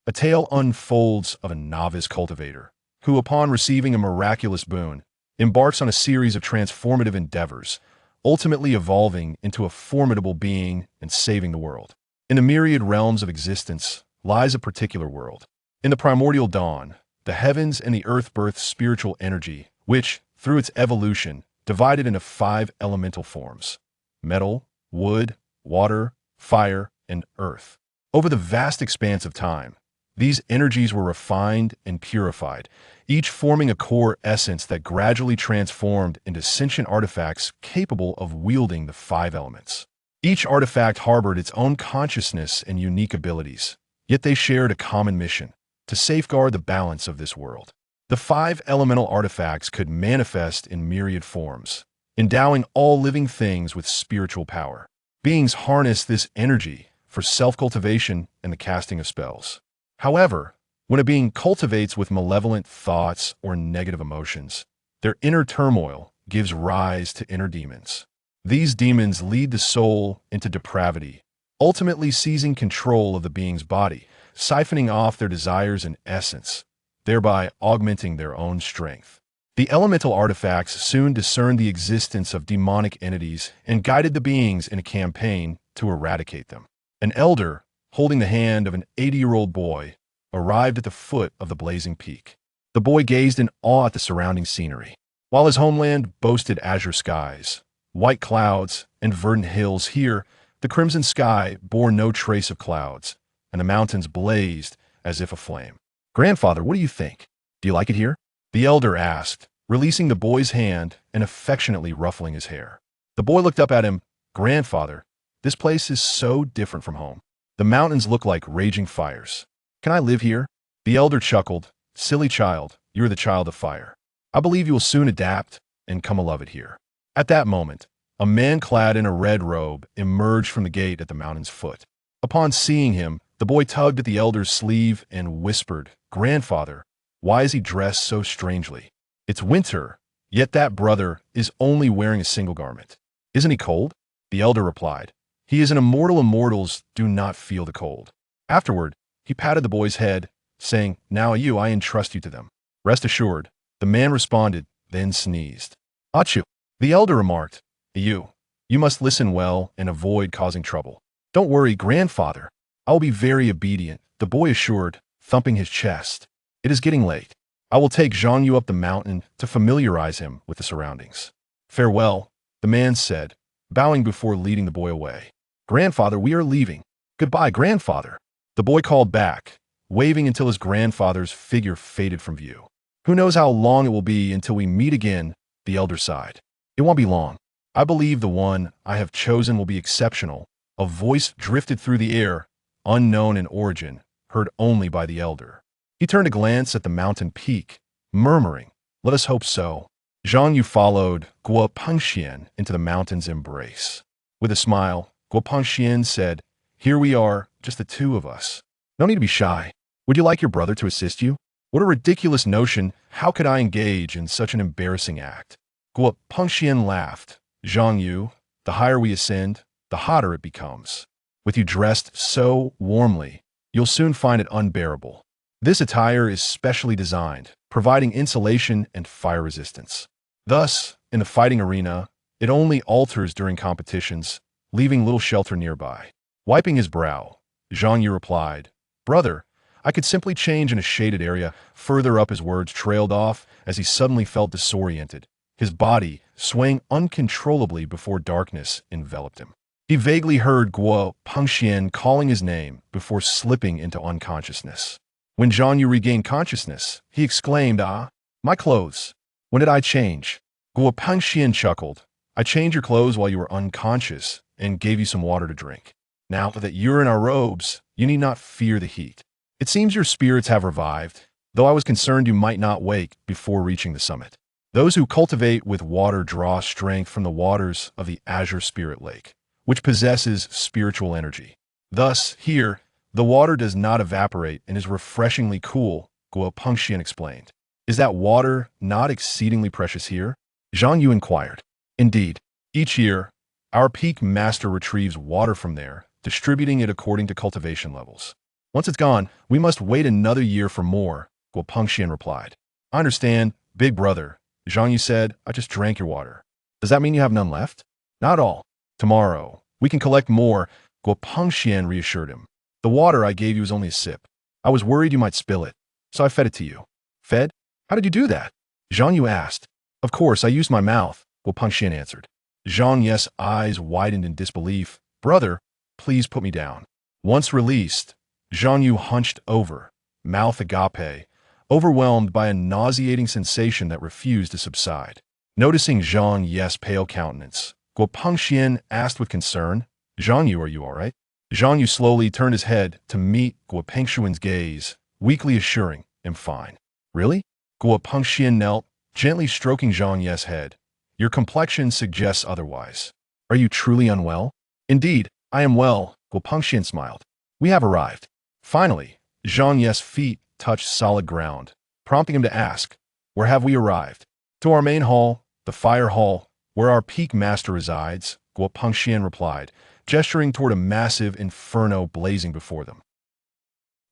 A tale unfolds of a novice cultivator who, upon receiving a miraculous boon, embarks on a series of transformative endeavors, ultimately evolving into a formidable being and saving the world. In the myriad realms of existence lies a particular world. In the primordial dawn, the heavens and the earth birth spiritual energy, which, through its evolution, divided into 5 elemental forms: metal, wood, water, fire, and earth. Over the vast expanse of time, these energies were refined and purified, each forming a core essence that gradually transformed into sentient artifacts capable of wielding the 5 elements. Each artifact harbored its own consciousness and unique abilities, yet they shared a common mission: to safeguard the balance of this world. The 5 elemental artifacts could manifest in myriad forms, endowing all living things with spiritual power. Beings harness this energy for self-cultivation and the casting of spells. However, when a being cultivates with malevolent thoughts or negative emotions, their inner turmoil gives rise to inner demons. These demons lead the soul into depravity, ultimately seizing control of the being's body, siphoning off their desires and essence, thereby augmenting their own strength. The elemental artifacts soon discerned the existence of demonic entities and guided the beings in a campaign to eradicate them. An elder, holding the hand of an 80-year-old boy, arrived at the foot of the blazing peak. The boy gazed in awe at the surrounding scenery. While his homeland boasted azure skies, white clouds, and verdant hills, here, the crimson sky bore no trace of clouds, and the mountains blazed as if aflame. "Grandfather, what do you think? Do you like it here?" the elder asked, releasing the boy's hand and affectionately ruffling his hair. The boy looked up at him. "Grandfather, this place is so different from home. The mountains look like raging fires. Can I live here?" The elder chuckled. "Silly child, you're the child of fire. I believe you will soon adapt and come to love it here." At that moment, a man clad in a red robe emerged from the gate at the mountain's foot. Upon seeing him, the boy tugged at the elder's sleeve and whispered, "Grandfather, why is he dressed so strangely? It's winter, yet that brother is only wearing a single garment. Isn't he cold?" The elder replied, "He is an immortal, and mortals do not feel the cold." Afterward, he patted the boy's head, saying, "Now I entrust you to them." "Rest assured," the man responded, then sneezed. "Achoo," the elder remarked, You must listen well and avoid causing trouble." "Don't worry, grandfather. I will be very obedient," the boy assured, thumping his chest. "It is getting late. I will take Jean-Yu up the mountain to familiarize him with the surroundings." "Farewell," the man said, bowing before leading the boy away. "Grandfather, we are leaving." "Goodbye, grandfather," the boy called back, waving until his grandfather's figure faded from view. "Who knows how long it will be until we meet again," the elder sighed. "It won't be long. I believe the one I have chosen will be exceptional." A voice drifted through the air, unknown in origin, heard only by the elder. He turned to glance at the mountain peak, murmuring, "Let us hope so." Zhang Yu followed Guo Pengxian into the mountain's embrace. With a smile, Guo Pengxian said, "Here we are, just the 2 of us. No need to be shy. Would you like your brother to assist you?" "What a ridiculous notion. How could I engage in such an embarrassing act?" Guo Pengxian laughed. "Zhang Yu, the higher we ascend, the hotter it becomes. With you dressed so warmly, you'll soon find it unbearable. This attire is specially designed, providing insulation and fire resistance. Thus, in the fighting arena, it only alters during competitions, leaving little shelter nearby." Wiping his brow, Zhang Yu replied, "Brother, I could simply change in a shaded area." Further up, his words trailed off as he suddenly felt disoriented, his body swaying uncontrollably before darkness enveloped him. He vaguely heard Guo Pengxian calling his name before slipping into unconsciousness. When Zhang Yu regained consciousness, he exclaimed, "Ah, my clothes. When did I change?" Guo Pengxian chuckled. "I changed your clothes while you were unconscious and gave you some water to drink. Now that you're in our robes, you need not fear the heat. It seems your spirits have revived, though I was concerned you might not wake before reaching the summit. Those who cultivate with water draw strength from the waters of the Azure Spirit Lake, which possesses spiritual energy. Thus, here, the water does not evaporate and is refreshingly cool," Guo Pengxian explained. "Is that water not exceedingly precious here?" Zhang Yu inquired. "Indeed. Each year, our peak master retrieves water from there, distributing it according to cultivation levels. Once it's gone, we must wait another year for more, Guo Pengxian replied. I understand, big brother. Zhang Yu said, I just drank your water. Does that mean you have none left? Not all. Tomorrow, we can collect more, Guo Pengxian reassured him. The water I gave you was only a sip. I was worried you might spill it, so I fed it to you. Fed? How did you do that? Zhang Yu asked. Of course, I used my mouth, Guo Pengxian answered. Zhang Yu's eyes widened in disbelief. Brother, please put me down. Once released, Zhang Yu hunched over, mouth agape, overwhelmed by a nauseating sensation that refused to subside. Noticing Zhang Yu's pale countenance, Guo Pengxian asked with concern, Zhang Yu, are you all right? Zhang Yu slowly turned his head to meet Guo Pengxian's gaze, weakly assuring, I'm fine. Really? Guo Pengxian knelt, gently stroking Zhang Yu's head. Your complexion suggests otherwise. Are you truly unwell? Indeed, I am well, Guo Pengxian smiled. We have arrived. Finally, Zhang Yu's feet touched solid ground, prompting him to ask, where have we arrived? To our main hall, the fire hall, where our peak master resides, Guo Pengxian replied, gesturing toward a massive inferno blazing before them.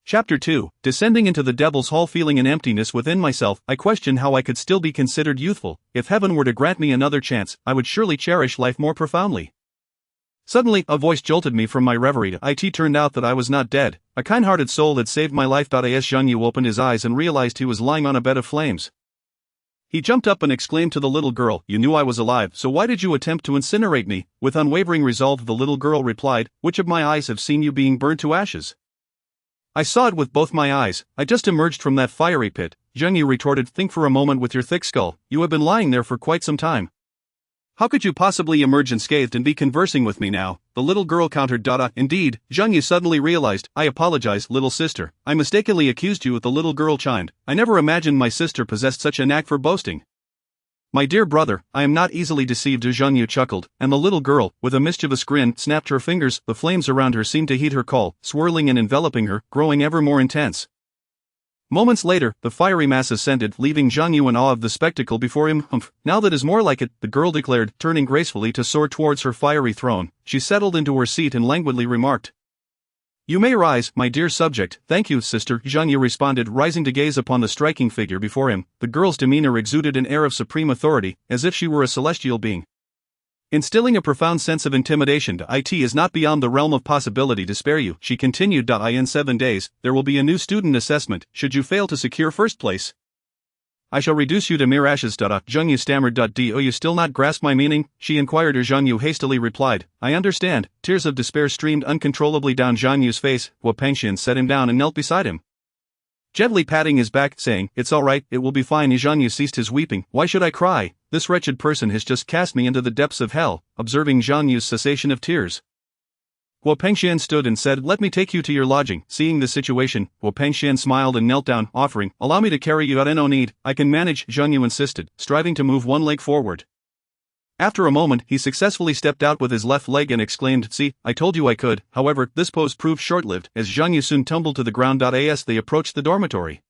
Chapter 2, Descending into the Devil's Hall. Feeling an emptiness within myself, I questioned how I could still be considered youthful. If heaven were to grant me another chance, I would surely cherish life more profoundly. Suddenly, a voice jolted me from my reverie. It turned out that I was not dead. A kind-hearted soul had saved my life. As Zhang Yu opened his eyes and realized he was lying on a bed of flames. He jumped up and exclaimed to the little girl, You knew I was alive, so why did you attempt to incinerate me? With unwavering resolve the little girl replied, Which of my eyes have seen you being burned to ashes? I saw it with both my eyes. I just emerged from that fiery pit. Zhang Yu retorted, Think for a moment with your thick skull. You have been lying there for quite some time. How could you possibly emerge unscathed and be conversing with me now? The little girl countered. Indeed, Zhang Yu suddenly realized. I apologize, little sister. I mistakenly accused you. The little girl chimed. I never imagined my sister possessed such a knack for boasting. My dear brother, I am not easily deceived. Zhang Yu chuckled, and the little girl, with a mischievous grin, snapped her fingers. The flames around her seemed to heed her call, swirling and enveloping her, growing ever more intense. Moments later, the fiery mass ascended, leaving Zhang Yu in awe of the spectacle before him. Now that is more like it, the girl declared, turning gracefully to soar towards her fiery throne. She settled into her seat and languidly remarked, You may rise, my dear subject. Thank you, sister, Zhang Yu responded, rising to gaze upon the striking figure before him. The girl's demeanor exuded an air of supreme authority, as if she were a celestial being, instilling a profound sense of intimidation. It is not beyond the realm of possibility to spare you, she continued. In 7 days, there will be a new student assessment. Should you fail to secure first place, I shall reduce you to mere ashes. Zhang Yu stammered. Do you still not grasp my meaning? She inquired. Zhang Yu hastily replied, I understand. Tears of despair streamed uncontrollably down Zhang Yu's face. Guo Pengxian set him down and knelt beside him, gently patting his back, saying, It's all right, it will be fine. Zhang Yu ceased his weeping. Why should I cry? This wretched person has just cast me into the depths of hell. Observing Zhang Yu's cessation of tears, Guo Pengxian stood and said, Let me take you to your lodging. Seeing the situation, Guo Pengxian smiled and knelt down, offering, Allow me to carry you out. No need, I can manage, Zhang Yu insisted, striving to move one leg forward. After a moment, he successfully stepped out with his left leg and exclaimed, See, I told you I could. However, this pose proved short-lived, as Zhang Yu soon tumbled to the ground. As they approached the dormitory,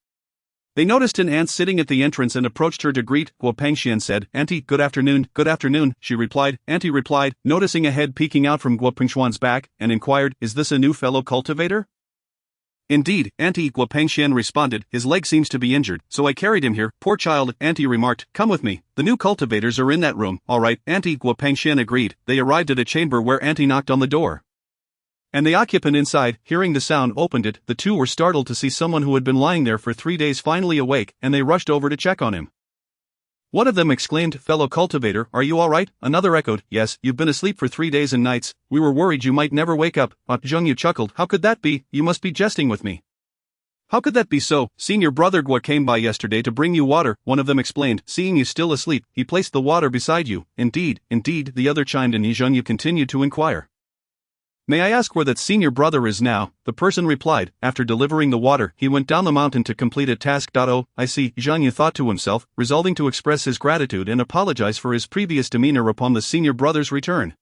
they noticed an aunt sitting at the entrance and approached her to greet. Guo Pengxian said, Auntie, good afternoon. Good afternoon, she replied. Auntie replied, noticing a head peeking out from Guo Pengxian's back, and inquired, Is this a new fellow cultivator? Indeed, Auntie, Guo Pengxian responded, his leg seems to be injured, so I carried him here. Poor child, Auntie remarked, Come with me. The new cultivators are in that room. All right, Auntie, Guo Pengxian agreed. They arrived at a chamber where Auntie knocked on the door, and the occupant inside, hearing the sound, opened it. The two were startled to see someone who had been lying there for 3 days finally awake, and they rushed over to check on him. One of them exclaimed, Fellow cultivator, are you all right? Another echoed, Yes, you've been asleep for 3 days and nights. We were worried you might never wake up. Zhang Yu chuckled, How could that be? You must be jesting with me. How could that be so? Senior brother Guo came by yesterday to bring you water, one of them explained. Seeing you still asleep, he placed the water beside you. Indeed, the other chimed in. Zhang Yu continued to inquire, May I ask where that senior brother is now? The person replied, After delivering the water, he went down the mountain to complete a task. Oh, I see, Zhang Yu thought to himself, resolving to express his gratitude and apologize for his previous demeanor upon the senior brother's return.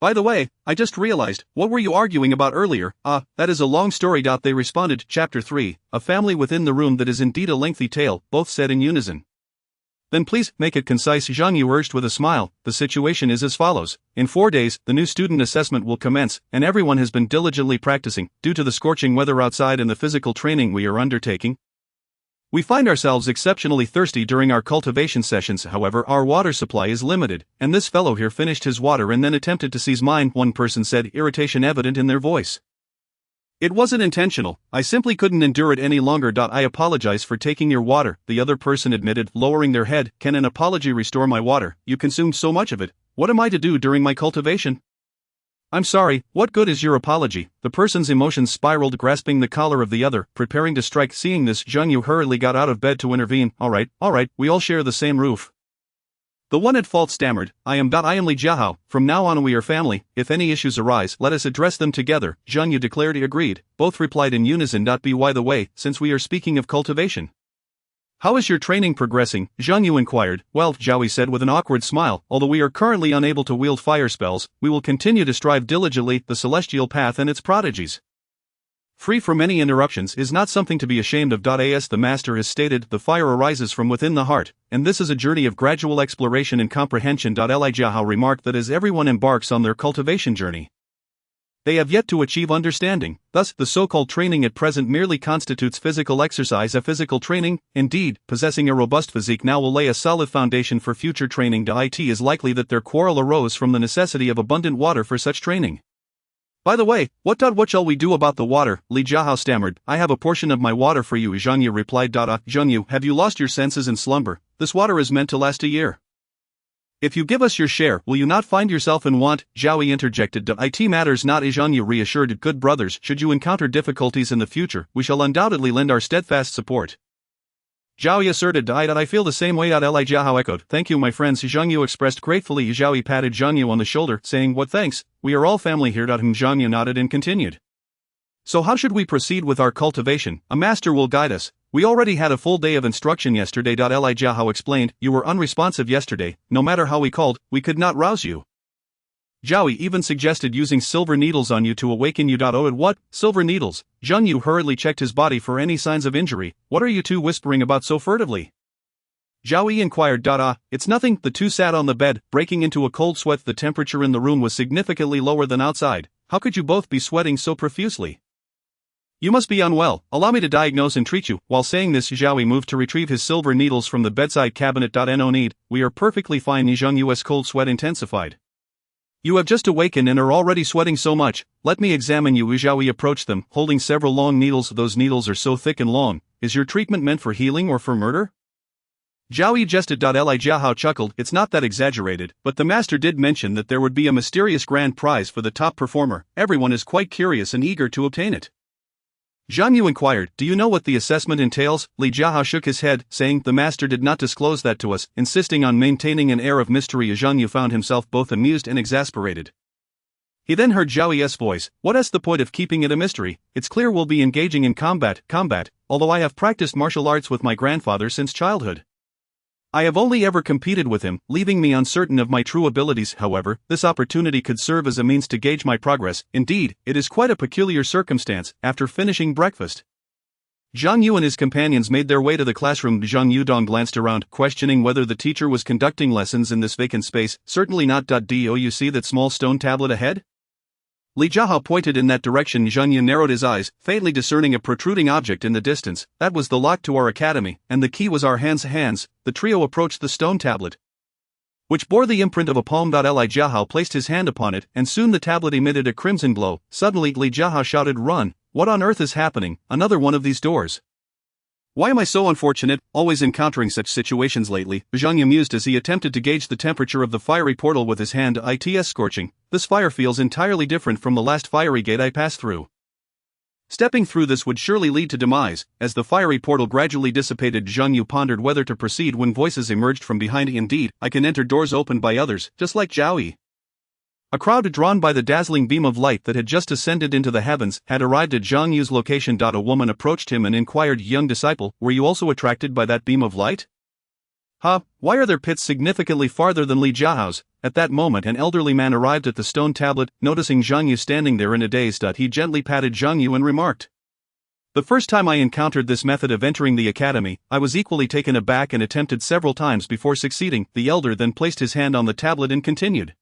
By the way, I just realized, what were you arguing about earlier? That is a long story. They responded. Chapter 3, A family within the room. That is indeed a lengthy tale, both said in unison. Then please, make it concise, Zhang Yu urged with a smile. The situation is as follows. In 4 days, the new student assessment will commence, and everyone has been diligently practicing, due to the scorching weather outside and the physical training we are undertaking. We find ourselves exceptionally thirsty during our cultivation sessions, however, our water supply is limited, and this fellow here finished his water and then attempted to seize mine, one person said, irritation evident in their voice. It wasn't intentional, I simply couldn't endure it any longer. I apologize for taking your water, the other person admitted, lowering their head. Can an apology restore my water? You consumed so much of it. What am I to do during my cultivation? I'm sorry, what good is your apology? The person's emotions spiraled, grasping the collar of the other, preparing to strike. Seeing this, Zhang Yu hurriedly got out of bed to intervene. Alright, we all share the same roof. The one at fault stammered, I am Li Jiahao, from now on we are family, if any issues arise, let us address them together, Zhang Yu declared. Agreed, both replied in unison. By the way, since we are speaking of cultivation, how is your training progressing? Zhang Yu inquired. Well, Zhao said with an awkward smile, although we are currently unable to wield fire spells, we will continue to strive diligently, the celestial path and its prodigies, free from any interruptions, is not something to be ashamed of. As the master has stated, the fire arises from within the heart, and this is a journey of gradual exploration and comprehension. Li Jiahao remarked that as everyone embarks on their cultivation journey, they have yet to achieve understanding, thus, the so-called training at present merely constitutes physical exercise. A physical training, indeed, possessing a robust physique now will lay a solid foundation for future training. It is likely that their quarrel arose from the necessity of abundant water for such training. By the way, what shall we do about the water? Li Jiahao stammered. I have a portion of my water for you, Zhang Yu replied. Zhang Yu, have you lost your senses in slumber? This water is meant to last a year. If you give us your share, will you not find yourself in want? Zhao interjected. It matters not, Zhang Yu reassured. Good brothers, should you encounter difficulties in the future, we shall undoubtedly lend our steadfast support. Zhao asserted. I feel the same way. Li Jiahao echoed. Thank you, my friends, Zhang Yu expressed gratefully. Zhao patted Zhang Yu on the shoulder, saying, what thanks, we are all family here. Zhang Yu nodded and continued. So how should we proceed with our cultivation? A master will guide us. We already had a full day of instruction yesterday. Li Jiahao explained. You were unresponsive yesterday, no matter how we called, we could not rouse you. Zhao even suggested using silver needles on you to awaken you. Oh, and what? Silver needles? Zhang Yu hurriedly checked his body for any signs of injury. What are you two whispering about so furtively? Zhao inquired. It's nothing. The two sat on the bed, breaking into a cold sweat. The temperature in the room was significantly lower than outside. How could you both be sweating so profusely? You must be unwell. Allow me to diagnose and treat you. While saying this, Zhao moved to retrieve his silver needles from the bedside cabinet. No need. We are perfectly fine. Zhang Yu's cold sweat intensified. You have just awakened and are already sweating so much. Let me examine you. Zhao approached them, holding several long needles. Those needles are so thick and long. Is your treatment meant for healing or for murder? Zhao jested. Li Jiahao chuckled. It's not that exaggerated, but the master did mention that there would be a mysterious grand prize for the top performer. Everyone is quite curious and eager to obtain it. Zhang Yu inquired, do you know what the assessment entails? Li Jiahao shook his head, saying, the master did not disclose that to us, insisting on maintaining an air of mystery. Zhang Yu found himself both amused and exasperated. He then heard Zhao's voice. What's the point of keeping it a mystery? It's clear we'll be engaging in combat, although I have practiced martial arts with my grandfather since childhood. I have only ever competed with him, leaving me uncertain of my true abilities. However, this opportunity could serve as a means to gauge my progress. Indeed, it is quite a peculiar circumstance. After finishing breakfast, Zhang Yu and his companions made their way to the classroom. Zhang Yudong glanced around, questioning whether the teacher was conducting lessons in this vacant space. Certainly not. Do you see that small stone tablet ahead? Li Jiahao pointed in that direction. Zhang Yu narrowed his eyes, faintly discerning a protruding object in the distance. That was the lock to our academy, and the key was our hands. The trio approached the stone tablet, which bore the imprint of a palm. Li Jiahao placed his hand upon it, and soon the tablet emitted a crimson glow. Suddenly, Li Jiahao shouted, run! What on earth is happening? Another one of these doors. Why am I so unfortunate, always encountering such situations lately? Zhang Yu mused as he attempted to gauge the temperature of the fiery portal with his hand. It's scorching. This fire feels entirely different from the last fiery gate I passed through. Stepping through this would surely lead to demise. As the fiery portal gradually dissipated, Zhang Yu pondered whether to proceed when voices emerged from behind. Indeed, I can enter doors opened by others, just like Zhao. A crowd drawn by the dazzling beam of light that had just ascended into the heavens had arrived at Zhang Yu's location. A woman approached him and inquired, young disciple, were you also attracted by that beam of light? Why are their pits significantly farther than Li Jiahao's? At that moment an elderly man arrived at the stone tablet. Noticing Zhang Yu standing there in a daze, he gently patted Zhang Yu and remarked, The first time I encountered this method of entering the academy, I was equally taken aback and attempted several times before succeeding. The elder then placed his hand on the tablet and continued.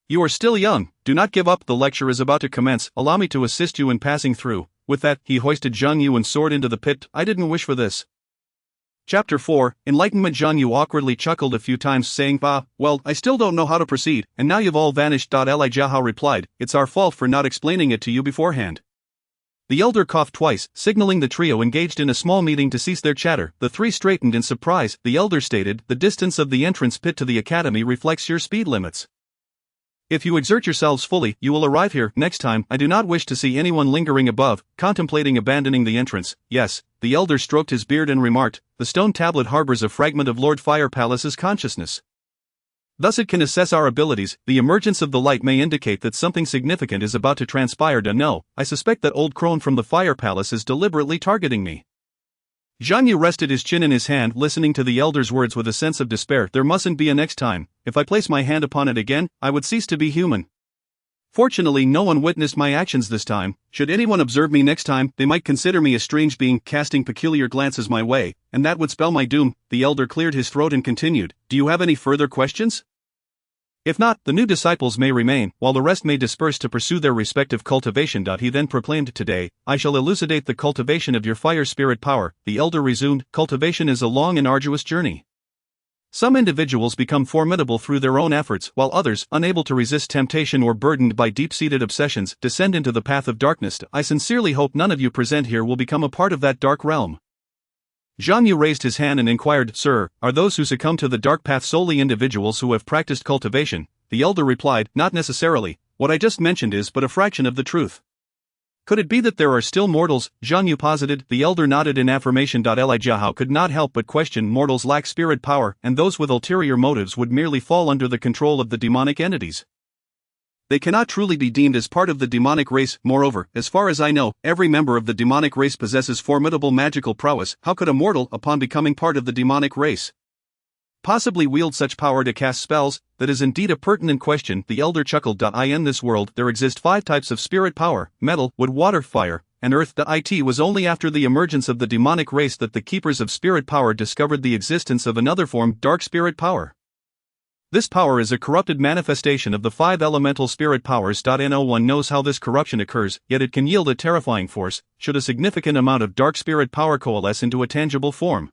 You are still young, do not give up, the lecture is about to commence, allow me to assist you in passing through. With that, he hoisted Zhang Yu and soared into the pit. I didn't wish for this. Chapter 4, Enlightenment. Zhang Yu awkwardly chuckled a few times saying, well, I still don't know how to proceed, and now you've all vanished. Li Jiahao replied, it's our fault for not explaining it to you beforehand. The elder coughed twice, signaling the trio engaged in a small meeting to cease their chatter. The three straightened in surprise. The elder stated, the distance of the entrance pit to the academy reflects your speed limits. If you exert yourselves fully, you will arrive here. Next time, I do not wish to see anyone lingering above, contemplating abandoning the entrance. Yes, the elder stroked his beard and remarked, the stone tablet harbors a fragment of Lord Fire Palace's consciousness. Thus it can assess our abilities. The emergence of the light may indicate that something significant is about to transpire. No, I suspect that old crone from the Fire Palace is deliberately targeting me. Zhang Yu rested his chin in his hand, listening to the elder's words with a sense of despair. There mustn't be a next time. If I place my hand upon it again, I would cease to be human. Fortunately, no one witnessed my actions this time. Should anyone observe me next time, they might consider me a strange being, casting peculiar glances my way, and that would spell my doom. The elder cleared his throat and continued, do you have any further questions? If not, the new disciples may remain, while the rest may disperse to pursue their respective cultivation. He then proclaimed, today, I shall elucidate the cultivation of your fire spirit power. The elder resumed, cultivation is a long and arduous journey. Some individuals become formidable through their own efforts, while others, unable to resist temptation or burdened by deep-seated obsessions, descend into the path of darkness. I sincerely hope none of you present here will become a part of that dark realm. Zhang Yu raised his hand and inquired, Sir, are those who succumb to the dark path solely individuals who have practiced cultivation? The elder replied, not necessarily, what I just mentioned is but a fraction of the truth. Could it be that there are still mortals? Zhang Yu posited. The elder nodded in affirmation. Li Jiahao could not help but question, mortals lack spirit power, and those with ulterior motives would merely fall under the control of the demonic entities. They cannot truly be deemed as part of the demonic race. Moreover, as far as I know, every member of the demonic race possesses formidable magical prowess. How could a mortal, upon becoming part of the demonic race, possibly wield such power to cast spells? That is indeed a pertinent question. The elder chuckled. In this world, there exist 5 types of spirit power: metal, wood, water, fire, and earth. It was only after the emergence of the demonic race that the keepers of spirit power discovered the existence of another form, dark spirit power. This power is a corrupted manifestation of the 5 elemental spirit powers. No one knows how this corruption occurs, yet it can yield a terrifying force, should a significant amount of dark spirit power coalesce into a tangible form.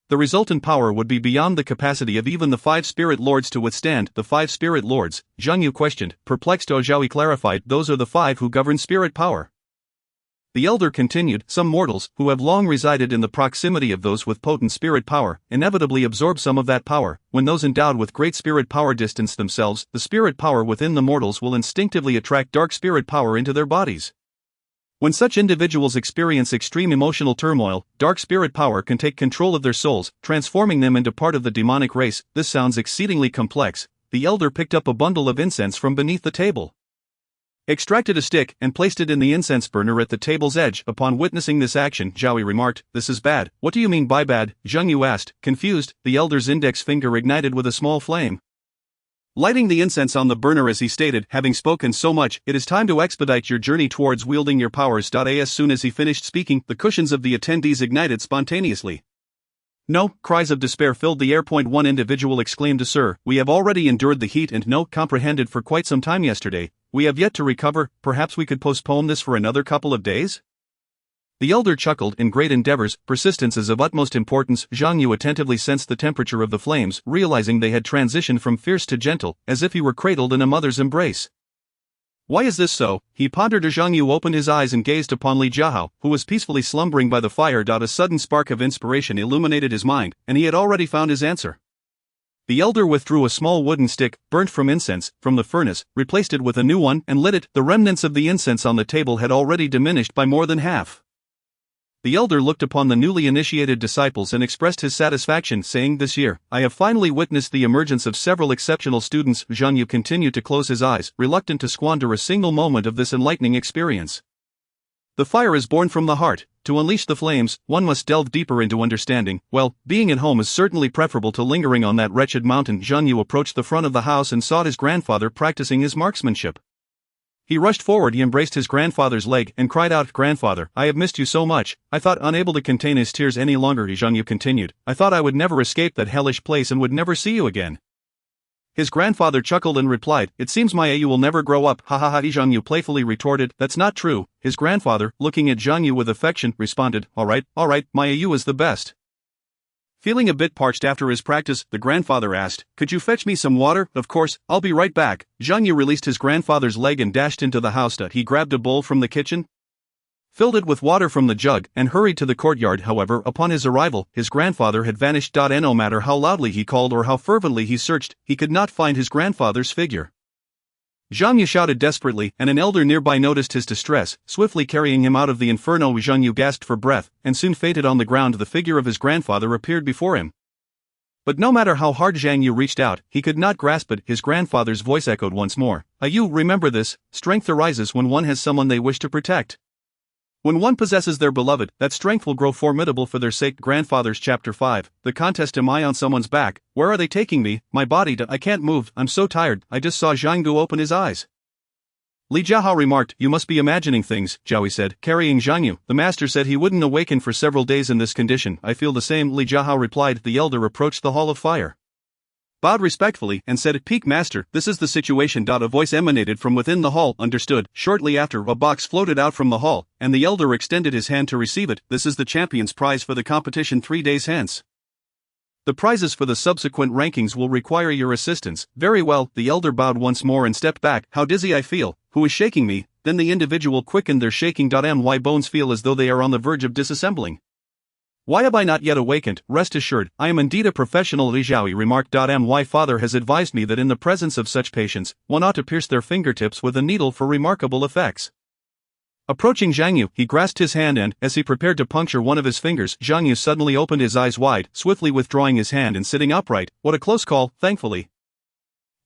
The resultant power would be beyond the capacity of even the 5 spirit lords to withstand. The 5 spirit lords? Zhang Yu questioned. Perplexed, Zhaoyi clarified, those are the 5 who govern spirit power. The elder continued, some mortals, who have long resided in the proximity of those with potent spirit power, inevitably absorb some of that power. When those endowed with great spirit power distance themselves, the spirit power within the mortals will instinctively attract dark spirit power into their bodies. When such individuals experience extreme emotional turmoil, dark spirit power can take control of their souls, transforming them into part of the demonic race. This sounds exceedingly complex. The elder picked up a bundle of incense from beneath the table, extracted a stick, and placed it in the incense burner at the table's edge. Upon witnessing this action, Zhaoyi remarked, this is bad. What do you mean by bad? Zhang Yu asked, confused. The elder's index finger ignited with a small flame, lighting the incense on the burner as he stated, having spoken so much, it is time to expedite your journey towards wielding your powers. As soon as he finished speaking, the cushions of the attendees ignited spontaneously. No, cries of despair filled the air. One individual exclaimed, Sir, we have already endured the heat and comprehended for quite some time yesterday. We have yet to recover. Perhaps we could postpone this for another couple of days? The elder chuckled. In great endeavors, persistence is of utmost importance. Zhang Yu attentively sensed the temperature of the flames, realizing they had transitioned from fierce to gentle, as if he were cradled in a mother's embrace. Why is this so? He pondered. Zhang Yu opened his eyes and gazed upon Li Jiahao, who was peacefully slumbering by the fire. A sudden spark of inspiration illuminated his mind, and he had already found his answer. The elder withdrew a small wooden stick, burnt from incense, from the furnace, replaced it with a new one, and lit it. The remnants of the incense on the table had already diminished by more than half. The elder looked upon the newly initiated disciples and expressed his satisfaction, saying, this year, I have finally witnessed the emergence of several exceptional students. Zhang Yu continued to close his eyes, reluctant to squander a single moment of this enlightening experience. The fire is born from the heart. To unleash the flames, one must delve deeper into understanding. Well, being at home is certainly preferable to lingering on that wretched mountain. Zhang Yu approached the front of the house and saw his grandfather practicing his marksmanship. He rushed forward, he embraced his grandfather's leg and cried out, "Grandfather, I have missed you so much." I thought, unable to contain his tears any longer, Zhang Yu continued. I thought I would never escape that hellish place and would never see you again. His grandfather chuckled and replied, "It seems my you will never grow up." Ha ha ha. Zhang Yu playfully retorted, "That's not true." His grandfather, looking at Zhang Yu with affection, responded, all right, my you is the best." Feeling a bit parched after his practice, the grandfather asked, "Could you fetch me some water?" "Of course, I'll be right back." Zhang Yu released his grandfather's leg and dashed into the house. He grabbed a bowl from the kitchen, filled it with water from the jug, and hurried to the courtyard. However, upon his arrival, his grandfather had vanished. No matter how loudly he called or how fervently he searched, he could not find his grandfather's figure. Zhang Yu shouted desperately, and an elder nearby noticed his distress, swiftly carrying him out of the inferno. Zhang Yu gasped for breath, and soon fainted on the ground. The figure of his grandfather appeared before him. But no matter how hard Zhang Yu reached out, he could not grasp it. His grandfather's voice echoed once more. "You remember this, strength arises when one has someone they wish to protect. When one possesses their beloved, that strength will grow formidable for their sake." Grandfathers Chapter 5, The Contest. Am I on someone's back? Where are they taking me? My body, I can't move, I'm so tired. I just saw Zhang Yu open his eyes. Li Jiahao remarked, "You must be imagining things," Zhaohui said, carrying Zhang Yu. "The master said he wouldn't awaken for several days in this condition." "I feel the same," Li Jiahao replied. The elder approached the hall of fire, bowed respectfully, and said, "Peak Master, this is the situation." A voice emanated from within the hall. "Understood." Shortly after, a box floated out from the hall, and the elder extended his hand to receive it. "This is the champion's prize for the competition 3 days hence. The prizes for the subsequent rankings will require your assistance." "Very well." The elder bowed once more and stepped back. "How dizzy I feel. Who is shaking me?" Then the individual quickened their shaking. My bones feel as though they are on the verge of disassembling. "Why have I not yet awakened?" "Rest assured, I am indeed a professional," Li Zhaohui remarked. My father has advised me that in the presence of such patients, one ought to pierce their fingertips with a needle for remarkable effects. Approaching Zhang Yu, he grasped his hand and, as he prepared to puncture one of his fingers, Zhang Yu suddenly opened his eyes wide, swiftly withdrawing his hand and sitting upright. "What a close call, thankfully.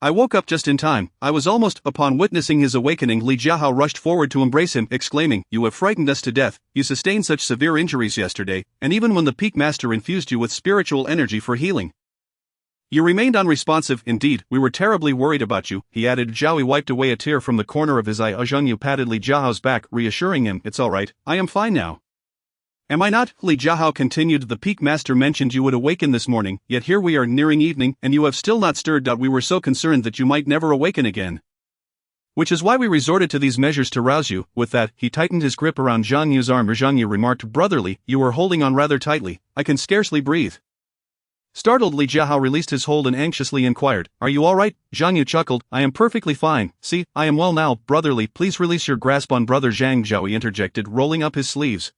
I woke up just in time." I was almost. Upon witnessing his awakening, Li Jiahao rushed forward to embrace him, exclaiming, "You have frightened us to death. You sustained such severe injuries yesterday, and even when the Peak Master infused you with spiritual energy for healing, you remained unresponsive. Indeed, we were terribly worried about you," he added. Zhaohui wiped away a tear from the corner of his eye. Zhang Yu patted Li Jiahao's back, reassuring him, "It's all right, I am fine now." "Am I not?" Li Jiahao continued. "The Peak Master mentioned you would awaken this morning, yet here we are nearing evening, and you have still not stirred. We were so concerned that you might never awaken again, which is why we resorted to these measures to rouse you." With that, he tightened his grip around Zhang Yu's arm. Zhang Yu remarked, "Brotherly, you are holding on rather tightly. I can scarcely breathe." Startled, Li Jiahao released his hold and anxiously inquired, "Are you all right?" Zhang Yu chuckled, "I am perfectly fine. See, I am well now." "Brotherly, please release your grasp on brother Zhang," Zhaohui interjected, rolling up his sleeves.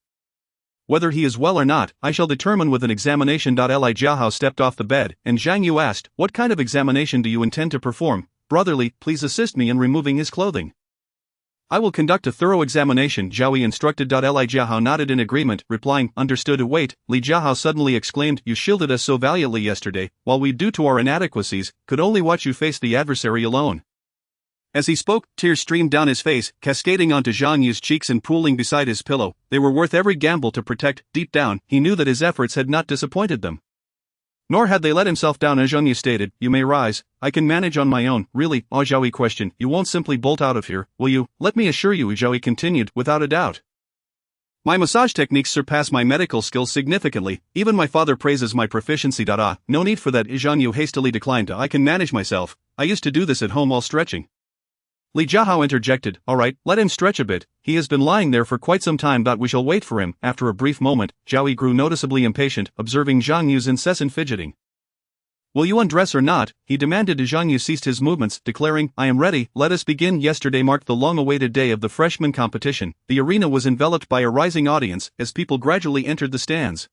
"Whether he is well or not, I shall determine with an examination." Li Jiahao stepped off the bed, and Zhang Yu asked, "What kind of examination do you intend to perform?" "Brotherly, please assist me in removing his clothing." "I will conduct a thorough examination," Zhaohui instructed. Li Jiahao nodded in agreement, replying, "Understood." "Wait," Li Jiahao suddenly exclaimed, "you shielded us so valiantly yesterday, while we, due to our inadequacies, could only watch you face the adversary alone." As he spoke, tears streamed down his face, cascading onto Zhang Yu's cheeks and pooling beside his pillow. They were worth every gamble to protect. Deep down, he knew that his efforts had not disappointed them, nor had they let himself down. As Zhang Yu stated, "You may rise. I can manage on my own." "Really?" Zhaohui questioned. "You won't simply bolt out of here, will you?" "Let me assure you," Zhaohui continued, "without a doubt. My massage techniques surpass my medical skills significantly. Even my father praises my proficiency. No need for that," Zhang Yu hastily declined. "I can manage myself. I used to do this at home while stretching." Li Jiahao interjected, "All right, let him stretch a bit. He has been lying there for quite some time. We shall wait for him." After a brief moment, Zhaohui grew noticeably impatient, observing Zhang Yu's incessant fidgeting. "Will you undress or not?" he demanded. Zhang Yu ceased his movements, declaring, "I am ready, let us begin." Yesterday marked the long-awaited day of the freshman competition. The arena was enveloped by a rising audience, as people gradually entered the stands,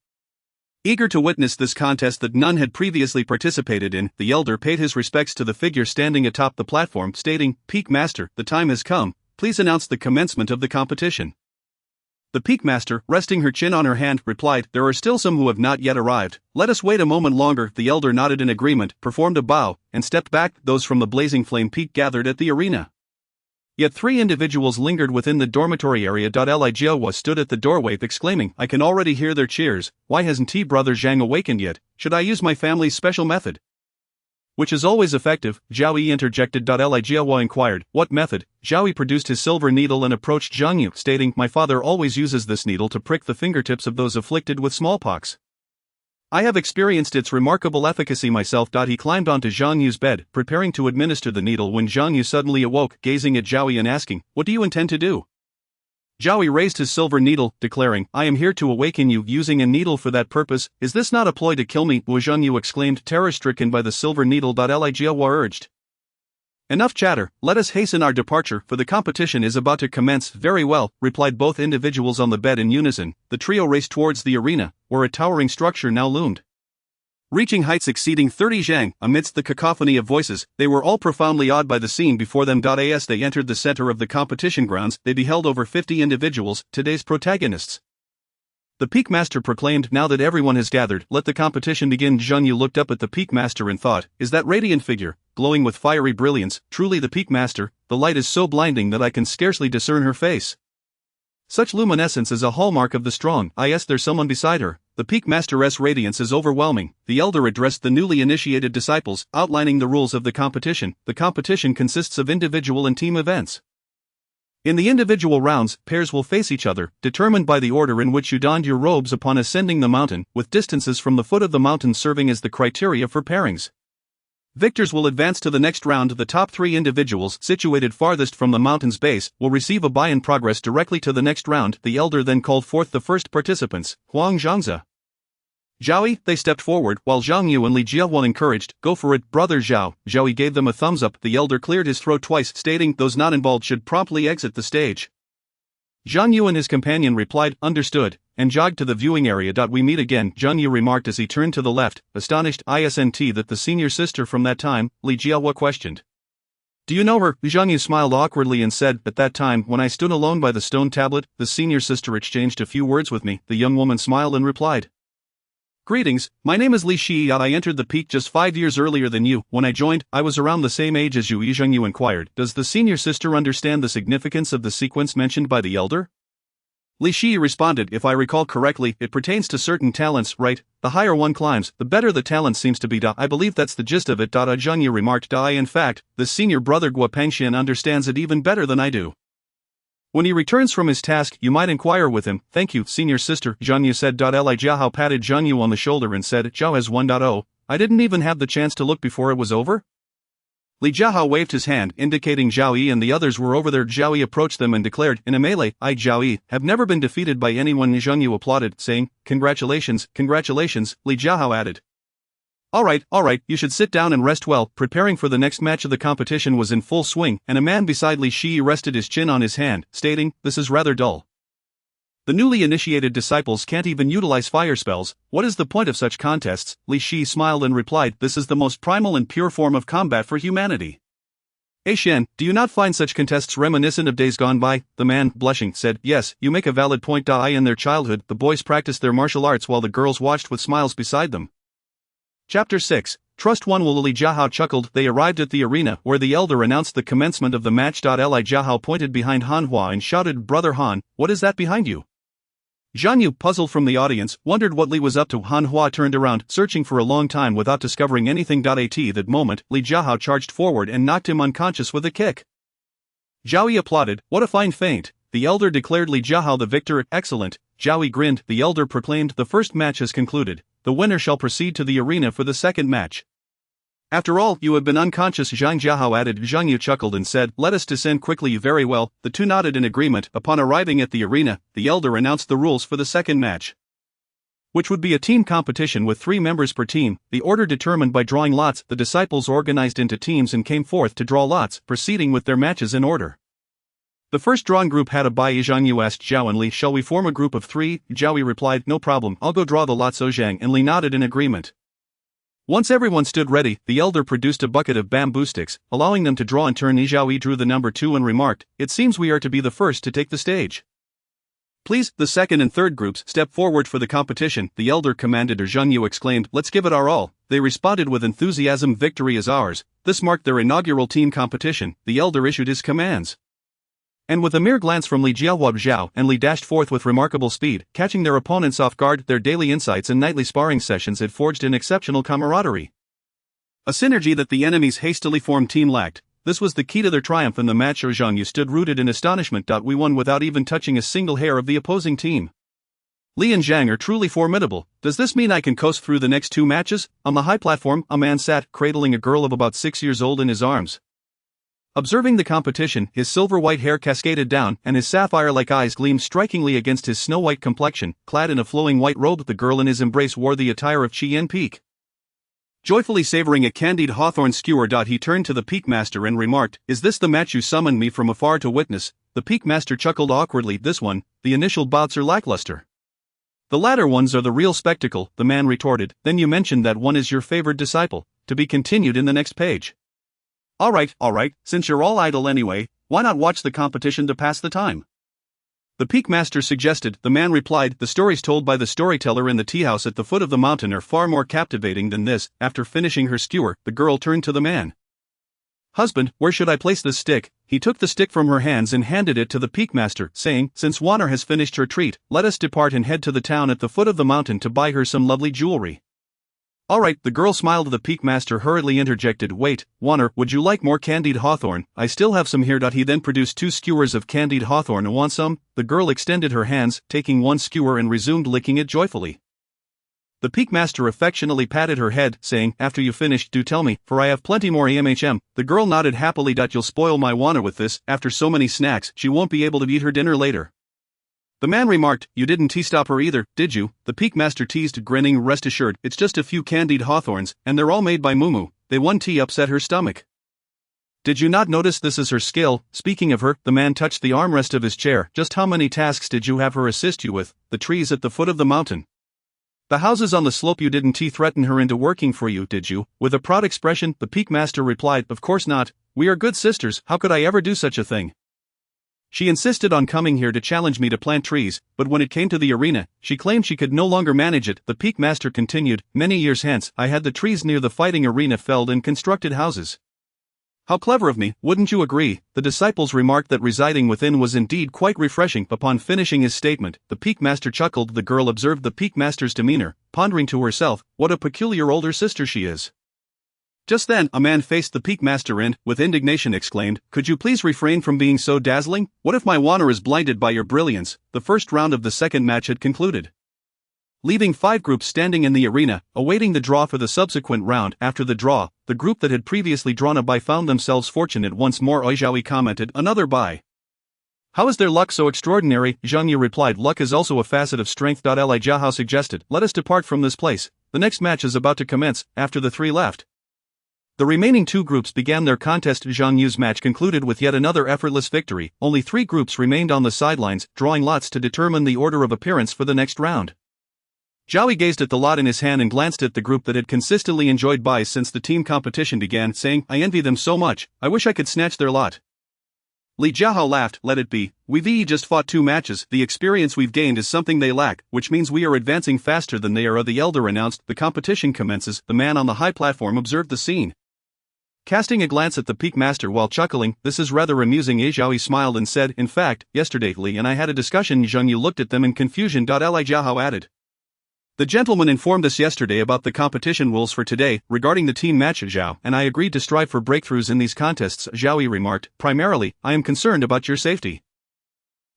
eager to witness this contest that none had previously participated in. The elder paid his respects to the figure standing atop the platform, stating, "Peak Master, the time has come. Please announce the commencement of the competition." The Peak Master, resting her chin on her hand, replied, "There are still some who have not yet arrived. Let us wait a moment longer." The elder nodded in agreement, performed a bow, and stepped back. Those from the blazing flame peak gathered at the arena. Yet 3 individuals lingered within the dormitory area. Li Jiahao stood at the doorway, exclaiming, "I can already hear their cheers. Why hasn't brother Zhang awakened yet? Should I use my family's special method?" Which is always effective, Zhao Yi interjected. Li Jiahua inquired, what method? Zhao Yi produced his silver needle and approached Zhang Yu, stating, my father always uses this needle to prick the fingertips of those afflicted with smallpox. I have experienced its remarkable efficacy myself. He climbed onto Zhang Yu's bed, preparing to administer the needle when Zhang Yu suddenly awoke, gazing at Zhao Yi and asking, what do you intend to do? Zhao Yi raised his silver needle, declaring, I am here to awaken you, using a needle for that purpose. Is this not a ploy to kill me? Zhang Yu exclaimed, terror-stricken by the silver needle. Li Jiahua urged. Enough chatter, let us hasten our departure, for the competition is about to commence. Very well, replied both individuals on the bed in unison. The trio raced towards the arena, where a towering structure now loomed. Reaching heights exceeding 30 zhang, amidst the cacophony of voices, they were all profoundly awed by the scene before them. As they entered the center of the competition grounds, they beheld over 50 individuals, today's protagonists. The Peak Master proclaimed, now that everyone has gathered, let the competition begin. Zhang Yu looked up at the Peak Master and thought, is that radiant figure, glowing with fiery brilliance, truly the Peak Master? The light is so blinding that I can scarcely discern her face. Such luminescence is a hallmark of the strong. There's someone beside her. The Peak Master's radiance is overwhelming. The elder addressed the newly initiated disciples, outlining the rules of the competition. The competition consists of individual and team events. In the individual rounds, pairs will face each other, determined by the order in which you donned your robes upon ascending the mountain, with distances from the foot of the mountain serving as the criteria for pairings. Victors will advance to the next round. The top 3 individuals situated farthest from the mountain's base will receive a buy-in progress directly to the next round. The elder then called forth the first participants, Huang Zhangzi. Zhao Yi, they stepped forward, while Zhang Yu and Li Jiahua encouraged, go for it, brother Zhao. Zhao Yi gave them a thumbs up. The elder cleared his throat twice, stating, those not involved should promptly exit the stage. Zhang Yu and his companion replied, understood, and jogged to the viewing area. We meet again, Zhang Yu remarked as he turned to the left, astonished. Isn't that the senior sister from that time? Li Jiahua questioned. Do you know her? Zhang Yu smiled awkwardly and said, at that time, when I stood alone by the stone tablet, the senior sister exchanged a few words with me. The young woman smiled and replied, greetings, my name is Li Shi. I entered the peak just 5 years earlier than you. When I joined, I was around the same age as you. Zhang Yu inquired, does the senior sister understand the significance of the sequence mentioned by the elder? Li Shi responded, if I recall correctly, it pertains to certain talents, right? The higher one climbs, the better the talent seems to be. I believe that's the gist of it. Zhang Yu remarked, in fact, the senior brother Guo Pengxian understands it even better than I do. When he returns from his task, you might inquire with him. Thank you, senior sister, Zhang Yu said. Li Jiahao patted Zhang Yu on the shoulder and said, Zhao has 1.0. I didn't even have the chance to look before it was over? Li Jiahao waved his hand, indicating Zhao Yi and the others were over there. Zhao Yi approached them and declared, in a melee, I, Zhao Yi, have never been defeated by anyone. Zhang Yu applauded, saying, congratulations, congratulations. Li Jiahao added, Alright, you should sit down and rest well. Preparing for the next match of the competition was in full swing, and a man beside Li Shi rested his chin on his hand, stating, this is rather dull. The newly initiated disciples can't even utilize fire spells. What is the point of such contests? Li Shi smiled and replied, this is the most primal and pure form of combat for humanity. Shen, do you not find such contests reminiscent of days gone by? The man, blushing, said, yes, you make a valid point. In their childhood, the boys practiced their martial arts while the girls watched with smiles beside them. Chapter 6, Trust 1. Li Jiahao chuckled. They arrived at the arena, where the elder announced the commencement of the match. Li Jiahao pointed behind Han Hua and shouted, brother Han, what is that behind you? Zhang Yu, puzzled from the audience, wondered what Li was up to. Han Hua turned around, searching for a long time without discovering anything. At that moment, Li Jiahao charged forward and knocked him unconscious with a kick. Zhao Yi applauded, what a fine feint. The elder declared Li Jiahao the victor. Excellent. Zhao Yi grinned. The elder proclaimed, the first match has concluded. The winner shall proceed to the arena for the second match. After all, you have been unconscious, Zhang Jiahao added. Zhang Yu chuckled and said, let us descend quickly. Very well. The two nodded in agreement. Upon arriving at the arena, the elder announced the rules for the second match, which would be a team competition with 3 members per team, the order determined by drawing lots. The disciples organized into teams and came forth to draw lots, proceeding with their matches in order. The first drawn group had a bye. Zhang Yu asked Zhao and Li, shall we form a group of 3? Zhao Yi replied, no problem, I'll go draw the lots. Zhang and Li nodded in agreement. Once everyone stood ready, the elder produced a bucket of bamboo sticks, allowing them to draw in turn. Zhao Yi drew the number 2 and remarked, it seems we are to be the first to take the stage. Please, the second and third groups, step forward for the competition, the elder commanded. Zhang Yu exclaimed, let's give it our all. They responded with enthusiasm. Victory is ours. This marked their inaugural team competition. The elder issued his commands. And with a mere glance from Li Jiahua, Zhao and Li dashed forth with remarkable speed, catching their opponents off guard. Their daily insights and nightly sparring sessions had forged an exceptional camaraderie. A synergy that the enemy's hastily formed team lacked. This was the key to their triumph in the match. Zhang Yu stood rooted in astonishment. We won without even touching a single hair of the opposing team. Li and Zhang are truly formidable. Does this mean I can coast through the next 2 matches? On the high platform, a man sat, cradling a girl of about 6 years old in his arms. Observing the competition, his silver-white hair cascaded down, and his sapphire-like eyes gleamed strikingly against his snow-white complexion. Clad in a flowing white robe, the girl in his embrace wore the attire of Chien Peak. Joyfully savoring a candied hawthorn skewer. He turned to the Peak Master and remarked, "Is this the match you summoned me from afar to witness?" The Peak Master chuckled awkwardly. "This one, the initial bouts are lackluster. The latter ones are the real spectacle," the man retorted. "Then you mentioned that one is your favored disciple. To be continued in the next page." Alright, since you're all idle anyway, why not watch the competition to pass the time?" The Peak Master suggested. The man replied, "The stories told by the storyteller in the tea house at the foot of the mountain are far more captivating than this." After finishing her skewer, the girl turned to the man. "Husband, where should I place this stick?" He took the stick from her hands and handed it to the Peak Master, saying, "Since Wanner has finished her treat, let us depart and head to the town at the foot of the mountain to buy her some lovely jewelry." "Alright," the girl smiled. The Peak Master hurriedly interjected, "Wait, Wanner, would you like more candied hawthorn? I still have some here." He then produced 2 skewers of candied hawthorn. "Want some?" The girl extended her hands, taking 1 skewer and resumed licking it joyfully. The Peak Master affectionately patted her head, saying, "After you finish, do tell me, for I have plenty more AMHM." The girl nodded happily. "You'll spoil my Wanner with this. After so many snacks, she won't be able to eat her dinner later." The man remarked, "You didn't tea-stop her either, did you?" The Peak Master teased, grinning. "Rest assured, it's just a few candied hawthorns, and they're all made by Mumu. They one tea upset her stomach. Did you not notice this is her skill?" Speaking of her, the man touched the armrest of his chair. "Just how many tasks did you have her assist you with? The trees at the foot of the mountain, the houses on the slope. You didn't threaten her into working for you, did you?" With a proud expression, the Peak Master replied, "Of course not. We are good sisters. How could I ever do such a thing? She insisted on coming here to challenge me to plant trees, but when it came to the arena, she claimed she could no longer manage it." The Peak Master continued, "Many years hence, I had the trees near the fighting arena felled and constructed houses. How clever of me, wouldn't you agree?" The disciples remarked that residing within was indeed quite refreshing. Upon finishing his statement, the Peak Master chuckled. The girl observed the Peak Master's demeanor, pondering to herself, "What a peculiar older sister she is." Just then, a man faced the Peak Master and, with indignation, exclaimed, "Could you please refrain from being so dazzling? What if my Wanner is blinded by your brilliance?" The first round of the second match had concluded, leaving 5 groups standing in the arena, awaiting the draw for the subsequent round. After the draw, the group that had previously drawn a bye found themselves fortunate once more. Oijawi commented, "Another bye. How is their luck so extraordinary?" Zhang Yu replied, "Luck is also a facet of strength." Li Jiahao suggested, "Let us depart from this place. The next match is about to commence." After the 3 left, the remaining 2 groups began their contest. Zhang Yu's match concluded with yet another effortless victory. Only 3 groups remained on the sidelines, drawing lots to determine the order of appearance for the next round. Zhaoyi gazed at the lot in his hand and glanced at the group that had consistently enjoyed buys since the team competition began, saying, "I envy them so much. I wish I could snatch their lot." Li Jiahao laughed, "Let it be. We've just fought 2 matches. The experience we've gained is something they lack, which means we are advancing faster than they are." The elder announced, "The competition commences." The man on the high platform observed the scene, casting a glance at the Peak Master while chuckling. "This is rather amusing." Zhaoyi smiled and said, "In fact, yesterday Li and I had a discussion." Zhang Yu looked at them in confusion. Li Jiahao added, "The gentleman informed us yesterday about the competition rules for today, regarding the team match, Zhao, and I agreed to strive for breakthroughs in these contests." Zhaoyi remarked, "Primarily, I am concerned about your safety.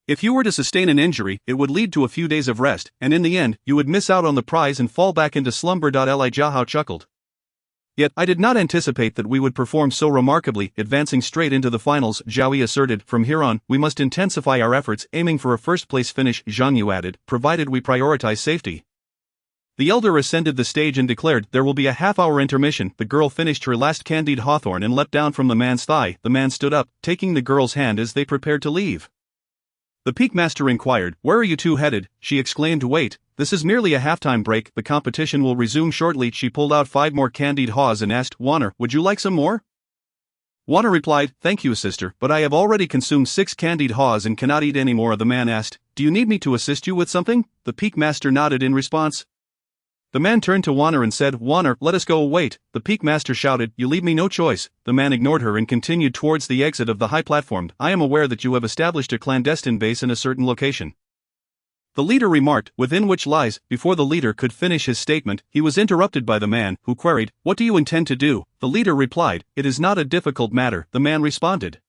If you were to sustain an injury, it would lead to a few days of rest, and in the end, you would miss out on the prize and fall back into slumber." Li Jiahao chuckled. "Yet, I did not anticipate that we would perform so remarkably, advancing straight into the finals," Zhaoyi asserted. "From here on, we must intensify our efforts, aiming for a first-place finish," Zhang Yu added, "provided we prioritize safety." The elder ascended the stage and declared, "There will be a half-hour intermission." The girl finished her last candied hawthorn and leapt down from the man's thigh. The man stood up, taking the girl's hand as they prepared to leave. The Peak Master inquired, "Where are you 2 headed?" She exclaimed, "Wait, this is merely a halftime break. The competition will resume shortly." She pulled out 5 more candied haws and asked, "Wanner, would you like some more?" Wanner replied, "Thank you, sister, but I have already consumed 6 candied haws and cannot eat any more." The man asked, "Do you need me to assist you with something?" The Peak Master nodded in response. The man turned to Wanner and said, "Wanner, let us go." "Wait," the Peak Master shouted, "you leave me no choice." The man ignored her and continued towards the exit of the high platform. "I am aware that you have established a clandestine base in a certain location. the leader remarked, within which lies. Before the leader could finish his statement, he was interrupted by the man, who queried, "What do you intend to do?" The leader replied, "It is not a difficult matter," the man responded.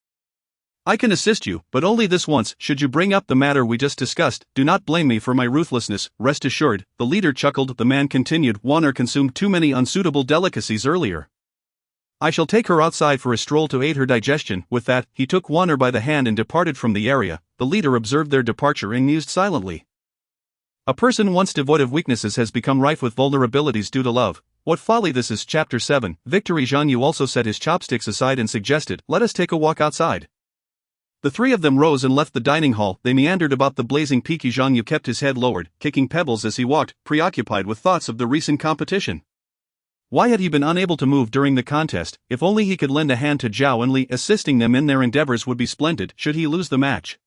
"I can assist you, but only this once. Should you bring up the matter we just discussed, do not blame me for my ruthlessness, rest assured." The leader chuckled. The man continued, "Warner consumed too many unsuitable delicacies earlier. I shall take her outside for a stroll to aid her digestion." With that, he took Warner by the hand and departed from the area. The leader observed their departure and mused silently. A person once devoid of weaknesses has become rife with vulnerabilities due to love. What folly this is. Chapter 7. Victory. Jean Yu also set his chopsticks aside and suggested, "Let us take a walk outside." The three of them rose and left the dining hall. They meandered about the blazing peak. Jean Yu kept his head lowered, kicking pebbles as he walked, preoccupied with thoughts of the recent competition. Why had he been unable to move during the contest? If only he could lend a hand to Zhao and Li. Assisting them in their endeavors would be splendid. Should he lose the match,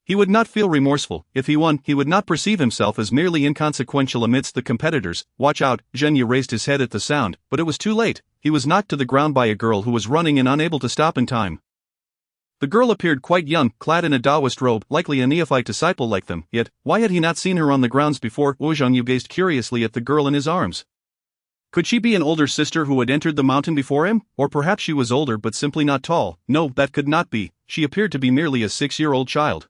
he would not feel remorseful. If he won, he would not perceive himself as merely inconsequential amidst the competitors. Watch out! Jean Yu raised his head at the sound, but it was too late. He was knocked to the ground by a girl who was running and unable to stop in time. The girl appeared quite young, clad in a Taoist robe, likely a neophyte disciple like them, yet, why had he not seen her on the grounds before? Jean Yu gazed curiously at the girl in his arms. Could she be an older sister who had entered the mountain before him? Or perhaps she was older but simply not tall. No, that could not be. She appeared to be merely a 6-year-old child.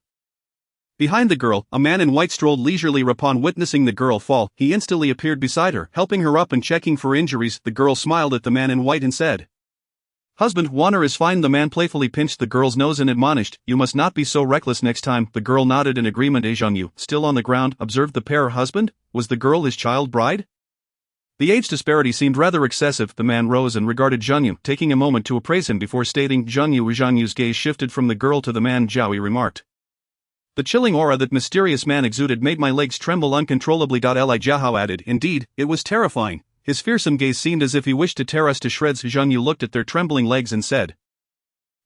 Behind the girl, a man in white strolled leisurely. Upon witnessing the girl fall, he instantly appeared beside her, helping her up and checking for injuries. The girl smiled at the man in white and said, "Husband, Warner is fine." The man playfully pinched the girl's nose and admonished, "You must not be so reckless next time." The girl nodded in agreement. Jean Yu, still on the ground, observed the pair. Husband? Was the girl his child bride? The age disparity seemed rather excessive. The man rose and regarded Jean Yu, taking a moment to appraise him before stating, Jean Yu's gaze shifted from the girl to the man. Zhao. He remarked, "The chilling aura that mysterious man exuded made my legs tremble uncontrollably." Li Jiahao added, "Indeed, it was terrifying. His fearsome gaze seemed as if he wished to tear us to shreds." Jean Yu looked at their trembling legs and said,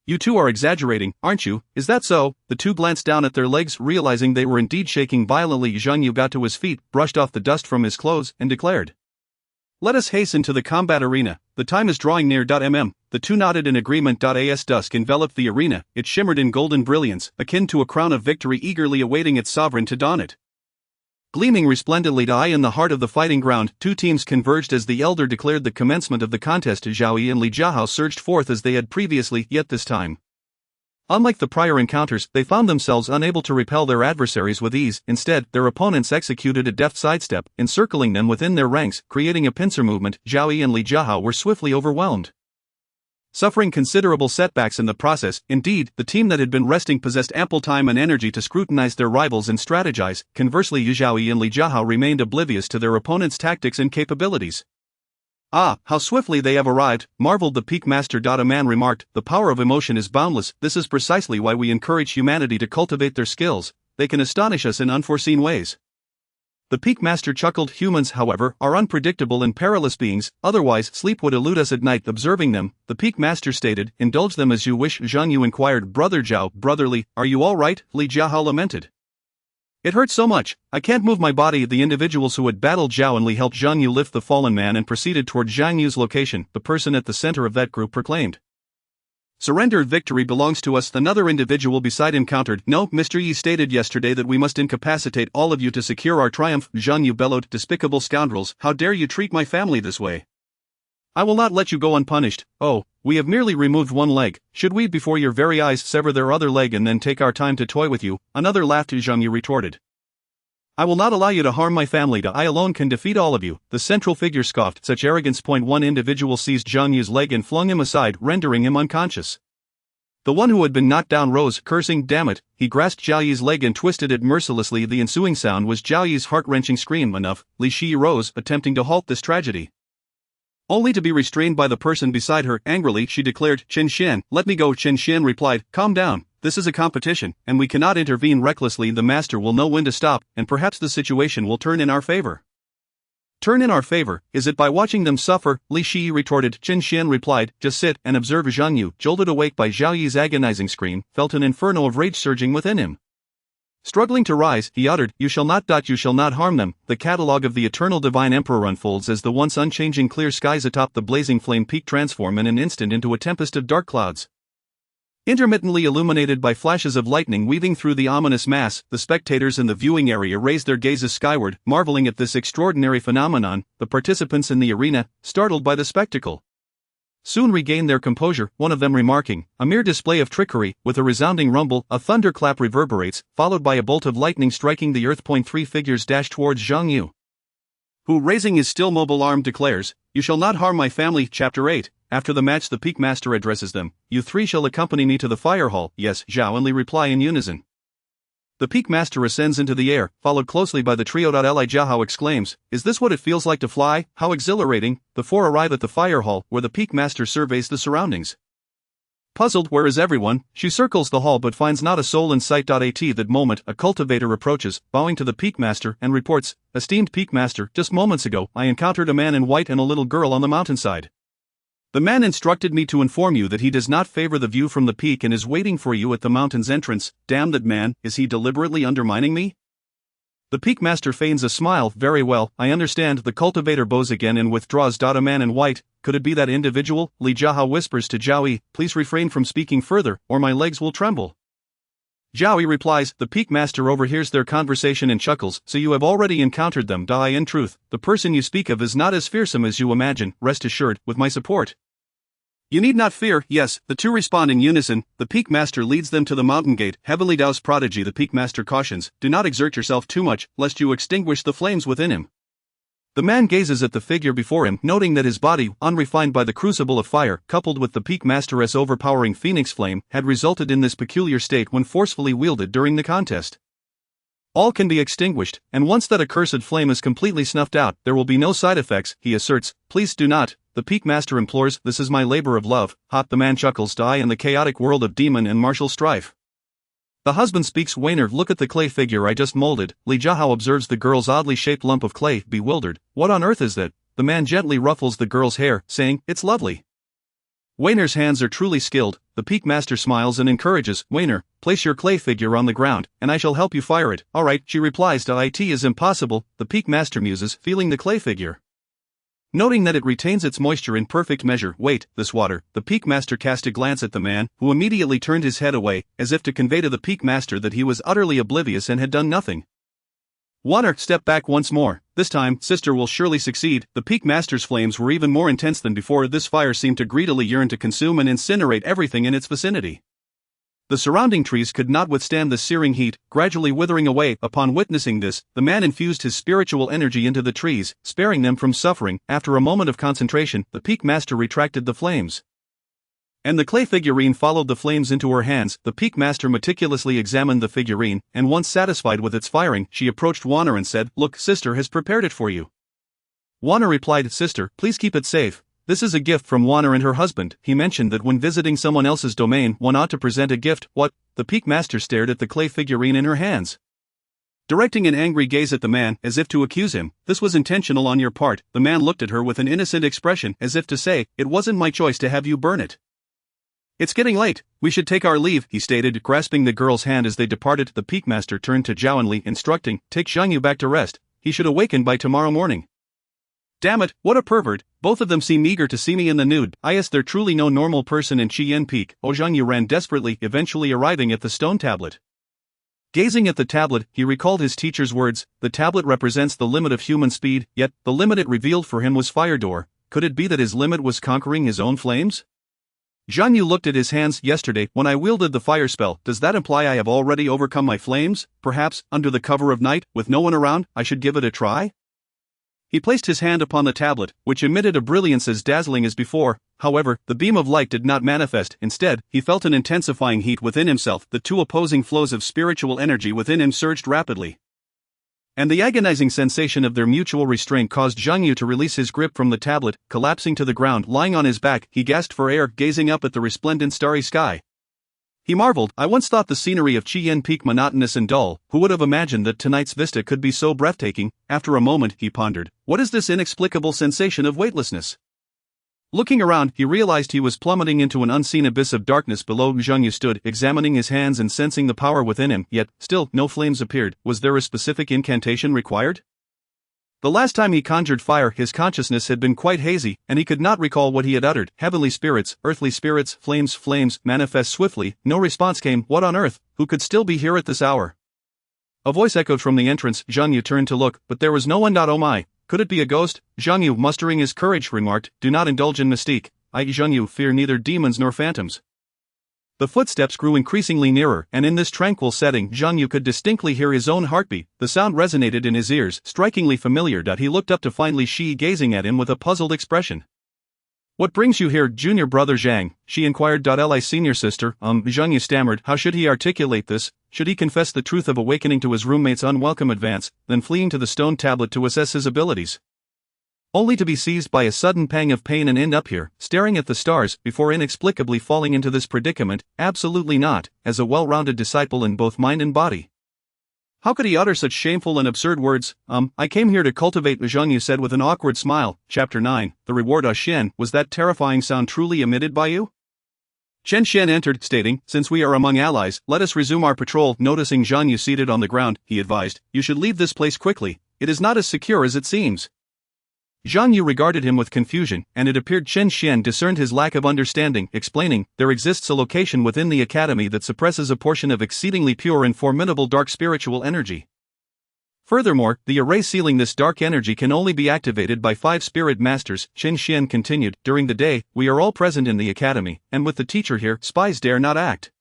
"You two are exaggerating, aren't you? Is that so?" The two glanced down at their legs, realizing they were indeed shaking violently. Jean Yu got to his feet, brushed off the dust from his clothes, and declared, "Let us hasten to the combat arena. The time is drawing near. The two nodded in agreement. As dusk enveloped the arena, it shimmered in golden brilliance, akin to a crown of victory, eagerly awaiting its sovereign to don it. Gleaming resplendently in the heart of the fighting ground, two teams converged as the elder declared the commencement of the contest. Zhao Yi and Li Jiahao surged forth as they had previously, yet this time, unlike the prior encounters, they found themselves unable to repel their adversaries with ease. Instead, their opponents executed a deft sidestep, encircling them within their ranks, creating a pincer movement. Zhao Yi and Li Jiahao were swiftly overwhelmed, suffering considerable setbacks in the process. Indeed, the team that had been resting possessed ample time and energy to scrutinize their rivals and strategize. Conversely, Zhao Yi and Li Jiahao remained oblivious to their opponent's tactics and capabilities. "Ah, how swiftly they have arrived," marveled the Peak Master. A man remarked, "The power of emotion is boundless. This is precisely why we encourage humanity to cultivate their skills. They can astonish us in unforeseen ways." The Peak Master chuckled. "Humans, however, are unpredictable and perilous beings, otherwise sleep would elude us at night." Observing them, the Peak Master stated, "Indulge them as you wish." Jean Yu inquired, "Brother Zhao, brotherly, are you all right?" Li Jiahao lamented, "It hurts so much, I can't move my body." The individuals who had battled Zhao and Li helped Jean Yu lift the fallen man and proceeded toward Zhang Yu's location. The person at the center of that group proclaimed, "Surrender. Victory belongs to us." Another individual beside him countered, "No, Mr. Yi stated yesterday that we must incapacitate all of you to secure our triumph." Jean Yu bellowed, "Despicable scoundrels, how dare you treat my family this way? I will not let you go unpunished. Oh, we have merely removed one leg. Should we before your very eyes sever their other leg and then take our time to toy with you?" Another laughed. Jean Yu retorted, "I will not allow you to harm my family. I alone can defeat all of you." The central figure scoffed, "Such arrogance." One individual seized Zhang Yu's leg and flung him aside, rendering him unconscious. The one who had been knocked down rose, cursing, "Damn it." He grasped Zhao Yi's leg and twisted it mercilessly. The ensuing sound was Zhao Yi's heart-wrenching scream. Enough. Li Shi rose, attempting to halt this tragedy, only to be restrained by the person beside her. Angrily, she declared, "Chen Xian, let me go." Chen Xian replied, "Calm down. This is a competition, and we cannot intervene recklessly. The master will know when to stop, and perhaps the situation will turn in our favor." "Turn in our favor? Is it by watching them suffer?" Li Shi retorted. Chen Xian replied, "Just sit and observe." Zhang Yu, jolted awake by Zhao Yi's agonizing scream, felt an inferno of rage surging within him. Struggling to rise, he uttered, "You shall not. You shall not harm them." The catalogue of the eternal divine emperor unfolds as the once unchanging clear skies atop the blazing flame peak transform in an instant into a tempest of dark clouds. Intermittently illuminated by flashes of lightning weaving through the ominous mass, the spectators in the viewing area raised their gazes skyward, marveling at this extraordinary phenomenon. The participants in the arena, startled by the spectacle, soon regained their composure, one of them remarking, "A mere display of trickery." With a resounding rumble, a thunderclap reverberates, followed by a bolt of lightning striking the earth. Three figures dash towards Zhang Yu, who, raising his still mobile arm, declares, "You shall not harm my family." Chapter 8. After the match, the Peak Master addresses them. "You three shall accompany me to the fire hall." "Yes," Zhao and Li reply in unison. The Peak Master ascends into the air, followed closely by the trio. Li Jiahao exclaims, "Is this what it feels like to fly? How exhilarating!" The four arrive at the fire hall, where the Peak Master surveys the surroundings. Puzzled, where is everyone? She circles the hall but finds not a soul in sight. At that moment, a cultivator approaches, bowing to the Peak Master, and reports, "Esteemed Peak Master, just moments ago, I encountered a man in white and a little girl on the mountainside. The man instructed me to inform you that he does not favor the view from the peak and is waiting for you at the mountain's entrance." Damn that man, is he deliberately undermining me? The Peak Master feigns a smile. "Very well, I understand." The cultivator bows again and withdraws. A man in white, could it be that individual? Li Jiahao whispers to Zhao Yi, "Please refrain from speaking further, or my legs will tremble." Zhao Yi replies. The Peak Master overhears their conversation and chuckles, "So you have already encountered them." In truth, the person you speak of is not as fearsome as you imagine. Rest assured, with my support, you need not fear." "Yes," the two respond in unison. The Peak Master leads them to the mountain gate. Heavenly Tao's prodigy. The Peak Master cautions, "Do not exert yourself too much, lest you extinguish the flames within him." The man gazes at the figure before him, noting that his body, unrefined by the crucible of fire, coupled with the Peak Master's overpowering phoenix flame, had resulted in this peculiar state when forcefully wielded during the contest. All can be extinguished, and once that accursed flame is completely snuffed out, there will be no side effects, he asserts. "Please do not," the Peak Master implores. "This is my labor of love." The man chuckles. "Die in the chaotic world of demon and martial strife." The husband speaks. "Wainer, look at the clay figure I just molded." Li Jiahao observes the girl's oddly shaped lump of clay, bewildered. "What on earth is that?" The man gently ruffles the girl's hair, saying, "It's lovely." Wainer's hands are truly skilled. The Peak Master smiles and encourages, "Wainer, place your clay figure on the ground, and I shall help you fire it." "All right," she replies. "It is impossible," the Peak Master muses, feeling the clay figure. Noting that it retains its moisture in perfect measure. "Wait, this water." The Peak Master cast a glance at the man, who immediately turned his head away, as if to convey to the Peak Master that he was utterly oblivious and had done nothing. "Water, step back once more. This time, sister will surely succeed." The Peak Master's flames were even more intense than before. This fire seemed to greedily yearn to consume and incinerate everything in its vicinity. The surrounding trees could not withstand the searing heat, gradually withering away. Upon witnessing this, the man infused his spiritual energy into the trees, sparing them from suffering. After a moment of concentration, the Peak Master retracted the flames, and the clay figurine followed the flames into her hands. The Peak Master meticulously examined the figurine, and once satisfied with its firing, she approached Wanner and said, "Look, sister has prepared it for you." Wanner replied, "Sister, please keep it safe. This is a gift from Wanner and her husband." He mentioned that when visiting someone else's domain, one ought to present a gift. "What?" The Peak Master stared at the clay figurine in her hands, directing an angry gaze at the man, as if to accuse him. "This was intentional on your part." The man looked at her with an innocent expression, as if to say, "It wasn't my choice to have you burn it." "It's getting late. We should take our leave," he stated, grasping the girl's hand as they departed. The Peak Master turned to Zhao and Li, instructing, "Take Zhang Yu back to rest. He should awaken by tomorrow morning." "Damn it, what a pervert. Both of them seem eager to see me in the nude. Is there truly no normal person in Chien Peak?" Zhang Yu ran desperately, eventually arriving at the stone tablet. Gazing at the tablet, he recalled his teacher's words. The tablet represents the limit of human speed, yet the limit it revealed for him was fire door. Could it be that his limit was conquering his own flames? Zhang Yu looked at his hands. "Yesterday, when I wielded the fire spell, does that imply I have already overcome my flames? Perhaps, under the cover of night, with no one around, I should give it a try?" He placed his hand upon the tablet, which emitted a brilliance as dazzling as before. However, the beam of light did not manifest. Instead, he felt an intensifying heat within himself. The two opposing flows of spiritual energy within him surged rapidly, and the agonizing sensation of their mutual restraint caused Zhang Yu to release his grip from the tablet. Collapsing to the ground, lying on his back, he gasped for air, gazing up at the resplendent starry sky. He marveled. "I once thought the scenery of Chien Peak monotonous and dull. Who would have imagined that tonight's vista could be so breathtaking?" After a moment, he pondered, "What is this inexplicable sensation of weightlessness?" Looking around, he realized he was plummeting into an unseen abyss of darkness below. Zhang Yu stood, examining his hands and sensing the power within him, yet, still, no flames appeared. Was there a specific incantation required? The last time he conjured fire, his consciousness had been quite hazy, and he could not recall what he had uttered. Heavenly spirits, earthly spirits, flames, manifest swiftly. No response came. What on earth? Who could still be here at this hour? A voice echoed from the entrance. Zhang Yu turned to look, but there was no one. Oh my, could it be a ghost? Zhang Yu, mustering his courage, remarked, do not indulge in mystique. I, Zhang Yu, fear neither demons nor phantoms. The footsteps grew increasingly nearer, and in this tranquil setting, Zhang Yu could distinctly hear his own heartbeat. The sound resonated in his ears, strikingly familiar. He looked up to find Li Shi gazing at him with a puzzled expression. What brings you here, junior brother Zhang? She inquired. Li senior sister, Zhang Yu stammered. How should he articulate this? Should he confess the truth of awakening to his roommate's unwelcome advance, then fleeing to the stone tablet to assess his abilities? Only to be seized by a sudden pang of pain and end up here, staring at the stars, before inexplicably falling into this predicament? Absolutely not, as a well-rounded disciple in both mind and body. How could he utter such shameful and absurd words? I came here to cultivate, Zhang Yu said with an awkward smile. Chapter 9, The Reward. Shen, was that terrifying sound truly emitted by you? Chen Shen entered, stating, since we are among allies, let us resume our patrol. Noticing Zhang Yu seated on the ground, he advised, you should leave this place quickly. It is not as secure as it seems. Zhang Yu regarded him with confusion, and it appeared Chen Xian discerned his lack of understanding, explaining, there exists a location within the academy that suppresses a portion of exceedingly pure and formidable dark spiritual energy. Furthermore, the array sealing this dark energy can only be activated by 5 spirit masters. Chen Xian continued, during the day, we are all present in the academy, and with the teacher here, spies dare not act.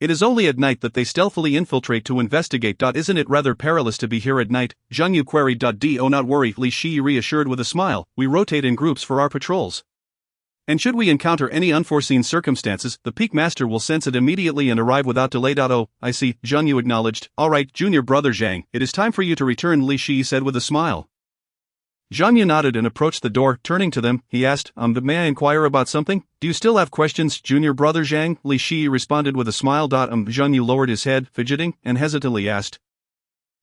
It is only at night that they stealthily infiltrate to investigate. Isn't it rather perilous to be here at night? Zhang Yu queried. Do not worry, Li Shi reassured with a smile, we rotate in groups for our patrols. And should we encounter any unforeseen circumstances, the Peak Master will sense it immediately and arrive without delay. Oh, I see, Zhang Yu acknowledged. Alright, junior brother Zhang, it is time for you to return, Li Shi said with a smile. Zhang Yu nodded and approached the door. Turning to them, he asked, may I inquire about something? Do you still have questions, junior brother Zhang? Li Shi responded with a smile. Zhang Yu lowered his head, fidgeting, and hesitantly asked,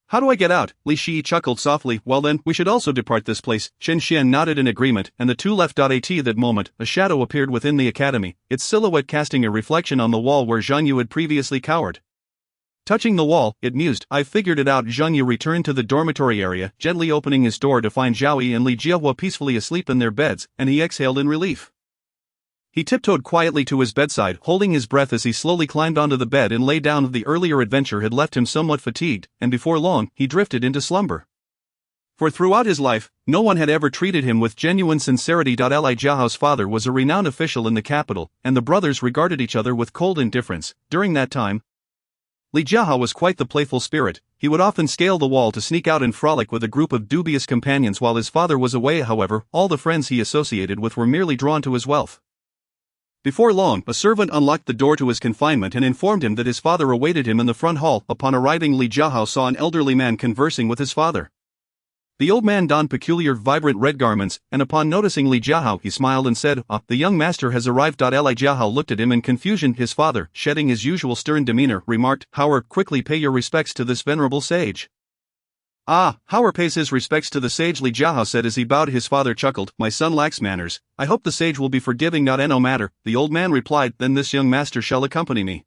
how do I get out? Li Shi chuckled softly. Well then, we should also depart this place. Chen Xian nodded in agreement, and the two left. At that moment, a shadow appeared within the academy, its silhouette casting a reflection on the wall where Zhang Yu had previously cowered. Touching the wall, it mused, I've figured it out. Zhang Yu returned to the dormitory area, gently opening his door to find Zhao Yi and Li Jiahua peacefully asleep in their beds, and he exhaled in relief. He tiptoed quietly to his bedside, holding his breath as he slowly climbed onto the bed and lay down. The earlier adventure had left him somewhat fatigued, and before long, he drifted into slumber. For throughout his life, no one had ever treated him with genuine sincerity. Li Jiahao's father was a renowned official in the capital, and the brothers regarded each other with cold indifference. During that time, Li Jiahao was quite the playful spirit. He would often scale the wall to sneak out and frolic with a group of dubious companions while his father was away. However, all the friends he associated with were merely drawn to his wealth. Before long, a servant unlocked the door to his confinement and informed him that his father awaited him in the front hall. Upon arriving, Li Jiahao saw an elderly man conversing with his father. The old man donned peculiar vibrant red garments, and upon noticing Li Jiahao, he smiled and said, the young master has arrived. Li Jiahao looked at him in confusion. His father, shedding his usual stern demeanor, remarked, Howard, quickly pay your respects to this venerable sage. Howard pays his respects to the sage, Li Jiahao said as he bowed. His father chuckled, my son lacks manners. I hope the sage will be forgiving. No matter, the old man replied, then this young master shall accompany me.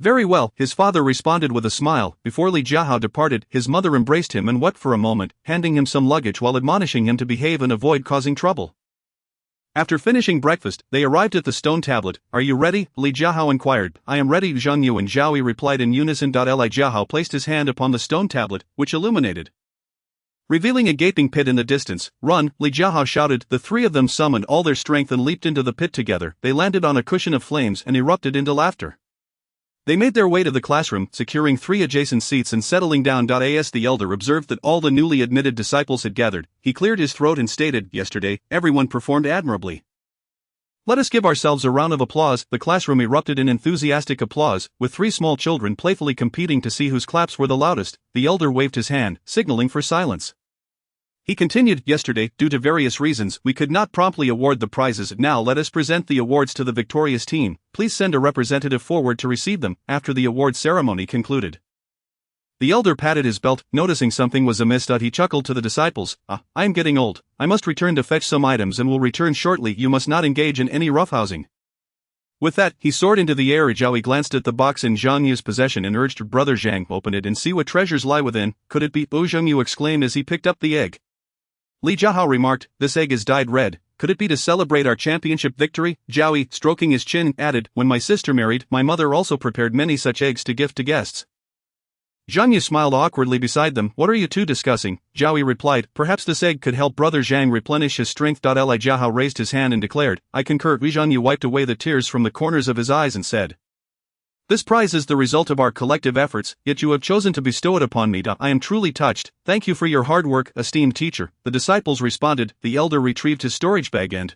Very well, his father responded with a smile. Before Li Jiahao departed, his mother embraced him and wept for a moment, handing him some luggage while admonishing him to behave and avoid causing trouble. After finishing breakfast, they arrived at the stone tablet. Are you ready? Li Jiahao inquired. I am ready, Zhang Yu and Zhao Yi replied in unison. Li Jiahao placed his hand upon the stone tablet, which illuminated, revealing a gaping pit in the distance. Run, Li Jiahao shouted. The three of them summoned all their strength and leaped into the pit together. They landed on a cushion of flames and erupted into laughter. They made their way to the classroom, securing 3 adjacent seats and settling down. As the elder observed that all the newly admitted disciples had gathered, he cleared his throat and stated, yesterday, everyone performed admirably. Let us give ourselves a round of applause. The classroom erupted in enthusiastic applause, with 3 small children playfully competing to see whose claps were the loudest. The elder waved his hand, signaling for silence. He continued, yesterday, due to various reasons, we could not promptly award the prizes. Now let us present the awards to the victorious team. Please send a representative forward to receive them. After the award ceremony concluded, the elder patted his belt. Noticing something was amiss, he chuckled to the disciples. I am getting old. I must return to fetch some items and will return shortly. You must not engage in any roughhousing. With that, he soared into the air. Zhao glanced at the box in Zhang Yu's possession and urged Brother Zhang, open it and see what treasures lie within. Could it be? Zhang Yu exclaimed as he picked up the egg. Li Jiahao remarked, this egg is dyed red. Could it be to celebrate our championship victory? Zhao Yi, stroking his chin, added, when my sister married, my mother also prepared many such eggs to gift to guests. Zhang Yu smiled awkwardly beside them. What are you two discussing? Zhao Yi replied, perhaps this egg could help Brother Zhang replenish his strength. Li Jiahao raised his hand and declared, I concur. Zhang Yu wiped away the tears from the corners of his eyes and said, this prize is the result of our collective efforts, yet you have chosen to bestow it upon me. I am truly touched. Thank you for your hard work, esteemed teacher. The disciples responded. The elder retrieved his storage bag and,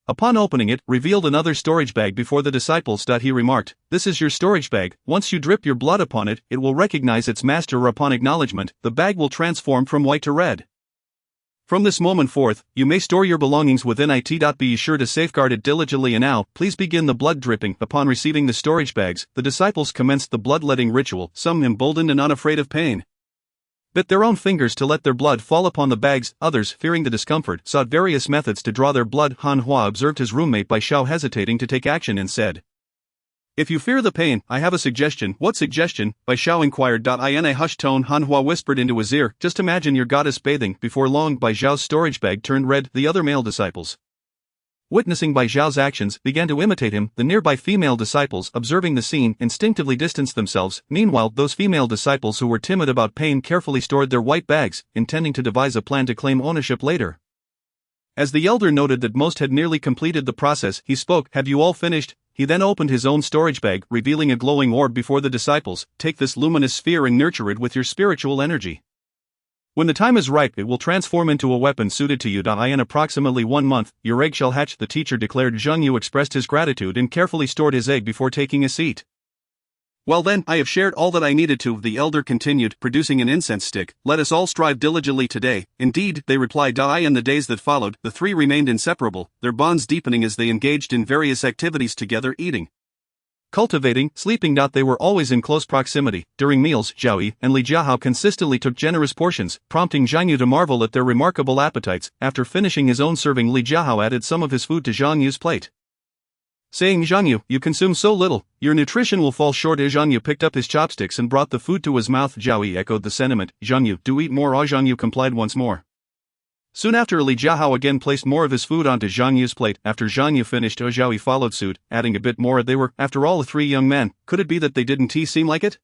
upon opening it, revealed another storage bag before the disciples. He remarked, this is your storage bag. Once you drip your blood upon it, it will recognize its master. Upon acknowledgement, the bag will transform from white to red. From this moment forth, you may store your belongings within it. Be sure to safeguard it diligently. And now, please begin the blood dripping. Upon receiving the storage bags, the disciples commenced the bloodletting ritual, some emboldened and unafraid of pain, bit their own fingers to let their blood fall upon the bags. Others, fearing the discomfort, sought various methods to draw their blood. Han Hua observed his roommate Bai Xiao hesitating to take action and said, if you fear the pain, I have a suggestion. What suggestion? Bai Xiao inquired. In a hushed tone, Han Hua whispered into his ear, just imagine your goddess bathing. Before long, Bai Xiao's storage bag turned red. The other male disciples, witnessing Bai Xiao's actions, began to imitate him. The nearby female disciples, observing the scene, instinctively distanced themselves. Meanwhile, those female disciples who were timid about pain carefully stored their white bags, intending to devise a plan to claim ownership later. As the elder noted that most had nearly completed the process, he spoke, have you all finished? He then opened his own storage bag, revealing a glowing orb before the disciples. Take this luminous sphere and nurture it with your spiritual energy. When the time is ripe, it will transform into a weapon suited to you. In approximately 1 month, your egg shall hatch, the teacher declared. Zhang Yu expressed his gratitude and carefully stored his egg before taking a seat. Well then, I have shared all that I needed to, the elder continued, producing an incense stick. Let us all strive diligently today. Indeed, they replied. In the days that followed, the three remained inseparable, their bonds deepening as they engaged in various activities together, eating, cultivating, sleeping. They were always in close proximity. During meals, Zhao Yi and Li Jiahao consistently took generous portions, prompting Zhang Yu to marvel at their remarkable appetites. After finishing his own serving, Li Jiahao added some of his food to Zhang Yu's plate, saying, Zhang Yu, you consume so little, your nutrition will fall short. Zhang Yu picked up his chopsticks and brought the food to his mouth. Zhao Yi echoed the sentiment. Zhang Yu, do eat more. Zhang Yu complied once more. Soon after, Li Jiahao again placed more of his food onto Zhang Yu's plate. After Zhang Yu finished, Zhao Yi followed suit, adding a bit more. They were, after all, 3 young men. Could it be that they didn't seem like it?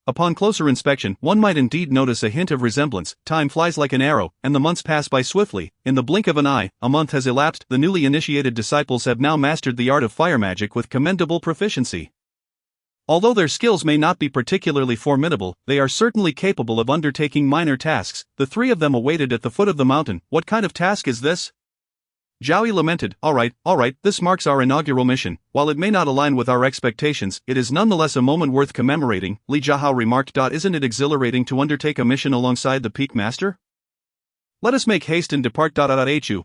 Upon closer inspection, one might indeed notice a hint of resemblance. Time flies like an arrow, and the months pass by swiftly. In the blink of an eye, a month has elapsed. The newly initiated disciples have now mastered the art of fire magic with commendable proficiency. Although their skills may not be particularly formidable, they are certainly capable of undertaking minor tasks. The 3 of them awaited at the foot of the mountain. What kind of task is this? Zhao Yi lamented. All right, this marks our inaugural mission. While it may not align with our expectations, it is nonetheless a moment worth commemorating, Li Jiahao remarked. Isn't it exhilarating to undertake a mission alongside the Peak Master? Let us make haste and depart. Hu.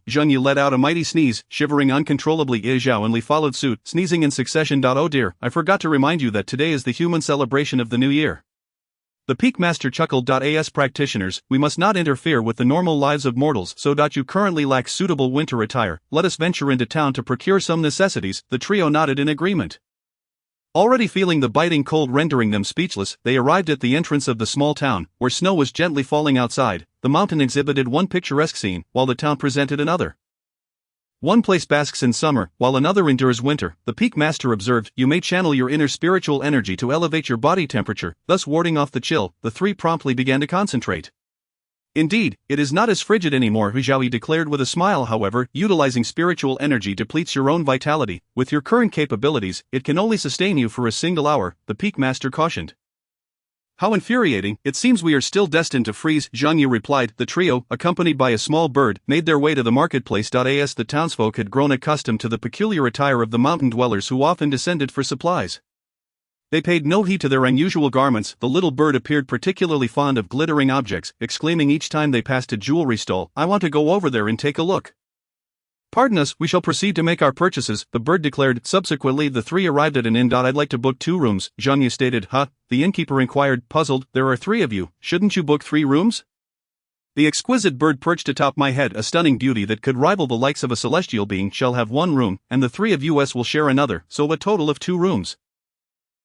Zhang Yu let out a mighty sneeze, shivering uncontrollably. Zhao and Li followed suit, sneezing in succession. Oh dear, I forgot to remind you that today is the human celebration of the new year. The Peak Master chuckled. As practitioners, we must not interfere with the normal lives of mortals, so you currently lack suitable winter attire. Let us venture into town to procure some necessities. The trio nodded in agreement. Already feeling the biting cold rendering them speechless, they arrived at the entrance of the small town, where snow was gently falling outside. The mountain exhibited one picturesque scene, while the town presented another. One place basks in summer, while another endures winter. The Peak Master observed, you may channel your inner spiritual energy to elevate your body temperature, thus warding off the chill. The 3 promptly began to concentrate. Indeed, it is not as frigid anymore, Zhao Yi declared with a smile. However, utilizing spiritual energy depletes your own vitality. With your current capabilities, it can only sustain you for a single hour, the Peak Master cautioned. How infuriating, it seems we are still destined to freeze, Zhang Yu replied. The trio, accompanied by a small bird, made their way to the marketplace. As the townsfolk had grown accustomed to the peculiar attire of the mountain dwellers who often descended for supplies, they paid no heed to their unusual garments. The little bird appeared particularly fond of glittering objects, exclaiming each time they passed a jewelry stall, I want to go over there and take a look. Pardon us, we shall proceed to make our purchases, the bird declared. Subsequently, the 3 arrived at an inn. I'd like to book 2 rooms, Zhang Yu stated. Huh? The innkeeper inquired, puzzled. There are 3 of you, shouldn't you book 3 rooms? The exquisite bird perched atop my head, a stunning beauty that could rival the likes of a celestial being, shall have one room, and the three of us will share another, so a total of 2 rooms.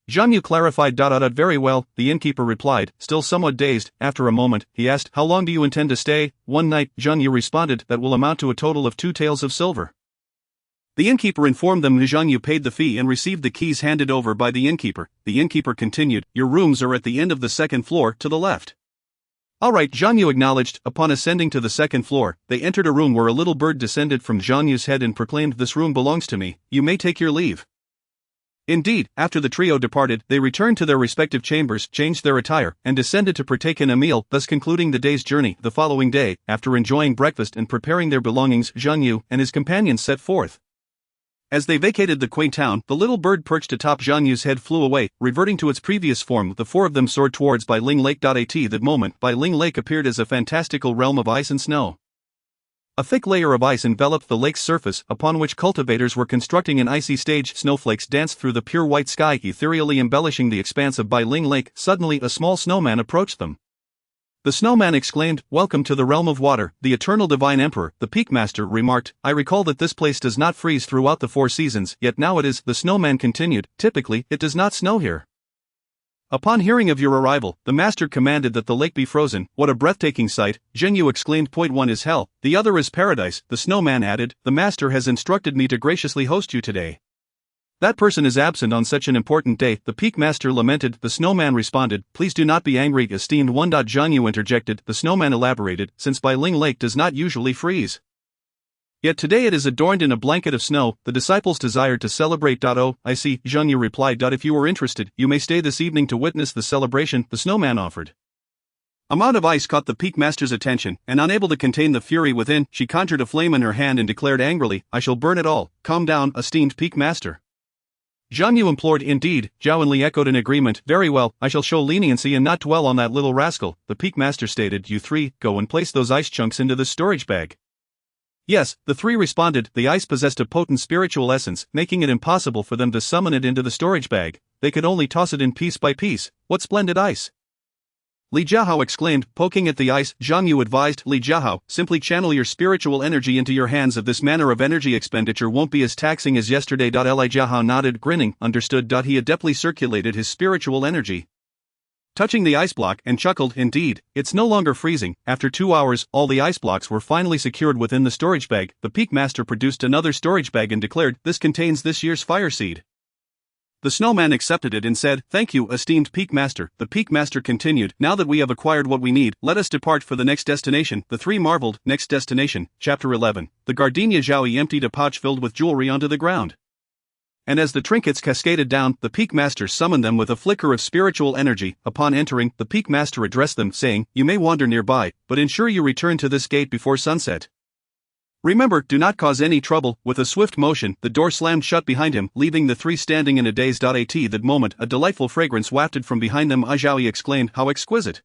Jean Yu clarified. Very well, the innkeeper replied, still somewhat dazed. After a moment, he asked, how long do you intend to stay? 1 night, Jean Yu responded, that will amount to a total of 2 taels of silver. The innkeeper informed them Jean Yu paid the fee and received the keys handed over by the innkeeper. The innkeeper continued, your rooms are at the end of the 2nd floor, to the left. Alright, Jean Yu acknowledged. Upon ascending to the 2nd floor, they entered a room where a little bird descended from Jean Yu's head and proclaimed, this room belongs to me, you may take your leave. Indeed, after the trio departed, they returned to their respective chambers, changed their attire, and descended to partake in a meal, thus concluding the day's journey. The following day, after enjoying breakfast and preparing their belongings, Jean Yu and his companions set forth. As they vacated the quaint town, the little bird perched atop Jean Yu's head flew away, reverting to its previous form. The 4 of them soared towards Bai Ling Lake. At that moment, Bai Ling Lake appeared as a fantastical realm of ice and snow. A thick layer of ice enveloped the lake's surface, upon which cultivators were constructing an icy stage. Snowflakes danced through the pure white sky, ethereally embellishing the expanse of Bai Ling Lake. Suddenly, a small snowman approached them. The snowman exclaimed, welcome to the realm of water, the eternal divine emperor. The peak master remarked, I recall that this place does not freeze throughout the 4 seasons, yet now it is. The snowman continued, typically, it does not snow here. Upon hearing of your arrival, the master commanded that the lake be frozen. What a breathtaking sight, Jean Yu exclaimed. Point 1 is hell, the other is paradise. The snowman added, the master has instructed me to graciously host you today. That person is absent on such an important day, the peak master lamented. The snowman responded, please do not be angry, esteemed one. Jean Yu interjected. The snowman elaborated, since Bai Ling Lake does not usually freeze, yet today it is adorned in a blanket of snow, the disciples desired to celebrate. Oh, I see, Jean Yu replied. If you are interested, you may stay this evening to witness the celebration, the snowman offered. A mound of ice caught the peak master's attention, and unable to contain the fury within, she conjured a flame in her hand and declared angrily, I shall burn it all. Calm down, esteemed peak master. Jean Yu implored. Indeed, Zhao Enli echoed in agreement. Very well, I shall show leniency and not dwell on that little rascal. The peak master stated, you 3, go and place those ice chunks into the storage bag. Yes, the 3 responded. The ice possessed a potent spiritual essence, making it impossible for them to summon it into the storage bag. They could only toss it in piece by piece. What splendid ice! Li Jiahao exclaimed, poking at the ice. Zhang Yu advised, Li Jiahao, simply channel your spiritual energy into your hands. Of this manner of energy expenditure won't be as taxing as yesterday. Li Jiahao nodded, grinning, understood. He adeptly circulated his spiritual energy, touching the ice block, and chuckled. Indeed, it's no longer freezing. After 2 hours, all the ice blocks were finally secured within the storage bag. The peak master produced another storage bag and declared, this contains this year's fire seed. The snowman accepted it and said, thank you, esteemed peak master. The peak master continued, now that we have acquired what we need, let us depart for the next destination. The 3 marveled. Next destination, chapter 11. The gardenia Zhaoi emptied a pouch filled with jewelry onto the ground, and as the trinkets cascaded down, the peak master summoned them with a flicker of spiritual energy. Upon entering, the peak master addressed them, saying, you may wander nearby, but ensure you return to this gate before sunset. Remember, do not cause any trouble. With a swift motion, the door slammed shut behind him, leaving the 3 standing in a daze. At that moment, a delightful fragrance wafted from behind them. Zhaoi exclaimed, how exquisite!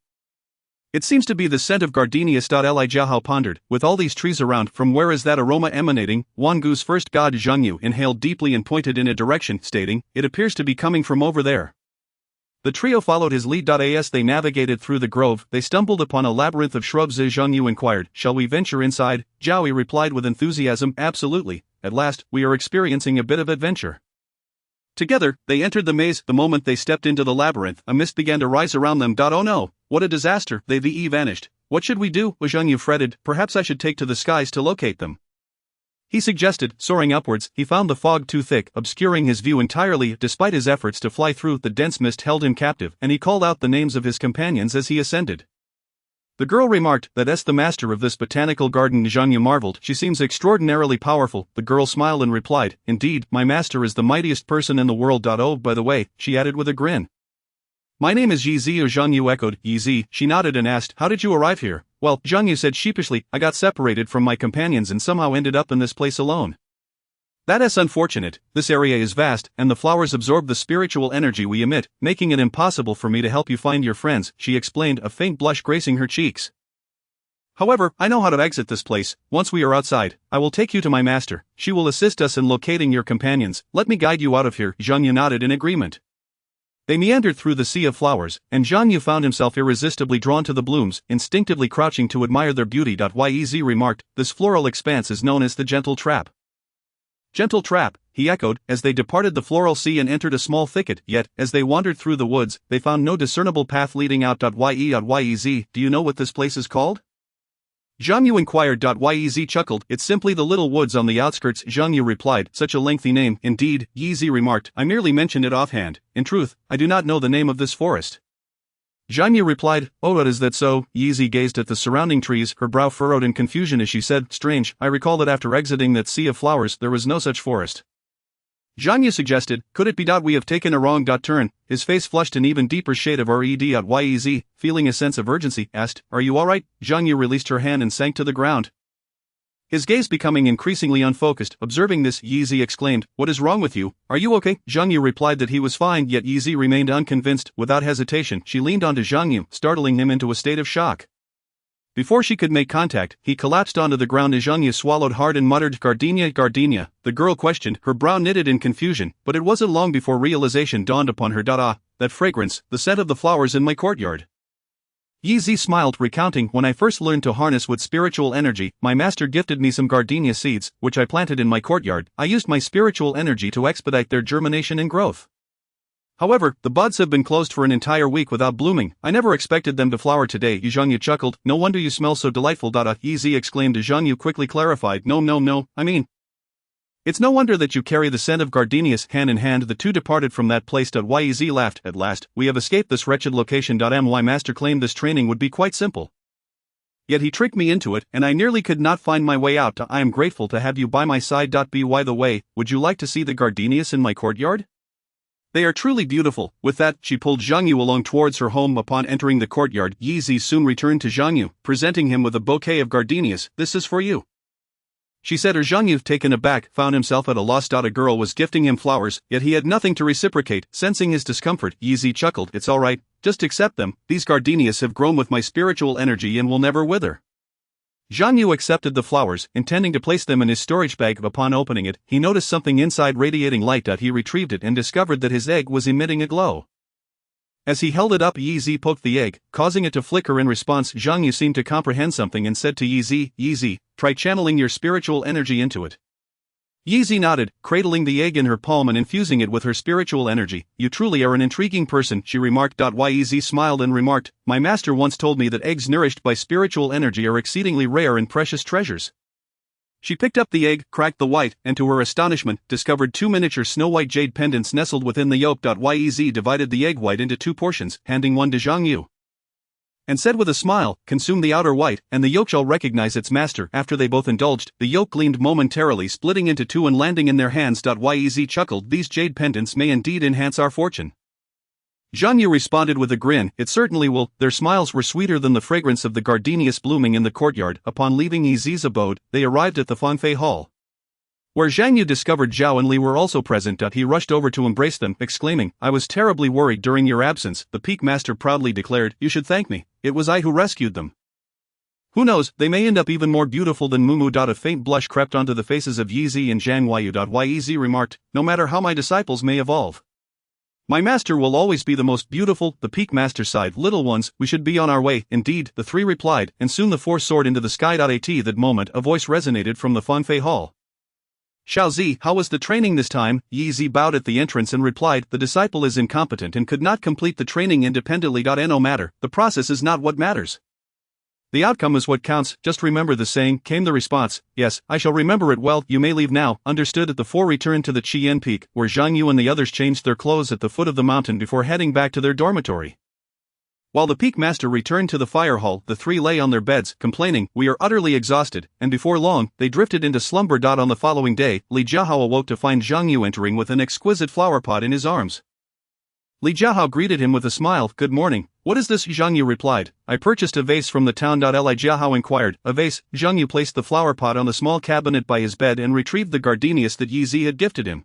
It seems to be the scent of gardenias. Li Jiahao pondered, with all these trees around, from where is that aroma emanating? Wangu's first god Zhang Yu inhaled deeply and pointed in a direction, stating, it appears to be coming from over there. The trio followed his lead. As they navigated through the grove, they stumbled upon a labyrinth of shrubs. Zhang Yu inquired, shall we venture inside? Zhao replied with enthusiasm, absolutely, at last, we are experiencing a bit of adventure. Together, they entered the maze. The moment they stepped into the labyrinth, a mist began to rise around them. Oh no, what a disaster, they vanished. What should we do? Zhang Yu fretted, perhaps I should take to the skies to locate them. He suggested, soaring upwards. He found the fog too thick, obscuring his view entirely. Despite his efforts to fly through, the dense mist held him captive, and he called out the names of his companions as he ascended. The girl remarked, that's the master of this botanical garden. Zhang Yu marveled, she seems extraordinarily powerful. The girl smiled and replied, indeed, my master is the mightiest person in the world. Oh, by the way, she added with a grin, my name is Yi Zi. Zhang Yu echoed, Yi Zi. She nodded and asked, how did you arrive here? Well, Zhang Yu said sheepishly, I got separated from my companions and somehow ended up in this place alone. That's unfortunate. This area is vast, and the flowers absorb the spiritual energy we emit, making it impossible for me to help you find your friends, she explained, a faint blush gracing her cheeks. However, I know how to exit this place. Once we are outside, I will take you to my master. She will assist us in locating your companions. Let me guide you out of here. Zhang Yu nodded in agreement. They meandered through the sea of flowers, and Zhang Yu found himself irresistibly drawn to the blooms, instinctively crouching to admire their beauty. Yez remarked, "This floral expanse is known as the gentle trap." "Gentle trap," he echoed, as they departed the floral sea and entered a small thicket. Yet, as they wandered through the woods, they found no discernible path leading out. Yez, do you know what this place is called? Zhang Yu inquired. Yez chuckled, "It's simply the little woods on the outskirts." Zhang Yu replied, "Such a lengthy name." "Indeed," Yez remarked, "I merely mentioned it offhand. In truth, I do not know the name of this forest." Zhang Yu replied, "Oh, is that so?" Yez gazed at the surrounding trees, her brow furrowed in confusion as she said, "Strange, I recall that after exiting that sea of flowers there was no such forest." Zhang Yu suggested, "Could it be we have taken a wrong turn?" His face flushed an even deeper shade of red. Yez, feeling a sense of urgency, asked, "Are you alright?" Zhang Yu released her hand and sank to the ground. His gaze becoming increasingly unfocused. Observing this, Yez exclaimed, "What is wrong with you? Are you okay?" Zhang Yu replied that he was fine, yet Yez remained unconvinced. Without hesitation, she leaned onto Zhang Yu, startling him into a state of shock. Before she could make contact, he collapsed onto the ground as Zhang Yu swallowed hard and muttered, "Gardenia, Gardenia." The girl questioned, her brow knitted in confusion, but it wasn't long before realization dawned upon her. That fragrance, the scent of the flowers in my courtyard. Yez smiled, recounting, "When I first learned to harness with spiritual energy, my master gifted me some gardenia seeds, which I planted in my courtyard. I used my spiritual energy to expedite their germination and growth. However, the buds have been closed for an entire week without blooming. I never expected them to flower today." Zhang Yu chuckled, "No wonder you smell so delightful." Yez exclaimed as Zhang Yu quickly clarified, No, I mean, it's no wonder that you carry the scent of gardenias." Hand in hand the two departed from that place. Yez laughed, "At last, we have escaped this wretched location. My master claimed this training would be quite simple. Yet he tricked me into it, and I nearly could not find my way out. I am grateful to have you by my side. By the way, would you like to see the gardenias in my courtyard? They are truly beautiful." With that, she pulled Zhang Yu along towards her home. Upon entering the courtyard, Yez soon returned to Zhang Yu, presenting him with a bouquet of gardenias. "This is for you," she said. Zhang Yu, taken aback, found himself at a loss. A girl was gifting him flowers, yet he had nothing to reciprocate. Sensing his discomfort, Yez chuckled, "It's alright, just accept them. These gardenias have grown with my spiritual energy and will never wither." Zhang Yu accepted the flowers, intending to place them in his storage bag. Upon opening it, he noticed something inside radiating light. He retrieved it and discovered that his egg was emitting a glow. As he held it up, Yez poked the egg, causing it to flicker. In response, Zhang Yu seemed to comprehend something and said to Yez, "Try channeling your spiritual energy into it." Yez nodded, cradling the egg in her palm and infusing it with her spiritual energy. "You truly are an intriguing person," she remarked. Yez smiled and remarked, "My master once told me that eggs nourished by spiritual energy are exceedingly rare and precious treasures." She picked up the egg, cracked the white, and to her astonishment, discovered two miniature snow-white jade pendants nestled within the yolk. Yez divided the egg white into two portions, handing one to Zhang Yu, and said with a smile, "Consume the outer white, and the yolk shall recognize its master." After they both indulged, the yolk gleamed momentarily, splitting into two and landing in their hands. Yez chuckled, "These jade pendants may indeed enhance our fortune." Zhang Yu responded with a grin, "It certainly will." Their smiles were sweeter than the fragrance of the gardenias blooming in the courtyard. Upon leaving Yez's abode, they arrived at the Fanfei Hall, where Zhang Yu discovered Zhao and Li were also present. He rushed over to embrace them, exclaiming, "I was terribly worried during your absence," the peak master proudly declared. "You should thank me. It was I who rescued them. Who knows, they may end up even more beautiful than Mumu." A faint blush crept onto the faces of Yez and Zhang Huayu. Yez remarked, "No matter how my disciples may evolve, my master will always be the most beautiful." The peak master sighed, "Little ones, we should be on our way." "Indeed," the three replied, and soon the four soared into the sky. At that moment, a voice resonated from the Fanfei Hall. "Xiaozi, how was the training this time?" Yez bowed at the entrance and replied, "The disciple is incompetent and could not complete the training independently. No matter, the process is not what matters. The outcome is what counts, just remember the saying." Came the response, "Yes, I shall remember it well. You may leave now." Understood. The four returned to the Qian Peak, where Zhang Yu and the others changed their clothes at the foot of the mountain before heading back to their dormitory. While the peak master returned to the fire hall, the three lay on their beds, complaining, "We are utterly exhausted," and before long, they drifted into slumber. On the following day, Li Jiahao awoke to find Zhang Yu entering with an exquisite flower pot in his arms. Li Jiahao greeted him with a smile, "Good morning. What is this?" Zhang Yu replied, "I purchased a vase from the town." Li Jiahao inquired, "A vase?" Zhang Yu placed the flower pot on the small cabinet by his bed and retrieved the gardenias that Yez had gifted him.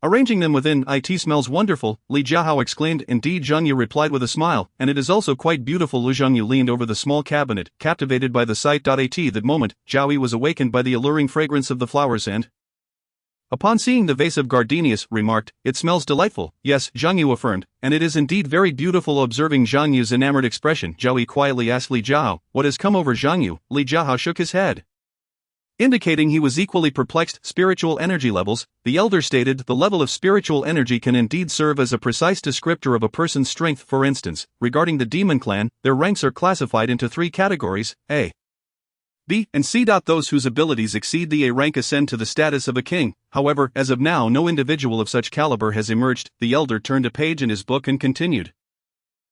Arranging them within, "It smells wonderful," Li Jiahao exclaimed. "Indeed," Zhang Yu replied with a smile, "and it is also quite beautiful." Zhang Yu leaned over the small cabinet, captivated by the sight. At that moment, Zhao Yi was awakened by the alluring fragrance of the flowers and Upon seeing the vase of gardenias, remarked, "It smells delightful." "Yes," Zhang Yu affirmed, "and it is indeed very beautiful." Observing Zhang Yu's enamored expression, Zhao Yi quietly asked Li Jiahao, "What has come over Zhang Yu?" Li Jiahao shook his head, indicating he was equally perplexed. Spiritual energy levels, the elder stated. The level of spiritual energy can indeed serve as a precise descriptor of a person's strength. For instance, regarding the demon clan, their ranks are classified into 3 categories: A, B, and C. Those whose abilities exceed the A rank ascend to the status of a king. However, as of now, no individual of such caliber has emerged. The elder turned a page in his book and continued,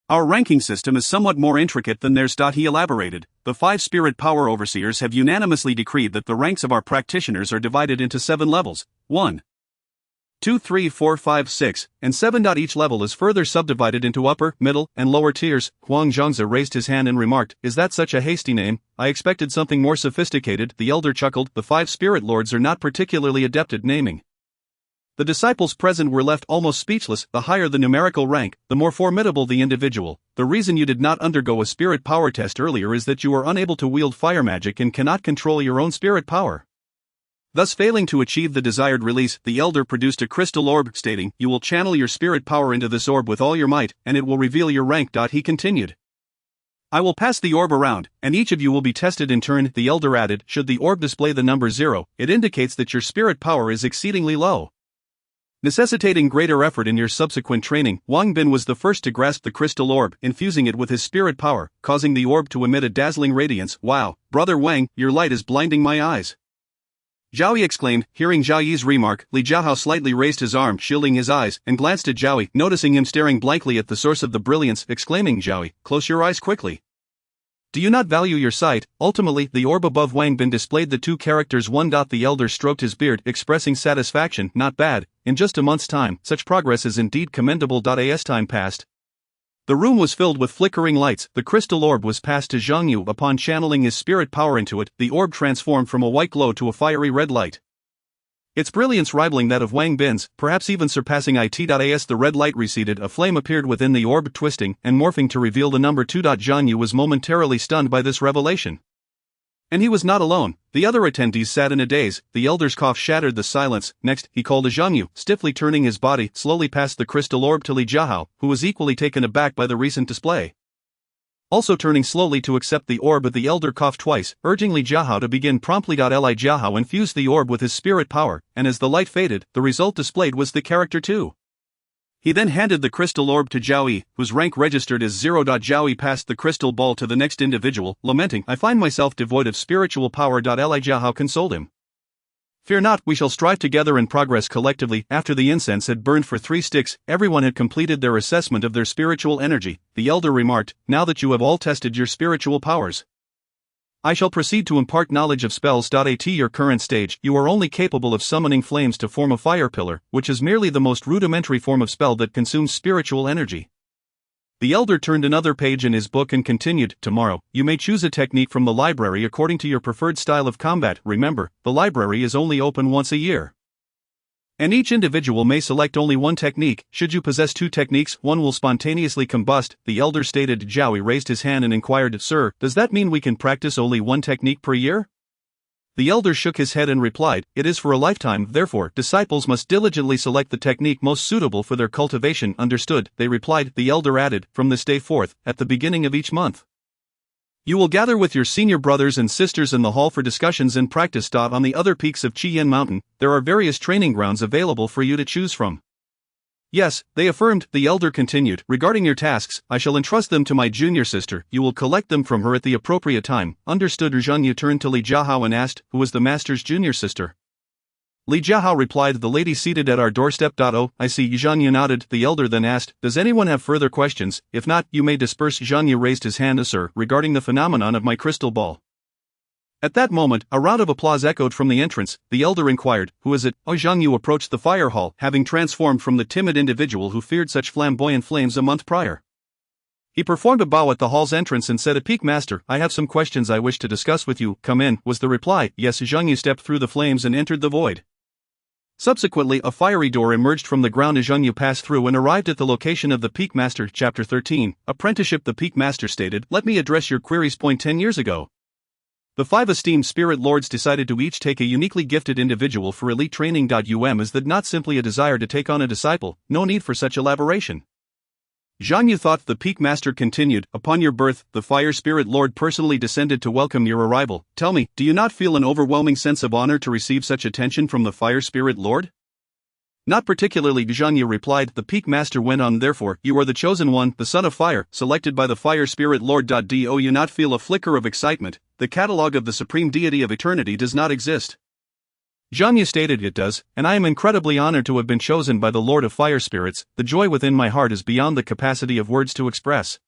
"Our ranking system is somewhat more intricate than theirs." He elaborated, "The 5 spirit power overseers have unanimously decreed that the ranks of our practitioners are divided into 7 levels: 1, 2, 3, 4, 5, 6, and 7. Each level is further subdivided into upper, middle, and lower tiers." Huang Zhangzi raised his hand and remarked, "Is that such a hasty name? I expected something more sophisticated." The elder chuckled, "The 5 spirit lords are not particularly adept at naming." The disciples present were left almost speechless. The higher the numerical rank, the more formidable the individual. The reason you did not undergo a spirit power test earlier is that you are unable to wield fire magic and cannot control your own spirit power, thus failing to achieve the desired release. The elder produced a crystal orb, stating, "You will channel your spirit power into this orb with all your might, and it will reveal your rank." He continued, "I will pass the orb around, and each of you will be tested in turn." The elder added, "Should the orb display the number 0, it indicates that your spirit power is exceedingly low, necessitating greater effort in your subsequent training." Wang Bin was the first to grasp the crystal orb, infusing it with his spirit power, causing the orb to emit a dazzling radiance. "Wow, Brother Wang, your light is blinding my eyes," Zhao Yi exclaimed. Hearing Zhao Yi's remark, Li Jiahao slightly raised his arm, shielding his eyes, and glanced at Zhao Yi, noticing him staring blankly at the source of the brilliance, exclaiming, "Zhao Yi, close your eyes quickly. Do you not value your sight?" Ultimately, the orb above Wang Bin displayed the 2 characters 1. The elder stroked his beard, expressing satisfaction. "Not bad. In just a month's time, such progress is indeed commendable." As time passed, the room was filled with flickering lights. The crystal orb was passed to Zhang Yu. Upon channeling his spirit power into it, the orb transformed from a white glow to a fiery red light, its brilliance rivaling that of Wang Bin's, perhaps even surpassing it. As the red light receded, a flame appeared within the orb, twisting and morphing to reveal the number 2. Zhang Yu was momentarily stunned by this revelation, and he was not alone. The other attendees sat in a daze. The elder's cough shattered the silence. Next, he called a Zhang Yu, stiffly turning his body, slowly past the crystal orb to Li Jiahao, who was equally taken aback by the recent display. Also turning slowly to accept the orb, the elder coughed twice, urging Li Jiahao to begin promptly. Li Jiahao infused the orb with his spirit power, and as the light faded, the result displayed was the character 2. He then handed the crystal orb to Zhao Yi, whose rank registered as 0. Zhao Yi passed the crystal ball to the next individual, lamenting, "I find myself devoid of spiritual power." Li Jiahao consoled him, "Fear not, we shall strive together and progress collectively." After the incense had burned for 3 sticks, everyone had completed their assessment of their spiritual energy. The elder remarked, "Now that you have all tested your spiritual powers, I shall proceed to impart knowledge of spells. At your current stage, you are only capable of summoning flames to form a fire pillar, which is merely the most rudimentary form of spell that consumes spiritual energy." The elder turned another page in his book and continued, "Tomorrow, you may choose a technique from the library according to your preferred style of combat. Remember, the library is only open once a year, and each individual may select only 1 technique. Should you possess 2 techniques, one will spontaneously combust." The elder stated. Zhao Yi raised his hand and inquired, "Sir, does that mean we can practice only 1 technique per year?" The elder shook his head and replied, "It is for a lifetime, therefore, disciples must diligently select the technique most suitable for their cultivation." "Understood," they replied. The elder added, "From this day forth, at the beginning of each month, you will gather with your senior brothers and sisters in the hall for discussions and practice. On the other peaks of Qiyan Mountain, there are various training grounds available for you to choose from." "Yes," they affirmed. The elder continued, "Regarding your tasks, I shall entrust them to my junior sister. You will collect them from her at the appropriate time." "Understood." Zhang Yu turned to Li Jiahao and asked, "Who was the master's junior sister?" Li Jiahao replied, "The lady seated at our doorstep." "Oh, I see." Zhang Yu nodded. The elder then asked, "Does anyone have further questions? If not, you may disperse." Zhang Yu raised his hand. "Sir, regarding the phenomenon of my crystal ball." At that moment, a round of applause echoed from the entrance. The elder inquired, "Who is it?" Zhang Yu approached the fire hall, having transformed from the timid individual who feared such flamboyant flames a month prior. He performed a bow at the hall's entrance and said, "Peak Master, I have some questions I wish to discuss with you." "Come in," was the reply. Yes. Zhang Yu stepped through the flames and entered the void. Subsequently, a fiery door emerged from the ground. Zhang Yu passed through and arrived at the location of the Peak Master. Chapter 13, Apprenticeship. The Peak Master stated, "Let me address your queries. Point 10 years ago, The 5 esteemed spirit lords decided to each take a uniquely gifted individual for elite training. Is that not simply a desire to take on a disciple? No need for such elaboration. Zhang Yu thought. The peak master continued, upon your birth, the fire spirit lord personally descended to welcome your arrival. Tell me, do you not feel an overwhelming sense of honor to receive such attention from the fire spirit lord? Not particularly, Zhang Yu replied. The peak master went on. Therefore, you are the chosen one, the son of fire, selected by the fire spirit lord. Do you not feel a flicker of excitement? The catalogue of the supreme deity of eternity does not exist. Zhang Yu stated. It does, and I am incredibly honored to have been chosen by the Lord of Fire Spirits. The joy within my heart is beyond the capacity of words to express.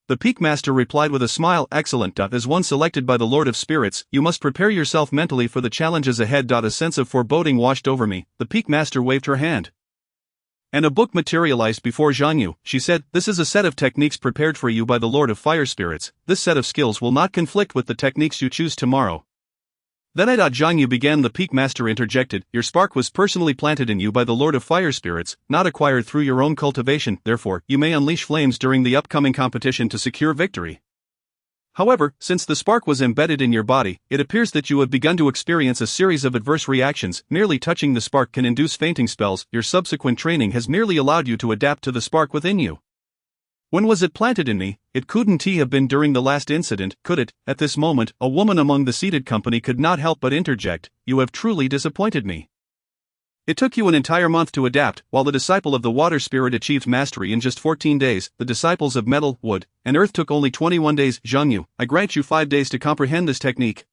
The Peak Master replied with a smile. Excellent. As one selected by the Lord of Spirits, you must prepare yourself mentally for the challenges ahead. A sense of foreboding washed over me. The Peak Master waved her hand, and a book materialized before Zhang Yu. She said, this is a set of techniques prepared for you by the Lord of Fire Spirits. This set of skills will not conflict with the techniques you choose tomorrow. Then Zhang Yu began. The Peak Master interjected, your spark was personally planted in you by the Lord of Fire Spirits, not acquired through your own cultivation. Therefore, you may unleash flames during the upcoming competition to secure victory. However, since the spark was embedded in your body, it appears that you have begun to experience a series of adverse reactions. Merely touching the spark can induce fainting spells. Your subsequent training has merely allowed you to adapt to the spark within you. When was it planted in me? It couldn't have been during the last incident, could it? At this moment, a woman among the seated company could not help but interject, you have truly disappointed me. It took you an entire month to adapt, while the disciple of the water spirit achieved mastery in just 14 days, the disciples of metal, wood, and earth took only 21 days. Zhang Yu, I grant you 5 days to comprehend this technique.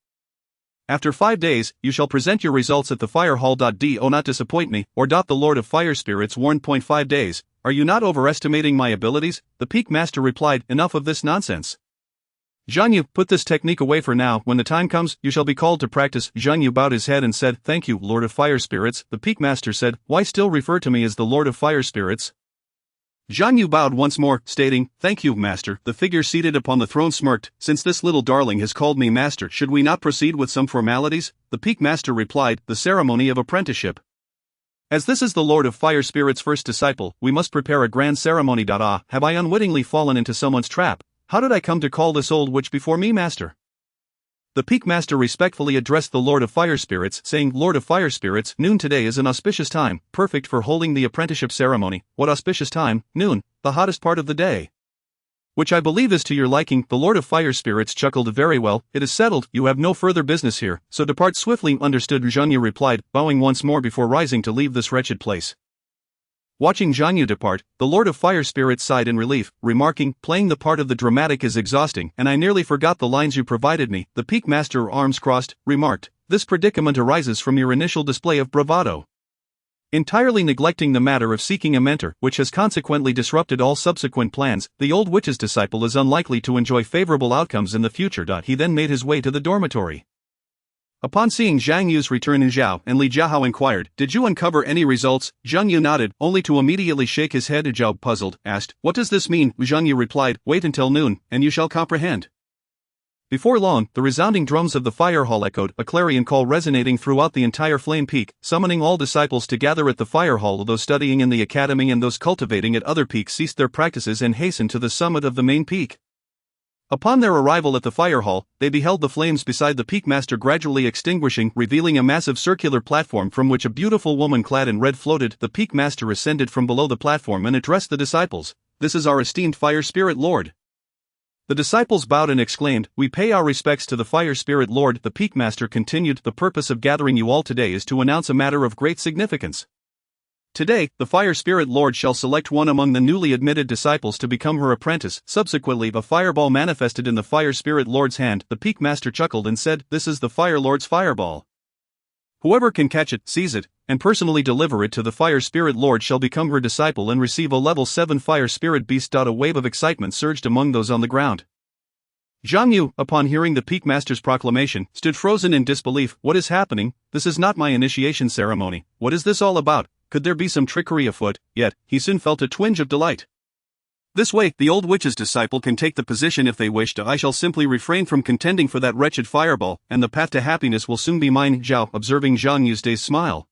After 5 days, you shall present your results at the fire hall. Do not disappoint me, or the Lord of Fire Spirits warned. 5 days. Are you not overestimating my abilities? The Peak Master replied, enough of this nonsense. Zhang Yu, put this technique away for now. When the time comes, you shall be called to practice. Zhang Yu bowed his head and said, thank you, Lord of Fire Spirits. The Peak Master said, why still refer to me as the Lord of Fire Spirits? Zhang Yu bowed once more, stating, thank you, Master. The figure seated upon the throne smirked, since this little darling has called me Master, should we not proceed with some formalities? The Peak Master replied, the ceremony of apprenticeship. As this is the Lord of Fire Spirit's first disciple, we must prepare a grand ceremony. Have I unwittingly fallen into someone's trap? How did I come to call this old witch before me Master? The Peak Master respectfully addressed the Lord of Fire Spirits, saying, Lord of Fire Spirits, noon today is an auspicious time, perfect for holding the apprenticeship ceremony. What auspicious time? Noon, the hottest part of the day. Which I believe is to your liking. The Lord of Fire Spirits chuckled. Very well, it is settled, you have no further business here, so depart swiftly. Understood, Zhang Yu replied, bowing once more before rising to leave this wretched place. Watching Zhang Yu depart, the Lord of Fire Spirits sighed in relief, remarking, playing the part of the dramatic is exhausting, and I nearly forgot the lines you provided me. The Peak Master, arms crossed, remarked, this predicament arises from your initial display of bravado, entirely neglecting the matter of seeking a mentor, which has consequently disrupted all subsequent plans. The old witch's disciple is unlikely to enjoy favorable outcomes in the future. He then made his way to the dormitory. Upon seeing Zhang Yu's return, Zhao and Li Jiahao inquired, did you uncover any results? Zhang Yu nodded, only to immediately shake his head. Zhao, puzzled, asked, what does this mean? Zhang Yu replied, wait until noon, and you shall comprehend. Before long, the resounding drums of the fire hall echoed, a clarion call resonating throughout the entire flame peak, summoning all disciples to gather at the fire hall. Those studying in the academy and those cultivating at other peaks ceased their practices and hastened to the summit of the main peak. Upon their arrival at the fire hall, they beheld the flames beside the Peak Master gradually extinguishing, revealing a massive circular platform from which a beautiful woman clad in red floated. The Peak Master ascended from below the platform and addressed the disciples, this is our esteemed Fire Spirit Lord. The disciples bowed and exclaimed, we pay our respects to the Fire Spirit Lord. The Peak Master continued, the purpose of gathering you all today is to announce a matter of great significance. Today, the Fire Spirit Lord shall select one among the newly admitted disciples to become her apprentice. Subsequently, a fireball manifested in the Fire Spirit Lord's hand. The Peak Master chuckled and said, this is the Fire Lord's fireball. Whoever can catch it, seize it, and personally deliver it to the Fire Spirit Lord shall become her disciple and receive a level 7 Fire Spirit Beast. A wave of excitement surged among those on the ground. Zhang Yu, upon hearing the Peak Master's proclamation, stood frozen in disbelief. What is happening? This is not my initiation ceremony. What is this all about? Could there be some trickery afoot? Yet, he soon felt a twinge of delight. This way, the old witch's disciple can take the position if they wish to. I shall simply refrain from contending for that wretched fireball, and the path to happiness will soon be mine. Zhao, observing Zhang Yu's dazed smile,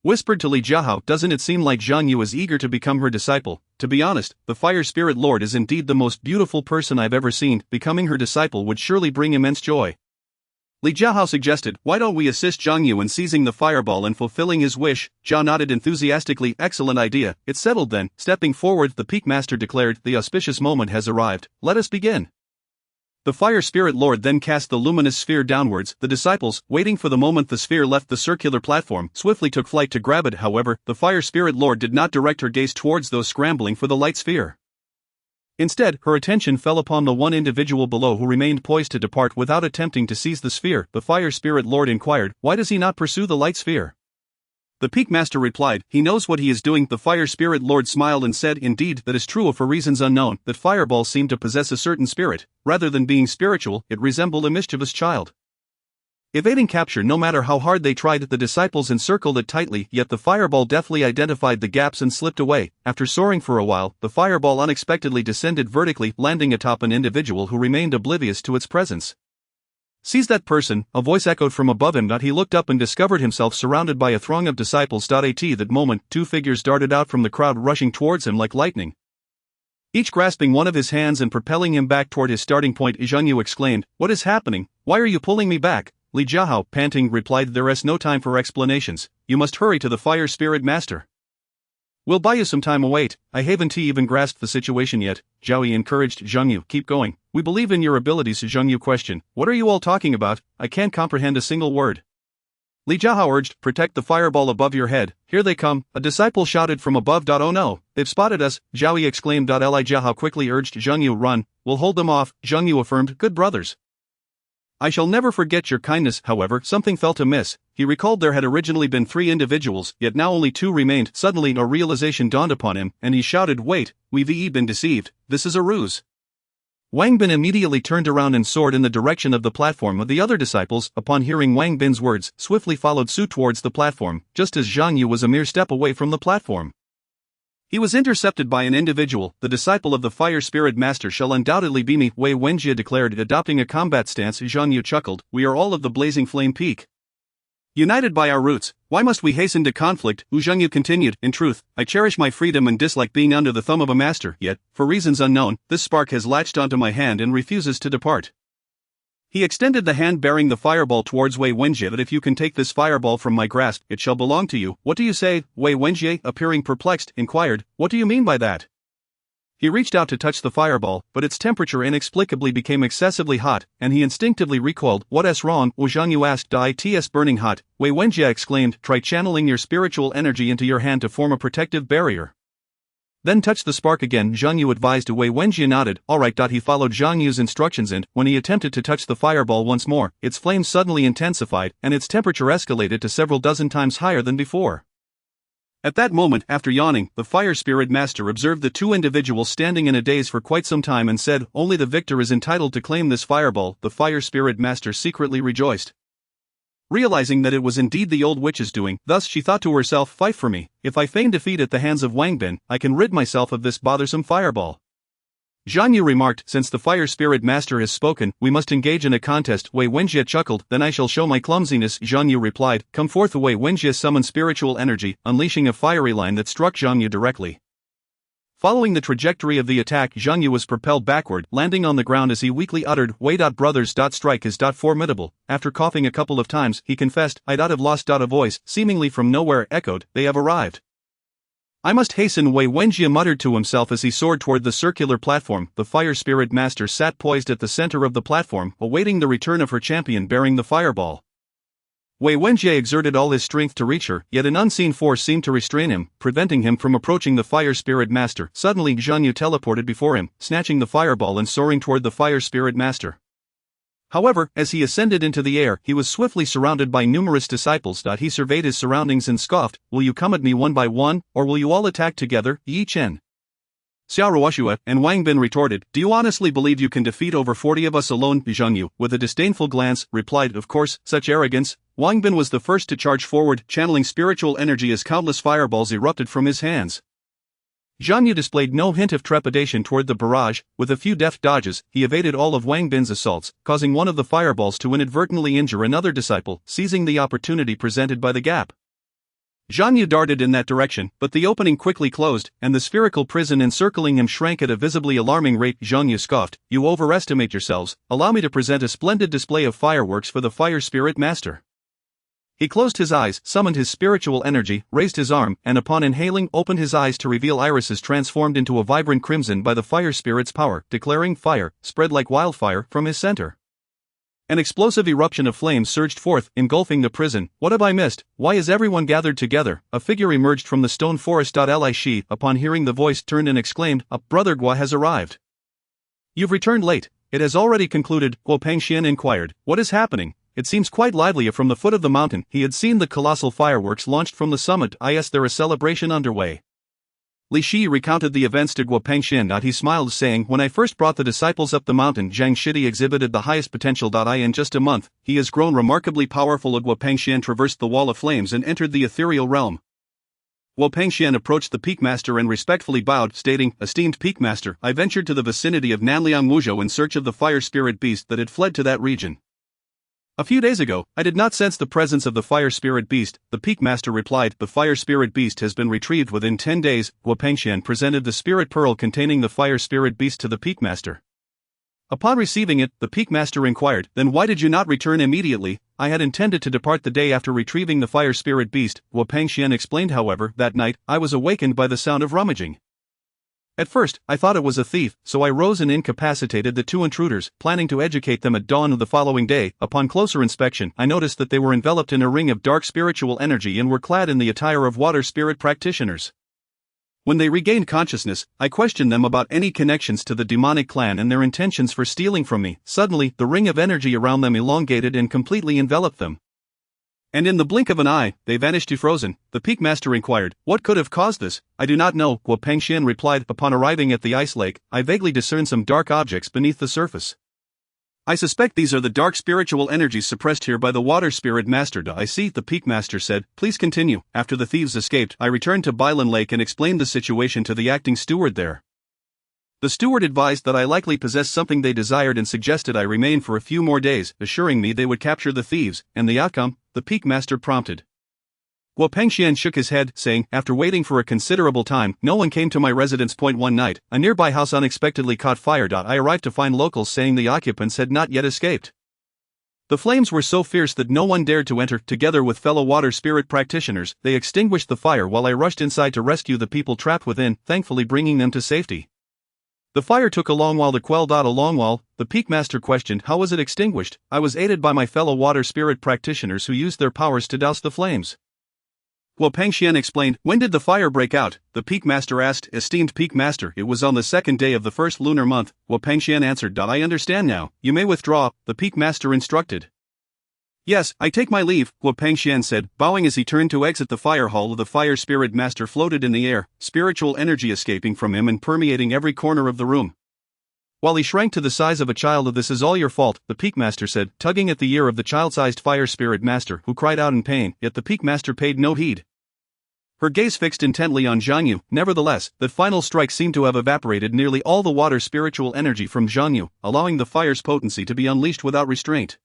whispered to Li Jiahao, doesn't it seem like Zhang Yu is eager to become her disciple? To be honest, the Fire Spirit Lord is indeed the most beautiful person I've ever seen. Becoming her disciple would surely bring immense joy. Li Jiahao suggested, why don't we assist Zhang Yu in seizing the fireball and fulfilling his wish? Zhao nodded enthusiastically, excellent idea, it's settled then. Stepping forward, the Peak Master declared, the auspicious moment has arrived, let us begin. The Fire Spirit Lord then cast the luminous sphere downwards. The disciples, waiting for the moment the sphere left the circular platform, swiftly took flight to grab it. However, the Fire Spirit Lord did not direct her gaze towards those scrambling for the light sphere. Instead, her attention fell upon the one individual below who remained poised to depart without attempting to seize the sphere. The Fire Spirit Lord inquired, why does he not pursue the light sphere? The Peak Master replied, he knows what he is doing. The Fire Spirit Lord smiled and said, indeed, that is true. For reasons unknown, that fireball seemed to possess a certain spirit. Rather than being spiritual, it resembled a mischievous child. Evading capture no matter how hard they tried, the disciples encircled it tightly, yet the fireball deftly identified the gaps and slipped away. After soaring for a while, the fireball unexpectedly descended vertically, landing atop an individual who remained oblivious to its presence. Seize that person, a voice echoed from above him. He looked up and discovered himself surrounded by a throng of disciples. At that moment, two figures darted out from the crowd, rushing towards him like lightning. Each grasping one of his hands and propelling him back toward his starting point. Zhang Yu exclaimed, what is happening? Why are you pulling me back? Li Jiahao, panting, replied, there is no time for explanations, you must hurry to the Fire Spirit Master. We'll buy you some time, await, I haven't even grasped the situation yet. Zhao Yi encouraged Zhang Yu, keep going, we believe in your abilities. Zhang Yu questioned, what are you all talking about? I can't comprehend a single word. Li Jiahao urged, protect the fireball above your head, here they come, a disciple shouted from above. Oh no, they've spotted us, Zhao Yi exclaimed. Li Jiahao quickly urged Zhang Yu, run, we'll hold them off. Zhang Yu affirmed, good brothers. I shall never forget your kindness. However, something felt amiss. He recalled there had originally been 3 individuals, yet now only 2 remained. Suddenly a realization dawned upon him, and he shouted, wait, we've been deceived, this is a ruse. Wang Bin immediately turned around and soared in the direction of the platform. The other disciples, upon hearing Wang Bin's words, swiftly followed suit towards the platform, just as Zhang Yu was a mere step away from the platform. He was intercepted by an individual. The disciple of the Fire Spirit Master shall undoubtedly be me, Wei Wenjie declared, adopting a combat stance. Zhang Yu chuckled, we are all of the Blazing Flame Peak. United by our roots, why must we hasten to conflict? Zhang Yu continued, in truth, I cherish my freedom and dislike being under the thumb of a master, yet, for reasons unknown, this spark has latched onto my hand and refuses to depart. He extended the hand bearing the fireball towards Wei Wenjie. That if you can take this fireball from my grasp, it shall belong to you. What do you say? Wei Wenjie, appearing perplexed, inquired, what do you mean by that? He reached out to touch the fireball, but its temperature inexplicably became excessively hot, and he instinctively recoiled. What's wrong? Zhang Yu asked. It's burning hot, Wei Wenjie exclaimed, try channeling your spiritual energy into your hand to form a protective barrier. Then touch the spark again, Zhang Yu advised. Wei Wenjie nodded, alright. He followed Zhang Yu's instructions and, when he attempted to touch the fireball once more, its flames suddenly intensified, and its temperature escalated to several dozen times higher than before. At that moment, after yawning, the Fire Spirit Master observed the 2 individuals standing in a daze for quite some time and said, only the victor is entitled to claim this fireball. The Fire Spirit Master secretly rejoiced, realizing that it was indeed the old witch's doing. Thus she thought to herself, fight for me, if I feign defeat at the hands of Wang Bin, I can rid myself of this bothersome fireball. Zhang Yu remarked, since the Fire Spirit Master has spoken, we must engage in a contest. Wei Wenjie chuckled, then I shall show my clumsiness. Zhang Yu replied, come forth. Wei Wenjie summoned spiritual energy, unleashing a fiery line that struck Zhang Yu directly. Following the trajectory of the attack, Zhang Yu was propelled backward, landing on the ground as he weakly uttered, Wei. Brothers. Strike is. Formidable. After coughing a couple of times, he confessed, I have lost. A voice, seemingly from nowhere, echoed, they have arrived. I must hasten. Wei Wenjie muttered to himself as he soared toward the circular platform. The Fire Spirit Master sat poised at the center of the platform, awaiting the return of her champion bearing the fireball. Wei Wenjie exerted all his strength to reach her, yet an unseen force seemed to restrain him, preventing him from approaching the Fire Spirit Master. Suddenly Zhang Yu teleported before him, snatching the fireball and soaring toward the Fire Spirit Master. However, as he ascended into the air, he was swiftly surrounded by numerous disciples. He surveyed his surroundings and scoffed, will you come at me one by one, or will you all attack together? Yi Chen, Xiao Ruoxue, and Wang Bin retorted, do you honestly believe you can defeat over 40 of us alone? Zhang Yu, with a disdainful glance, replied, of course, such arrogance. Wang Bin was the first to charge forward, channeling spiritual energy as countless fireballs erupted from his hands. Zhang Yu displayed no hint of trepidation toward the barrage. With a few deft dodges, he evaded all of Wang Bin's assaults, causing one of the fireballs to inadvertently injure another disciple, seizing the opportunity presented by the gap. Zhang Yu darted in that direction, but the opening quickly closed, and the spherical prison encircling him shrank at a visibly alarming rate. Zhang Yu scoffed, "You overestimate yourselves, allow me to present a splendid display of fireworks for the Fire Spirit Master." He closed his eyes, summoned his spiritual energy, raised his arm, and upon inhaling opened his eyes to reveal irises transformed into a vibrant crimson by the Fire Spirit's power, declaring fire, spread like wildfire, from his center. An explosive eruption of flames surged forth, engulfing the prison. "What have I missed? Why is everyone gathered together?" A figure emerged from the stone forest. Li Shi, upon hearing the voice, turned and exclaimed, "Brother Gua has arrived. You've returned late. It has already concluded." Guo Pengxian inquired, "What is happening? It seems quite lively." From the foot of the mountain, he had seen the colossal fireworks launched from the summit. Is there a celebration underway? Li Shi recounted the events to Guo Pengxian. He smiled, saying, "When I first brought the disciples up the mountain, Zhang Shidi exhibited the highest potential. In just a month, he has grown remarkably powerful." Guo Pengxian traversed the wall of flames and entered the ethereal realm. Guo Pengxian approached the Peak Master and respectfully bowed, stating, "Esteemed Peak Master, I ventured to the vicinity of Nanliang Wuzhou in search of the fire spirit beast that had fled to that region. A few days ago, I did not sense the presence of the fire spirit beast." The Peak Master replied, "The fire spirit beast has been retrieved within 10 days. Guo Pengxian presented the spirit pearl containing the fire spirit beast to the Peak Master. Upon receiving it, the Peak Master inquired, "Then why did you not return immediately?" "I had intended to depart the day after retrieving the fire spirit beast," Guo Pengxian explained. "However, that night, I was awakened by the sound of rummaging. At first, I thought it was a thief, so I rose and incapacitated the two intruders, planning to educate them at dawn of the following day. Upon closer inspection, I noticed that they were enveloped in a ring of dark spiritual energy and were clad in the attire of water spirit practitioners. When they regained consciousness, I questioned them about any connections to the demonic clan and their intentions for stealing from me. Suddenly, the ring of energy around them elongated and completely enveloped them. And in the blink of an eye, they vanished to frozen." The Peak Master inquired, "What could have caused this?" "I do not know," Guo Pengxian replied. "Upon arriving at the ice lake, I vaguely discerned some dark objects beneath the surface. I suspect these are the dark spiritual energies suppressed here by the Water Spirit Master." "I see," the Peak Master said. "Please continue." "After the thieves escaped, I returned to Bailan Lake and explained the situation to the acting steward there. The steward advised that I likely possessed something they desired and suggested I remain for a few more days, assuring me they would capture the thieves. And the outcome?" the Peak Master prompted. Guo Pengxian shook his head, saying, "After waiting for a considerable time, no one came to my residence. One night, a nearby house unexpectedly caught fire. I arrived to find locals saying the occupants had not yet escaped. The flames were so fierce that no one dared to enter. Together with fellow water spirit practitioners, they extinguished the fire while I rushed inside to rescue the people trapped within, thankfully bringing them to safety." "The fire took a long while to quell. A long while?" the Peak Master questioned. "How was it extinguished?" "I was aided by my fellow water spirit practitioners who used their powers to douse the flames." Guo Pengxian explained. "When did the fire break out?" the Peak Master asked. "Esteemed Peak Master, it was on the second day of the first lunar month," Guo Pengxian answered. "I understand now. You may withdraw," the Peak Master instructed. "Yes, I take my leave," Guo Pengxian said, bowing as he turned to exit the fire hall. The fire spirit master floated in the air, spiritual energy escaping from him and permeating every corner of the room. While he shrank to the size of a child. "This is all your fault," the Peak Master said, tugging at the ear of the child-sized fire spirit master, who cried out in pain, yet the Peak Master paid no heed. Her gaze fixed intently on Zhang Yu. Nevertheless, that final strike seemed to have evaporated nearly all the water spiritual energy from Zhang Yu, allowing the fire's potency to be unleashed without restraint.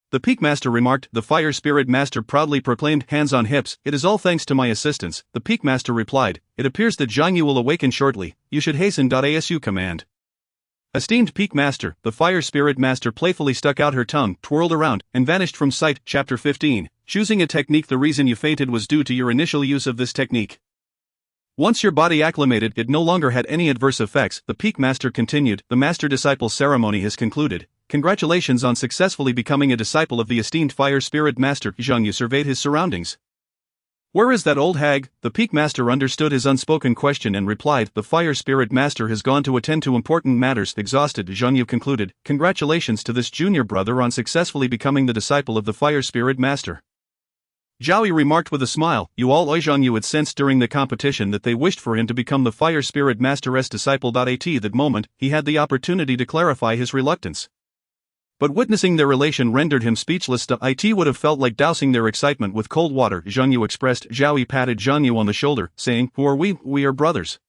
The Peak Master remarked. The Fire Spirit Master proudly proclaimed, hands on hips, "It is all thanks to my assistance." The Peak Master replied, "It appears that Zhang Yu will awaken shortly. You should hasten. Asu command." "Esteemed Peak Master," the Fire Spirit Master playfully stuck out her tongue, twirled around, and vanished from sight. Chapter 15. Choosing a technique. The reason you fainted was due to your initial use of this technique. Once your body acclimated, it no longer had any adverse effects. The Peak Master continued. The Master-Disciple ceremony has concluded. Congratulations on successfully becoming a disciple of the esteemed Fire Spirit Master. Zhang Yu surveyed his surroundings. "Where is that old hag?" The Peak Master understood his unspoken question and replied, "The Fire Spirit Master has gone to attend to important matters." Exhausted, Zhang Yu concluded, "Congratulations to this junior brother on successfully becoming the disciple of the Fire Spirit Master." Zhao Yi remarked with a smile. Zhang Yu had sensed during the competition that they wished for him to become the Fire Spirit Master's disciple. At that moment, he had the opportunity to clarify his reluctance. But witnessing their relation rendered him speechless. It would have felt like dousing their excitement with cold water. Zhang Yu expressed. Zhao Yi patted Zhang Yu on the shoulder, saying, "Who are we? We are brothers."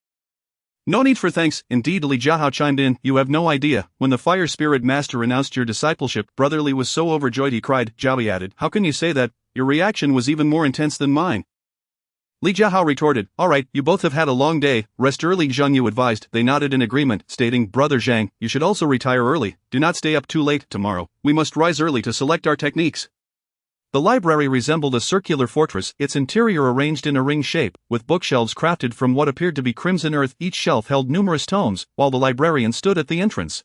"No need for thanks." Indeed, Li Jiahao chimed in. "You have no idea. When the Fire Spirit Master announced your discipleship, Brother Li was so overjoyed he cried." Zhao Yi added, "How can you say that? Your reaction was even more intense than mine." Li Jiahao retorted, alright, you both have had a long day, rest early. Zhang Yu advised. They nodded in agreement, stating, Brother Zhang, you should also retire early, do not stay up too late tomorrow, we must rise early to select our techniques. The library resembled a circular fortress, its interior arranged in a ring shape, with bookshelves crafted from what appeared to be crimson earth. Each shelf held numerous tomes, while the librarian stood at the entrance.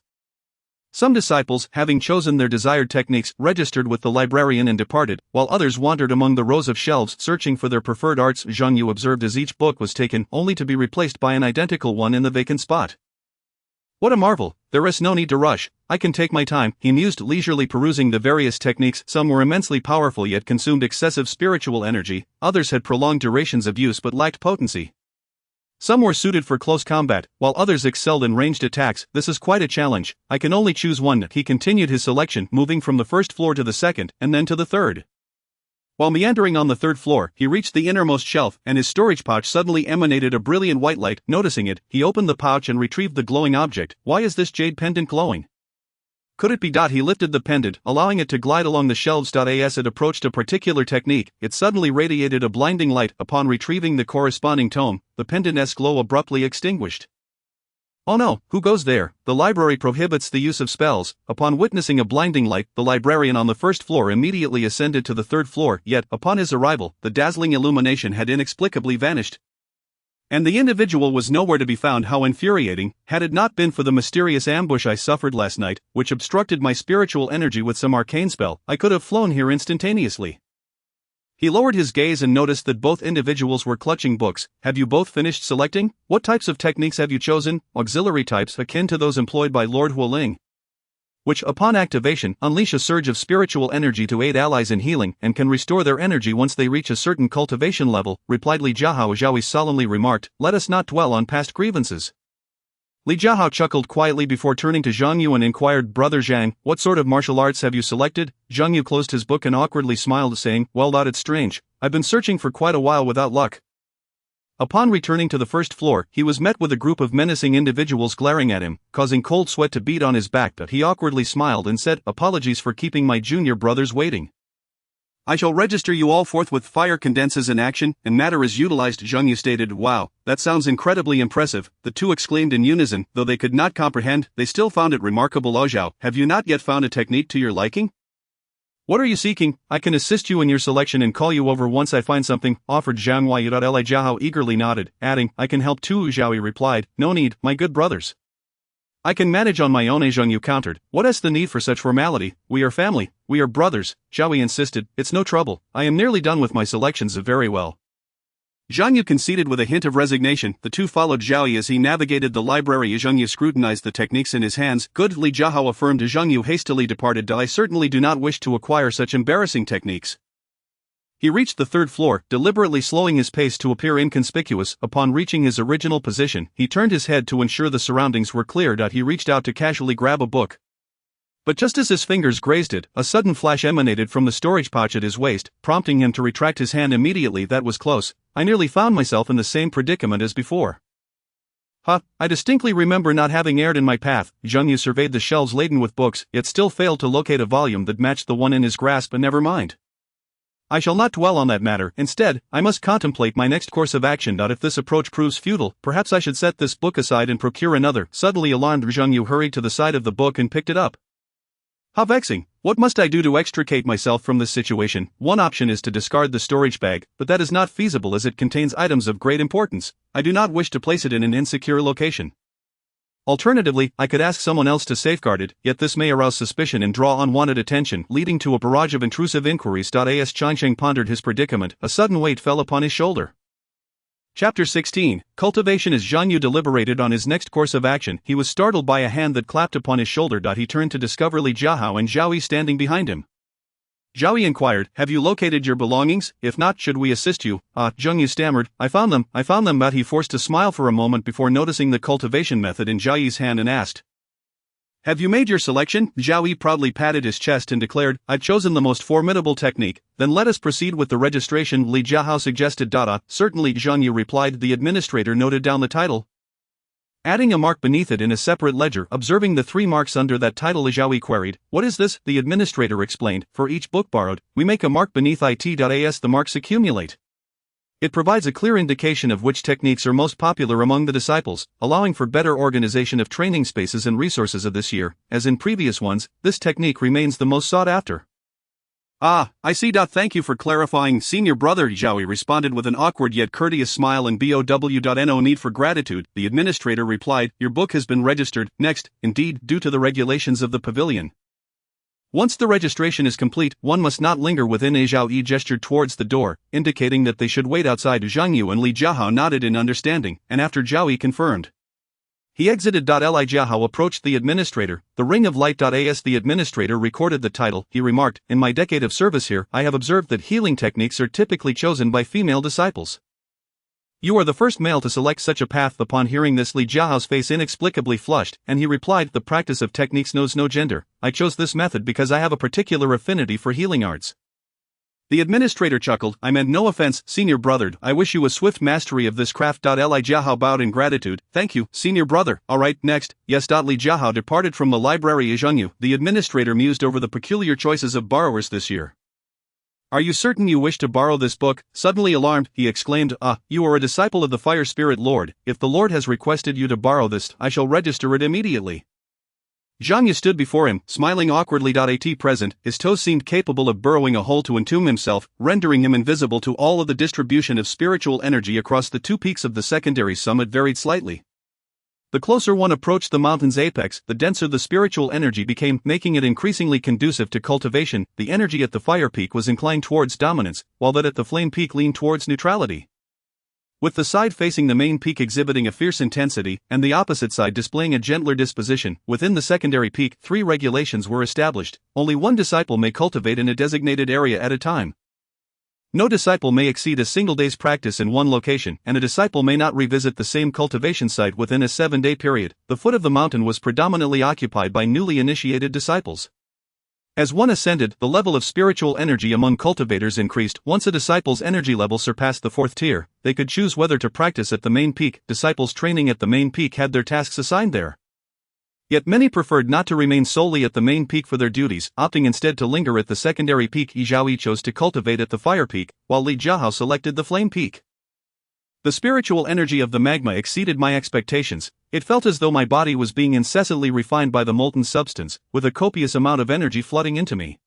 Some disciples, having chosen their desired techniques, registered with the librarian and departed, while others wandered among the rows of shelves searching for their preferred arts. Zhang Yu observed as each book was taken, only to be replaced by an identical one in the vacant spot. What a marvel, there is no need to rush, I can take my time, he mused, leisurely perusing the various techniques. Some were immensely powerful yet consumed excessive spiritual energy, others had prolonged durations of use but lacked potency. Some were suited for close combat, while others excelled in ranged attacks. This is quite a challenge, I can only choose one. He continued his selection, moving from the first floor to the second, and then to the third. While meandering on the third floor, he reached the innermost shelf, and his storage pouch suddenly emanated a brilliant white light. Noticing it, he opened the pouch and retrieved the glowing object. Why is this jade pendant glowing? Could it be? He lifted the pendant, allowing it to glide along the shelves. As it approached a particular technique, it suddenly radiated a blinding light. Upon retrieving the corresponding tome, the pendant's glow abruptly extinguished. Oh no, who goes there? The library prohibits the use of spells. Upon witnessing a blinding light, the librarian on the first floor immediately ascended to the third floor, yet, upon his arrival, the dazzling illumination had inexplicably vanished. And the individual was nowhere to be found. How infuriating! Had it not been for the mysterious ambush I suffered last night, which obstructed my spiritual energy with some arcane spell, I could have flown here instantaneously. He lowered his gaze and noticed that both individuals were clutching books. Have you both finished selecting? What types of techniques have you chosen? Auxiliary types akin to those employed by Lord Huoling, which, upon activation, unleash a surge of spiritual energy to aid allies in healing, and can restore their energy once they reach a certain cultivation level, replied Li Jiahao. Zhaoyi solemnly remarked, let us not dwell on past grievances. Li Jiahao chuckled quietly before turning to Zhang Yu and inquired, Brother Zhang, what sort of martial arts have you selected? Zhang Yu closed his book and awkwardly smiled, saying, well, it's strange, I've been searching for quite a while without luck. Upon returning to the first floor, he was met with a group of menacing individuals glaring at him, causing cold sweat to bead on his back. But he awkwardly smiled and said, apologies for keeping my junior brothers waiting. I shall register you all forthwith. Fire condenses in action, and matter is utilized. Zhang Yu stated, wow, that sounds incredibly impressive. The two exclaimed in unison. Though they could not comprehend, they still found it remarkable. Oh Zhao, have you not yet found a technique to your liking? What are you seeking? I can assist you in your selection and call you over once I find something, offered Zhang Yu. Li Jiahao eagerly nodded, adding, I can help too. Zhao replied, no need, my good brothers. I can manage on my own. Zhang Yu countered, what is the need for such formality? We are family, we are brothers. Zhao insisted, it's no trouble, I am nearly done with my selections. Very well. Zhang Yu conceded with a hint of resignation. The two followed Zhao as he navigated the library. Zhang Yu scrutinized the techniques in his hands. Good, Li Jiahao affirmed. Zhang Yu hastily departed. I certainly do not wish to acquire such embarrassing techniques. He reached the third floor, deliberately slowing his pace to appear inconspicuous. Upon reaching his original position, he turned his head to ensure the surroundings were clear. He reached out to casually grab a book. But just as his fingers grazed it, a sudden flash emanated from the storage pouch at his waist, prompting him to retract his hand immediately. That was close. I nearly found myself in the same predicament as before. I distinctly remember not having erred in my path. Zhang Yu surveyed the shelves laden with books, yet still failed to locate a volume that matched the one in his grasp. But never mind. I shall not dwell on that matter. Instead, I must contemplate my next course of action. If this approach proves futile, perhaps I should set this book aside and procure another. Suddenly alarmed, Zhang Yu hurried to the side of the book and picked it up. How vexing! What must I do to extricate myself from this situation? One option is to discard the storage bag, but that is not feasible as it contains items of great importance. I do not wish to place it in an insecure location. Alternatively, I could ask someone else to safeguard it, yet this may arouse suspicion and draw unwanted attention, leading to a barrage of intrusive inquiries. As Changsheng pondered his predicament, a sudden weight fell upon his shoulder. Chapter 16, Cultivation. As Zhang Yu deliberated on his next course of action, he was startled by a hand that clapped upon his shoulder. He turned to discover Li Jiahao and Zhao standing behind him. Zhao inquired, have you located your belongings? If not, should we assist you? Zhang Yu stammered, I found them. But he forced a smile for a moment before noticing the cultivation method in Zhao's hand and asked, have you made your selection? Zhao proudly patted his chest and declared, I've chosen the most formidable technique. Then let us proceed with the registration, Li Jiahao suggested. Certainly, Zhang Yu replied. The administrator noted down the title, adding a mark beneath it in a separate ledger. Observing the 3 marks under that title, Zhao queried, what is this? The administrator explained, for each book borrowed, we make a mark beneath it. As the marks accumulate, It provides a clear indication of which techniques are most popular among the disciples, allowing for better organization of training spaces and resources of this year. As in previous ones, this technique remains the most sought after. Ah, I see. Thank you for clarifying, senior brother. Zhaoyi responded with an awkward yet courteous smile and BOW.no need for gratitude. The administrator replied, your book has been registered. Next, indeed, due to the regulations of the pavilion. Once the registration is complete, one must not linger within. Zhaoyi gestured towards the door, indicating that they should wait outside. Zhang Yu and Li Jiahao nodded in understanding, and after Zhaoyi confirmed, he exited. Li Jiahao approached the administrator. The Ring of Light. As the administrator recorded the title, he remarked, in my decade of service here, I have observed that healing techniques are typically chosen by female disciples. You are the first male to select such a path. Upon hearing this, Li Jiahao's face inexplicably flushed, and he replied, the practice of techniques knows no gender. I chose this method because I have a particular affinity for healing arts. The administrator chuckled, I meant no offense, senior brother. I wish you a swift mastery of this craft. Li Jiahao bowed in gratitude. Thank you, senior brother. Alright, next. Yes. Li Jiahao departed from the library. Zhang the administrator mused over the peculiar choices of borrowers this year. Are you certain you wish to borrow this book? Suddenly alarmed, he exclaimed, you are a disciple of the Fire Spirit Lord. If the Lord has requested you to borrow this, I shall register it immediately. Zhang Yu stood before him, smiling awkwardly. At present, his toes seemed capable of burrowing a hole to entomb himself, rendering him invisible to all. Of the distribution of spiritual energy across the two peaks of the secondary summit varied slightly. The closer one approached the mountain's apex, the denser the spiritual energy became, making it increasingly conducive to cultivation. The energy at the fire peak was inclined towards dominance, while that at the flame peak leaned towards neutrality. With the side facing the main peak exhibiting a fierce intensity, and the opposite side displaying a gentler disposition, within the secondary peak, 3 regulations were established. Only one disciple may cultivate in a designated area at a time. No disciple may exceed a single day's practice in one location, and a disciple may not revisit the same cultivation site within a 7-day period. The foot of the mountain was predominantly occupied by newly initiated disciples. As one ascended, the level of spiritual energy among cultivators increased. Once a disciple's energy level surpassed the 4th tier, they could choose whether to practice at the main peak. Disciples training at the main peak had their tasks assigned there. Yet many preferred not to remain solely at the main peak for their duties, opting instead to linger at the secondary peak. Zhaoyi chose to cultivate at the fire peak, while Li Jiahao selected the flame peak. The spiritual energy of the magma exceeded my expectations. It felt as though my body was being incessantly refined by the molten substance, with a copious amount of energy flooding into me.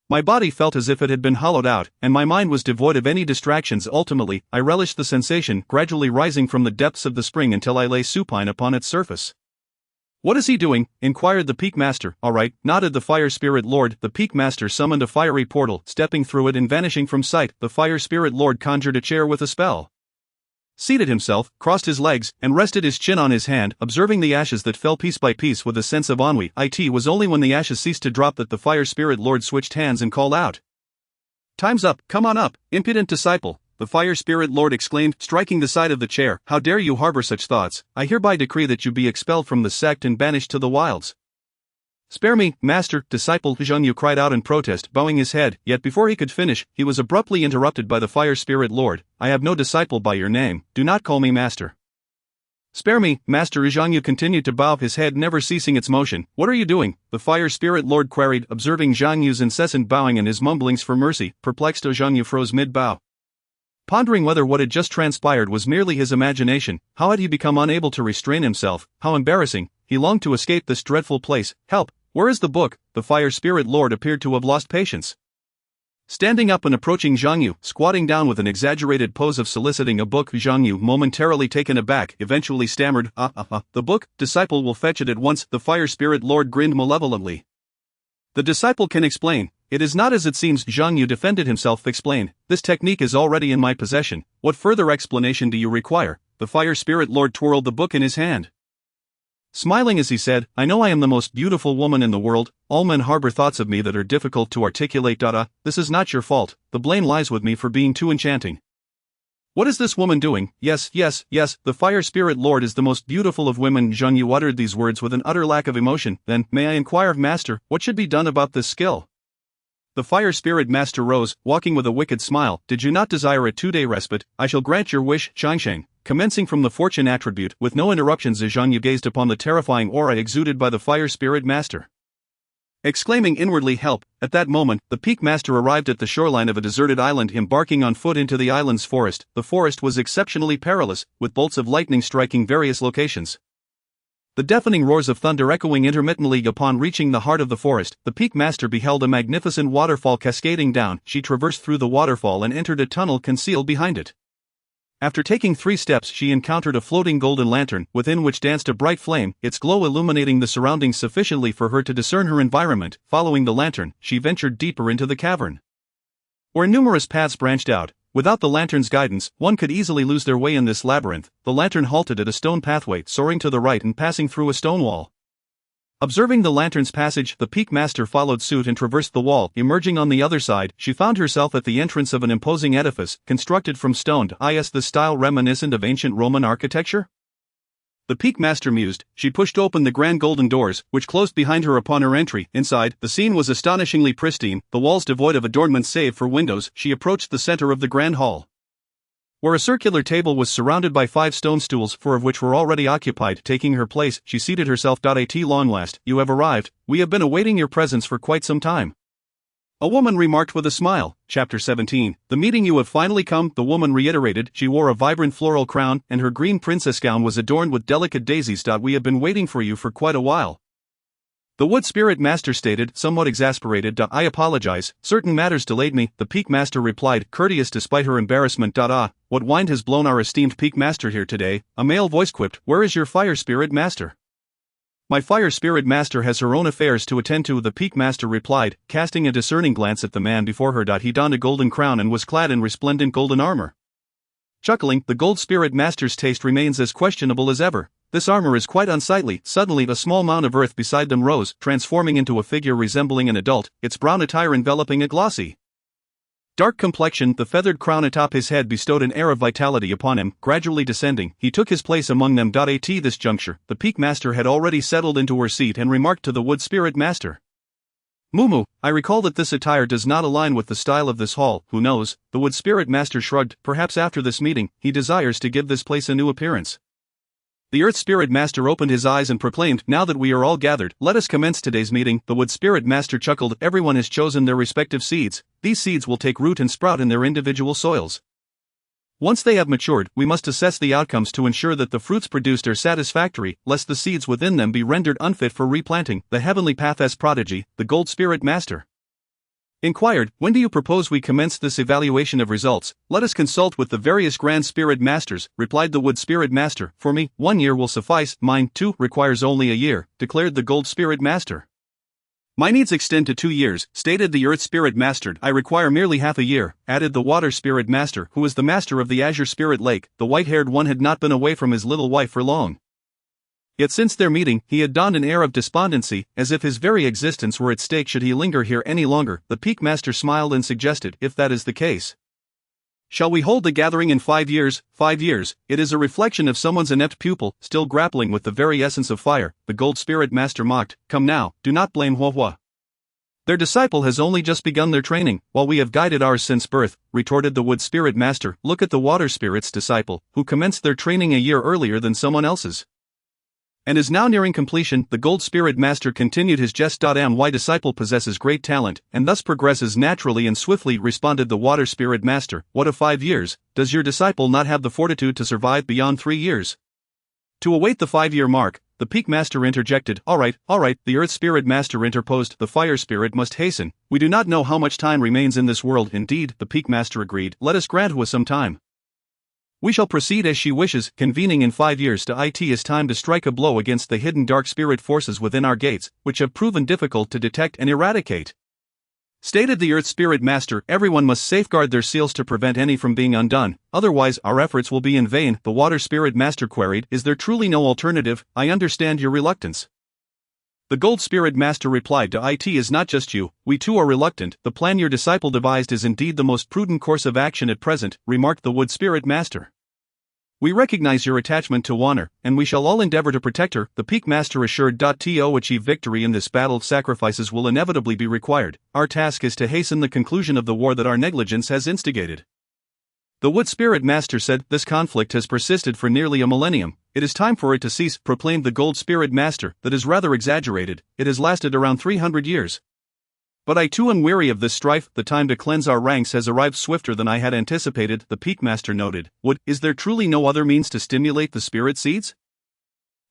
My body felt as if it had been hollowed out, and my mind was devoid of any distractions. Ultimately, I relished the sensation, gradually rising from the depths of the spring until I lay supine upon its surface. What is he doing? Inquired the Peak Master. Alright, nodded the Fire Spirit Lord. The Peak Master summoned a fiery portal, stepping through it and vanishing from sight. The Fire Spirit Lord conjured a chair with a spell, seated himself, crossed his legs, and rested his chin on his hand, observing the ashes that fell piece by piece with a sense of ennui. It was only when the ashes ceased to drop that the Fire Spirit Lord switched hands and called out, Time's up, come on up, impudent disciple. The Fire Spirit Lord exclaimed, striking the side of the chair, How dare you harbor such thoughts? I hereby decree that you be expelled from the sect and banished to the wilds. Spare me, master, disciple, Zhang Yu cried out in protest, bowing his head, yet before he could finish, he was abruptly interrupted by the Fire Spirit Lord. I have no disciple by your name, do not call me master. Spare me, master. Zhang Yu continued to bow, his head never ceasing its motion. What are you doing? The Fire Spirit Lord queried, observing Zhang Yu's incessant bowing and his mumblings for mercy. Perplexed, Zhang Yu froze mid-bow, pondering whether what had just transpired was merely his imagination. How had he become unable to restrain himself? How embarrassing! He longed to escape this dreadful place. Help! Where is the book? The Fire Spirit Lord appeared to have lost patience. Standing up and approaching Zhang Yu, squatting down with an exaggerated pose of soliciting a book, Zhang Yu, momentarily taken aback, eventually stammered, The book, disciple will fetch it at once. The Fire Spirit Lord grinned malevolently. The disciple can explain. It is not as it seems, Zhang Yu defended himself. Explain. This technique is already in my possession. What further explanation do you require? The Fire Spirit Lord twirled the book in his hand, smiling as he said, I know I am the most beautiful woman in the world. All men harbor thoughts of me that are difficult to articulate. This is not your fault. The blame lies with me for being too enchanting. What is this woman doing? Yes, the Fire Spirit Lord is the most beautiful of women. Zhang Yu uttered these words with an utter lack of emotion. Then, may I inquire, master, what should be done about this skill? The Fire Spirit Master rose, walking with a wicked smile. Did you not desire a 2-day respite? I shall grant your wish, Shangsheng. Commencing from the fortune attribute, with no interruptions, Zhang Yu gazed upon the terrifying aura exuded by the Fire Spirit Master. Exclaiming inwardly help, at that moment, the peak master arrived at the shoreline of a deserted island, embarking on foot into the island's forest. The forest was exceptionally perilous, with bolts of lightning striking various locations. The deafening roars of thunder echoing intermittently. Upon reaching the heart of the forest, the peak master beheld a magnificent waterfall cascading down. She traversed through the waterfall and entered a tunnel concealed behind it. After taking 3 steps, she encountered a floating golden lantern, within which danced a bright flame, its glow illuminating the surroundings sufficiently for her to discern her environment. Following the lantern, she ventured deeper into the cavern, where numerous paths branched out. Without the lantern's guidance, one could easily lose their way in this labyrinth. The lantern halted at a stone pathway, soaring to the right and passing through a stone wall. Observing the lantern's passage, the peak master followed suit and traversed the wall. Emerging on the other side, she found herself at the entrance of an imposing edifice, constructed from stone. Is the style reminiscent of ancient Roman architecture? The peak master mused. She pushed open the grand golden doors, which closed behind her upon her entry. Inside, the scene was astonishingly pristine, the walls devoid of adornment save for windows. She approached the center of the grand hall, where a circular table was surrounded by 5 stone stools, 4 of which were already occupied. Taking her place, she seated herself. At long last, you have arrived. We have been awaiting your presence for quite some time, a woman remarked with a smile. Chapter 17. The meeting you have finally come, the woman reiterated. She wore a vibrant floral crown, and her green princess gown was adorned with delicate daisies. We have been waiting for you for quite a while, the wood spirit master stated, somewhat exasperated. I apologize, certain matters delayed me, the peak master replied, courteous despite her embarrassment. What wind has blown our esteemed peak master here today? A male voice quipped. Where is your fire spirit master? My fire spirit master has her own affairs to attend to, the peak master replied, casting a discerning glance at the man before her. He donned a golden crown and was clad in resplendent golden armor. Chuckling, the gold spirit master's taste remains as questionable as ever. This armor is quite unsightly. Suddenly a small mound of earth beside them rose, transforming into a figure resembling an adult, its brown attire enveloping a glossy, dark complexion. The feathered crown atop his head bestowed an air of vitality upon him. Gradually descending, he took his place among them. At this juncture, the peak master had already settled into her seat and remarked to the wood spirit master, Mumu, I recall that this attire does not align with the style of this hall. Who knows? The wood spirit master shrugged. Perhaps after this meeting, he desires to give this place a new appearance. The earth spirit master opened his eyes and proclaimed, now that we are all gathered, let us commence today's meeting. The wood spirit master chuckled. Everyone has chosen their respective seeds. These seeds will take root and sprout in their individual soils. Once they have matured, we must assess the outcomes to ensure that the fruits produced are satisfactory, lest the seeds within them be rendered unfit for replanting. The heavenly path as prodigy, the gold spirit master inquired, when do you propose we commence this evaluation of results? Let us consult with the various grand spirit masters, replied the wood spirit master. For me, 1 year will suffice. Mine, too, requires only a year, declared the gold spirit master. My needs extend to 2 years, stated the earth spirit master. I require merely half a year, added the water spirit master, who was the master of the azure spirit lake. The white-haired one had not been away from his little wife for long. Yet since their meeting, he had donned an air of despondency, as if his very existence were at stake should he linger here any longer. The peak master smiled and suggested, if that is the case, shall we hold the gathering in 5 years? 5 years, it is a reflection of someone's inept pupil, still grappling with the very essence of fire, the gold spirit master mocked. Come now, do not blame Huahua. Their disciple has only just begun their training, while we have guided ours since birth, retorted the wood spirit master. Look at the water spirit's disciple, who commenced their training a year earlier than someone else's, and is now nearing completion. The gold spirit master continued his jest. My disciple possesses great talent, and thus progresses naturally and swiftly, responded the water spirit master. What of 5 years? Does your disciple not have the fortitude to survive beyond 3 years? To await the 5-year mark, the peak master interjected. All right, the earth spirit master interposed. The fire spirit must hasten. We do not know how much time remains in this world. Indeed, the peak master agreed. Let us grant her some time. We shall proceed as she wishes, convening in 5 years. It is time to strike a blow against the hidden dark spirit forces within our gates, which have proven difficult to detect and eradicate, stated the earth spirit master. Everyone must safeguard their seals to prevent any from being undone, otherwise our efforts will be in vain. The water spirit master queried, is there truly no alternative? I understand your reluctance. The gold spirit master replied, it is not just you, we too are reluctant. The plan your disciple devised is indeed the most prudent course of action at present, remarked the wood spirit master. We recognize your attachment to Wanner, and we shall all endeavor to protect her, the peak master assured. To achieve victory in this battle, sacrifices will inevitably be required. Our task is to hasten the conclusion of the war that our negligence has instigated. The Wood Spirit Master said, "This conflict has persisted for nearly a millennium. It is time for it to cease," proclaimed the Gold Spirit Master. "That is rather exaggerated. It has lasted around 300 years. But I too am weary of this strife. The time to cleanse our ranks has arrived swifter than I had anticipated," the Peak Master noted. "Wood, is there truly no other means to stimulate the spirit seeds?"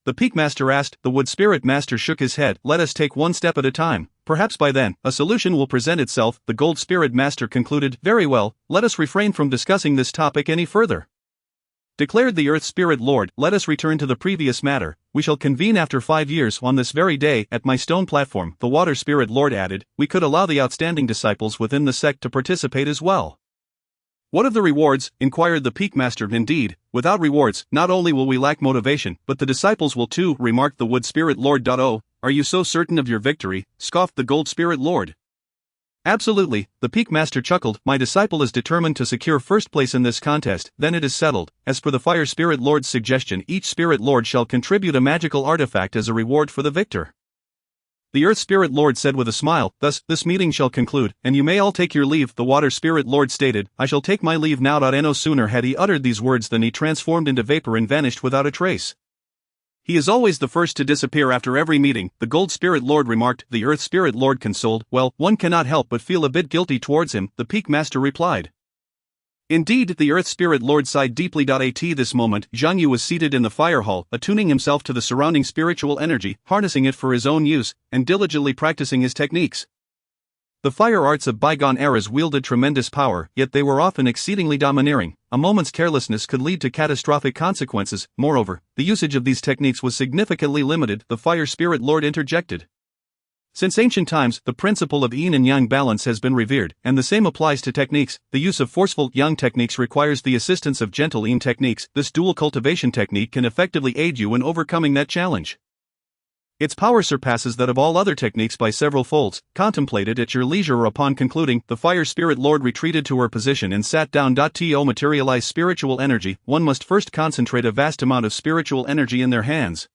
The Peak Master asked. The Wood Spirit Master shook his head. "Let us take one step at a time. Perhaps by then, a solution will present itself," the Gold Spirit Master concluded. "Very well, let us refrain from discussing this topic any further," declared the Earth Spirit Lord. "Let us return to the previous matter. We shall convene after 5 years on this very day at my stone platform," the Water Spirit Lord added. "We could allow the outstanding disciples within the sect to participate as well." "What of the rewards?" inquired the Peak Master. "Indeed, without rewards, not only will we lack motivation, but the disciples will too," remarked the Wood Spirit Lord. "Oh, are you so certain of your victory?" scoffed the Gold Spirit Lord. "Absolutely," the Peak Master chuckled. "My disciple is determined to secure first place in this contest. Then it is settled. As per the Fire Spirit Lord's suggestion, each Spirit Lord shall contribute a magical artifact as a reward for the victor." The Earth Spirit Lord said with a smile. "Thus, this meeting shall conclude, and you may all take your leave," the Water Spirit Lord stated. "I shall take my leave now." No sooner had he uttered these words than he transformed into vapor and vanished without a trace. "He is always the first to disappear after every meeting," the Gold Spirit Lord remarked. The Earth Spirit Lord consoled. "Well, one cannot help but feel a bit guilty towards him," the Peak Master replied. "Indeed," the Earth Spirit Lord sighed deeply. At this moment, Zhang Yu was seated in the fire hall, attuning himself to the surrounding spiritual energy, harnessing it for his own use, and diligently practicing his techniques. The fire arts of bygone eras wielded tremendous power, yet they were often exceedingly domineering. A moment's carelessness could lead to catastrophic consequences. Moreover, the usage of these techniques was significantly limited, the Fire Spirit Lord interjected. "Since ancient times, the principle of yin and yang balance has been revered, and the same applies to techniques. The use of forceful yang techniques requires the assistance of gentle yin techniques. This dual cultivation technique can effectively aid you in overcoming that challenge. Its power surpasses that of all other techniques by several folds. Contemplate it at your leisure." Upon concluding, the Fire Spirit Lord retreated to her position and sat down. To materialize spiritual energy, one must first concentrate a vast amount of spiritual energy in their hands.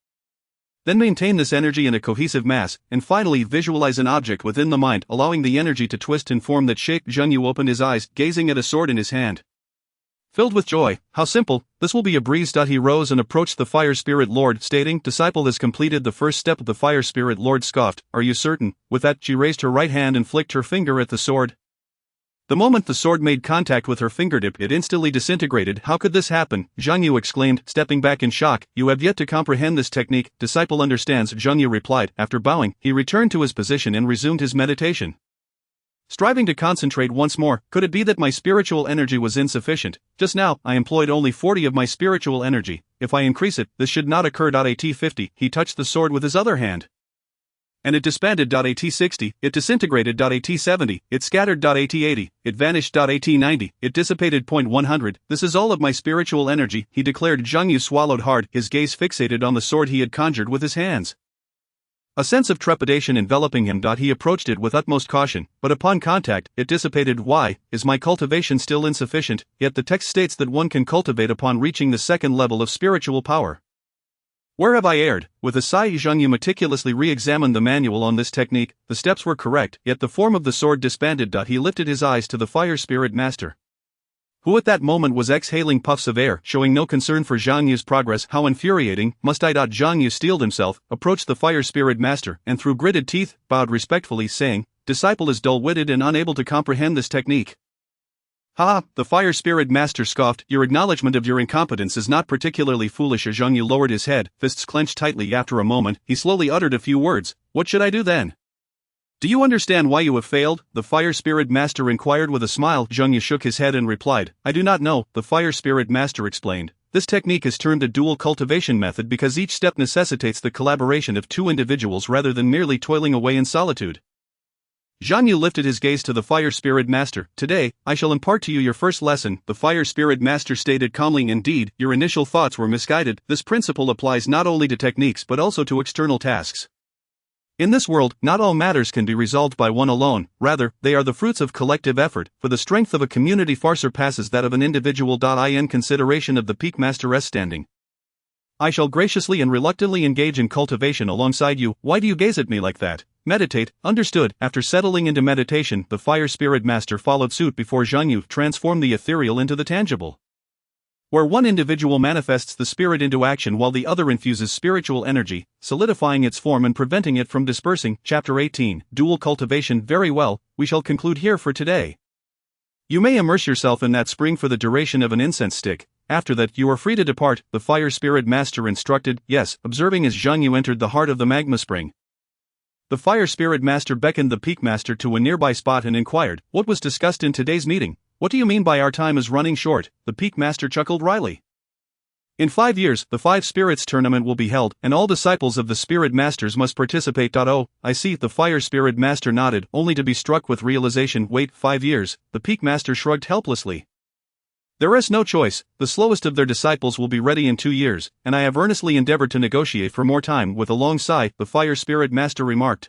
Then maintain this energy in a cohesive mass, and finally visualize an object within the mind, allowing the energy to twist in form that shape. Zheng Yu opened his eyes, gazing at a sword in his hand. Filled with joy, "How simple, this will be a breeze." He rose and approached the Fire Spirit Lord, stating, "Disciple has completed the first step." The Fire Spirit Lord scoffed. "Are you certain?" With that, she raised her right hand and flicked her finger at the sword. The moment the sword made contact with her fingertip, it instantly disintegrated. "How could this happen?" Zhang Yu exclaimed, stepping back in shock. "You have yet to comprehend this technique." "Disciple understands," Zhang Yu replied. After bowing, he returned to his position and resumed his meditation. Striving to concentrate once more, could it be that my spiritual energy was insufficient? Just now, I employed only 40 of my spiritual energy. If I increase it, this should not occur. At 50, he touched the sword with his other hand, and it disbanded. At 60, it disintegrated. At 70, it scattered. At 80, it vanished. At 90, it dissipated. 100, this is all of my spiritual energy, he declared. Zhang Yu swallowed hard, his gaze fixated on the sword he had conjured with his hands. A sense of trepidation enveloping him. He approached it with utmost caution, but upon contact, it dissipated. "Why, is my cultivation still insufficient?" Yet the text states that one can cultivate upon reaching the second level of spiritual power. Where have I erred? With a sigh, Zhang Yu meticulously re-examined the manual on this technique. The steps were correct, yet the form of the sword disbanded. He lifted his eyes to the Fire Spirit Master, who at that moment was exhaling puffs of air, showing no concern for Zhang Yu's progress. "How infuriating, must I?" Zhang Yu steeled himself, approached the Fire Spirit Master, and through gritted teeth, bowed respectfully, saying, "Disciple is dull-witted and unable to comprehend this technique." "Ha!" the Fire Spirit Master scoffed. "Your acknowledgement of your incompetence is not particularly foolish." Zhang Yu lowered his head, fists clenched tightly. After a moment, he slowly uttered a few words. "What should I do then?" "Do you understand why you have failed?" the Fire Spirit Master inquired with a smile. Zhang Yu shook his head and replied, "I do not know," the Fire Spirit Master explained. "This technique is termed a dual cultivation method because each step necessitates the collaboration of two individuals rather than merely toiling away in solitude." Zhang Yu lifted his gaze to the Fire Spirit Master. "Today, I shall impart to you your first lesson," the Fire Spirit Master stated calmly. "Indeed, your initial thoughts were misguided. This principle applies not only to techniques but also to external tasks. In this world, not all matters can be resolved by one alone, rather, they are the fruits of collective effort, for the strength of a community far surpasses that of an individual. In consideration of the Peak Master's standing, I shall graciously and reluctantly engage in cultivation alongside you." "Why do you gaze at me like that? Meditate, understood. After settling into meditation, the fire spirit master followed suit before Zhang Yu transformed the ethereal into the tangible. Where one individual manifests the spirit into action while the other infuses spiritual energy, solidifying its form and preventing it from dispersing. Chapter 18, Dual Cultivation. Very well, we shall conclude here for today. You may immerse yourself in that spring for the duration of an incense stick. After that, you are free to depart, the fire spirit master instructed, yes, observing as Zhang Yu entered the heart of the magma spring. The fire spirit master beckoned the peak master to a nearby spot and inquired, what was discussed in today's meeting? What do you mean by our time is running short? The peak master chuckled wryly. In 5 years, the 5 spirits tournament will be held, and all disciples of the spirit masters must participate. Oh, I see, the fire spirit master nodded, only to be struck with realization. Wait, 5 years? The peak master shrugged helplessly. There is no choice, the slowest of their disciples will be ready in 2 years, and I have earnestly endeavored to negotiate for more time. With a long sigh, the fire spirit master remarked.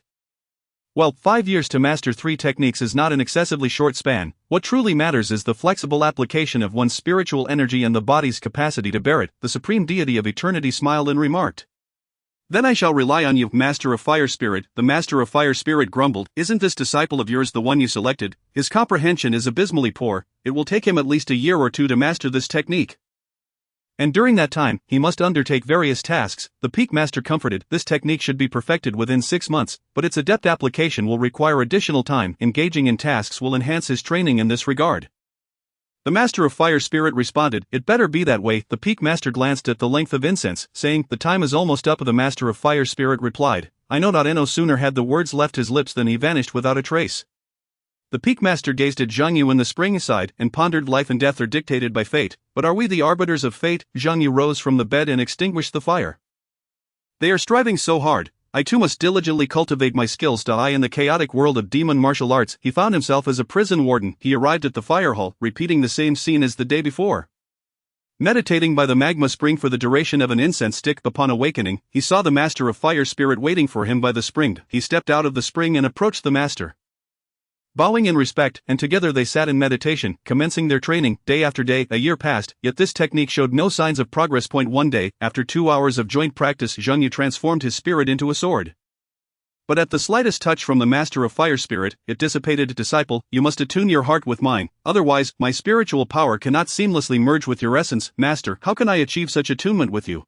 Well, 5 years to master 3 techniques is not an excessively short span. What truly matters is the flexible application of one's spiritual energy and the body's capacity to bear it. The supreme deity of eternity smiled and remarked. Then I shall rely on you, master of fire spirit. The master of fire spirit grumbled, isn't this disciple of yours the one you selected? His comprehension is abysmally poor. It will take him at least a year or 2 to master this technique. And during that time, he must undertake various tasks. The peak master comforted, this technique should be perfected within 6 months, but its adept application will require additional time. Engaging in tasks will enhance his training in this regard. The master of fire spirit responded, it better be that way. The peak master glanced at the length of incense, saying, the time is almost up. The master of fire spirit replied, I know not. No sooner had the words left his lips than he vanished without a trace. The peak master gazed at Zhang Yu in the spring side and pondered, life and death are dictated by fate, but are we the arbiters of fate? Zhang Yu rose from the bed and extinguished the fire. They are striving so hard, I too must diligently cultivate my skills. In the chaotic world of demon martial arts, he found himself as a prison warden. He arrived at the fire hall, repeating the same scene as the day before. Meditating by the magma spring for the duration of an incense stick, upon awakening, he saw the master of fire spirit waiting for him by the spring. He stepped out of the spring and approached the master. Bowing in respect, and together they sat in meditation, commencing their training. Day after day, a year passed, yet this technique showed no signs of progress. One day, after 2 hours of joint practice, Zhang Yu transformed his spirit into a sword. But at the slightest touch from the master of fire spirit, it dissipated. Disciple, you must attune your heart with mine, otherwise, my spiritual power cannot seamlessly merge with your essence. Master, how can I achieve such attunement with you?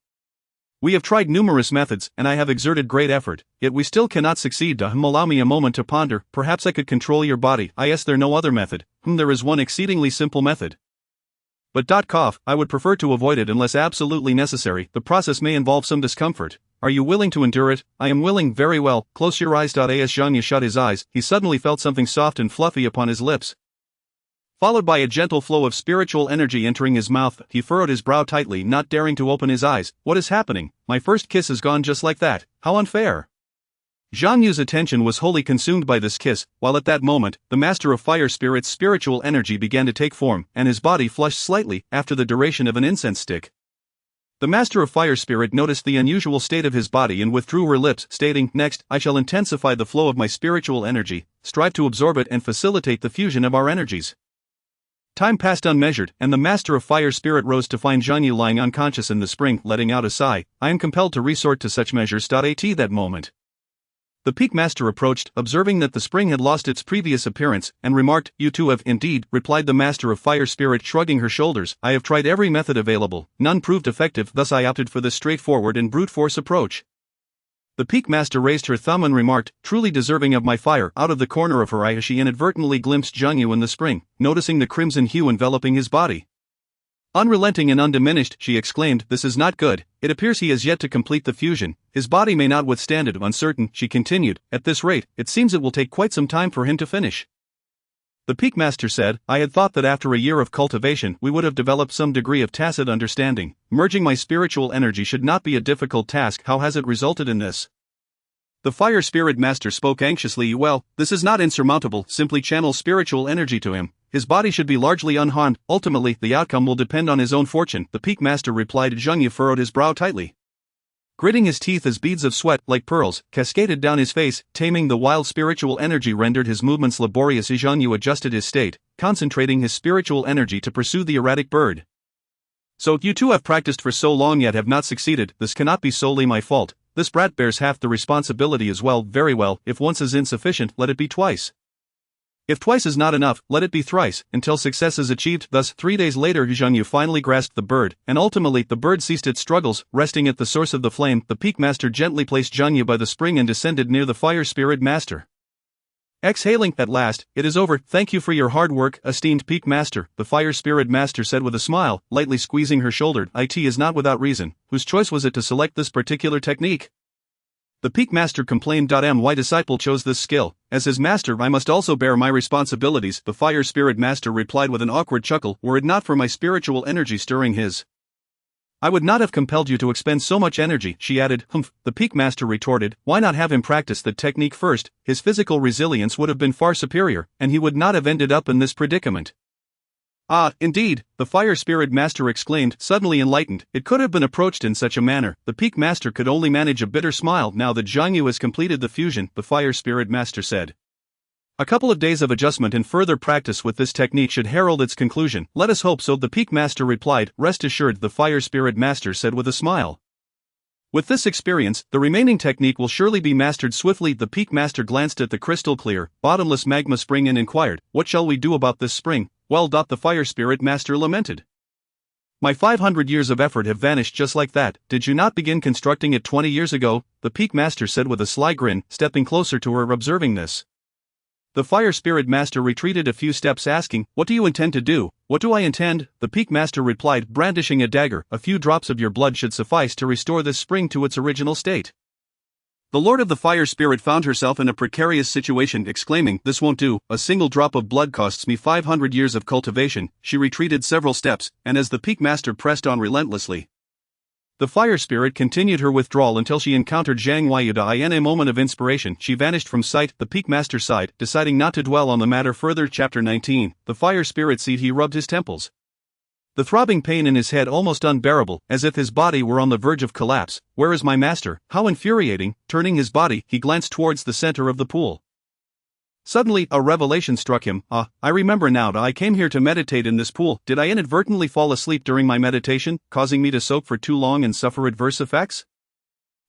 We have tried numerous methods, and I have exerted great effort, yet we still cannot succeed. Allow me a moment to ponder, perhaps I could control your body. Is there no other method? There is one exceedingly simple method. But I would prefer to avoid it unless absolutely necessary. The process may involve some discomfort. Are you willing to endure it? I am willing. Very well, close your eyes. As Zhang Yu shut his eyes, he suddenly felt something soft and fluffy upon his lips, followed by a gentle flow of spiritual energy entering his mouth. He furrowed his brow tightly, not daring to open his eyes. What is happening? My first kiss is gone just like that. How unfair. Zhang Yu's attention was wholly consumed by this kiss, while at that moment, the master of fire spirit's spiritual energy began to take form, and his body flushed slightly, after the duration of an incense stick. The master of fire spirit noticed the unusual state of his body and withdrew her lips, stating, next, I shall intensify the flow of my spiritual energy, strive to absorb it and facilitate the fusion of our energies. Time passed unmeasured, and the master of fire spirit rose to find Zhang Yu lying unconscious in the spring. Letting out a sigh, I am compelled to resort to such measures. At that moment, the peak master approached, observing that the spring had lost its previous appearance, and remarked, you too have, indeed, replied the master of fire spirit, shrugging her shoulders. I have tried every method available, none proved effective, thus I opted for this straightforward and brute force approach. The peak master raised her thumb and remarked, truly deserving of my fire. Out of the corner of her eye she inadvertently glimpsed Zhang Yu in the spring, noticing the crimson hue enveloping his body. Unrelenting and undiminished, she exclaimed, this is not good, it appears he has yet to complete the fusion, his body may not withstand it. Uncertain, she continued, at this rate, it seems it will take quite some time for him to finish. The peak master said, I had thought that after a year of cultivation we would have developed some degree of tacit understanding. Merging my spiritual energy should not be a difficult task. How has it resulted in this? The fire spirit master spoke anxiously. Well, this is not insurmountable, simply channel spiritual energy to him. His body should be largely unharmed, ultimately the outcome will depend on his own fortune. The peak master replied. Zhang Yu furrowed his brow tightly, gritting his teeth as beads of sweat, like pearls, cascaded down his face. Taming the wild spiritual energy rendered his movements laborious. Zhang Yu adjusted his state, concentrating his spiritual energy to pursue the erratic bird. So you too have practiced for so long yet have not succeeded. This cannot be solely my fault. this brat bears half the responsibility as well. Very well, if once is insufficient, let it be twice. If twice is not enough, let it be thrice, until success is achieved. Thus, 3 days later, Zhang Yu finally grasped the bird, and ultimately the bird ceased its struggles. Resting at the source of the flame, the peak master gently placed Zhang Yu by the spring and descended near the fire spirit master. Exhaling, at last, it is over. Thank you for your hard work, esteemed peak master, the fire spirit master said with a smile, lightly squeezing her shoulder. It is not without reason. Whose choice was it to select this particular technique? The peak master complained. My disciple chose this skill. As his master, I must also bear my responsibilities, the fire spirit master replied with an awkward chuckle. Were it not for my spiritual energy stirring his, I would not have compelled you to expend so much energy, she added. Humph, the peak master retorted. Why not have him practice the technique first? His physical resilience would have been far superior, and he would not have ended up in this predicament. Ah, indeed, the fire spirit master exclaimed, suddenly enlightened. It could have been approached in such a manner. The peak master could only manage a bitter smile now that Zhang Yu has completed the fusion, the fire spirit master said. A couple of days of adjustment and further practice with this technique should herald its conclusion. Let us hope so, the peak master replied. Rest assured, the fire spirit master said with a smile. With this experience, the remaining technique will surely be mastered swiftly. The peak master glanced at the crystal clear, bottomless magma spring and inquired, what shall we do about this spring? Well, the fire spirit master lamented. My 500 years of effort have vanished just like that. Did you not begin constructing it 20 years ago? The peak master said with a sly grin, stepping closer to her. Observing this, the fire spirit master retreated a few steps, asking, what do you intend to do? What do I intend? The peak master replied, brandishing a dagger. A few drops of your blood should suffice to restore this spring to its original state. The Lord of the Fire Spirit found herself in a precarious situation, exclaiming, this won't do, a single drop of blood costs me 500 years of cultivation. She retreated several steps, and as the peak master pressed on relentlessly, the fire spirit continued her withdrawal until she encountered Zhang Yuda. In a moment of inspiration, she vanished from sight. The peak master sighed, deciding not to dwell on the matter further. Chapter 19, the fire spirit seed. He rubbed his temples, the throbbing pain in his head almost unbearable, as if his body were on the verge of collapse. Where is my master? How infuriating! Turning his body, he glanced towards the center of the pool. Suddenly, a revelation struck him. I remember now. I came here to meditate in this pool. Did I inadvertently fall asleep during my meditation, causing me to soak for too long and suffer adverse effects?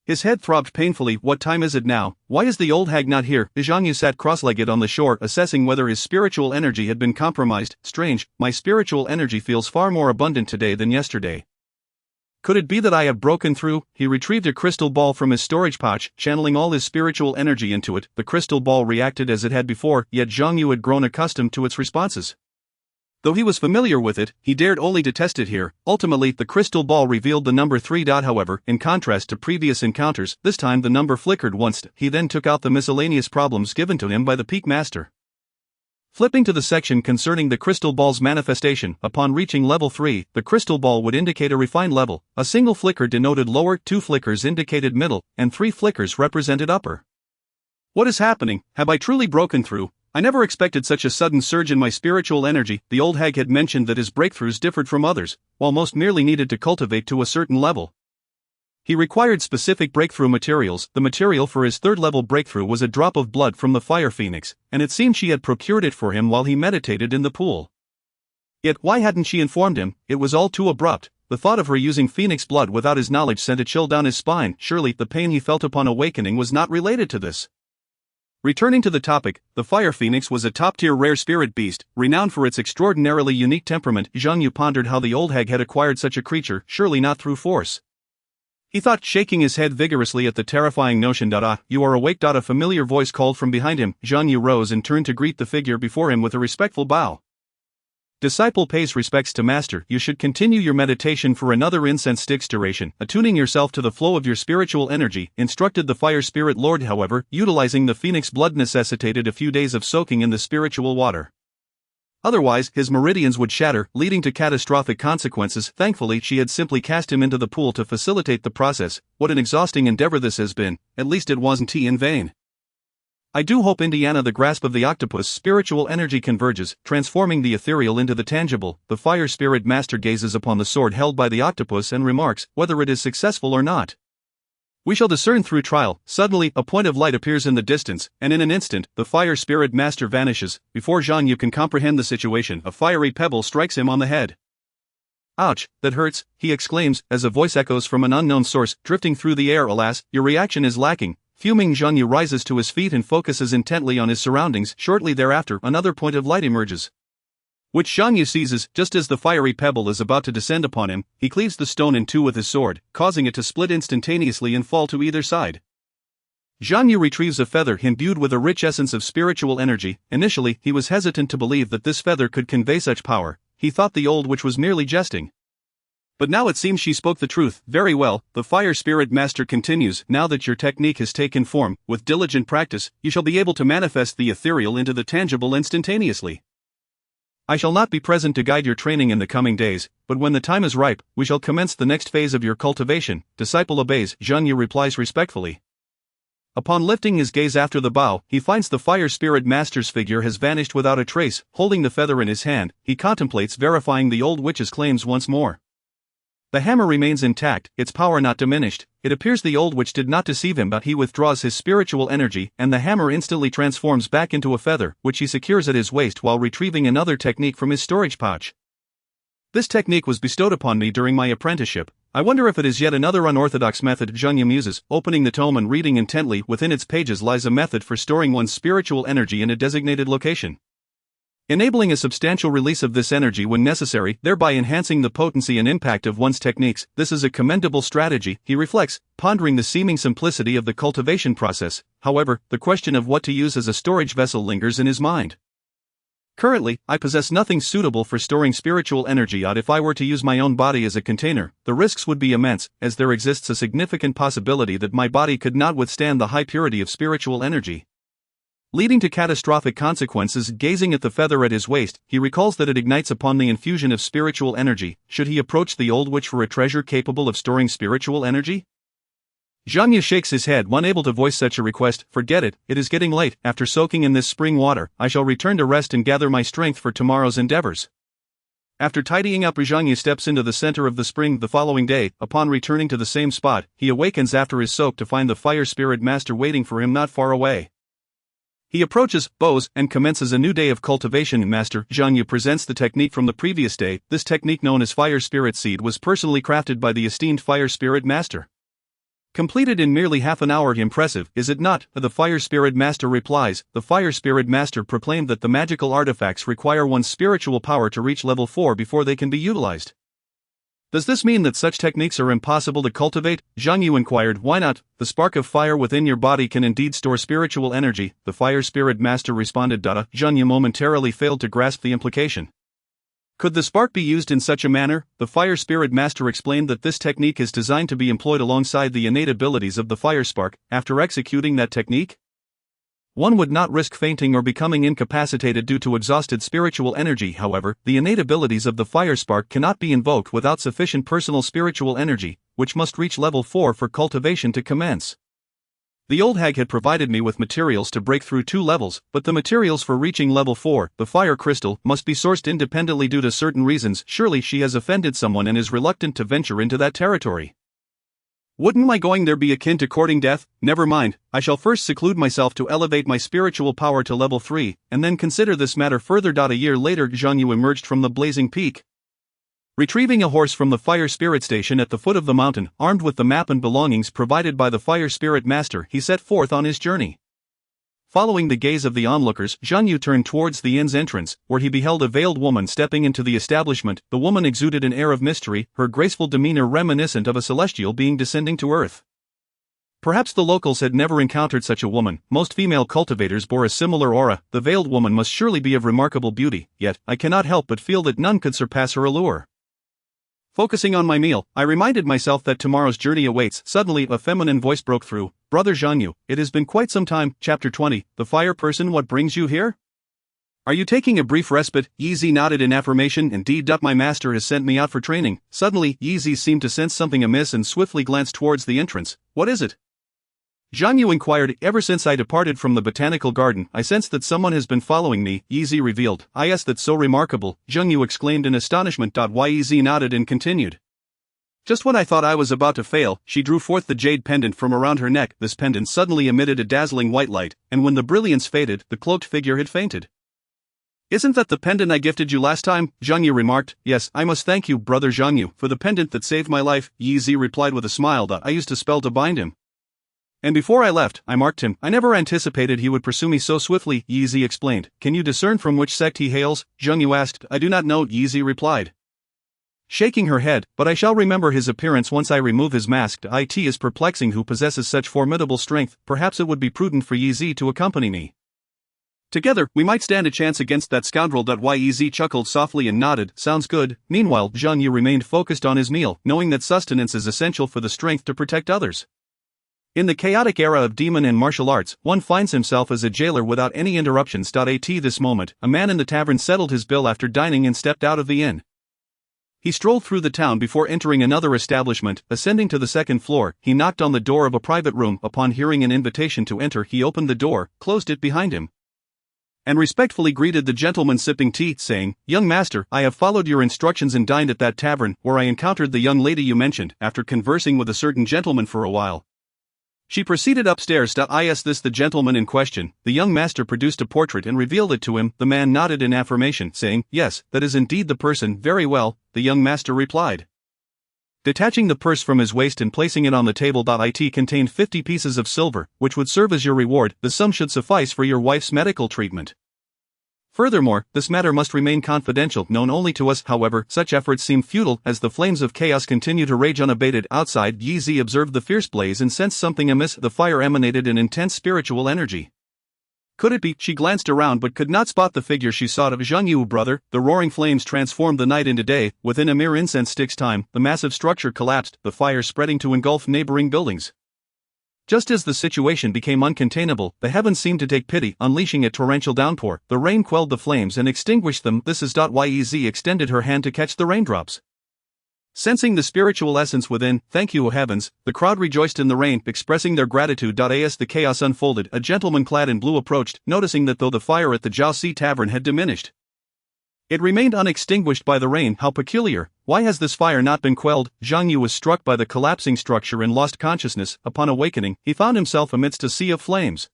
His head throbbed painfully. What time is it now? Why is the old hag not here? Zhang Yu sat cross-legged on the shore, assessing whether his spiritual energy had been compromised. Strange, my spiritual energy feels far more abundant today than yesterday. Could it be that I have broken through? He retrieved a crystal ball from his storage pouch, channeling all his spiritual energy into it. The crystal ball reacted as it had before, yet Zhang Yu had grown accustomed to its responses. Though he was familiar with it, he dared only to test it here. Ultimately, the crystal ball revealed the number 3. However, in contrast to previous encounters, this time the number flickered once. He then took out the miscellaneous problems given to him by the peak master. Flipping to the section concerning the crystal ball's manifestation, upon reaching level 3, the crystal ball would indicate a refined level. A single flicker denoted lower, 2 flickers indicated middle, and 3 flickers represented upper. What is happening? Have I truly broken through? I never expected such a sudden surge in my spiritual energy. The old hag had mentioned that his breakthroughs differed from others, while most merely needed to cultivate to a certain level. He required specific breakthrough materials. The material for his 3rd level breakthrough was a drop of blood from the fire phoenix, and it seemed she had procured it for him while he meditated in the pool. Yet why hadn't she informed him? It was all too abrupt. The thought of her using phoenix blood without his knowledge sent a chill down his spine. Surely the pain he felt upon awakening was not related to this. Returning to the topic, the fire phoenix was a top-tier rare spirit beast, renowned for its extraordinarily unique temperament. Zhang Yu pondered how the old hag had acquired such a creature, surely not through force. He thought, shaking his head vigorously at the terrifying notion. You are awake. A familiar voice called from behind him. Zhang Yu rose and turned to greet the figure before him with a respectful bow. Disciple pays respects to master. You should continue your meditation for another incense stick's duration, attuning yourself to the flow of your spiritual energy, instructed the fire spirit lord. However, utilizing the phoenix blood necessitated a few days of soaking in the spiritual water. Otherwise, his meridians would shatter, leading to catastrophic consequences. Thankfully, she had simply cast him into the pool to facilitate the process. What an exhausting endeavor this has been. At least it wasn't in vain. I do hope Indiana the grasp of the octopus spiritual energy converges, transforming the ethereal into the tangible. The fire spirit master gazes upon the sword held by the octopus and remarks, whether it is successful or not, we shall discern through trial. Suddenly, a point of light appears in the distance, and in an instant, the fire spirit master vanishes. Before Zhang Yu can comprehend the situation, a fiery pebble strikes him on the head. Ouch, that hurts, he exclaims, as a voice echoes from an unknown source, drifting through the air. Alas, your reaction is lacking. Fuming, Zhang Yu rises to his feet and focuses intently on his surroundings. Shortly thereafter, another point of light emerges, which Zhang Yu seizes. Just as the fiery pebble is about to descend upon him, he cleaves the stone in two with his sword, causing it to split instantaneously and fall to either side. Zhang Yu retrieves a feather imbued with a rich essence of spiritual energy. Initially, he was hesitant to believe that this feather could convey such power. He thought the old witch was merely jesting. But now it seems she spoke the truth. Very well, the Fire Spirit Master continues. Now that your technique has taken form, with diligent practice, you shall be able to manifest the ethereal into the tangible instantaneously. I shall not be present to guide your training in the coming days, but when the time is ripe, we shall commence the next phase of your cultivation. Disciple obeys, Zhang Yu replies respectfully. Upon lifting his gaze after the bow, he finds the Fire Spirit Master's figure has vanished without a trace. Holding the feather in his hand, he contemplates verifying the old witch's claims once more. The hammer remains intact, its power not diminished. It appears the old witch did not deceive him, but he withdraws his spiritual energy, and the hammer instantly transforms back into a feather, which he secures at his waist while retrieving another technique from his storage pouch. This technique was bestowed upon me during my apprenticeship. I wonder if it is yet another unorthodox method, Zhang Yu muses. Opening the tome and reading intently, within its pages lies a method for storing one's spiritual energy in a designated location, enabling a substantial release of this energy when necessary, thereby enhancing the potency and impact of one's techniques. This is a commendable strategy, he reflects, pondering the seeming simplicity of the cultivation process. However, the question of what to use as a storage vessel lingers in his mind. Currently, I possess nothing suitable for storing spiritual energy. If I were to use my own body as a container, the risks would be immense, as there exists a significant possibility that my body could not withstand the high purity of spiritual energy, leading to catastrophic consequences. Gazing at the feather at his waist, he recalls that it ignites upon the infusion of spiritual energy. Should he approach the old witch for a treasure capable of storing spiritual energy? Zhang Yu shakes his head, unable to voice such a request. Forget it, it is getting late. After soaking in this spring water, I shall return to rest and gather my strength for tomorrow's endeavors. After tidying up, Zhang Yu steps into the center of the spring. The following day, upon returning to the same spot, he awakens after his soak to find the Fire Spirit Master waiting for him not far away. He approaches, bows, and commences a new day of cultivation. Master, Zhang Yu presents the technique from the previous day. This technique, known as Fire Spirit Seed, was personally crafted by the esteemed Fire Spirit Master. Completed in merely half an hour. Impressive, is it not? The Fire Spirit Master replies. The Fire Spirit Master proclaimed that the magical artifacts require one's spiritual power to reach level 4 before they can be utilized. Does this mean that such techniques are impossible to cultivate? Zhang Yu inquired. Why not? The spark of fire within your body can indeed store spiritual energy, the Fire Spirit Master responded. Zhang Yu momentarily failed to grasp the implication. Could the spark be used in such a manner? The Fire Spirit Master explained that this technique is designed to be employed alongside the innate abilities of the fire spark. After executing that technique, one would not risk fainting or becoming incapacitated due to exhausted spiritual energy. However, the innate abilities of the fire spark cannot be invoked without sufficient personal spiritual energy, which must reach level 4 for cultivation to commence. The old hag had provided me with materials to break through 2 levels, but the materials for reaching level 4, the fire crystal, must be sourced independently due to certain reasons. Surely she has offended someone and is reluctant to venture into that territory. Wouldn't my going there be akin to courting death? Never mind, I shall first seclude myself to elevate my spiritual power to level 3, and then consider this matter further. A year later, Zhang Yu emerged from the blazing peak. Retrieving a horse from the Fire Spirit Station at the foot of the mountain, armed with the map and belongings provided by the Fire Spirit Master, he set forth on his journey. Following the gaze of the onlookers, Zhang Yu turned towards the inn's entrance, where he beheld a veiled woman stepping into the establishment. The woman exuded an air of mystery, her graceful demeanor reminiscent of a celestial being descending to earth. Perhaps the locals had never encountered such a woman. Most female cultivators bore a similar aura. The veiled woman must surely be of remarkable beauty, yet I cannot help but feel that none could surpass her allure. Focusing on my meal, I reminded myself that tomorrow's journey awaits. Suddenly, a feminine voice broke through. Brother Zhang Yu, it has been quite some time. Chapter 20, The Fire Person. What brings you here? Are you taking a brief respite? Yi nodded in affirmation. Indeed, my master has sent me out for training. Suddenly, Yi seemed to sense something amiss and swiftly glanced towards the entrance. What is it? Zhang Yu inquired. Ever since I departed from the botanical garden, I sensed that someone has been following me, Yi revealed. Yes, that's so remarkable, Zhang Yu exclaimed in astonishment. Yi nodded and continued. Just when I thought I was about to fail, she drew forth the jade pendant from around her neck. This pendant suddenly emitted a dazzling white light, and when the brilliance faded, the cloaked figure had fainted. Isn't that the pendant I gifted you last time? Zhang Yu remarked. Yes, I must thank you, brother Zhang Yu, for the pendant that saved my life, Yi Zi replied with a smile that I used a spell to bind him. And before I left, I marked him. I never anticipated he would pursue me so swiftly, Yi Zi explained. Can you discern from which sect he hails? Zhang Yu asked. I do not know, Yi Zi replied, shaking her head, but I shall remember his appearance once I remove his mask. It is perplexing who possesses such formidable strength. Perhaps it would be prudent for Yi Zi to accompany me. Together, we might stand a chance against that scoundrel. Yi Zi chuckled softly and nodded. Sounds good. Meanwhile, Zhang Yu remained focused on his meal, knowing that sustenance is essential for the strength to protect others. In the chaotic era of demon and martial arts, one finds himself as a jailer without any interruptions. At this moment, a man in the tavern settled his bill after dining and stepped out of the inn. He strolled through the town before entering another establishment. Ascending to the second floor, he knocked on the door of a private room. Upon hearing an invitation to enter, he opened the door, closed it behind him, and respectfully greeted the gentleman sipping tea, saying, Young master, I have followed your instructions and dined at that tavern, where I encountered the young lady you mentioned. After conversing with a certain gentleman for a while, she proceeded upstairs. Is this the gentleman in question? The young master produced a portrait and revealed it to him. The man nodded in affirmation, saying, Yes, that is indeed the person. Very well, the young master replied, detaching the purse from his waist and placing it on the table. It contained 50 pieces of silver, which would serve as your reward. The sum should suffice for your wife's medical treatment. Furthermore, this matter must remain confidential, known only to us. However, such efforts seem futile as the flames of chaos continue to rage unabated. Outside, Yi Zi observed the fierce blaze and sensed something amiss. The fire emanated an intense spiritual energy. Could it be? She glanced around but could not spot the figure she sought of Zhang Yu. Brother, the roaring flames transformed the night into day. Within a mere incense stick's time, the massive structure collapsed, the fire spreading to engulf neighboring buildings. Just as the situation became uncontainable, the heavens seemed to take pity, unleashing a torrential downpour. The rain quelled the flames and extinguished them. This is Yi Zi extended her hand to catch the raindrops. Sensing the spiritual essence within, thank you, O heavens, the crowd rejoiced in the rain, expressing their gratitude. As the chaos unfolded, a gentleman clad in blue approached, noticing that though the fire at the Jiaoxi tavern had diminished, it remained unextinguished by the rain. How peculiar! Why has this fire not been quelled? Zhang Yu was struck by the collapsing structure and lost consciousness. Upon awakening, he found himself amidst a sea of flames.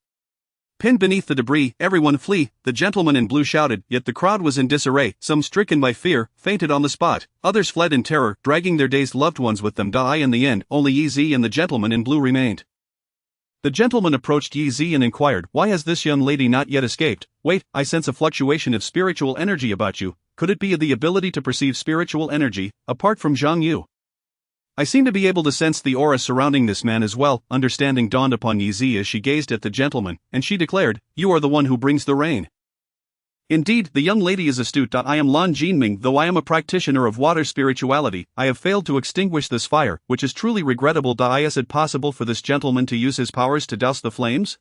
Pinned beneath the debris, everyone flee, the gentleman in blue shouted, yet the crowd was in disarray. Some, stricken by fear, fainted on the spot. Others fled in terror, dragging their dazed loved ones with them. In the end, only Yi Zi and the gentleman in blue remained. The gentleman approached Yi Zi and inquired, Why has this young lady not yet escaped? Wait, I sense a fluctuation of spiritual energy about you. Could it be the ability to perceive spiritual energy, apart from Zhang Yu? I seem to be able to sense the aura surrounding this man as well. Understanding dawned upon Yi Zi as she gazed at the gentleman, and she declared, You are the one who brings the rain. Indeed, the young lady is astute. I am Lan Jinming. Though I am a practitioner of water spirituality, I have failed to extinguish this fire, which is truly regrettable. Is it possible for this gentleman to use his powers to douse the flames?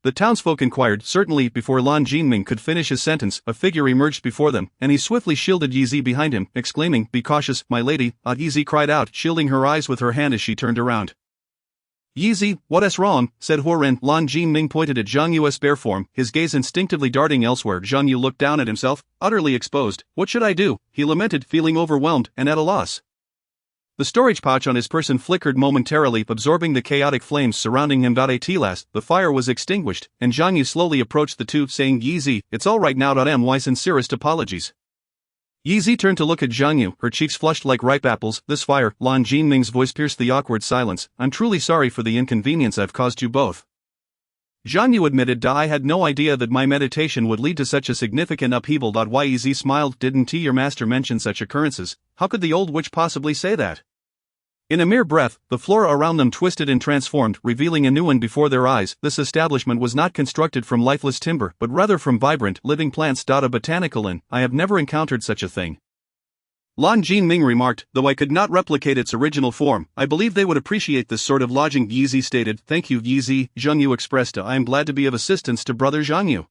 The townsfolk inquired. Certainly. Before Lan Jinming could finish his sentence, a figure emerged before them, and he swiftly shielded Yi Zi behind him, exclaiming, Be cautious, my lady. Yi Zi cried out, shielding her eyes with her hand as she turned around. Yi Zi, what is wrong? Said Huoren. Lan Jinming pointed at Zhang Yu's bare form, his gaze instinctively darting elsewhere. Zhang Yu looked down at himself, utterly exposed. What should I do? He lamented, feeling overwhelmed and at a loss. The storage pouch on his person flickered momentarily, absorbing the chaotic flames surrounding him. At last, the fire was extinguished, and Zhang Yu slowly approached the two, saying, Yi Zi, it's all right now. My sincerest apologies. Yi Zi turned to look at Zhang Yu, her cheeks flushed like ripe apples. This fire, Lan Jinming's voice pierced the awkward silence. I'm truly sorry for the inconvenience I've caused you both. Zhang Yu admitted, I had no idea that my meditation would lead to such a significant upheaval. Yi Zi smiled, Didn't your master mention such occurrences? How could the old witch possibly say that? In a mere breath, the flora around them twisted and transformed, revealing a new one before their eyes. This establishment was not constructed from lifeless timber, but rather from vibrant, living plants. A botanical inn. I have never encountered such a thing. Lan Jinming remarked, though I could not replicate its original form, I believe they would appreciate this sort of lodging. Yi Zi stated, Thank you, Yi Zi. Zhang Yu expressed, I am glad to be of assistance to brother Zhang Yu.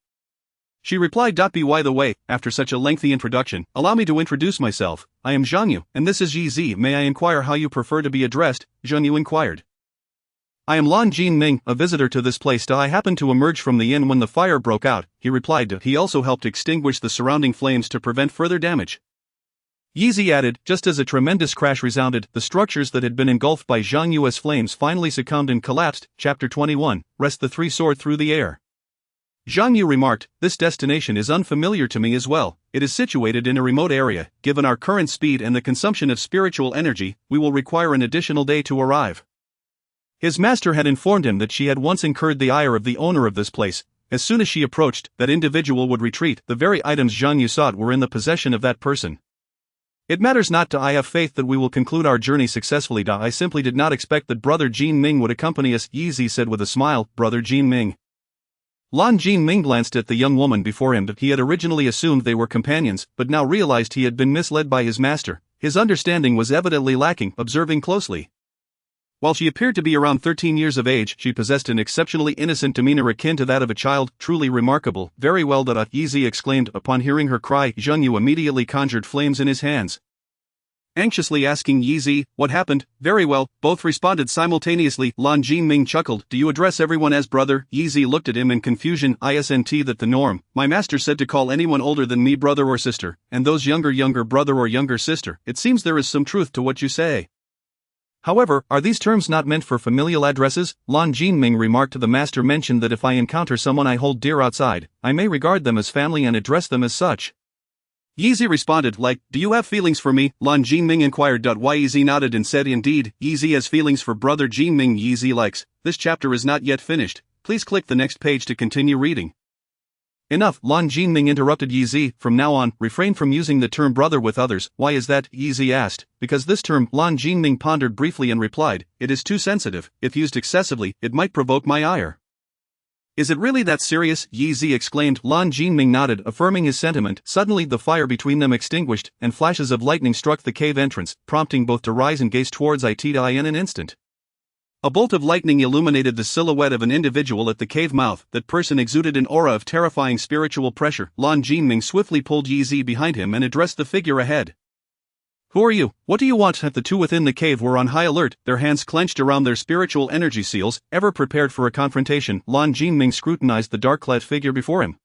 She replied, By the way, after such a lengthy introduction, allow me to introduce myself. I am Zhang Yu, and this is Yi Zi. May I inquire how you prefer to be addressed? Zhang Yu inquired. I am Lan Jinming, a visitor to this place. I happened to emerge from the inn when the fire broke out, he replied. He also helped extinguish the surrounding flames to prevent further damage. Yi Zi added, just as a tremendous crash resounded, the structures that had been engulfed by Zhang Yu's flames finally succumbed and collapsed. Chapter 21, Rest. The three soared through the air. Zhang Yu remarked, this destination is unfamiliar to me as well. It is situated in a remote area. Given our current speed and the consumption of spiritual energy, we will require an additional day to arrive. His master had informed him that she had once incurred the ire of the owner of this place. As soon as she approached, that individual would retreat. The very items Zhang Yu sought were in the possession of that person. It matters not. I have faith that we will conclude our journey successfully. I simply did not expect that Brother Jin Ming would accompany us, Yi Zi said with a smile. Brother Jin Ming. Lan Jin Ming glanced at the young woman before him. He had originally assumed they were companions, but now realized he had been misled by his master. His understanding was evidently lacking. Observing closely, while she appeared to be around 13 years of age, she possessed an exceptionally innocent demeanor akin to that of a child. Truly remarkable. Very well, Yi Zi exclaimed. Upon hearing her cry, Zhang Yu immediately conjured flames in his hands, anxiously asking Yi Zi, what happened? Very well, both responded simultaneously. Lan Jinming chuckled. Do you address everyone as brother? Yi Zi looked at him in confusion. Isn't that the norm? My master said to call anyone older than me brother or sister, and those younger brother or younger sister. It seems there is some truth to what you say. However, are these terms not meant for familial addresses? Lan Jinming remarked. To the master mentioned that if I encounter someone I hold dear outside, I may regard them as family and address them as such. Yi Zi responded, like, do you have feelings for me? Lan Jinming inquired. Yi Zi nodded and said, indeed, Yi Zi has feelings for brother Jinming. Yi Zi likes. This chapter is not yet finished. Please click the next page to continue reading. Enough, Lan Jinming interrupted Yi Zi. From now on, refrain from using the term brother with others. Why is that? Yi Zi asked. Because this term, Lan Jinming pondered briefly and replied, it is too sensitive. If used excessively, it might provoke my ire. Is it really that serious? Yi Zi exclaimed. Lan Jinming nodded, affirming his sentiment. Suddenly the fire between them extinguished, and flashes of lightning struck the cave entrance, prompting both to rise and gaze towards it in an instant. A bolt of lightning illuminated the silhouette of an individual at the cave mouth. That person exuded an aura of terrifying spiritual pressure. Lan Jinming swiftly pulled Yi Zi behind him and addressed the figure ahead. Who are you? What do you want? The two within the cave were on high alert, their hands clenched around their spiritual energy seals, ever prepared for a confrontation. Lan Jinming scrutinized the dark-clad figure before him.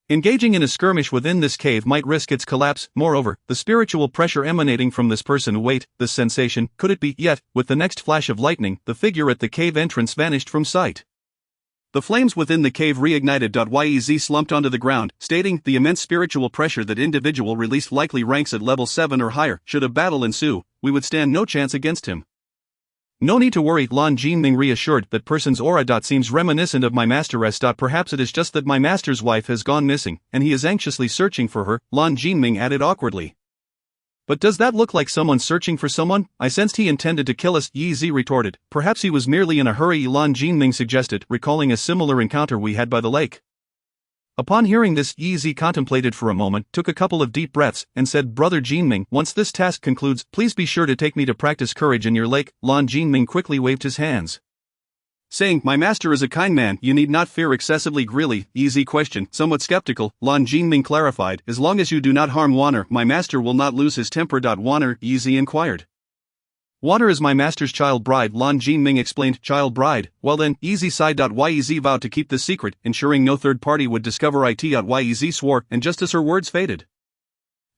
Engaging in a skirmish within this cave might risk its collapse. Moreover, the spiritual pressure emanating from this person, wait, this sensation, could it be? Yet, with the next flash of lightning, the figure at the cave entrance vanished from sight. The flames within the cave reignited. Yi Zi slumped onto the ground, stating, the immense spiritual pressure that individual released likely ranks at level 7 or higher. Should a battle ensue, we would stand no chance against him. No need to worry, Lan Jinming reassured. That person's aura. Seems reminiscent of my master. Perhaps it is just that my master's wife has gone missing, and he is anxiously searching for her, Lan Jinming added awkwardly. But does that look like someone searching for someone? I sensed he intended to kill us, Yi Zi retorted. Perhaps he was merely in a hurry, Lan Jinming suggested, recalling a similar encounter we had by the lake. Upon hearing this, Yi Zi contemplated for a moment, took a couple of deep breaths, and said, Brother Jinming, once this task concludes, please be sure to take me to practice courage in your lake. Lan Jinming quickly waved his hands, saying, my master is a kind man, you need not fear excessively. Really? Yi Zi questioned, somewhat skeptical. Lan Jinming clarified, as long as you do not harm Waner, my master will not lose his temper. Waner? Yi Zi inquired. Water is my master's child bride, Lan Jinming explained. Child bride? Well then, Yi Zi sighed. Yi Zi vowed to keep this secret, ensuring no third party would discover it. Yi Zi swore, and just as her words faded,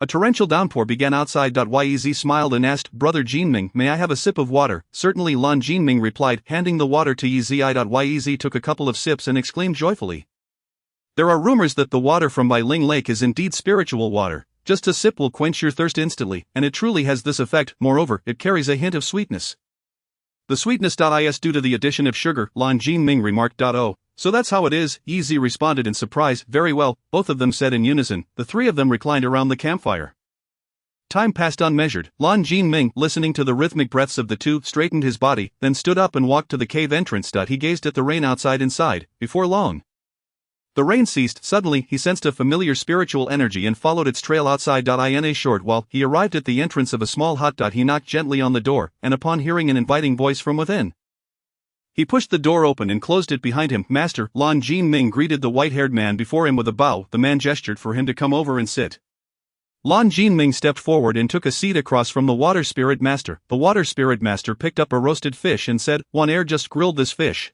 a torrential downpour began outside. Yi Zi smiled and asked, Brother Jinming, may I have a sip of water? Certainly, Lan Jinming replied, handing the water to Yi Zi. Yi Zi took a couple of sips and exclaimed joyfully, there are rumors that the water from Bai Ling Lake is indeed spiritual water. Just a sip will quench your thirst instantly, and it truly has this effect. Moreover, it carries a hint of sweetness. The sweetness is due to the addition of sugar, Lan Jinming remarked. Oh, so that's how it is, Yi Zi responded in surprise. Very well, both of them said in unison. The three of them reclined around the campfire. Time passed unmeasured. Lan Jinming, listening to the rhythmic breaths of the two, straightened his body, then stood up and walked to the cave entrance. He gazed at the rain outside. Before long, the rain ceased. Suddenly, he sensed a familiar spiritual energy and followed its trail outside. In a short while, he arrived at the entrance of a small hut. He knocked gently on the door, and upon hearing an inviting voice from within, he pushed the door open and closed it behind him. Master, Lan Jinming greeted the white-haired man before him with a bow. The man gestured for him to come over and sit. Lan Jinming stepped forward and took a seat across from the water spirit master. The water spirit master picked up a roasted fish and said, Waner just grilled this fish.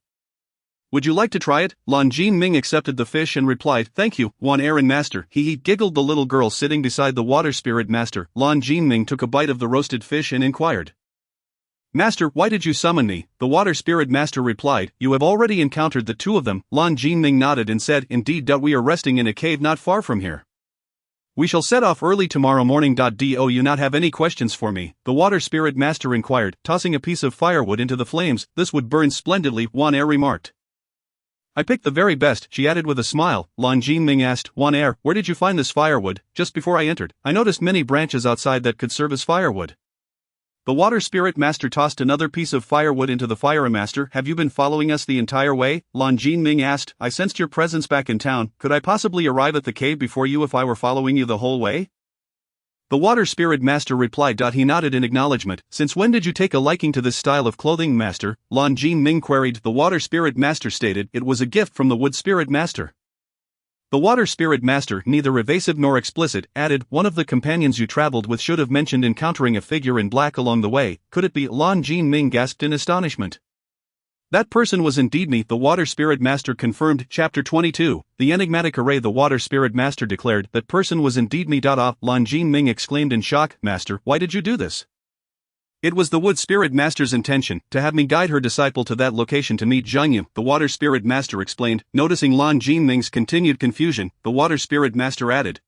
Would you like to try it? Lan Jinming accepted the fish and replied, thank you, Waner and master. He giggled the little girl sitting beside the water spirit master. Lan Jinming took a bite of the roasted fish and inquired, Master, why did you summon me? The water spirit master replied, you have already encountered the two of them. Lan Jinming nodded and said, indeed. We are resting in a cave not far from here. We shall set off early tomorrow morning. Do you not have any questions for me? The water spirit master inquired, tossing a piece of firewood into the flames. This would burn splendidly, Wan Er remarked. I picked the very best, she added with a smile. Lan Jinming asked, Wan Er, where did you find this firewood? Just before I entered, I noticed many branches outside that could serve as firewood. The water spirit master tossed another piece of firewood into the fire. Master, have you been following us the entire way? Lan Jinming asked. I sensed your presence back in town. Could I possibly arrive at the cave before you if I were following you the whole way? The water spirit master replied. He nodded in acknowledgement. Since when did you take a liking to this style of clothing, master? Lan Jinming queried. The water spirit master stated, it was a gift from the wood spirit master. The water spirit master, neither evasive nor explicit, added, one of the companions you traveled with should have mentioned encountering a figure in black along the way. Could it be? Lan Jinming gasped in astonishment. That person was indeed me, the water spirit master confirmed. Chapter 22, The Enigmatic Array. The water spirit master declared, that person was indeed me. Lan Jinming exclaimed in shock, Master, why did you do this? It was the wood spirit master's intention to have me guide her disciple to that location to meet Zhang. The water spirit master explained. Noticing Lan Jinming's continued confusion, the water spirit master added,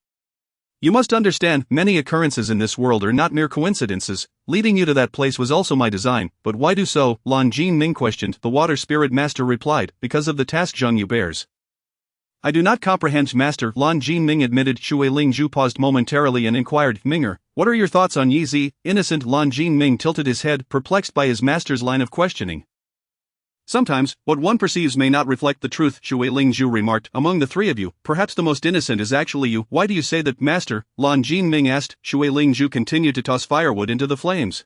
you must understand, many occurrences in this world are not mere coincidences. Leading you to that place was also my design. But why do so? Lan Jinming questioned. The water spirit master replied, because of the task Zhang bears. I do not comprehend, master, Lan Jinming admitted. Shui Lingzhu paused momentarily and inquired, Minger, what are your thoughts on Yi Zi? Innocent. Lan Jinming tilted his head, perplexed by his master's line of questioning. Sometimes, what one perceives may not reflect the truth, Shui Lingzhu remarked. Among the three of you, perhaps the most innocent is actually you. Why do you say that, master? Lan Jinming asked. Shui Lingzhu continued to toss firewood into the flames.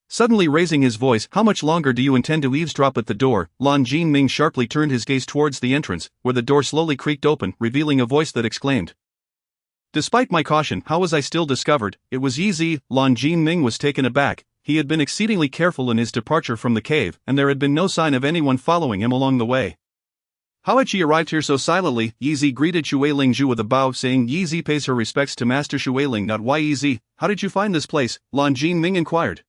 Suddenly raising his voice, how much longer do you intend to eavesdrop at the door? Lan Jinming sharply turned his gaze towards the entrance, where the door slowly creaked open, revealing a voice that exclaimed, despite my caution, how was I still discovered? It was Yi Zi. Lan Jinming was taken aback. He had been exceedingly careful in his departure from the cave, and there had been no sign of anyone following him along the way. How had she arrived here so silently? Yi Zi greeted Shui Lingzhu with a bow, saying, Yi Zi pays her respects to Master Shui Ling. Why Yi Zi? How did you find this place? Lan Jinming inquired.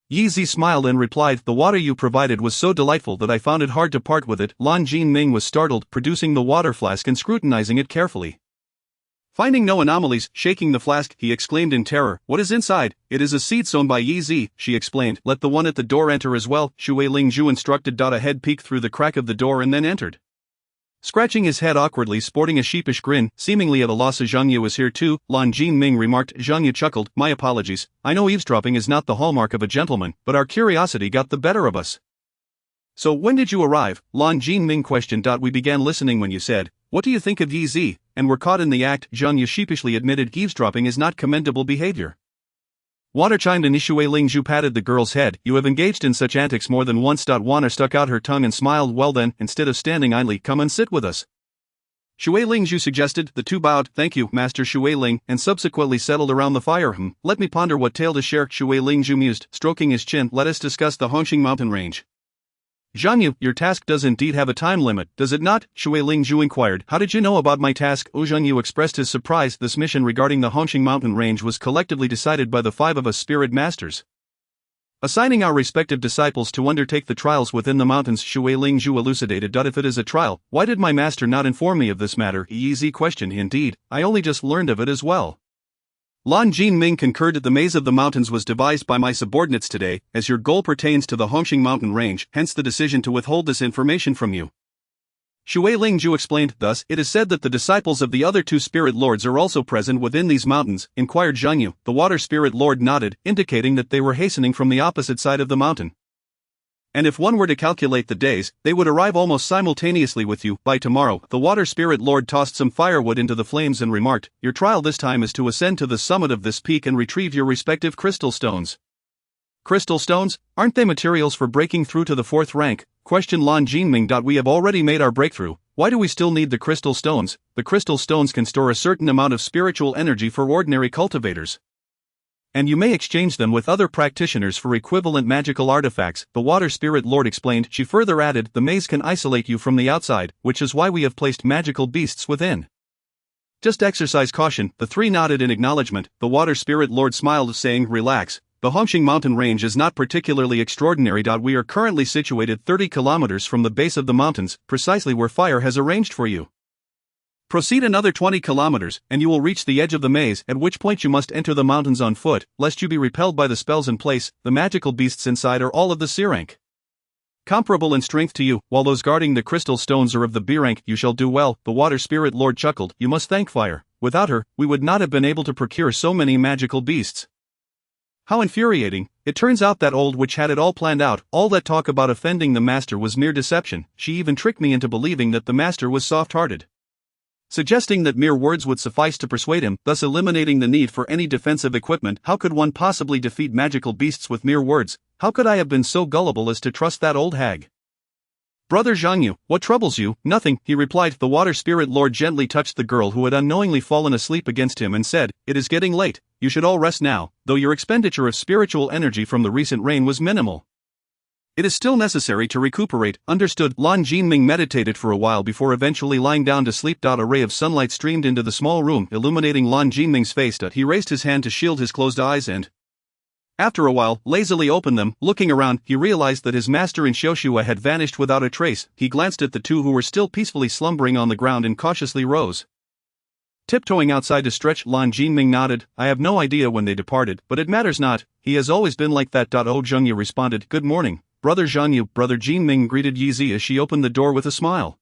Yi Zi smiled and replied, the water you provided was so delightful that I found it hard to part with it. Lan Jinming was startled, producing the water flask and scrutinizing it carefully. Finding no anomalies, shaking the flask, he exclaimed in terror, what is inside? It is a seed sown by Yi Zi, she explained. Let the one at the door enter as well, Shui Lingzhu instructed. A head peeked through the crack of the door and then entered. Scratching his head awkwardly, sporting a sheepish grin, seemingly at a loss. Zhang Yu is here too, Lan Jinming remarked. Zhang Yu chuckled, my apologies, I know eavesdropping is not the hallmark of a gentleman, but our curiosity got the better of us. So when did you arrive? Lan Jinming questioned. We began listening when you said, what do you think of Yi Zi? And were caught in the act. Zhang Yu sheepishly admitted eavesdropping is not commendable behavior. Water chimed in. Shui Lingzhu patted the girl's head. You have engaged in such antics more than once. Wana stuck out her tongue and smiled. Well then, instead of standing idly, come and sit with us. Shui Lingzhu suggested. The two bowed, thank you, Master Shui Ling, and subsequently settled around the fire. Let me ponder what tale to share, Shui Lingzhu mused, stroking his chin. Let us discuss the Hongxing mountain range. Zhang Yu, your task does indeed have a time limit, does it not? Shui Lingzhu inquired. How did you know about my task? Zhang Yu expressed his surprise. This mission regarding the Hongxing mountain range was collectively decided by the five of us spirit masters, assigning our respective disciples to undertake the trials within the mountains. Shui Lingzhu elucidated. If it is a trial, why did my master not inform me of this matter? Yi Zi questioned. Indeed, I only just learned of it as well. Lan Jinming concurred. The maze of the mountains was devised by my subordinates today, as your goal pertains to the Hongxing mountain range, hence the decision to withhold this information from you. Shui Lingzhu explained. Thus, it is said that the disciples of the other two spirit lords are also present within these mountains, inquired Zhang Yu. The water spirit lord nodded, indicating that they were hastening from the opposite side of the mountain. And if one were to calculate the days, they would arrive almost simultaneously with you. By tomorrow, the water spirit lord tossed some firewood into the flames and remarked, your trial this time is to ascend to the summit of this peak and retrieve your respective crystal stones. Crystal stones? Aren't they materials for breaking through to the fourth rank? Questioned Lan Jinming. We have already made our breakthrough. Why do we still need the crystal stones? The crystal stones can store a certain amount of spiritual energy for ordinary cultivators, and you may exchange them with other practitioners for equivalent magical artifacts, the water spirit lord explained. She further added, the maze can isolate you from the outside, which is why we have placed magical beasts within. Just exercise caution. The three nodded in acknowledgement. The water spirit lord smiled, saying, relax, The Hongqing mountain range is not particularly extraordinary. We are currently situated 30 kilometers from the base of the mountains, precisely where fire has arranged for you. Proceed another 20 kilometers, and you will reach the edge of the maze, at which point you must enter the mountains on foot, lest you be repelled by the spells in place. The magical beasts inside are all of the C rank. Comparable in strength to you, while those guarding the crystal stones are of the B rank. You shall do well, the water spirit lord chuckled. You must thank fire. Without her, we would not have been able to procure so many magical beasts. How infuriating. It turns out that old witch had it all planned out. All that talk about offending the master was mere deception. She even tricked me into believing that the master was soft-hearted, suggesting that mere words would suffice to persuade him, thus eliminating the need for any defensive equipment. How could one possibly defeat magical beasts with mere words? How could I have been so gullible as to trust that old hag? Brother Zhangyu, what troubles you? Nothing, he replied. The water spirit lord gently touched the girl who had unknowingly fallen asleep against him and said, it is getting late, you should all rest now, though your expenditure of spiritual energy from the recent rain was minimal. It is still necessary to recuperate, understood. Lan Jinming meditated for a while before eventually lying down to sleep. A ray of sunlight streamed into the small room, illuminating Lan Jinming's face. He raised his hand to shield his closed eyes and, after a while, lazily opened them. Looking around, he realized that his master and Xiaoxua had vanished without a trace. He glanced at the two who were still peacefully slumbering on the ground and cautiously rose. Tiptoeing outside to stretch, Lan Jinming nodded. I have no idea when they departed, but it matters not. He has always been like that. Oh, Zhengyu responded. Good morning, Brother Zhangyu. Brother Jinming greeted Yizi as she opened the door with a smile.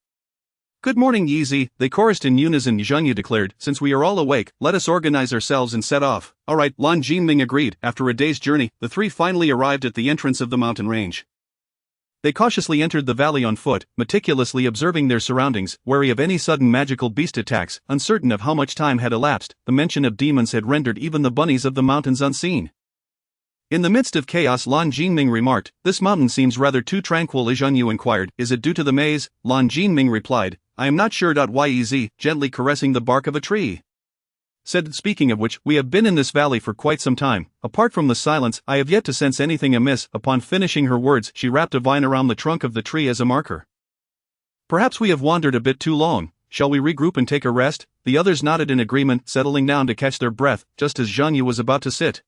Good morning, Yizi, they chorused in unison. Zhangyu declared, since we are all awake, let us organize ourselves and set off. Alright, Lan Jinming agreed. After a day's journey, the three finally arrived at the entrance of the mountain range. They cautiously entered the valley on foot, meticulously observing their surroundings, wary of any sudden magical beast attacks. Uncertain of how much time had elapsed, the mention of demons had rendered even the bunnies of the mountains unseen. In the midst of chaos, Lan Jinming remarked, this mountain seems rather too tranquil. Zhangyu inquired, is it due to the maze? Lan Jinming replied, I am not sure. Yiz, gently caressing the bark of a tree, said, speaking of which, we have been in this valley for quite some time. Apart from the silence, I have yet to sense anything amiss. Upon finishing her words, she wrapped a vine around the trunk of the tree as a marker. Perhaps we have wandered a bit too long. Shall we regroup and take a rest? The others nodded in agreement, settling down to catch their breath, just as Zhangyu was about to sit.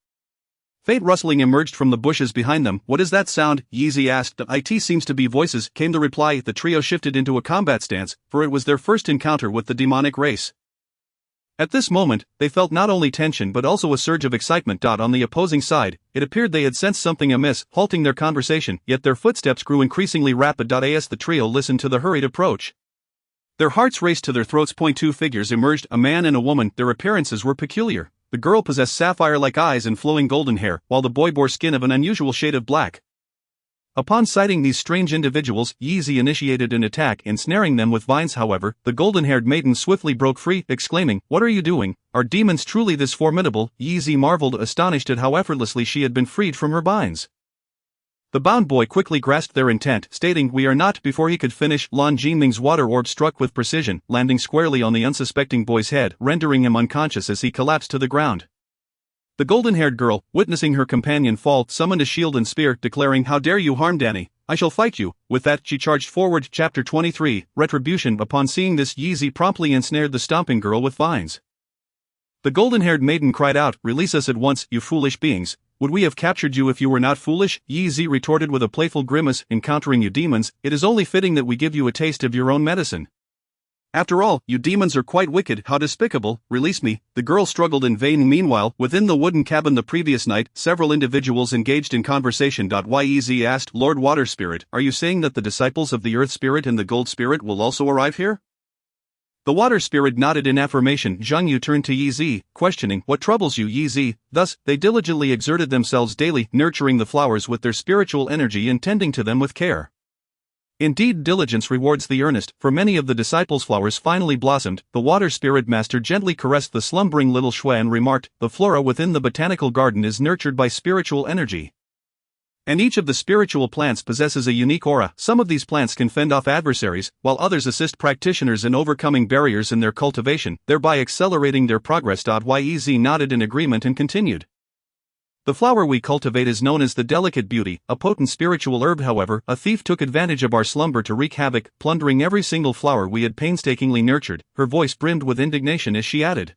Faint rustling emerged from the bushes behind them. What is that sound? Yizi asked. It seems to be voices, came the reply. The trio shifted into a combat stance, for it was their first encounter with the demonic race. At this moment, they felt not only tension but also a surge of excitement. On the opposing side, it appeared they had sensed something amiss, halting their conversation, yet their footsteps grew increasingly rapid. As the trio listened to the hurried approach, their hearts raced to their throats. Two figures emerged, a man and a woman. Their appearances were peculiar. The girl possessed sapphire-like eyes and flowing golden hair, while the boy bore skin of an unusual shade of black. Upon sighting these strange individuals, Yizi initiated an attack, ensnaring them with vines. However, the golden-haired maiden swiftly broke free, exclaiming, what are you doing? Are demons truly this formidable? Yizi marveled, astonished at how effortlessly she had been freed from her binds. The bound boy quickly grasped their intent, stating, we are not. Before he could finish, Lan Jinming's water orb struck with precision, landing squarely on the unsuspecting boy's head, rendering him unconscious as he collapsed to the ground. The golden-haired girl, witnessing her companion fall, summoned a shield and spear, declaring, how dare you harm Danny? I shall fight you. With that, she charged forward. Chapter 23, Retribution. Upon seeing this, Yizi promptly ensnared the stomping girl with vines. The golden-haired maiden cried out, release us at once, you foolish beings. Would we have captured you if you were not foolish? Yizi retorted with a playful grimace, encountering you demons, it is only fitting that we give you a taste of your own medicine. After all, you demons are quite wicked. How despicable. Release me. The girl struggled in vain. Meanwhile, within the wooden cabin the previous night, several individuals engaged in conversation. Yiz asked, Lord Water Spirit, are you saying that the disciples of the Earth Spirit and the Gold Spirit will also arrive here? The Water Spirit nodded in affirmation. Zhangyu turned to Yizi, questioning, what troubles you, Yizi? Thus, they diligently exerted themselves daily, nurturing the flowers with their spiritual energy and tending to them with care. Indeed, diligence rewards the earnest. For many of the disciples' flowers finally blossomed. The Water Spirit Master gently caressed the slumbering little Shui and remarked, the flora within the botanical garden is nurtured by spiritual energy. And each of the spiritual plants possesses a unique aura. Some of these plants can fend off adversaries, while others assist practitioners in overcoming barriers in their cultivation, thereby accelerating their progress. Yiz nodded in agreement and continued. The flower we cultivate is known as the delicate beauty, a potent spiritual herb. However, a thief took advantage of our slumber to wreak havoc, plundering every single flower we had painstakingly nurtured. Her voice brimmed with indignation as she added,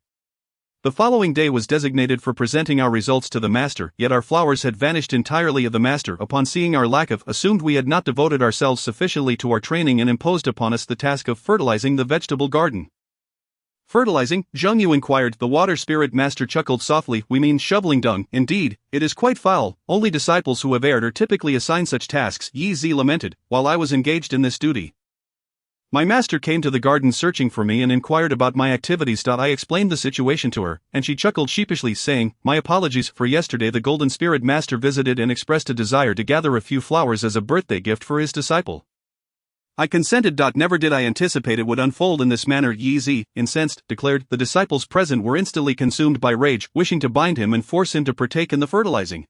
The following day was designated for presenting our results to the master, yet our flowers had vanished entirely. The master, upon seeing our lack of, assumed we had not devoted ourselves sufficiently to our training and imposed upon us the task of fertilizing the vegetable garden. Fertilizing? Zhang Yu inquired. The water spirit master chuckled softly. We mean shoveling dung. Indeed, it is quite foul. Only disciples who have erred are typically assigned such tasks, Yi Zi lamented, while I was engaged in this duty. My master came to the garden searching for me and inquired about my activities. I explained the situation to her, and she chuckled sheepishly, saying, My apologies, for yesterday the golden spirit master visited and expressed a desire to gather a few flowers as a birthday gift for his disciple. I consented. Never did I anticipate it would unfold in this manner. Yi Zi, incensed, declared. The disciples present were instantly consumed by rage, wishing to bind him and force him to partake in the fertilizing.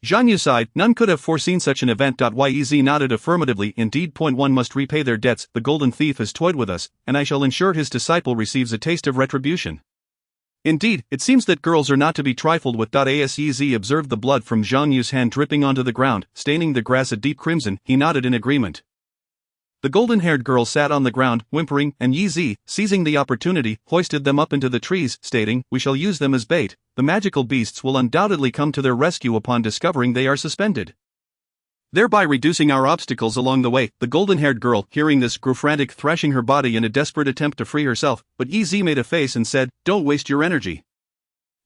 Zhang Yu sighed. None could have foreseen such an event. Yi Zi nodded affirmatively. Indeed. One must repay their debts. The golden thief has toyed with us, and I shall ensure his disciple receives a taste of retribution. Indeed, it seems that girls are not to be trifled with. As Yi Zi observed the blood from Zhang Yu's hand dripping onto the ground, staining the grass a deep crimson, he nodded in agreement. The golden-haired girl sat on the ground, whimpering, and Yi Zi, seizing the opportunity, hoisted them up into the trees, stating, We shall use them as bait. The magical beasts will undoubtedly come to their rescue upon discovering they are suspended, thereby reducing our obstacles along the way. The golden-haired girl, hearing this, grew frantic, thrashing her body in a desperate attempt to free herself, but Yi Zi made a face and said, Don't waste your energy.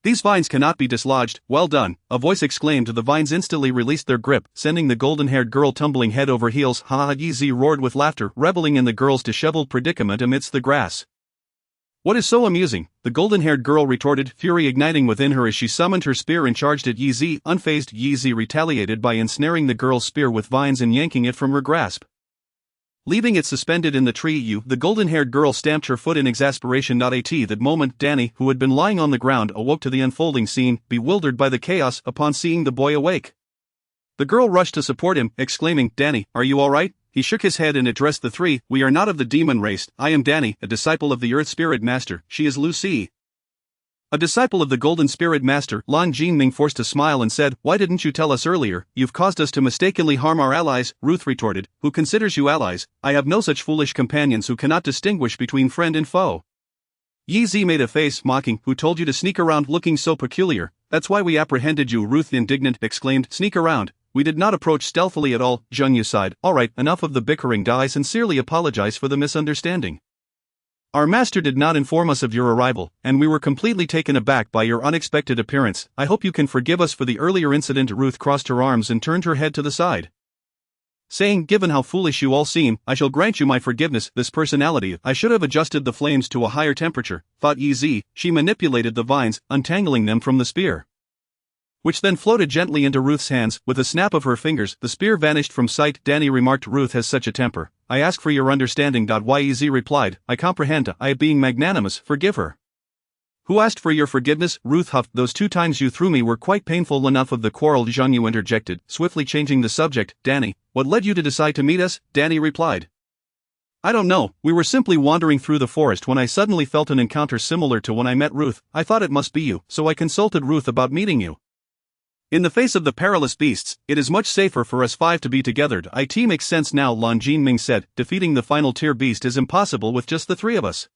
These vines cannot be dislodged. Well done, a voice exclaimed. The vines instantly released their grip, sending the golden-haired girl tumbling head over heels. Ha ha! Yi Zi roared with laughter, reveling in the girl's disheveled predicament amidst the grass. What is so amusing? The golden-haired girl retorted, fury igniting within her as she summoned her spear and charged at Yi Zi. Unfazed, Yi Zi retaliated by ensnaring the girl's spear with vines and yanking it from her grasp. Leaving it suspended in the tree, the golden-haired girl stamped her foot in exasperation. At that moment, Danny, who had been lying on the ground, awoke to the unfolding scene, bewildered by the chaos. Upon seeing the boy awake, the girl rushed to support him, exclaiming, Danny, are you all right? He shook his head and addressed the three. We are not of the demon race. I am Danny, a disciple of the Earth Spirit Master. She is Lucy, a disciple of the Golden Spirit Master. Lan Jinming forced a smile and said, Why didn't you tell us earlier? You've caused us to mistakenly harm our allies. Ruth retorted, Who considers you allies? I have no such foolish companions who cannot distinguish between friend and foe. Yi Zi made a face, mocking, Who told you to sneak around looking so peculiar? That's why we apprehended you. Ruth, indignant, exclaimed, Sneak around? We did not approach stealthily at all. Zhang Yu sighed. All right, enough of the bickering. I sincerely apologize for the misunderstanding. Our master did not inform us of your arrival, and we were completely taken aback by your unexpected appearance. I hope you can forgive us for the earlier incident. Ruth crossed her arms and turned her head to the side, saying, Given how foolish you all seem, I shall grant you my forgiveness. This personality, I should have adjusted the flames to a higher temperature, thought Yi Zi. She manipulated the vines, untangling them from the spear, which then floated gently into Ruth's hands. With a snap of her fingers, the spear vanished from sight. Danny remarked, Ruth has such a temper. I ask for your understanding. Yi Zi replied, I comprehend. I, being magnanimous, forgive her. Who asked for your forgiveness? Ruth huffed. Those 2 times you threw me were quite painful. Enough of the quarrel. Zhang Yu interjected, swiftly changing the subject. Danny, what led you to decide to meet us? Danny replied, I don't know, we were simply wandering through the forest when I suddenly felt an encounter similar to when I met Ruth. I thought it must be you, so I consulted Ruth about meeting you. In the face of the perilous beasts, it is much safer for us 5 to be together. It makes sense now, Lan Jinming said. Defeating the final tier beast is impossible with just the 3 of us,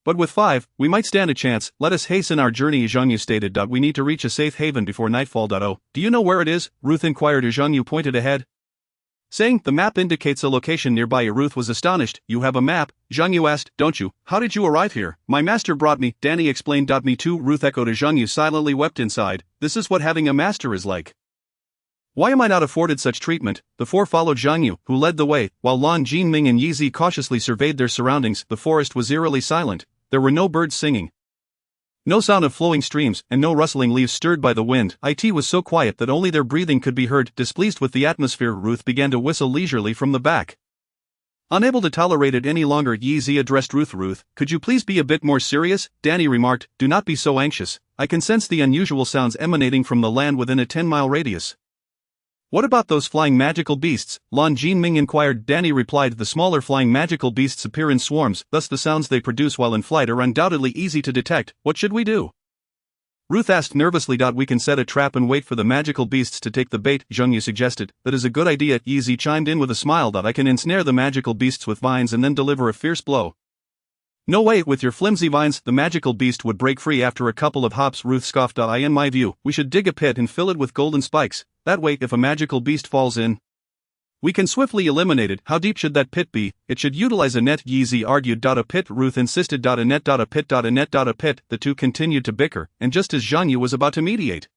but with 5, we might stand a chance. Let us hasten our journey, Zhang Yu stated. We need to reach a safe haven before nightfall. Oh, do you know where it is? Ruth inquired. Zhang Yu pointed ahead, saying, The map indicates a location nearby. Ruth was astonished. You have a map? Zhang Yu asked. Don't you? How did you arrive here? My master brought me, Danny explained. Me too, Ruth echoed. Zhang Yu silently wept inside. This is what having a master is like. Why am I not afforded such treatment? The 4 followed Zhang Yu, who led the way, while Lan Jinming and Yi Zi cautiously surveyed their surroundings. The forest was eerily silent. There were no birds singing, no sound of flowing streams, and no rustling leaves stirred by the wind. It was so quiet that only their breathing could be heard. Displeased with the atmosphere, Ruth began to whistle leisurely from the back. Unable to tolerate it any longer, Yi Zi addressed Ruth. Ruth, could you please be a bit more serious? Danny remarked, Do not be so anxious. I can sense the unusual sounds emanating from the land within a 10-mile radius. What about those flying magical beasts? Lan Jinming inquired. Danny replied, The smaller flying magical beasts appear in swarms, thus the sounds they produce while in flight are undoubtedly easy to detect. What should we do? Ruth asked nervously. We can set a trap and wait for the magical beasts to take the bait, Zhang Yu suggested. That is a good idea, Yi Zi chimed in with a smile. I can ensnare the magical beasts with vines and then deliver a fierce blow. No way, with your flimsy vines, the magical beast would break free after a couple of hops, Ruth scoffed. In my view, we should dig a pit and fill it with golden spikes. That way, if a magical beast falls in, we can swiftly eliminate it. How deep should that pit be? It should utilize a net, Yeezy argued. A pit, Ruth insisted. A net, a pit, a net, a pit. The two continued to bicker, and just as Zhang Yu was about to mediate,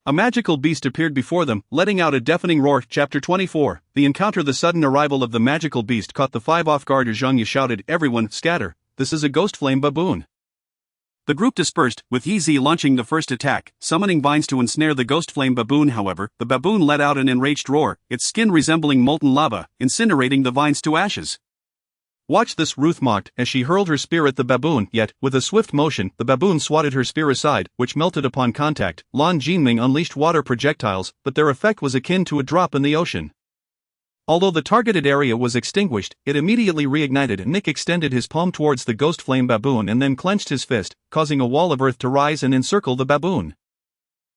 a magical beast appeared before them, letting out a deafening roar. Chapter 24. The encounter. The sudden arrival of the magical beast caught the five off guard as Zhang Yu shouted, "Everyone, scatter! This is a ghost flame baboon." The group dispersed, with Yeezy launching the first attack, summoning vines to ensnare the ghost flame baboon. However, the baboon let out an enraged roar, its skin resembling molten lava, incinerating the vines to ashes. "Watch this," Ruth mocked, as she hurled her spear at the baboon, yet, with a swift motion, the baboon swatted her spear aside, which melted upon contact. Lan Jinming unleashed water projectiles, but their effect was akin to a drop in the ocean. Although the targeted area was extinguished, it immediately reignited. Nick extended his palm towards the ghost flame baboon and then clenched his fist, causing a wall of earth to rise and encircle the baboon.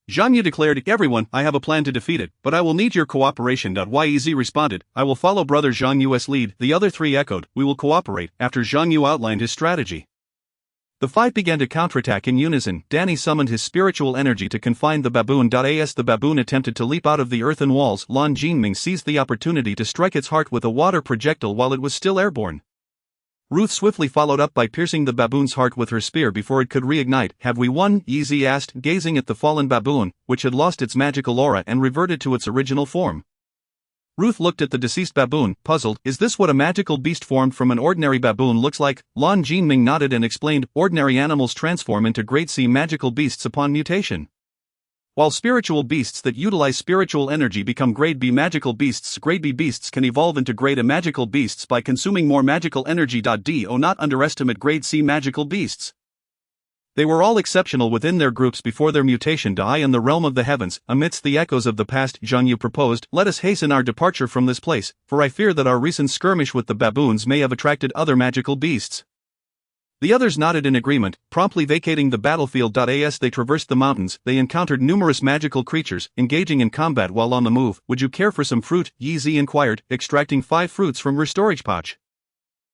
Zhang Yu declared, "Everyone, I have a plan to defeat it, but I will need your cooperation." Yez responded, "I will follow brother Zhang Yu's lead." The other three echoed, "We will cooperate," after Zhang Yu outlined his strategy. The five began to counterattack in unison. Danny summoned his spiritual energy to confine the baboon. As the baboon attempted to leap out of the earthen walls, Lan Jinming seized the opportunity to strike its heart with a water projectile while it was still airborne. Ruth swiftly followed up by piercing the baboon's heart with her spear before it could reignite. "Have we won?" Yeezy asked, gazing at the fallen baboon, which had lost its magical aura and reverted to its original form. Ruth looked at the deceased baboon, puzzled. "Is this what a magical beast formed from an ordinary baboon looks like?" Lan Jinming nodded and explained, "Ordinary animals transform into great sea magical beasts upon mutation, while spiritual beasts that utilize spiritual energy become grade B magical beasts. Grade B beasts can evolve into grade A magical beasts by consuming more magical energy. Do not underestimate grade C magical beasts. They were all exceptional within their groups before their mutation. In the realm of the heavens, amidst the echoes of the past, Zhang Yu proposed, "Let us hasten our departure from this place, for I fear that our recent skirmish with the baboons may have attracted other magical beasts." The others nodded in agreement, promptly vacating the battlefield. As they traversed the mountains, they encountered numerous magical creatures, engaging in combat while on the move. "Would you care for some fruit?" Yeezy inquired, extracting 5 fruits from her storage pouch.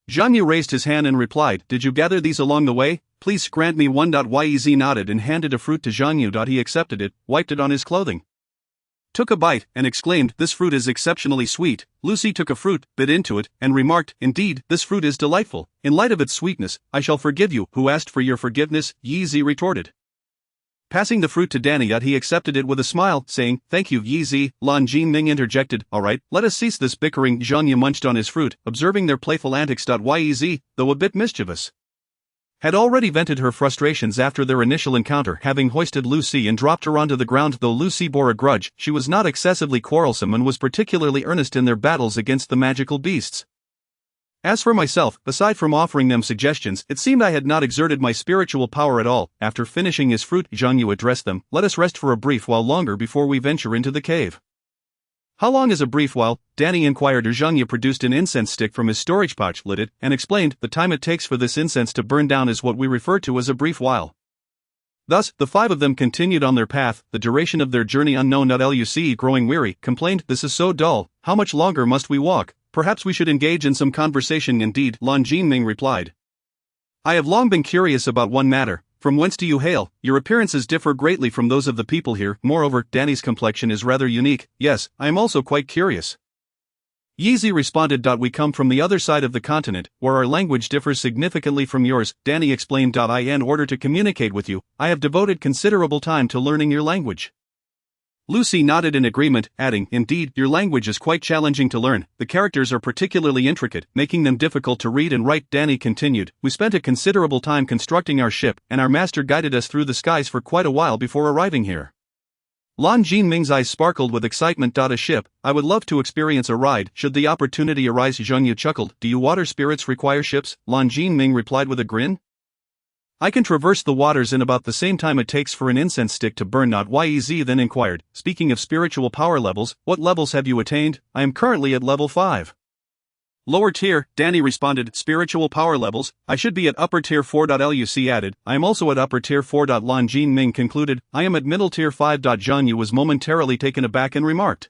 Zhang Yu raised his hand and replied, "Did you gather these along the way? Please grant me one." Yez nodded and handed a fruit to Zhang Yu. He accepted it, wiped it on his clothing, took a bite, and exclaimed, "This fruit is exceptionally sweet." Lucy took a fruit, bit into it, and remarked, "Indeed, this fruit is delightful. In light of its sweetness, I shall forgive you." "Who asked for your forgiveness?" Yeezy retorted. Passing the fruit to Danny, he accepted it with a smile, saying, "Thank you, Yeezy." Lan Jinming interjected, "All right, let us cease this bickering." Zhang Yu munched on his fruit, observing their playful antics. Yez, though a bit mischievous, had already vented her frustrations after their initial encounter, having hoisted Lucy and dropped her onto the ground. Though Lucy bore a grudge, she was not excessively quarrelsome and was particularly earnest in their battles against the magical beasts. As for myself, aside from offering them suggestions, it seemed I had not exerted my spiritual power at all. After finishing his fruit, Zhang Yu addressed them, "Let us rest for a brief while longer before we venture into the cave." "How long is a brief while?" Danny inquired. Zhang Yu produced an incense stick from his storage pouch, lit it, and explained, "The time it takes for this incense to burn down is what we refer to as a brief while." Thus, the 5 of them continued on their path, the duration of their journey unknown. Lucy, growing weary, complained, "This is so dull. How much longer must we walk? Perhaps we should engage in some conversation." "Indeed," Lan Jinming replied. "I have long been curious about one matter. From whence do you hail? Your appearances differ greatly from those of the people here. Moreover, Danny's complexion is rather unique." "Yes, I am also quite curious." Yeezy responded, "We come from the other side of the continent, where our language differs significantly from yours." Danny explained, "In order to communicate with you, I have devoted considerable time to learning your language." Lucy nodded in agreement, adding, "Indeed, your language is quite challenging to learn. The characters are particularly intricate, making them difficult to read and write." Danny continued, "We spent a considerable time constructing our ship, and our master guided us through the skies for quite a while before arriving here." Lan Jinming's eyes sparkled with excitement. "A ship? I would love to experience a ride, should the opportunity arise." Zhang Yu chuckled, "Do you water spirits require ships?" Lan Jinming replied with a grin, "I can traverse the waters in about the same time it takes for an incense stick to burn." Yez then inquired, "Speaking of spiritual power levels, what levels have you attained?" "I am currently at level 5. Lower tier," Danny responded. "Spiritual power levels? I should be at upper tier 4. Lucy added, "I am also at upper tier 4. Lan Jinming concluded, "I am at middle tier 5. Zhang Yu was momentarily taken aback and remarked,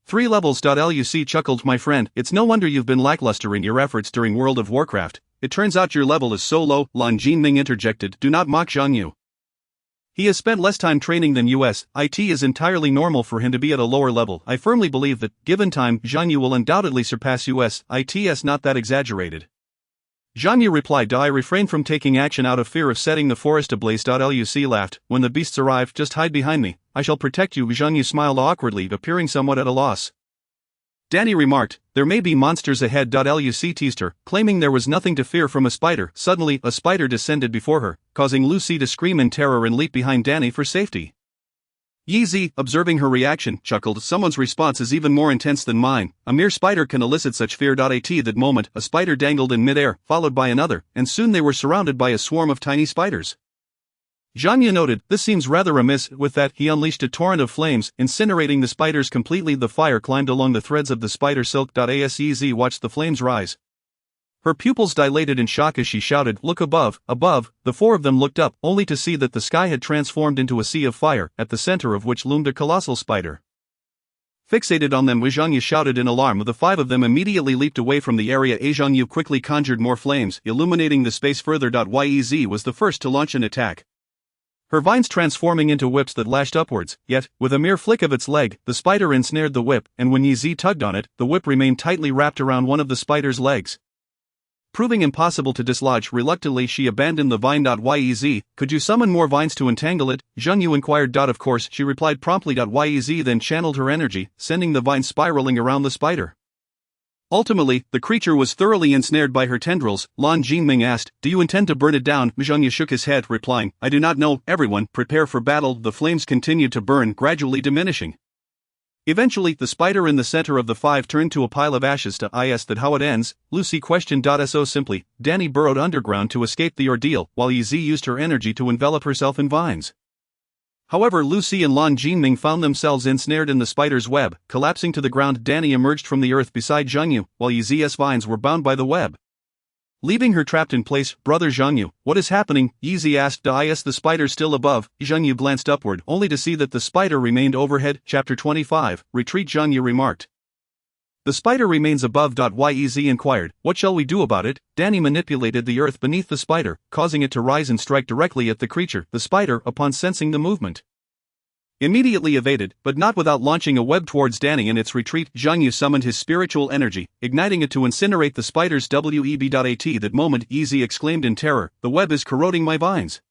3 levels. Lucy chuckled, "My friend, it's no wonder you've been lackluster in your efforts during World of Warcraft. it turns out your level is so low, Lan Jinming interjected. Do not mock Zhang Yu. He has spent less time training than us, it is entirely normal for him to be at a lower level. I firmly believe that, given time, Zhang Yu will undoubtedly surpass us, it's not that exaggerated. Zhang Yu replied. I refrained from taking action out of fear of setting the forest ablaze. Luc laughed. When the beasts arrive, just hide behind me. I shall protect you. Zhang Yu smiled awkwardly, appearing somewhat at a loss. Danny remarked, there may be monsters ahead. Luc teased her, claiming there was nothing to fear from a spider. Suddenly, a spider descended before her, causing Lucy to scream in terror and leap behind Danny for safety. Yeezy, observing her reaction, chuckled. Someone's response is even more intense than mine. A mere spider can elicit such fear. At that moment, a spider dangled in midair, followed by another, and soon they were surrounded by a swarm of tiny spiders. Zhang Yu noted, this seems rather amiss. With that, he unleashed a torrent of flames, incinerating the spiders completely. The fire climbed along the threads of the spider silk. Yeezy watched the flames rise. Her pupils dilated in shock as she shouted, look above, above. The four of them looked up, only to see that the sky had transformed into a sea of fire, at the center of which loomed a colossal spider. Fixated on them, Zhang Yu shouted in alarm. The five of them immediately leaped away from the area. Zhang Yu quickly conjured more flames, illuminating the space further. Yez was the first to launch an attack, her vines transforming into whips that lashed upwards, yet, with a mere flick of its leg, the spider ensnared the whip, and when Yez tugged on it, the whip remained tightly wrapped around one of the spider's legs. Proving impossible to dislodge, reluctantly she abandoned the vine. Yez, could you summon more vines to entangle it? Zhang Yu inquired. Of course, she replied promptly. Yez then channeled her energy, sending the vine spiraling around the spider. Ultimately, the creature was thoroughly ensnared by her tendrils. Lan Jinming asked, do you intend to burn it down? Zhang Yu shook his head, replying, I do not know. Everyone, prepare for battle. The flames continued to burn, gradually diminishing. Eventually, the spider in the center of the five turned to a pile of ashes. That how it ends? Lucy questioned. So simply, Danny burrowed underground to escape the ordeal, while Yez used her energy to envelop herself in vines. However, Lucy and Lan Jinming found themselves ensnared in the spider's web. Collapsing to the ground, Danny emerged from the earth beside Zhang Yu, while Yez's vines were bound by the web. Leaving her trapped in place, brother Zhang Yu, what is happening? Yez asked. Is the spider still above? Zhang Yu glanced upward, only to see that the spider remained overhead. Chapter 25, Retreat. Zhang Yu remarked. The spider remains above. Yez inquired, what shall we do about it? Danny manipulated the earth beneath the spider, causing it to rise and strike directly at the creature. The spider, upon sensing the movement, immediately evaded, but not without launching a web towards Danny. In its retreat, Zhang Yu summoned his spiritual energy, igniting it to incinerate the spiders. At that moment, Yez exclaimed in terror, the web is corroding my vines.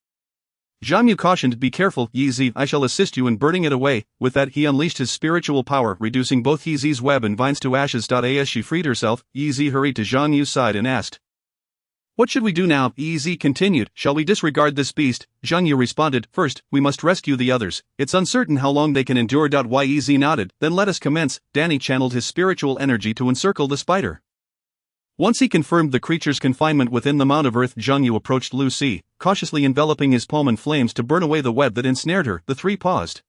Zhang Yu cautioned, be careful, Yez, I shall assist you in burning it away. With that, he unleashed his spiritual power, reducing both Yez's web and vines to ashes. As she freed herself, Yez hurried to Zhang Yu's side and asked, what should we do now? Yez continued, shall we disregard this beast? Zhang Yu responded, first, we must rescue the others. It's uncertain how long they can endure. Yez nodded, then let us commence. Danny channeled his spiritual energy to encircle the spider. Once he confirmed the creature's confinement within the mound of earth, Zhang Yu approached Lucy, cautiously enveloping his palm in flames to burn away the web that ensnared her. The three paused,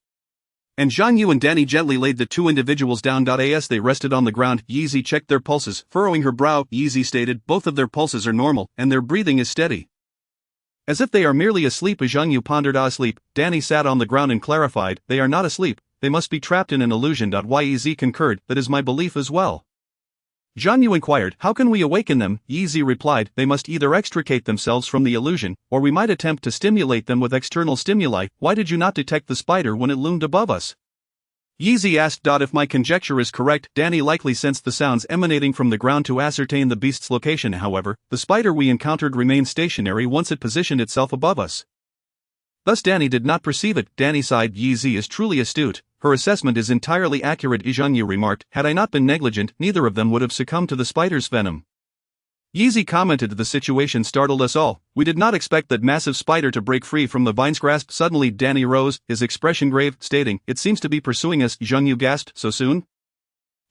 and Zhang Yu and Danny gently laid the two individuals down. As they rested on the ground, Yez checked their pulses, furrowing her brow. Yez stated, both of their pulses are normal, and their breathing is steady, as if they are merely asleep. Zhang Yu pondered. Asleep? Danny sat on the ground and clarified, they are not asleep, they must be trapped in an illusion. Yez concurred, that is my belief as well. Zhang Yu inquired, how can we awaken them? Yez replied, they must either extricate themselves from the illusion, or we might attempt to stimulate them with external stimuli. Why did you not detect the spider when it loomed above us? Yez asked. If my conjecture is correct, Danny likely sensed the sounds emanating from the ground to ascertain the beast's location. However, the spider we encountered remained stationary once it positioned itself above us. Thus Danny did not perceive it. Danny sighed. Yez is truly astute. Her assessment is entirely accurate. Zhang Yu remarked, had I not been negligent, neither of them would have succumbed to the spider's venom. Yez commented, the situation startled us all. We did not expect that massive spider to break free from the vine's grasp. Suddenly Danny rose, his expression grave, stating, it seems to be pursuing us. Zhang Yu gasped, so soon?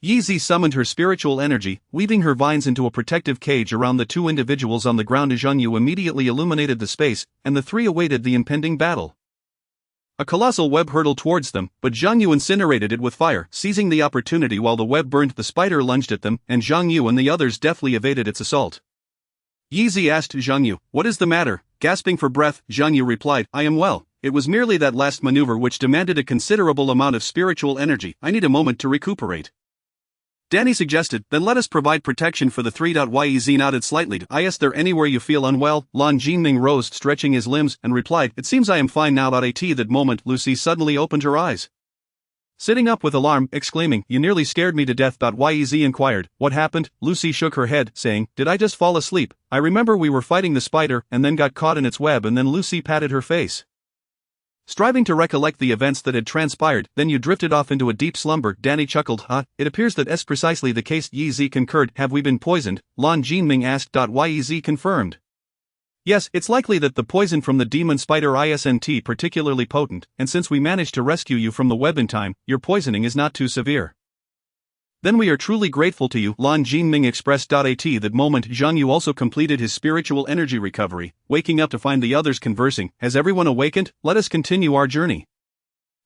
Yez summoned her spiritual energy, weaving her vines into a protective cage around the two individuals on the ground. Zhang Yu immediately illuminated the space, and the three awaited the impending battle. A colossal web hurtled towards them, but Zhang Yu incinerated it with fire. Seizing the opportunity while the web burned, the spider lunged at them, and Zhang Yu and the others deftly evaded its assault. Yez asked Zhang Yu, what is the matter? Gasping for breath, Zhang Yu replied, I am well. It was merely that last maneuver which demanded a considerable amount of spiritual energy. I need a moment to recuperate. Danny suggested, then let us provide protection for the three. Yez nodded slightly. Is there anywhere you feel unwell? Lan Jinming rose, stretching his limbs, and replied, it seems I am fine now. At that moment, Lucy suddenly opened her eyes, sitting up with alarm, exclaiming, you nearly scared me to death. Yez inquired, what happened? Lucy shook her head, saying, did I just fall asleep? I remember we were fighting the spider, and then got caught in its web. And then Lucy patted her face, striving to recollect the events that had transpired. Then you drifted off into a deep slumber. Danny chuckled. It appears that is precisely the case. Yez concurred. Have we been poisoned? Lan Jinming asked. Yez confirmed. Yes, it's likely that the poison from the demon spider isn't particularly potent, and since we managed to rescue you from the web in time, your poisoning is not too severe. Then we are truly grateful to you, Lan Jinming expressed. At that moment, Zhang Yu also completed his spiritual energy recovery, waking up to find the others conversing. Has everyone awakened? Let us continue our journey.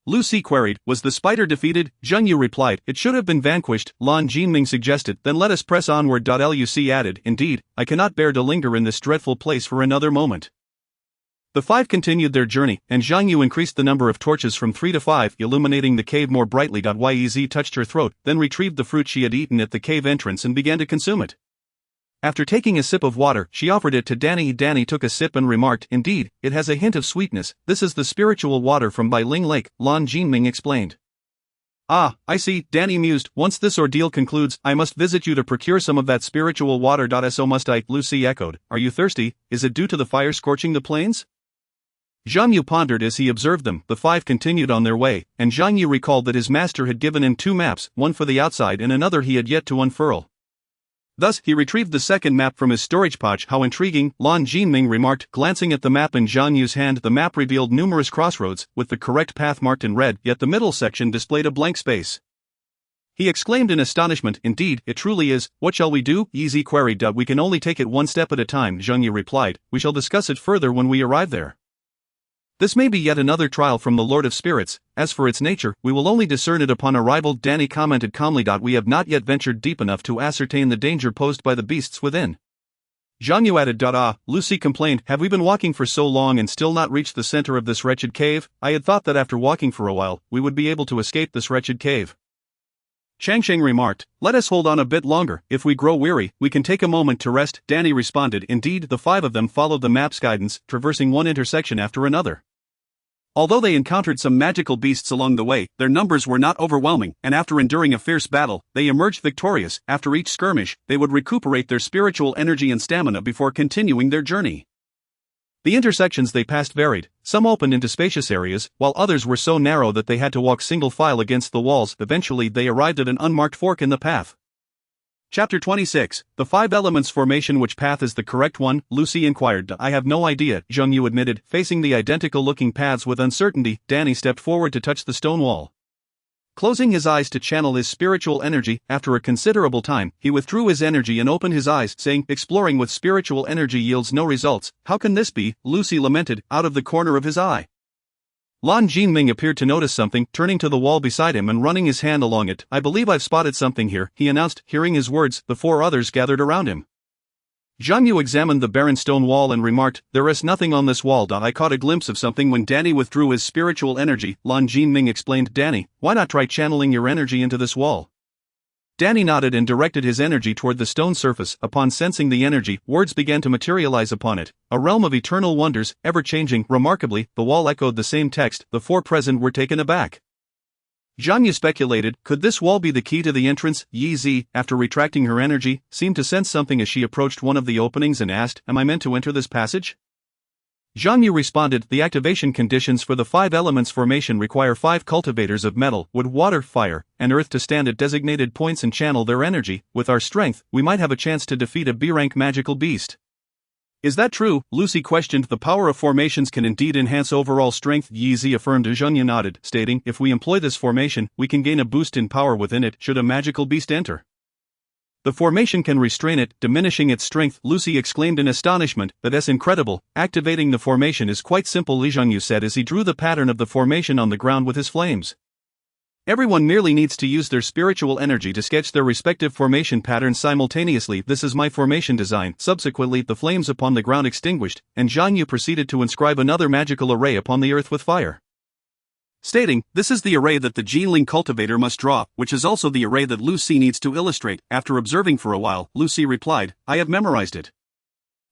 Lucy queried, was the spider defeated? Zhang Yu replied, it should have been vanquished. Lan Jinming suggested, then let us press onward. Luc added, indeed, I cannot bear to linger in this dreadful place for another moment. The five continued their journey, and Zhang Yu increased the number of torches from 3 to 5, illuminating the cave more brightly. Yez touched her throat, then retrieved the fruit she had eaten at the cave entrance and began to consume it. After taking a sip of water, she offered it to Danny. Danny took a sip and remarked, indeed, it has a hint of sweetness. This is the spiritual water from Bai Ling Lake, Lan Jinming explained. Ah, I see, Danny mused, once this ordeal concludes, I must visit you to procure some of that spiritual water. So must I, Lucy echoed. Are you thirsty? Is it due to the fire scorching the plains? Zhang Yu pondered as he observed them. The five continued on their way, and Zhang Yu recalled that his master had given him 2 maps, one for the outside and another he had yet to unfurl. Thus, he retrieved the second map from his storage pouch. How intriguing, Lan Jinming remarked, glancing at the map in Zhang Yu's hand. The map revealed numerous crossroads, with the correct path marked in red, yet the middle section displayed a blank space. He exclaimed in astonishment, indeed, it truly is. What shall we do? Yez queried. We can only take it one step at a time, Zhang Yu replied, we shall discuss it further when we arrive there. This may be yet another trial from the Lord of Spirits, as for its nature, we will only discern it upon arrival. Danny commented calmly. We have not yet ventured deep enough to ascertain the danger posed by the beasts within. Zhang Yu added. Lucy complained, have we been walking for so long and still not reached the center of this wretched cave? I had thought that after walking for a while, we would be able to escape this wretched cave. Changsheng remarked, let us hold on a bit longer, if we grow weary, we can take a moment to rest. Danny responded, indeed, the 5 of them followed the map's guidance, traversing one intersection after another. Although they encountered some magical beasts along the way, their numbers were not overwhelming, and after enduring a fierce battle, they emerged victorious. After each skirmish, they would recuperate their spiritual energy and stamina before continuing their journey. The intersections they passed varied, some opened into spacious areas, while others were so narrow that they had to walk single file against the walls. Eventually they arrived at an unmarked fork in the path. Chapter 26, The 5 Elements Formation. Which path is the correct one? Lucy inquired. I have no idea, Zhang Yu admitted, facing the identical-looking paths with uncertainty. Danny stepped forward to touch the stone wall. Closing his eyes to channel his spiritual energy, after a considerable time, he withdrew his energy and opened his eyes, saying, exploring with spiritual energy yields no results. How can this be? Lucy lamented, out of the corner of his eye. Lan Jinming appeared to notice something, turning to the wall beside him and running his hand along it. I believe I've spotted something here, he announced. Hearing his words, the 4 others gathered around him. Zhang Yu examined the barren stone wall and remarked, there is nothing on this wall. I caught a glimpse of something when Danny withdrew his spiritual energy, Lan Jinming explained. Danny, why not try channeling your energy into this wall? Danny nodded and directed his energy toward the stone surface. Upon sensing the energy, words began to materialize upon it. A realm of eternal wonders, ever-changing. Remarkably, the wall echoed the same text. The 4 present were taken aback. Zhang Yu speculated, could this wall be the key to the entrance? Yez, after retracting her energy, seemed to sense something as she approached one of the openings and asked, am I meant to enter this passage? Zhang Yu responded, the activation conditions for the 5 elements formation require 5 cultivators of metal, wood, water, fire, and earth to stand at designated points and channel their energy. With our strength, we might have a chance to defeat a B-rank magical beast. Is that true? Lucy questioned. The power of formations can indeed enhance overall strength, Yez affirmed. Zhang Yu nodded, stating, if we employ this formation, we can gain a boost in power within it should a magical beast enter. The formation can restrain it, diminishing its strength. Lucy exclaimed in astonishment, that's incredible. Activating the formation is quite simple, Zhang Yu said as he drew the pattern of the formation on the ground with his flames. Everyone merely needs to use their spiritual energy to sketch their respective formation patterns simultaneously. This is my formation design. Subsequently, the flames upon the ground extinguished, and Zhang Yu proceeded to inscribe another magical array upon the earth with fire. stating, "This is the array that the Geneling cultivator must draw, which is also the array that Lucy needs to illustrate." After observing for a while, Lucy replied, "I have memorized it."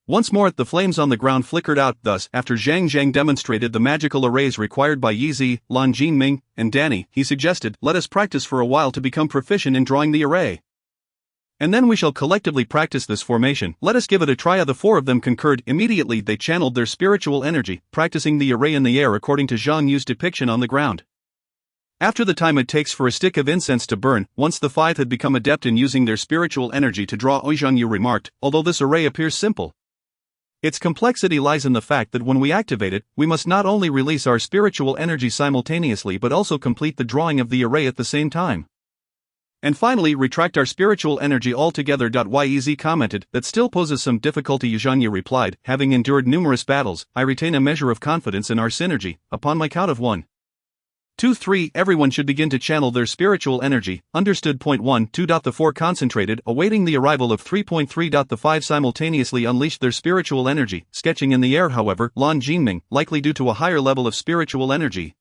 Once more, the flames on the ground flickered out. Thus, after Zhang Zhang demonstrated the magical arrays required by Yizi, Lan Jinming, and Danny, he suggested, "Let us practice for a while to become proficient in drawing the array. And then we shall collectively practice this formation. Let us give it a try." The four of them concurred. Immediately they channeled their spiritual energy, practicing the array in the air according to Zhang Yu's depiction on the ground. After the time it takes for a stick of incense to burn, once the five had become adept in using their spiritual energy to draw, Zhang Yu remarked, "Although this array appears simple, its complexity lies in the fact that when we activate it, we must not only release our spiritual energy simultaneously but also complete the drawing of the array at the same time. And finally, retract our spiritual energy altogether." Yez commented, "That still poses some difficulty." Zhang Yu replied, "Having endured numerous battles, I retain a measure of confidence in our synergy. Upon my count of 1, 2, 3, everyone should begin to channel their spiritual energy." Understood. 1, 2. The four concentrated, awaiting the arrival of 3.3. The five simultaneously unleashed their spiritual energy, sketching in the air. However, Lan Jinming, likely due to a higher level of spiritual energy,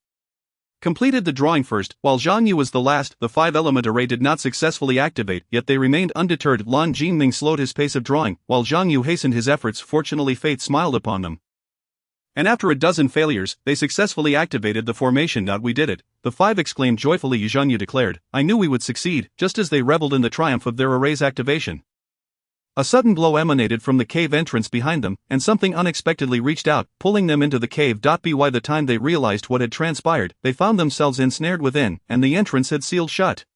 completed the drawing first, while Zhang Yu was the last. The five-element array did not successfully activate, yet they remained undeterred. Lan Jinming slowed his pace of drawing, while Zhang Yu hastened his efforts. Fortunately, fate smiled upon them, and after a dozen failures, they successfully activated the formation. "We did it," the five exclaimed joyfully. Zhang Yu declared, "I knew we would succeed," just as they reveled in the triumph of their array's activation. A sudden glow emanated from the cave entrance behind them, and something unexpectedly reached out, pulling them into the cave. By the time they realized what had transpired, they found themselves ensnared within, and the entrance had sealed shut.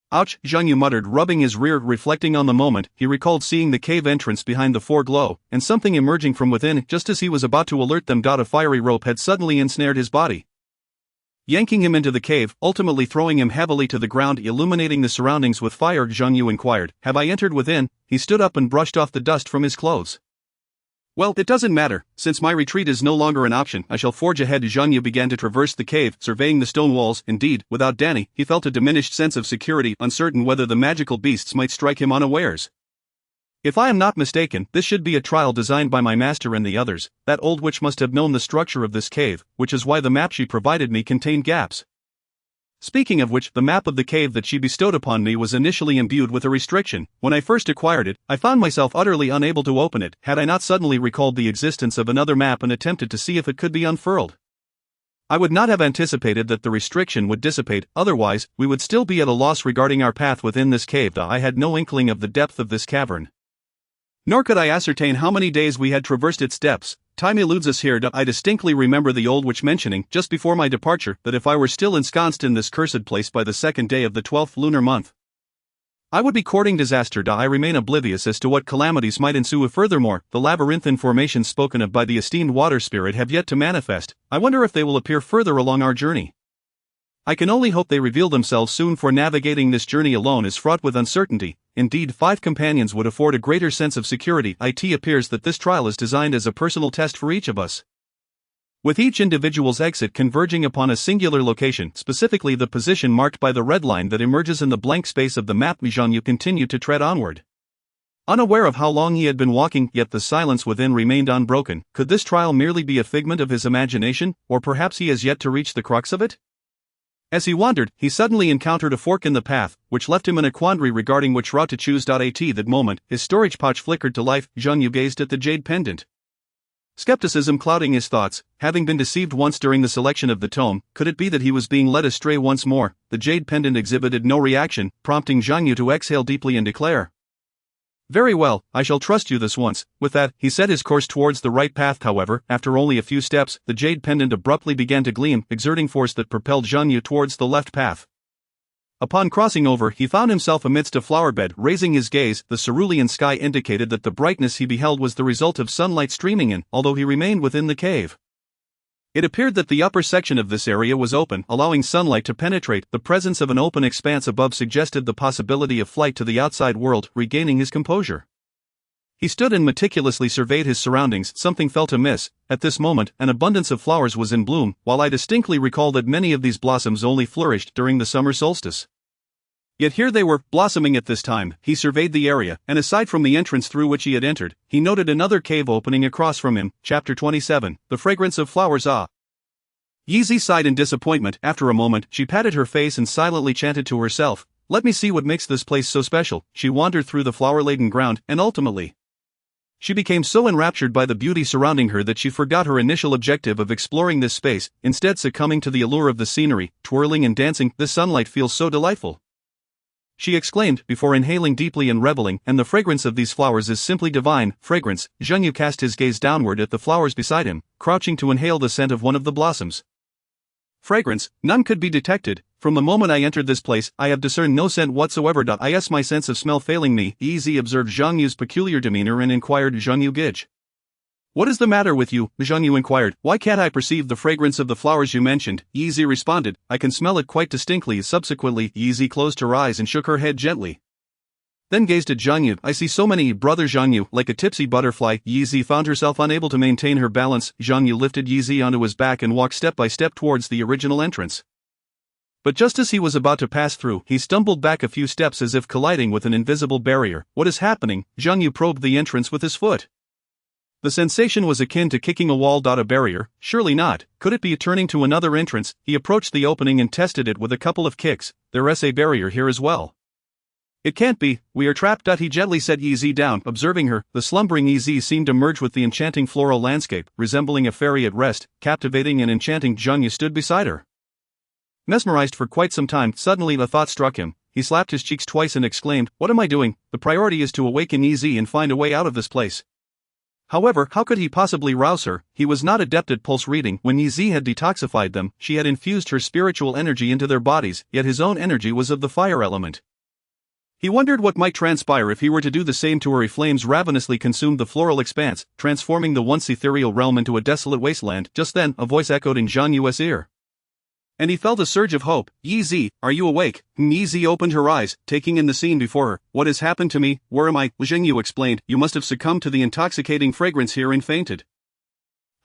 "Ouch," Zhang Yu muttered, rubbing his rear. Reflecting on the moment, he recalled seeing the cave entrance behind the four glow, and something emerging from within. Just as he was about to alert them, a fiery rope had suddenly ensnared his body, yanking him into the cave, ultimately throwing him heavily to the ground, illuminating the surroundings with fire. Zhang Yu inquired, "Have I entered within?" He stood up and brushed off the dust from his clothes. "Well, it doesn't matter. Since my retreat is no longer an option, I shall forge ahead." Zhang Yu began to traverse the cave, surveying the stone walls. Indeed, without Danny, he felt a diminished sense of security, uncertain whether the magical beasts might strike him unawares. "If I am not mistaken, this should be a trial designed by my master and the others. That old witch must have known the structure of this cave, which is why the map she provided me contained gaps. Speaking of which, the map of the cave that she bestowed upon me was initially imbued with a restriction. When I first acquired it, I found myself utterly unable to open it, had I not suddenly recalled the existence of another map and attempted to see if it could be unfurled. I would not have anticipated that the restriction would dissipate, otherwise, we would still be at a loss regarding our path within this cave. I had no inkling of the depth of this cavern, nor could I ascertain how many days we had traversed its depths. Time eludes us here. I distinctly remember the old witch mentioning, just before my departure, that if I were still ensconced in this cursed place by the 2nd day of the 12th lunar month, I would be courting disaster. I remain oblivious as to what calamities might ensue. Furthermore, the labyrinthine formations spoken of by the esteemed water spirit have yet to manifest. I wonder if they will appear further along our journey. I can only hope they reveal themselves soon, for navigating this journey alone is fraught with uncertainty. Indeed, 5 companions would afford a greater sense of security. It appears that this trial is designed as a personal test for each of us, with each individual's exit converging upon a singular location, specifically the position marked by the red line that emerges in the blank space of the map. Zhang Yu continued to tread onward, unaware of how long he had been walking, yet the silence within remained unbroken. Could this trial merely be a figment of his imagination, or perhaps he has yet to reach the crux of it? As he wandered, he suddenly encountered a fork in the path, which left him in a quandary regarding which route to choose. At that moment, his storage pouch flickered to life. Zhang Yu gazed at the jade pendant, skepticism clouding his thoughts. Having been deceived once during the selection of the tome, could it be that he was being led astray once more? The jade pendant exhibited no reaction, prompting Zhang Yu to exhale deeply and declare, "Very well, I shall trust you this once." With that, he set his course towards the right path. However, after only a few steps, the jade pendant abruptly began to gleam, exerting force that propelled Zhang Yu towards the left path. Upon crossing over, he found himself amidst a flower bed. Raising his gaze, the cerulean sky indicated that the brightness he beheld was the result of sunlight streaming in, although he remained within the cave. It appeared that the upper section of this area was open, allowing sunlight to penetrate. The presence of an open expanse above suggested the possibility of flight to the outside world. Regaining his composure, he stood and meticulously surveyed his surroundings. Something felt amiss. At this moment, an abundance of flowers was in bloom, while I distinctly recall that many of these blossoms only flourished during the summer solstice. Yet here they were, blossoming at this time. He surveyed the area, and aside from the entrance through which he had entered, he noted another cave opening across from him. Chapter 27, The Fragrance of Flowers. Yeezy sighed in disappointment. After a moment, she patted her face and silently chanted to herself, "Let me see what makes this place so special." She wandered through the flower-laden ground, and ultimately, she became so enraptured by the beauty surrounding her that she forgot her initial objective of exploring this space, instead succumbing to the allure of the scenery, twirling and dancing. "The sunlight feels so delightful," she exclaimed before inhaling deeply and reveling, "and the fragrance of these flowers is simply divine." Fragrance. Zhengyu cast his gaze downward at the flowers beside him, crouching to inhale the scent of one of the blossoms. Fragrance. None could be detected. "From the moment I entered this place, I have discerned no scent whatsoever. Is my sense of smell failing me?" Yeezy observed Zhang Yu's peculiar demeanor and inquired, "Zhang Yu Gij, what is the matter with you?" Zhang Yu inquired. "Why can't I perceive the fragrance of the flowers you mentioned?" Yeezy responded, "I can smell it quite distinctly." Subsequently, Yeezy closed her eyes and shook her head gently, then gazed at Zhang Yu. "I see so many, brother Zhang Yu, like a tipsy butterfly." Yeezy found herself unable to maintain her balance. Zhang Yu lifted Yeezy onto his back and walked step by step towards the original entrance. But just as he was about to pass through, he stumbled back a few steps as if colliding with an invisible barrier. "What is happening?" Zhang Yu probed the entrance with his foot. The sensation was akin to kicking a wall. A barrier? Surely not. Could it be turning to another entrance? He approached the opening and tested it with a couple of kicks. "There is a barrier here as well." "It can't be, we are trapped." He gently set Yeezy down. Observing her, the slumbering Yeezy seemed to merge with the enchanting floral landscape, resembling a fairy at rest. Captivating and enchanting, Zhang Yu stood beside her, mesmerized for quite some time. Suddenly a thought struck him. He slapped his cheeks twice and exclaimed, "What am I doing?" The priority is to awaken Yeezy and find a way out of this place. However, how could he possibly rouse her? He was not adept at pulse reading. When Yeezy had detoxified them, she had infused her spiritual energy into their bodies, yet his own energy was of the fire element. He wondered what might transpire if he were to do the same to her. Flames ravenously consumed the floral expanse, transforming the once ethereal realm into a desolate wasteland. Just then, a voice echoed in Zhang Yu's ear, and he felt a surge of hope. "Yeezy, are you awake?" Yeezy opened her eyes, taking in the scene before her. "What has happened to me? Where am I?" Zheng Yu explained. "You must have succumbed to the intoxicating fragrance here and fainted.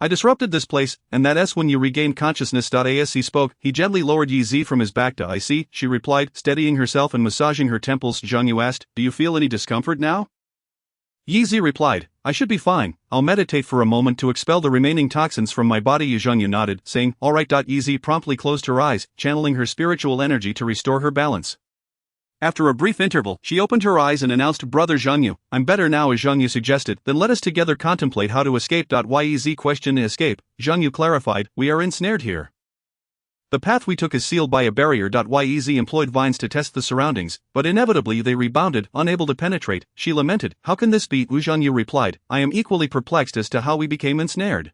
I disrupted this place, and that's when you regained consciousness." As he spoke, he gently lowered Yeezy from his back. "I see," she replied, steadying herself and massaging her temples. Zhang Yu asked, "Do you feel any discomfort now?" Yeezy replied, "I should be fine. I'll meditate for a moment to expel the remaining toxins from my body." Zhang Yu nodded, saying, "All right." Yeezy promptly closed her eyes, channeling her spiritual energy to restore her balance. After a brief interval, she opened her eyes and announced, "Brother Zhang Yu, I'm better now." As Zhang Yu suggested, "Then let us together contemplate how to escape." Yeezy questioned, "Escape?" Zhang Yu clarified, "We are ensnared here. The path we took is sealed by a barrier." Yeezy employed vines to test the surroundings, but inevitably they rebounded, unable to penetrate. She lamented, "How can this be?" Zhang Yu replied, "I am equally perplexed as to how we became ensnared."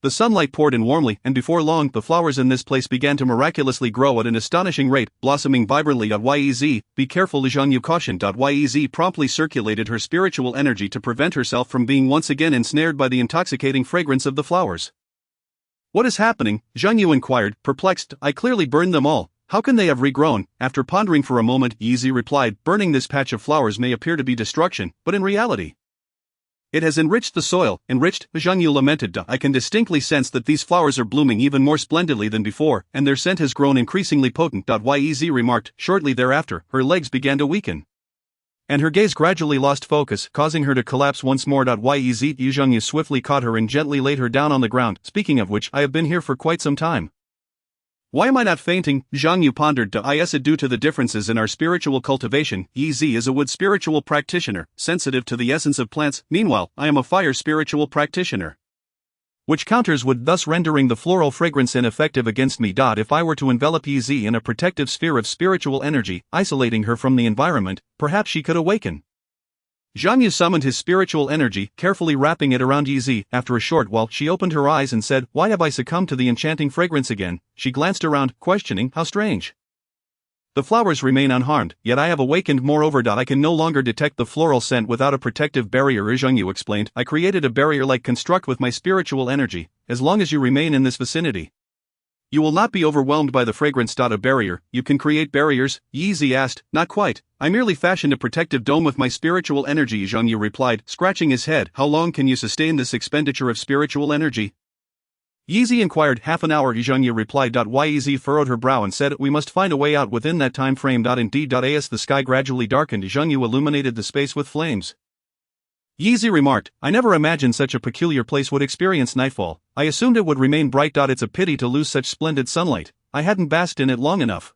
The sunlight poured in warmly, and before long, the flowers in this place began to miraculously grow at an astonishing rate, blossoming vibrantly. Yeezy, be careful, Zhang Yu cautioned. Yeezy promptly circulated her spiritual energy to prevent herself from being once again ensnared by the intoxicating fragrance of the flowers. "What is happening?" Zhang Yu inquired, perplexed. "I clearly burned them all. How can they have regrown?" After pondering for a moment, Yeezy replied, "Burning this patch of flowers may appear to be destruction, but in reality, it has enriched the soil." "Enriched?" Zhang Yu lamented. "I can distinctly sense that these flowers are blooming even more splendidly than before, and their scent has grown increasingly potent." Yeezy remarked. Shortly thereafter, her legs began to weaken, and her gaze gradually lost focus, causing her to collapse once more. Yeezy, Zhang Yu swiftly caught her and gently laid her down on the ground. "Speaking of which, I have been here for quite some time. Why am I not fainting?" Zhang Yu pondered. Is it due to the differences in our spiritual cultivation? Yeezy is a wood spiritual practitioner, sensitive to the essence of plants. Meanwhile, I am a fire spiritual practitioner, which counters wood, thus rendering the floral fragrance ineffective against me. If I were to envelop Yeezy in a protective sphere of spiritual energy, isolating her from the environment, perhaps she could awaken. Zhang Yu summoned his spiritual energy, carefully wrapping it around Yeezy. After a short while, she opened her eyes and said, "Why have I succumbed to the enchanting fragrance again?" She glanced around, questioning, "How strange. The flowers remain unharmed, yet I have awakened." Moreover, I can no longer detect the floral scent without a protective barrier. Zhang Yu explained, "I created a barrier-like construct with my spiritual energy. As long as you remain in this vicinity, you will not be overwhelmed by the fragrance. A barrier? You can create barriers?" Yeezy asked. "Not quite. I merely fashioned a protective dome with my spiritual energy," Zhang Yu replied, scratching his head. "How long can you sustain this expenditure of spiritual energy?" Yeezy inquired. "Half an hour," Zhang Yu replied. Yeezy furrowed her brow and said, "We must find a way out within that time frame." Indeed. As the sky gradually darkened, Zhang Yu illuminated the space with flames. Yeezy remarked, I never imagined such a peculiar place would experience nightfall. I assumed it would remain bright. It's a pity to lose such splendid sunlight. I hadn't basked in it long enough.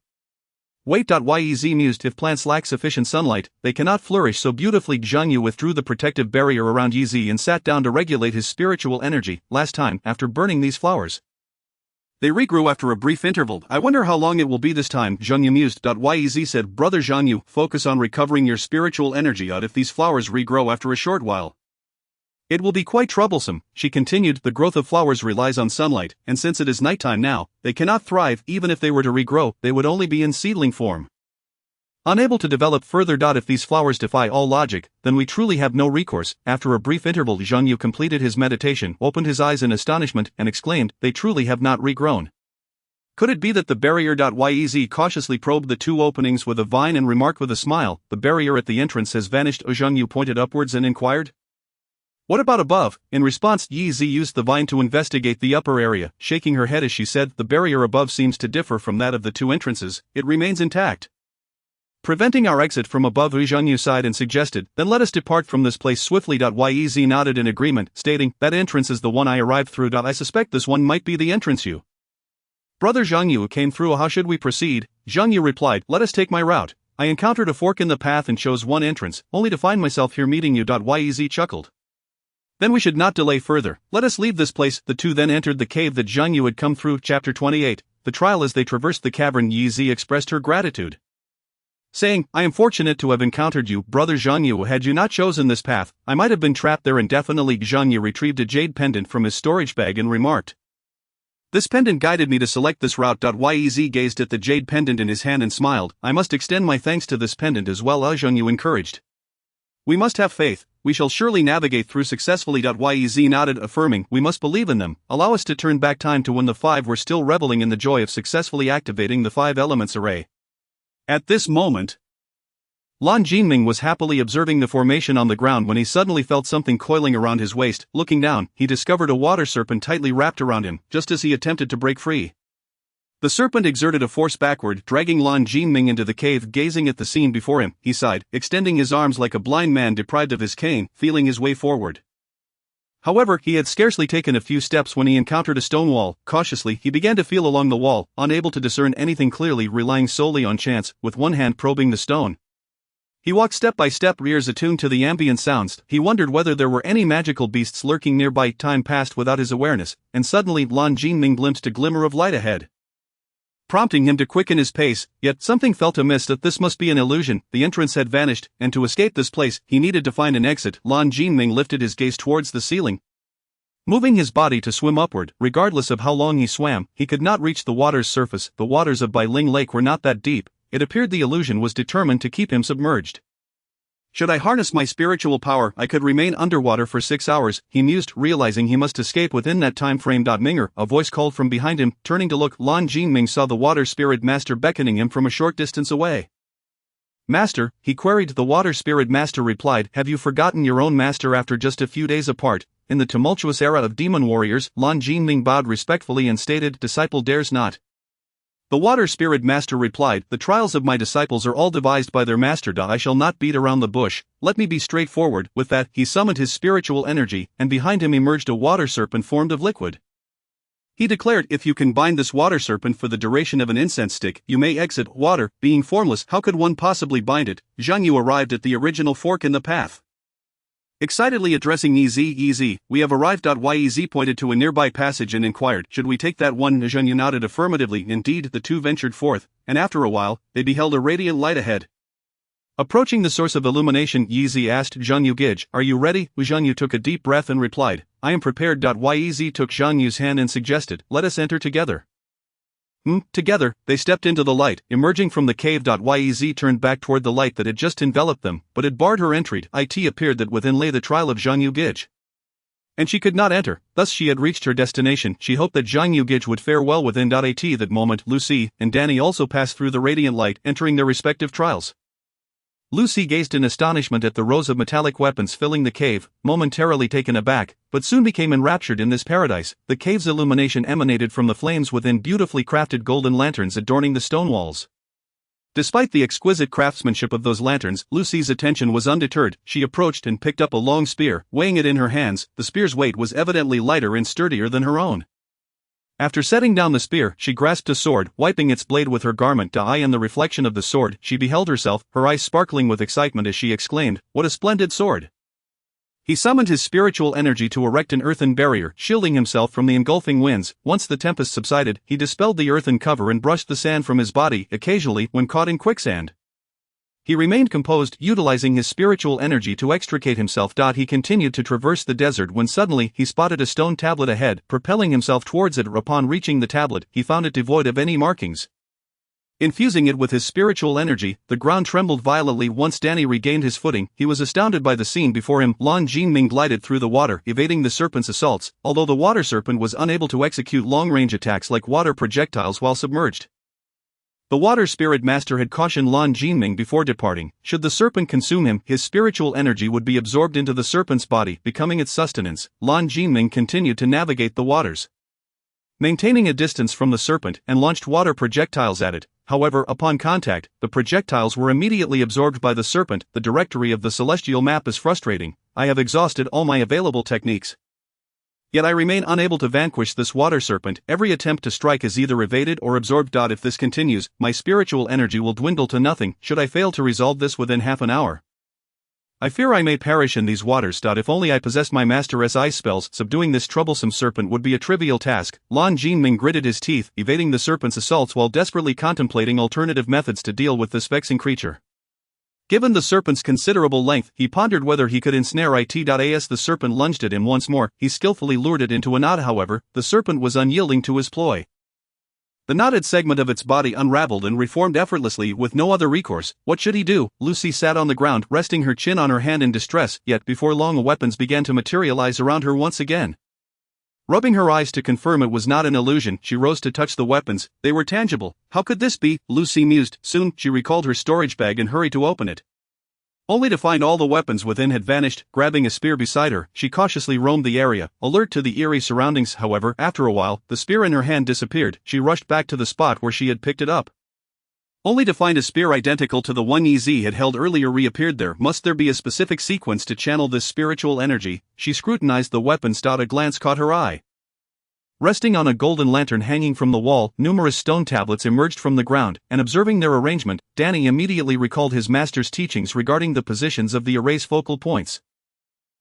Wait. Yeezy mused, if plants lack sufficient sunlight, they cannot flourish so beautifully. Zhang Yu withdrew the protective barrier around Yeezy and sat down to regulate his spiritual energy. Last time, after burning these flowers, they regrew after a brief interval. I wonder how long it will be this time, Zhang Yu mused. Yeezy said, Brother Zhang Yu, focus on recovering your spiritual energy. If these flowers regrow after a short while, it will be quite troublesome, she continued. The growth of flowers relies on sunlight, and since it is nighttime now, they cannot thrive. Even if they were to regrow, they would only be in seedling form, unable to develop further. If these flowers defy all logic, then we truly have no recourse. After a brief interval, Zhang Yu completed his meditation, opened his eyes in astonishment, and exclaimed, they truly have not regrown. Could it be that the barrier? Yeezy cautiously probed the two openings with a vine and remarked with a smile, the barrier at the entrance has vanished. Zhang Yu pointed upwards and inquired, what about above? In response, Yeezy used the vine to investigate the upper area, shaking her head as she said, the barrier above seems to differ from that of the two entrances. It remains intact, preventing our exit from above. Zhang Yu sighed and suggested, then let us depart from this place swiftly. Yeezy nodded in agreement, stating, that entrance is the one I arrived through. I suspect this one might be the entrance you, Brother Zhang Yu, came through. How should we proceed? Zhang Yu replied, let us take my route. I encountered a fork in the path and chose one entrance, only to find myself here meeting you. Yeezy chuckled. Then we should not delay further, let us leave this place. The two then entered the cave that Zhang Yu had come through. Chapter 28, The Trial. As they traversed the cavern, Yeezy expressed her gratitude, saying, I am fortunate to have encountered you, Brother Zhang Yu. Had you not chosen this path, I might have been trapped there indefinitely. Zhang Yu retrieved a jade pendant from his storage bag and remarked, this pendant guided me to select this route. Yeezy gazed at the jade pendant in his hand and smiled, I must extend my thanks to this pendant as well. Zhang Yu encouraged, we must have faith, we shall surely navigate through successfully. Yeezy nodded, affirming, we must believe in them. Allow us to turn back time to when the five were still reveling in the joy of successfully activating the five elements array. At this moment, Lan Jinming was happily observing the formation on the ground when he suddenly felt something coiling around his waist. Looking down, he discovered a water serpent tightly wrapped around him, just as he attempted to break free. The serpent exerted a force backward, dragging Lan Jinming into the cave. Gazing at the scene before him, he sighed, extending his arms like a blind man deprived of his cane, feeling his way forward. However, he had scarcely taken a few steps when he encountered a stone wall. Cautiously, he began to feel along the wall, unable to discern anything clearly, relying solely on chance, with one hand probing the stone. He walked step by step, ears attuned to the ambient sounds. He wondered whether there were any magical beasts lurking nearby. Time passed without his awareness, and suddenly Lan Jinming glimpsed a glimmer of light ahead, prompting him to quicken his pace. Yet something felt amiss. That this must be an illusion. The entrance had vanished, and to escape this place, he needed to find an exit. Lan Jinming lifted his gaze towards the ceiling, moving his body to swim upward. Regardless of how long he swam, he could not reach the water's surface. The waters of Bailing Lake were not that deep. It appeared the illusion was determined to keep him submerged. Should I harness my spiritual power, I could remain underwater for 6 hours, he mused, realizing he must escape within that time frame. Minger, a voice called from behind him. Turning to look, Lan Jinming saw the water spirit master beckoning him from a short distance away. Master, he queried. The water spirit master replied, have you forgotten your own master after just a few days apart? In the tumultuous era of demon warriors, Lan Jinming bowed respectfully and stated, disciple dares not. The water spirit master replied, the trials of my disciples are all devised by their master. I shall not beat around the bush, let me be straightforward. With that, he summoned his spiritual energy, and behind him emerged a water serpent formed of liquid. He declared, if you can bind this water serpent for the duration of an incense stick, you may exit. Water, being formless, how could one possibly bind it? Zhang Yu arrived at the original fork in the path, excitedly addressing Yeezy, we have arrived. Yeezy pointed to a nearby passage and inquired, should we take that one? Zhang Yu nodded affirmatively. Indeed, the two ventured forth, and after a while, they beheld a radiant light ahead. Approaching the source of illumination, Yeezy asked Zhang Yu, Gij, are you ready? Zhang Yu took a deep breath and replied, I am prepared. Yeezy took Zhang Yu's hand and suggested, let us enter together. Together, they stepped into the light. Emerging from the cave. Yeezy turned back toward the light that had just enveloped them, but had barred her entry. It appeared that within lay the trial of Zhang Yu Gij, and she could not enter. Thus she had reached her destination. She hoped that Zhang Yu Gij would fare well within. At that moment, Lucy and Danny also passed through the radiant light, entering their respective trials. Lucy gazed in astonishment at the rows of metallic weapons filling the cave, momentarily taken aback, but soon became enraptured in this paradise. The cave's illumination emanated from the flames within beautifully crafted golden lanterns adorning the stone walls. Despite the exquisite craftsmanship of those lanterns, Lucy's attention was undeterred. She approached and picked up a long spear, weighing it in her hands. The spear's weight was evidently lighter and sturdier than her own. After setting down the spear, she grasped a sword, wiping its blade with her garment. Eye in the reflection of the sword, she beheld herself, her eyes sparkling with excitement as she exclaimed, "What a splendid sword!" He summoned his spiritual energy to erect an earthen barrier, shielding himself from the engulfing winds. Once the tempest subsided, he dispelled the earthen cover and brushed the sand from his body, occasionally when caught in quicksand. He remained composed, utilizing his spiritual energy to extricate himself. He continued to traverse the desert when suddenly he spotted a stone tablet ahead. Propelling himself towards it, upon reaching the tablet, he found it devoid of any markings. Infusing it with his spiritual energy, the ground trembled violently. Once Danny regained his footing, he was astounded by the scene before him. Lan Jinming glided through the water, evading the serpent's assaults, although the water serpent was unable to execute long-range attacks like water projectiles while submerged. The water spirit master had cautioned Lan Jinming before departing. Should the serpent consume him, his spiritual energy would be absorbed into the serpent's body, becoming its sustenance. Lan Jinming continued to navigate the waters, maintaining a distance from the serpent, and launched water projectiles at it. However, upon contact, the projectiles were immediately absorbed by the serpent. The directory of the celestial map is frustrating. I have exhausted all my available techniques, yet I remain unable to vanquish this water serpent. Every attempt to strike is either evaded or absorbed. If this continues, my spiritual energy will dwindle to nothing. Should I fail to resolve this within half an hour, I fear I may perish in these waters. If only I possessed my master's ice spells, subduing this troublesome serpent would be a trivial task. Lan Jinming gritted his teeth, evading the serpent's assaults while desperately contemplating alternative methods to deal with this vexing creature. Given the serpent's considerable length, he pondered whether he could ensnare it. As the serpent lunged at him once more, he skillfully lured it into a knot. However, the serpent was unyielding to his ploy. The knotted segment of its body unraveled and reformed effortlessly with no other recourse. What should he do? Lucy sat on the ground, resting her chin on her hand in distress, yet before long weapons began to materialize around her once again. Rubbing her eyes to confirm it was not an illusion, she rose to touch the weapons. They were tangible. How could this be? Lucy mused. Soon, she recalled her storage bag and hurried to open it, only to find all the weapons within had vanished. Grabbing a spear beside her, she cautiously roamed the area, alert to the eerie surroundings. However, after a while, the spear in her hand disappeared. She rushed back to the spot where she had picked it up, only to find a spear identical to the one Yi had held earlier reappeared there. Must there be a specific sequence to channel this spiritual energy? She scrutinized the weapons. A glance caught her eye. Resting on a golden lantern hanging from the wall, numerous stone tablets emerged from the ground, and observing their arrangement, Danny immediately recalled his master's teachings regarding the positions of the array's focal points.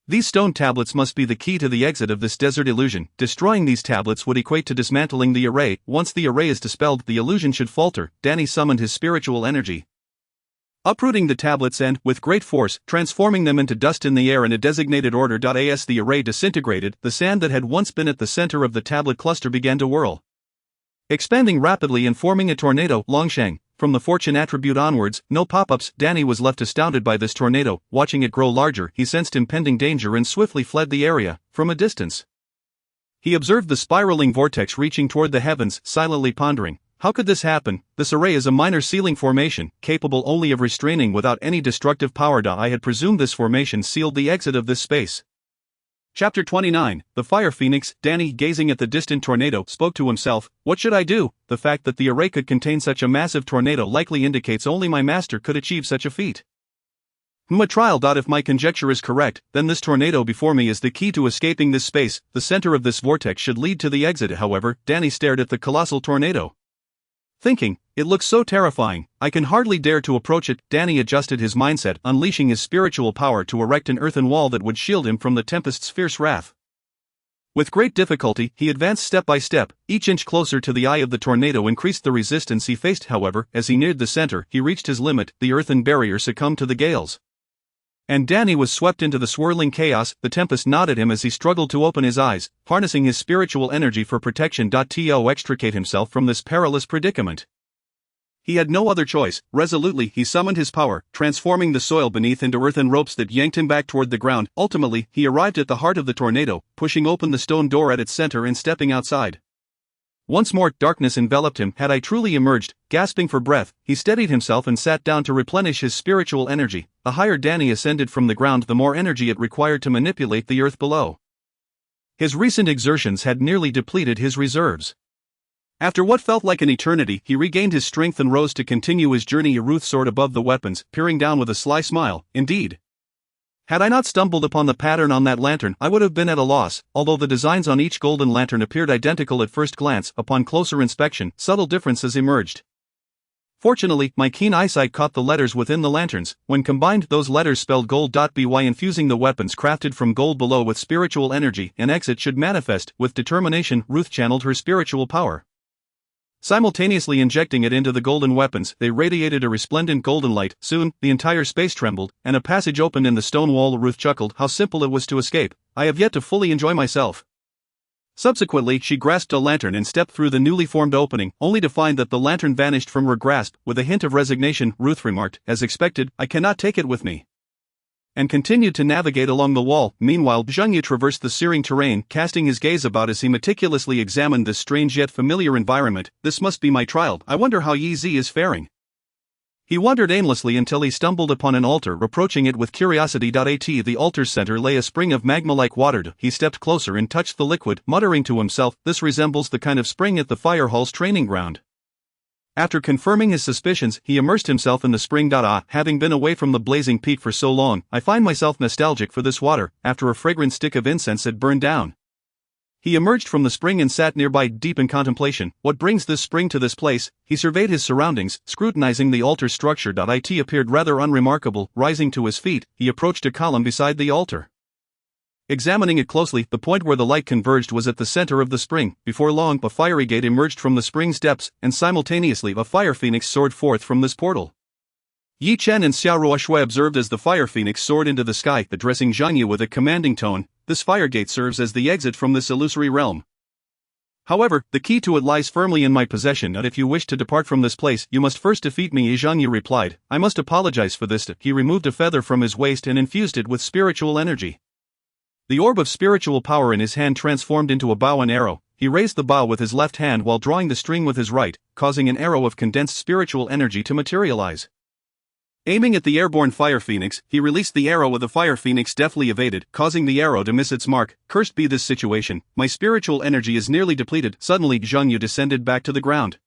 These stone tablets must be the key to the exit of this desert illusion. Destroying these tablets would equate to dismantling the array. Once the array is dispelled, the illusion should falter. Danny summoned his spiritual energy, uprooting the tablets and, with great force, transforming them into dust in the air in a designated order. As the array disintegrated, the sand that had once been at the center of the tablet cluster began to whirl, expanding rapidly and forming a tornado. Longsheng. From the fortune attribute onwards, no pop-ups. Danny was left astounded by this tornado. Watching it grow larger, he sensed impending danger and swiftly fled the area. From a distance, he observed the spiraling vortex reaching toward the heavens, silently pondering, how could this happen? This array is a minor ceiling formation, capable only of restraining without any destructive power. I had presumed this formation sealed the exit of this space. Chapter 29, The Fire Phoenix. Danny, gazing at the distant tornado, spoke to himself, what should I do? The fact that the array could contain such a massive tornado likely indicates only my master could achieve such a feat. A trial. If my conjecture is correct, then this tornado before me is the key to escaping this space. The center of this vortex should lead to the exit. However, Danny stared at the colossal tornado, thinking, it looks so terrifying, I can hardly dare to approach it. Danny adjusted his mindset, unleashing his spiritual power to erect an earthen wall that would shield him from the tempest's fierce wrath. With great difficulty, he advanced step by step. Each inch closer to the eye of the tornado increased the resistance he faced. However, as he neared the center, he reached his limit. The earthen barrier succumbed to the gales, and Danny was swept into the swirling chaos. The tempest gnawed him as he struggled to open his eyes, harnessing his spiritual energy for protection. To extricate himself from this perilous predicament, he had no other choice. Resolutely, he summoned his power, transforming the soil beneath into earthen ropes that yanked him back toward the ground. Ultimately, he arrived at the heart of the tornado, pushing open the stone door at its center and stepping outside. Once more, darkness enveloped him. Had I truly emerged? Gasping for breath, he steadied himself and sat down to replenish his spiritual energy. The higher Danny ascended from the ground, the more energy it required to manipulate the earth below. His recent exertions had nearly depleted his reserves. After what felt like an eternity, he regained his strength and rose to continue his journey. Ruth soared above the weapons, peering down with a sly smile. Indeed. Had I not stumbled upon the pattern on that lantern, I would have been at a loss. Although the designs on each golden lantern appeared identical at first glance, upon closer inspection, subtle differences emerged. Fortunately, my keen eyesight caught the letters within the lanterns. When combined, those letters spelled gold.by, infusing the weapons crafted from gold below with spiritual energy. An exit should manifest. With determination, Ruth channeled her spiritual power. Simultaneously injecting it into the golden weapons, they radiated a resplendent golden light. Soon, the entire space trembled, and a passage opened in the stone wall. Ruth chuckled. How simple it was to escape. I have yet to fully enjoy myself. Subsequently, she grasped a lantern and stepped through the newly formed opening, only to find that the lantern vanished from her grasp. With a hint of resignation, Ruth remarked, as expected, I cannot take it with me. And continued to navigate along the wall. Meanwhile, Zhang Yu traversed the searing terrain, casting his gaze about as he meticulously examined this strange yet familiar environment. This must be my trial. I wonder how Yi Zi is faring. He wandered aimlessly until he stumbled upon an altar. Approaching it with curiosity. At the altar's center lay a spring of magma-like water. He stepped closer and touched the liquid, muttering to himself, this resembles the kind of spring at the fire hall's training ground. After confirming his suspicions, he immersed himself in the spring. Having been away from the blazing peak for so long, I find myself nostalgic for this water, after a fragrant stick of incense had burned down. He emerged from the spring and sat nearby, deep in contemplation. What brings this spring to this place? He surveyed his surroundings, scrutinizing the altar structure. It appeared rather unremarkable. Rising to his feet, he approached a column beside the altar. Examining it closely, the point where the light converged was at the center of the spring. Before long, a fiery gate emerged from the spring's depths, and simultaneously a fire phoenix soared forth from this portal. Yi Chen and Xiao Ruoshui observed as the fire phoenix soared into the sky, addressing Zhang Yu with a commanding tone. This fire gate serves as the exit from this illusory realm. However, the key to it lies firmly in my possession, and if you wish to depart from this place, you must first defeat me. Zhang Yu replied. I must apologize for this. He removed a feather from his waist and infused it with spiritual energy. The orb of spiritual power in his hand transformed into a bow and arrow. He raised the bow with his left hand while drawing the string with his right, causing an arrow of condensed spiritual energy to materialize. Aiming at the airborne fire phoenix, he released the arrow. The fire phoenix deftly evaded, causing the arrow to miss its mark. Cursed be this situation, my spiritual energy is nearly depleted. Suddenly Zhang Yu descended back to the ground,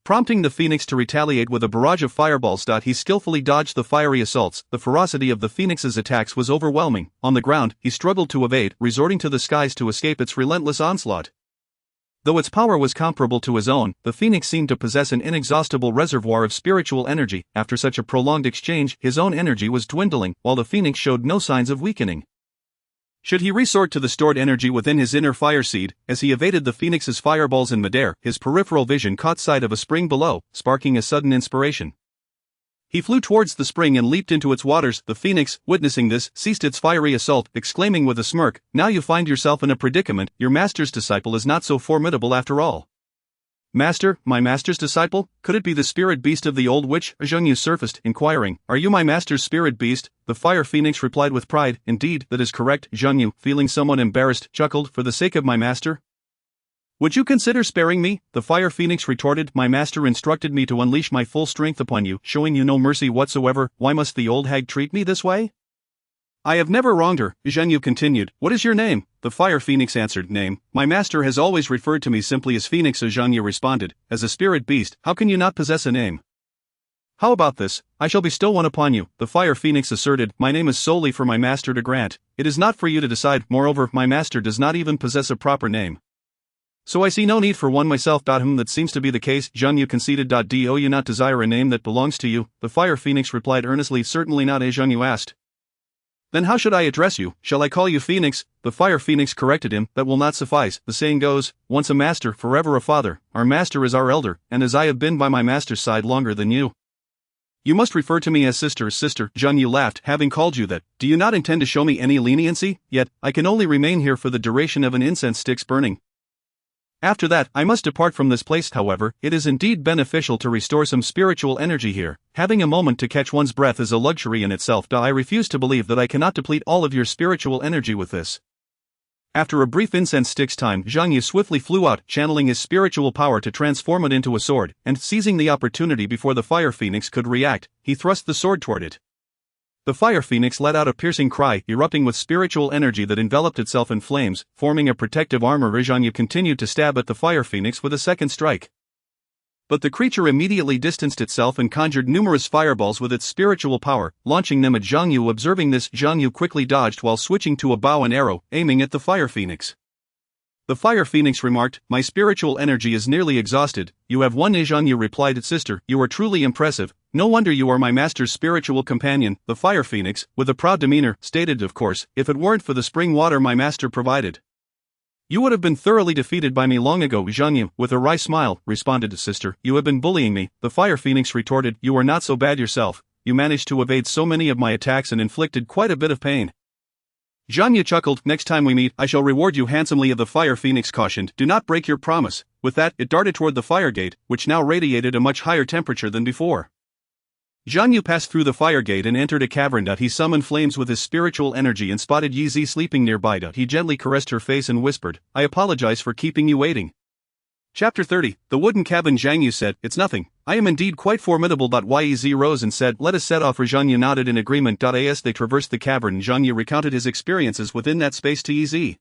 prompting the phoenix to retaliate with a barrage of fireballs. He skillfully dodged the fiery assaults. The ferocity of the phoenix's attacks was overwhelming. On the ground, he struggled to evade, resorting to the skies to escape its relentless onslaught. Though its power was comparable to his own, the phoenix seemed to possess an inexhaustible reservoir of spiritual energy. After such a prolonged exchange, his own energy was dwindling, while the phoenix showed no signs of weakening. Should he resort to the stored energy within his inner fire seed? As he evaded the phoenix's fireballs in midair, his peripheral vision caught sight of a spring below, sparking a sudden inspiration. He flew towards the spring and leaped into its waters. The phoenix, witnessing this, ceased its fiery assault, exclaiming with a smirk, now you find yourself in a predicament. Your master's disciple is not so formidable after all. Master, my master's disciple? Could it be the spirit beast of the old witch? Zhang Yu surfaced, inquiring, are you my master's spirit beast? The fire phoenix replied with pride, indeed, that is correct. Zhang Yu, feeling somewhat embarrassed, chuckled, for the sake of my master? Would you consider sparing me? The fire phoenix retorted, my master instructed me to unleash my full strength upon you, showing you no mercy whatsoever. Why must the old hag treat me this way? I have never wronged her, Zhang Yu continued. What is your name? The fire phoenix answered, name. My master has always referred to me simply as Phoenix. Zhang Yu responded, as a spirit beast, how can you not possess a name? How about this? I shall bestow one upon you, the fire phoenix asserted. My name is solely for my master to grant. It is not for you to decide. Moreover, my master does not even possess a proper name. So I see no need for one myself. That seems to be the case, Zhang Yu conceded. Do you not desire a name that belongs to you? The fire phoenix replied earnestly, certainly not. Zhang Yu asked. Then how should I address you? Shall I call you Phoenix? The fire phoenix corrected him, that will not suffice. The saying goes, once a master, forever a father. Our master is our elder, and as I have been by my master's side longer than you, you must refer to me as sister. Zhang Yu laughed, having called you that. Do you not intend to show me any leniency? Yet, I can only remain here for the duration of an incense stick's burning. After that, I must depart from this place. However, it is indeed beneficial to restore some spiritual energy here. Having a moment to catch one's breath is a luxury in itself. I refuse to believe that I cannot deplete all of your spiritual energy with this. After a brief incense stick's time, Zhang Yu swiftly flew out, channeling his spiritual power to transform it into a sword, and seizing the opportunity before the fire phoenix could react, he thrust the sword toward it. The fire phoenix let out a piercing cry, erupting with spiritual energy that enveloped itself in flames, forming a protective armor. Zhang continued to stab at the fire phoenix with a second strike. But the creature immediately distanced itself and conjured numerous fireballs with its spiritual power, launching them at Zhang Yu. Observing this, Zhang Yu quickly dodged while switching to a bow and arrow, aiming at the fire phoenix. The fire phoenix remarked, "My spiritual energy is nearly exhausted." "You have won," Zhang Yu replied. "Sister, you are truly impressive. No wonder you are my master's spiritual companion." The fire phoenix, with a proud demeanor, stated, "Of course, if it weren't for the spring water my master provided, you would have been thoroughly defeated by me long ago." Zhang Yu, with a wry smile, responded, "Sister, you have been bullying me." The fire phoenix retorted, "You are not so bad yourself. You managed to evade so many of my attacks and inflicted quite a bit of pain." Zhang Yu chuckled, "Next time we meet, I shall reward you handsomely." The fire phoenix cautioned, "Do not break your promise." With that, it darted toward the fire gate, which now radiated a much higher temperature than before. Zhang Yu passed through the fire gate and entered a cavern. He summoned flames with his spiritual energy and spotted Yi Zi sleeping nearby. He gently caressed her face and whispered, "I apologize for keeping you waiting." Chapter 30, The Wooden Cabin. Zhang Yu said, "It's nothing. I am indeed quite formidable." Yi rose and said, "Let us set off." Zhang Yu nodded in agreement. As they traversed the cavern, Zhang Yu recounted his experiences within that space to Yi Zi.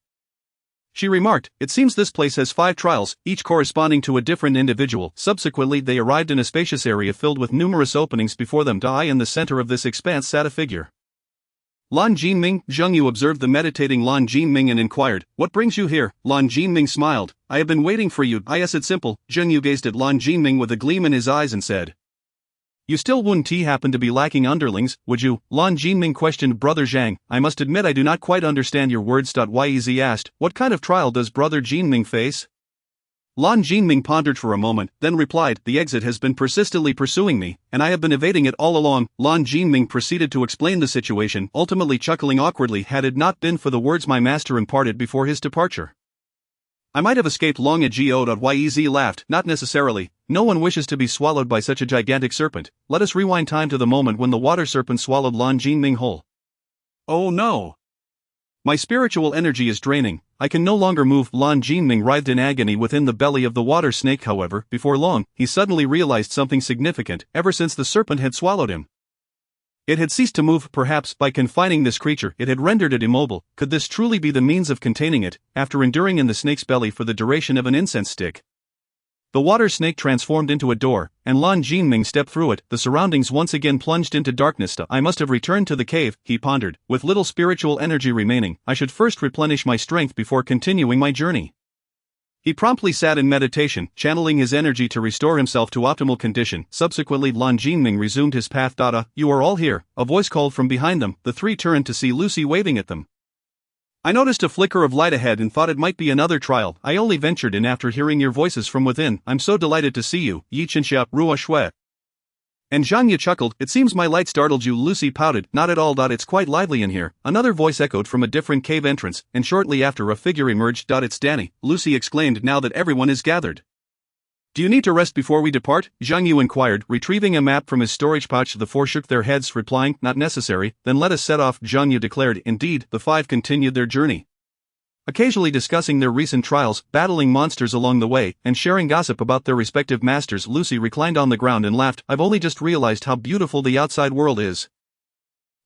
She remarked, "It seems this place has 5 trials, each corresponding to a different individual." Subsequently, they arrived in a spacious area filled with numerous openings before them. In the center of this expanse sat a figure. Lan Jinming. Zhang Yu observed the meditating Lan Jinming and inquired, "What brings you here?" Lan Jinming smiled, "I have been waiting for you." Yes, it's simple. Zhang Yu gazed at Lan Jinming with a gleam in his eyes and said, "You still wouldn't happen to be lacking underlings, would you?" Lan Jinming questioned Brother Zhang. "I must admit I do not quite understand your words." Yez asked, "What kind of trial does Brother Jinming face?" Lan Jinming pondered for a moment, then replied, "The exit has been persistently pursuing me, and I have been evading it all along." Lan Jinming proceeded to explain the situation, ultimately chuckling awkwardly had it not been for the words my master imparted before his departure. "I might have escaped long ago." Yez laughed, "Not necessarily. No one wishes to be swallowed by such a gigantic serpent. Let us rewind time to the moment when the water serpent swallowed Lan Jinming whole. Oh no! My spiritual energy is draining. I can no longer move." Lan Jinming writhed in agony within the belly of the water snake. However, before long, he suddenly realized something significant. Ever since the serpent had swallowed him, it had ceased to move. Perhaps, by confining this creature, it had rendered it immobile. Could this truly be the means of containing it, after enduring in the snake's belly for the duration of an incense stick? The water snake transformed into a door, and Lan Jinming stepped through it. The surroundings once again plunged into darkness. "I must have returned to the cave," he pondered, "with little spiritual energy remaining. I should first replenish my strength before continuing my journey." He promptly sat in meditation, channeling his energy to restore himself to optimal condition. Subsequently, Lan Jinming resumed his path. "You are all here," a voice called from behind them. The three turned to see Lucy waving at them. "I noticed a flicker of light ahead and thought it might be another trial. I only ventured in after hearing your voices from within." "I'm so delighted to see you, Yi Qinsha, Rua Shui." And Zhang Yu chuckled, "It seems my light startled you." Lucy pouted, "Not at all. It's quite lively in here." Another voice echoed from a different cave entrance, and shortly after a figure emerged. "It's Danny," Lucy exclaimed now that everyone is gathered. "Do you need to rest before we depart?" Zhang Yu inquired, retrieving a map from his storage pouch. The four shook their heads, replying, "Not necessary." "Then let us set off," Zhang Yu declared. Indeed, the 5 continued their journey, occasionally discussing their recent trials, battling monsters along the way, and sharing gossip about their respective masters. Lucy reclined on the ground and laughed, "I've only just realized how beautiful the outside world is.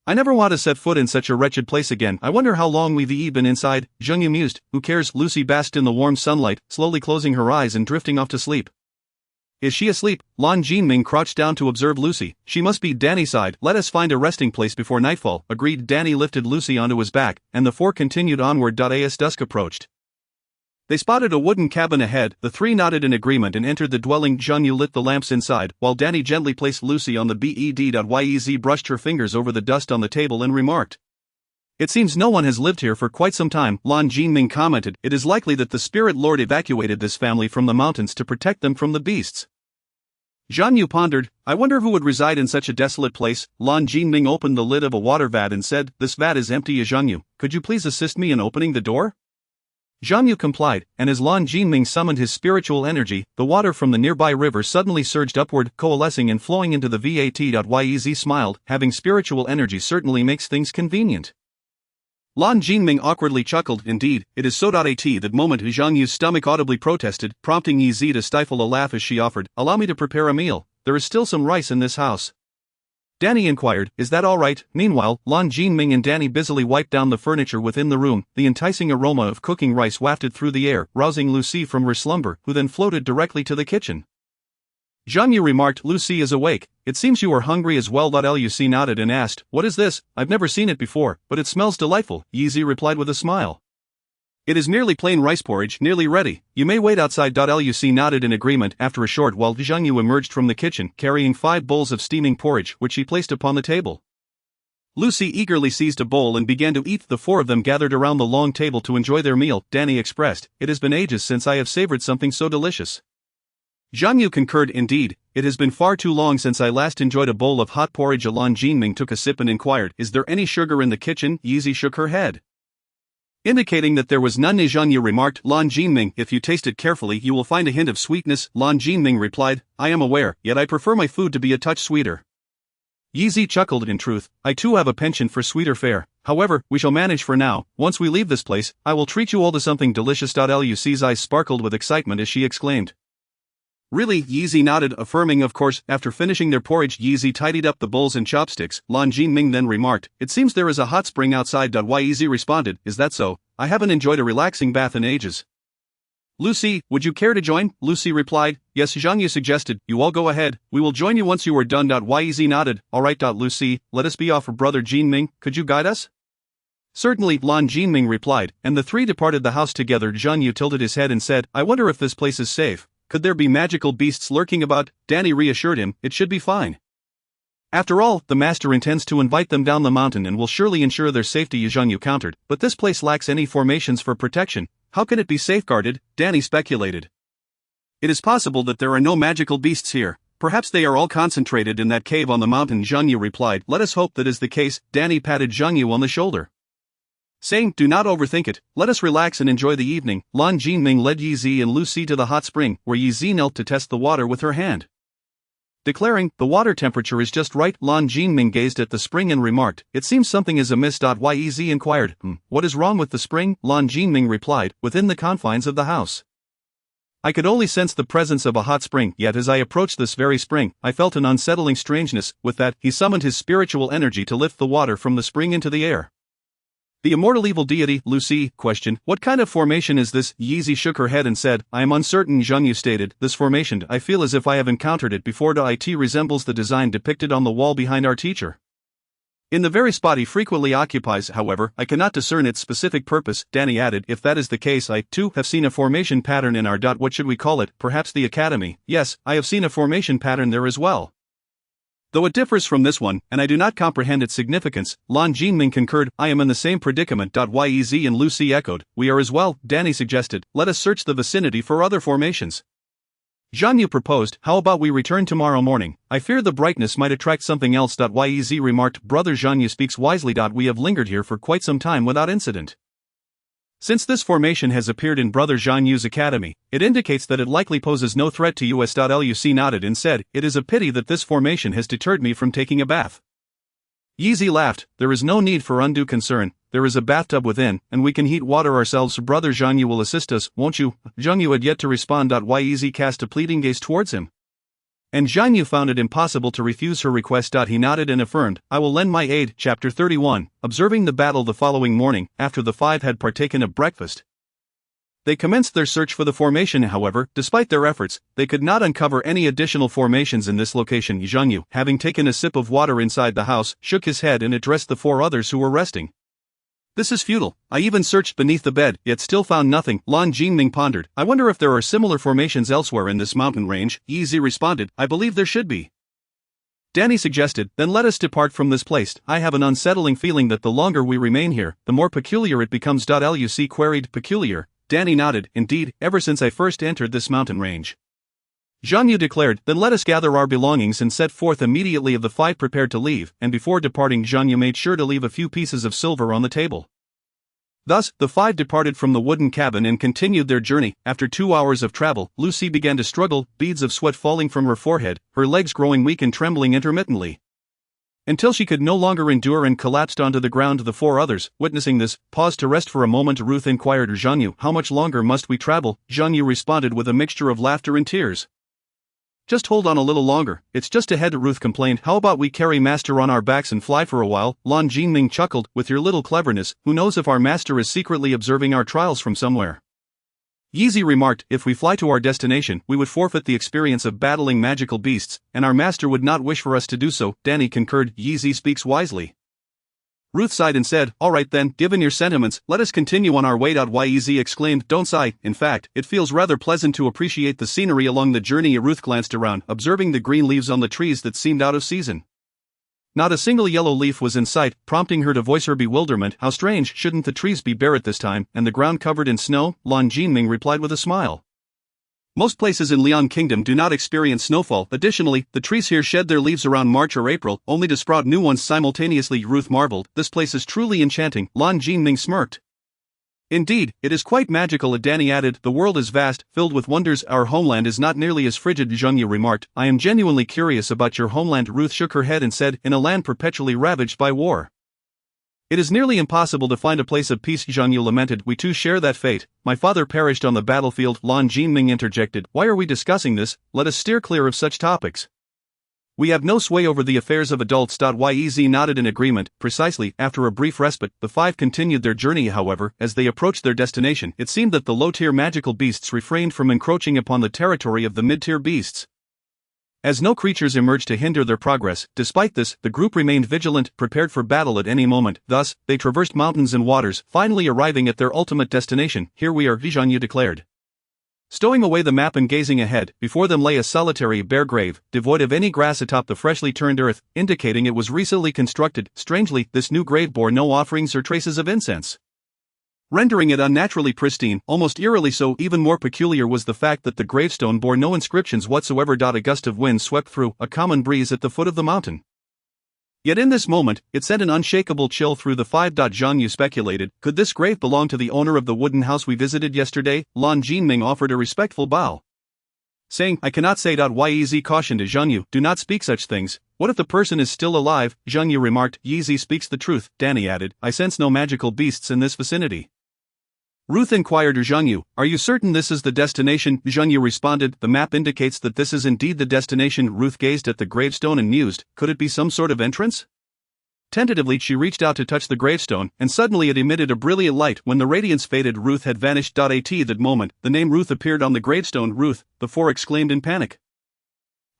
I never want to set foot in such a wretched place again. I wonder how long we've been inside." Zhang Yu mused, "Who cares?" Lucy basked in the warm sunlight, slowly closing her eyes and drifting off to sleep. "Is she asleep?" Lan Jinming crouched down to observe Lucy. "She must be." Danny sighed. "Let us find a resting place before nightfall." Agreed. Danny lifted Lucy onto his back, and the 4 continued onward. As dusk approached, they spotted a wooden cabin ahead. The 3 nodded in agreement and entered the dwelling. Zhang Yu lit the lamps inside, while Danny gently placed Lucy on the bed. Yez brushed her fingers over the dust on the table and remarked, "It seems no one has lived here for quite some time." Lan Jinming commented, "It is likely that the spirit lord evacuated this family from the mountains to protect them from the beasts." Zhang Yu pondered, "I wonder who would reside in such a desolate place." Lan Jinming opened the lid of a water vat and said, "This vat is empty." Zhang Yu, could you please assist me in opening the door?" Zhang Yu complied, and as Lan Jinming summoned his spiritual energy, the water from the nearby river suddenly surged upward, coalescing and flowing into the vat. Yez smiled, "Having spiritual energy certainly makes things convenient." Lan Jinming awkwardly chuckled. "Indeed, it is so. At that moment Zhang Yu's stomach audibly protested, prompting Yi Zi to stifle a laugh as she offered, "Allow me to prepare a meal. There is still some rice in this house." Danny inquired, is that all right? Meanwhile, Lan Jinming and Danny busily wiped down the furniture within the room. The enticing aroma of cooking rice wafted through the air, rousing Lucy from her slumber, who then floated directly to the kitchen. Zhang Yu remarked, Lucy is awake. It seems you are hungry as well. Lucy nodded and asked, what is this? I've never seen it before, but it smells delightful, Yizi replied with a smile. It is merely plain rice porridge, nearly ready. You may wait outside. Lucy nodded in agreement. After a short while, Zhang Yu emerged from the kitchen, carrying 5 bowls of steaming porridge, which she placed upon the table. Lucy eagerly seized a bowl and began to eat. The 4 of them gathered around the long table to enjoy their meal. Danny expressed, it has been ages since I have savored something so delicious. Zhang Yu concurred, indeed, it has been far too long since I last enjoyed a bowl of hot porridge. Lan Jinming took a sip and inquired, is there any sugar in the kitchen? Yizi shook her head, indicating that there was none. Zhang Yu remarked, Lan Jinming, if you taste it carefully you will find a hint of sweetness. Lan Jinming replied, I am aware, yet I prefer my food to be a touch sweeter. Yizi chuckled, in truth, I too have a penchant for sweeter fare, however, we shall manage for now. Once we leave this place, I will treat you all to something delicious. Lucy's eyes sparkled with excitement as she exclaimed. Really? Yizi nodded, affirming of course. After finishing their porridge, Yizi tidied up the bowls and chopsticks. Lan Jinming then remarked, it seems there is a hot spring outside. Yizi responded, is that so? I haven't enjoyed a relaxing bath in ages. Lucy, would you care to join? Lucy replied, yes. Zhang Yu suggested, you all go ahead, we will join you once you are done. Yizi nodded, alright. Lucy, let us be off. Brother Jinming, could you guide us? Certainly, Lan Jinming replied, and the 3 departed the house together. Zhang Yu tilted his head and said, I wonder if this place is safe. Could there be magical beasts lurking about? Danny reassured him, it should be fine. After all, the master intends to invite them down the mountain and will surely ensure their safety. Zhang Yu countered, but this place lacks any formations for protection. How can it be safeguarded? Danny speculated. It is possible that there are no magical beasts here. Perhaps they are all concentrated in that cave on the mountain. Zhang Yu replied, let us hope that is the case. Danny patted Zhang Yu on the shoulder, saying, do not overthink it, let us relax and enjoy the evening. Lan Jinming led Yizi and Lucy to the hot spring, where Yizi knelt to test the water with her hand, declaring, the water temperature is just right. Lan Jinming gazed at the spring and remarked, it seems something is amiss. Yizi inquired, what is wrong with the spring? Lan Jinming replied, within the confines of the house, I could only sense the presence of a hot spring, yet as I approached this very spring, I felt an unsettling strangeness. With that, he summoned his spiritual energy to lift the water from the spring into the air. The immortal evil deity, Lucy, questioned, what kind of formation is this? Yizi shook her head and said, I am uncertain. Zhang Yu stated, this formation, I feel as if I have encountered it before. It resembles the design depicted on the wall behind our teacher. In the very spot he frequently occupies, however, I cannot discern its specific purpose. Danny added, if that is the case, I, too, have seen a formation pattern in our. What should we call it? Perhaps the academy? Yes, I have seen a formation pattern there as well, though it differs from this one, and I do not comprehend its significance. Lan Jinming concurred, I am in the same predicament. Yizi and Lucy echoed, we are as well. Danny suggested, let us search the vicinity for other formations. Zhang Yu proposed, how about we return tomorrow morning? I fear the brightness might attract something else. Yizi remarked, brother Zhang Yu speaks wisely. We have lingered here for quite some time without incident. Since this formation has appeared in Brother Zhang Yu's academy, it indicates that it likely poses no threat to us. Lucy nodded and said, it is a pity that this formation has deterred me from taking a bath. Yizi laughed, there is no need for undue concern, there is a bathtub within, and we can heat water ourselves. Brother Zhang Yu will assist us, won't you? Zhang Yu had yet to respond. Yizi cast a pleading gaze towards him, and Zhang Yu found it impossible to refuse her request. He nodded and affirmed, I will lend my aid. Chapter 31, Observing the battle. The following morning, after the 5 had partaken of breakfast, they commenced their search for the formation. However, despite their efforts, they could not uncover any additional formations in this location. Zhang Yu, having taken a sip of water inside the house, shook his head and addressed the 4 others who were resting. This is futile. I even searched beneath the bed, yet still found nothing. Lan Jinming pondered, I wonder if there are similar formations elsewhere in this mountain range. Yizi responded, I believe there should be. Danny suggested, then let us depart from this place. I have an unsettling feeling that the longer we remain here, the more peculiar it becomes. Lucy queried, peculiar? Danny nodded, indeed, ever since I first entered this mountain range. Zhang Yu declared, then let us gather our belongings and set forth immediately. Of the 5 prepared to leave, and before departing Zhang Yu made sure to leave a few pieces of silver on the table. Thus, the 5 departed from the wooden cabin and continued their journey. After 2 hours of travel, Lucy began to struggle, beads of sweat falling from her forehead, her legs growing weak and trembling intermittently, until she could no longer endure and collapsed onto the ground. The 4 others, witnessing this, paused to rest for a moment. Ruth inquired, Zhang Yu, how much longer must we travel? Zhang Yu responded with a mixture of laughter and tears, Just hold on a little longer, it's just ahead, Ruth complained. How about we carry master on our backs and fly for a while? Lan Jinming chuckled. With your little cleverness, who knows if our master is secretly observing our trials from somewhere? Yeezy remarked, if we fly to our destination, we would forfeit the experience of battling magical beasts, and our master would not wish for us to do so. Danny concurred. Yeezy speaks wisely. Ruth sighed and said, alright then, given your sentiments, let us continue on our way. Yeezy exclaimed, don't sigh, in fact, it feels rather pleasant to appreciate the scenery along the journey. Ruth glanced around, observing the green leaves on the trees that seemed out of season. Not a single yellow leaf was in sight, prompting her to voice her bewilderment. How strange, shouldn't the trees be bare at this time, and the ground covered in snow? Lan Jinming replied with a smile. Most places in Lian Kingdom do not experience snowfall. Additionally, the trees here shed their leaves around March or April, only to sprout new ones simultaneously. Ruth marveled, this place is truly enchanting. Lan Jinming smirked. Indeed, it is quite magical. Danny added, the world is vast, filled with wonders. Our homeland is not nearly as frigid. Zhang Yu remarked, I am genuinely curious about your homeland. Ruth shook her head and said, in a land perpetually ravaged by war. It is nearly impossible to find a place of peace. Zhang Yu lamented, we too share that fate. My father perished on the battlefield. Lan Jinming interjected, why are we discussing this? Let us steer clear of such topics. We have no sway over the affairs of adults. Yez nodded in agreement. Precisely, after a brief respite, the five continued their journey. However, as they approached their destination, it seemed that the low-tier magical beasts refrained from encroaching upon the territory of the mid-tier beasts. As no creatures emerged to hinder their progress, despite this, the group remained vigilant, prepared for battle at any moment. Thus, they traversed mountains and waters, finally arriving at their ultimate destination. Here we are, Zhang Yu declared. Stowing away the map and gazing ahead, before them lay a solitary bare grave, devoid of any grass atop the freshly turned earth, indicating it was recently constructed. Strangely, this new grave bore no offerings or traces of incense, rendering it unnaturally pristine, almost eerily so. Even more peculiar was the fact that the gravestone bore no inscriptions whatsoever. A gust of wind swept through, a common breeze at the foot of the mountain. Yet in this moment, it sent an unshakable chill through the five. Zhang Yu speculated, could this grave belong to the owner of the wooden house we visited yesterday? Lan Jinming offered a respectful bow, saying, I cannot say. Yez cautioned Zhang Yu, do not speak such things. What if the person is still alive? Zhang Yu remarked, Yeezy speaks the truth. Danny added, I sense no magical beasts in this vicinity. Ruth inquired Zhang Yu, are you certain this is the destination? Zhang Yu responded, the map indicates that this is indeed the destination. Ruth gazed at the gravestone and mused, could it be some sort of entrance? Tentatively she reached out to touch the gravestone, and suddenly it emitted a brilliant light. When the radiance faded, Ruth had vanished. At that moment, the name Ruth appeared on the gravestone. Ruth, the four exclaimed in panic.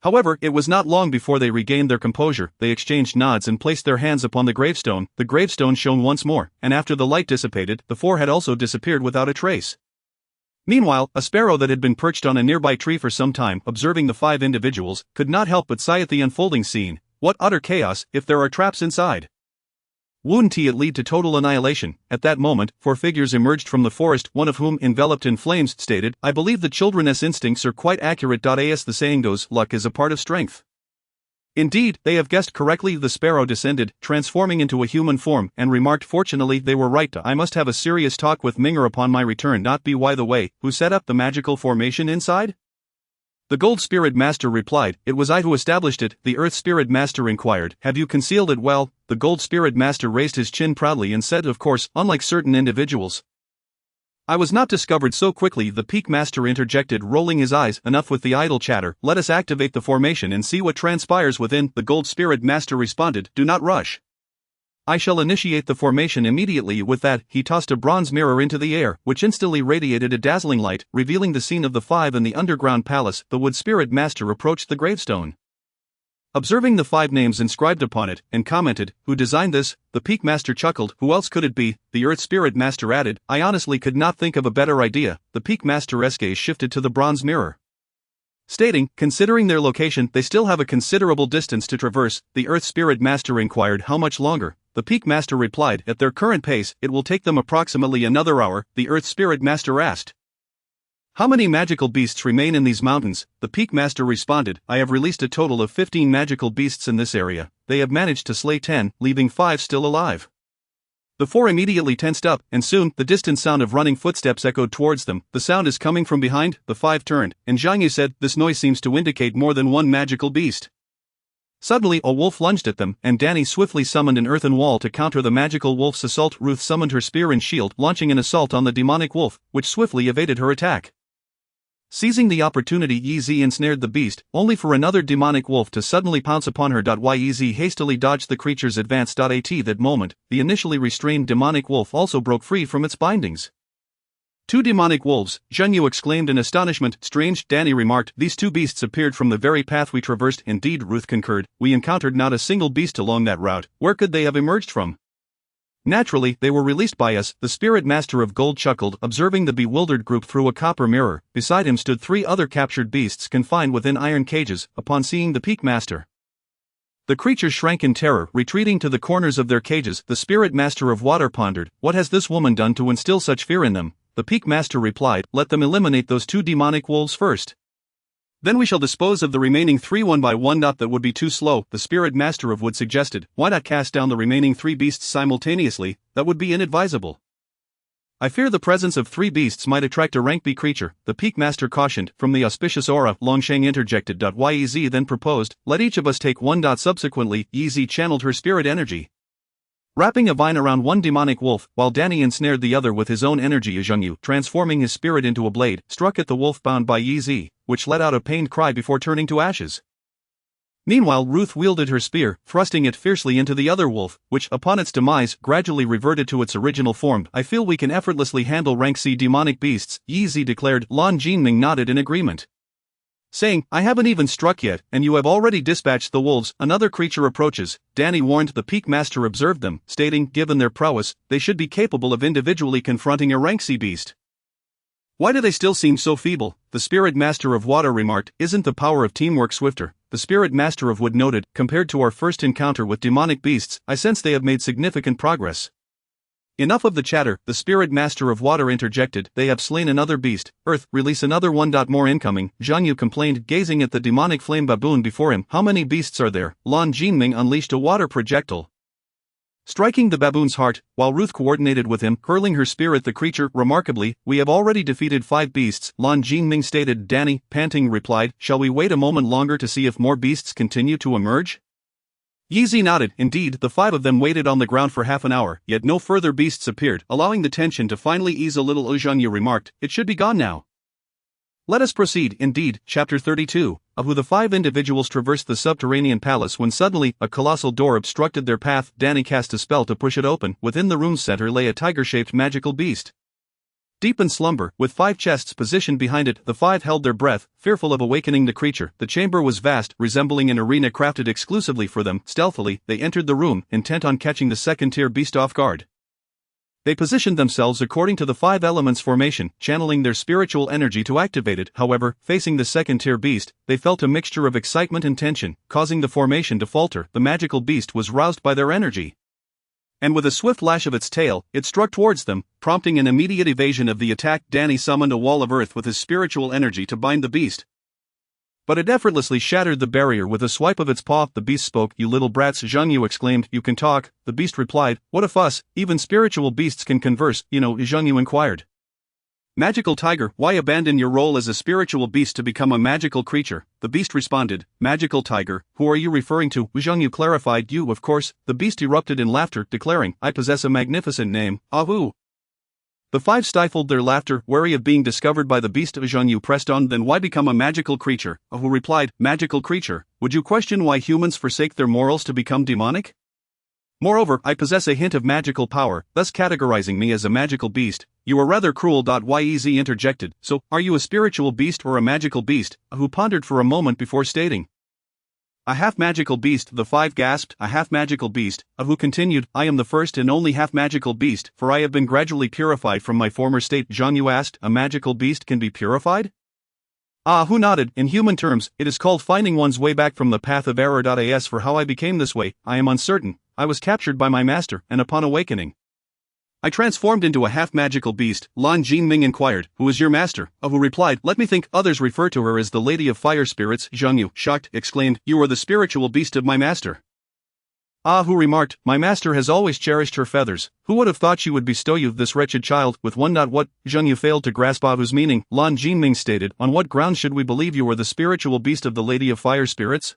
However, it was not long before they regained their composure. They exchanged nods and placed their hands upon the gravestone. The gravestone shone once more, and after the light dissipated, the four had also disappeared without a trace. Meanwhile, a sparrow that had been perched on a nearby tree for some time, observing the five individuals, could not help but sigh at the unfolding scene. What utter chaos, if there are traps inside! Wouldn't it lead to total annihilation? At that moment, four figures emerged from the forest, one of whom, enveloped in flames, stated, I believe the children's instincts are quite accurate. As the saying goes, luck is a part of strength. Indeed, they have guessed correctly. The sparrow descended, transforming into a human form, and remarked, fortunately they were right. I must have a serious talk with Minger upon my return. By the way, who set up the magical formation inside? The Gold Spirit Master replied, it was I who established it. The Earth Spirit Master inquired, have you concealed it well? The Gold Spirit Master raised his chin proudly and said, of course, unlike certain individuals, I was not discovered so quickly. The Peak Master interjected, rolling his eyes, enough with the idle chatter, let us activate the formation and see what transpires within. The Gold Spirit Master responded, do not rush. I shall initiate the formation immediately. With that, he tossed a bronze mirror into the air, which instantly radiated a dazzling light, revealing the scene of the five in the underground palace. The Wood Spirit Master approached the gravestone, observing the five names inscribed upon it, and commented, who designed this? The Peak Master chuckled, who else could it be? The Earth Spirit Master added, I honestly could not think of a better idea. The Peak Master's gaze shifted to the bronze mirror, stating, considering their location, they still have a considerable distance to traverse. The Earth Spirit Master inquired, how much longer? The Peak Master replied, at their current pace, it will take them approximately another hour. The Earth Spirit Master asked, how many magical beasts remain in these mountains? The Peak Master responded, I have released a total of 15 magical beasts in this area. They have managed to slay 10, leaving 5 still alive. The four immediately tensed up, and soon, the distant sound of running footsteps echoed towards them. The sound is coming from behind. The five turned, and Zhang Yu said, this noise seems to indicate more than one magical beast. Suddenly, a wolf lunged at them, and Danny swiftly summoned an earthen wall to counter the magical wolf's assault. Ruth summoned her spear and shield, launching an assault on the demonic wolf, which swiftly evaded her attack. Seizing the opportunity, Yez ensnared the beast, only for another demonic wolf to suddenly pounce upon her. Yez hastily dodged the creature's advance. At that moment, the initially restrained demonic wolf also broke free from its bindings. Two demonic wolves, Zhengyu exclaimed in astonishment. Strange, Danny remarked. These two beasts appeared from the very path we traversed. Indeed, Ruth concurred, we encountered not a single beast along that route. Where could they have emerged from? Naturally, they were released by us, the spirit master of gold chuckled, observing the bewildered group through a copper mirror. Beside him stood three other captured beasts confined within iron cages. Upon seeing the peak master, the creatures shrank in terror, retreating to the corners of their cages. The spirit master of water pondered, what has this woman done to instill such fear in them? The peak master replied, let them eliminate those two demonic wolves first. Then we shall dispose of the remaining three one by one. That would be too slow, the spirit master of wood suggested. Why not cast down the remaining three beasts simultaneously? That would be inadvisable. I fear the presence of three beasts might attract a rank B creature, the peak master cautioned. From the auspicious aura, Longsheng interjected. Yez then proposed, let each of us take one. Subsequently, Yez channeled her spirit energy, wrapping a vine around one demonic wolf, while Danny ensnared the other with his own energy. Zhengyu, transforming his spirit into a blade, struck at the wolf bound by Yez, which let out a pained cry before turning to ashes. Meanwhile, Ruth wielded her spear, thrusting it fiercely into the other wolf, which, upon its demise, gradually reverted to its original form. I feel we can effortlessly handle rank C demonic beasts, Yez declared. Lan Jinming nodded in agreement, saying, I haven't even struck yet, and you have already dispatched the wolves. Another creature approaches, Danny warned. The peak master observed them, stating, given their prowess, they should be capable of individually confronting a rank C beast. Why do they still seem so feeble? The spirit master of water remarked, isn't the power of teamwork swifter? The spirit master of wood noted, compared to our first encounter with demonic beasts, I sense they have made significant progress. Enough of the chatter, the spirit master of water interjected, they have slain another beast. Earth, release another one. More incoming, Zhengyu complained, gazing at the demonic flame baboon before him. How many beasts are there? Lan Jinming unleashed a water projectile, striking the baboon's heart, while Ruth coordinated with him, hurling her spear at the creature. Remarkably, we have already defeated 5 beasts, Lan Jinming stated. Danny, panting, replied, shall we wait a moment longer to see if more beasts continue to emerge? Yez nodded. Indeed, the 5 of them waited on the ground for half an hour, yet no further beasts appeared, allowing the tension to finally ease a little. Zhengyu remarked, it should be gone now. Let us proceed. Indeed, Chapter 32, of who the 5 individuals traversed the subterranean palace when suddenly, a colossal door obstructed their path. Danny cast a spell to push it open. Within the room's center lay a tiger-shaped magical beast, deep in slumber, with 5 chests positioned behind it. The 5 held their breath, fearful of awakening the creature. The chamber was vast, resembling an arena crafted exclusively for them. Stealthily, they entered the room, intent on catching the second-tier beast off guard. They positioned themselves according to the 5 elements formation, channeling their spiritual energy to activate it. However, facing the second-tier beast, they felt a mixture of excitement and tension, causing the formation to falter. The magical beast was roused by their energy, and with a swift lash of its tail, it struck towards them, prompting an immediate evasion of the attack. Danny summoned a wall of earth with his spiritual energy to bind the beast, but it effortlessly shattered the barrier with a swipe of its paw. The beast spoke. You little brats, Zhengyu exclaimed. You can talk? The beast replied. What a fuss, even spiritual beasts can converse, you know, Zhengyu inquired. Magical tiger, why abandon your role as a spiritual beast to become a magical creature? The beast responded. Magical tiger, who are you referring to? Zhengyu clarified. You, of course. The beast erupted in laughter, declaring, I possess a magnificent name, Ahu. The 5 stifled their laughter, wary of being discovered by the beast. Zhengyu pressed on. Then why become a magical creature? Ahu replied, magical creature, would you question why humans forsake their morals to become demonic? Moreover, I possess a hint of magical power, thus categorizing me as a magical beast. You are rather cruel. Yez interjected. So, are you a spiritual beast or a magical beast? Ahu pondered for a moment before stating, a half-magical beast. The 5 gasped. A half-magical beast. Ahu continued, I am the first and only half-magical beast, for I have been gradually purified from my former state. Zhengyu asked, a magical beast can be purified? Ahu nodded. In human terms, it is called finding one's way back from the path of error. As for how I became this way, I am uncertain. I was captured by my master, and upon awakening, I transformed into a half-magical beast. Lan Jinming inquired, who is your master? Ahu replied, let me think. Others refer to her as the Lady of Fire Spirits. Zhengyu, shocked, exclaimed, you are the spiritual beast of my master. Ahu remarked, my master has always cherished her feathers. Who would have thought she would bestow you, this wretched child, with one? What? Zhengyu failed to grasp Ahu's meaning. Lan Jinming stated, on what grounds should we believe you are the spiritual beast of the Lady of Fire Spirits?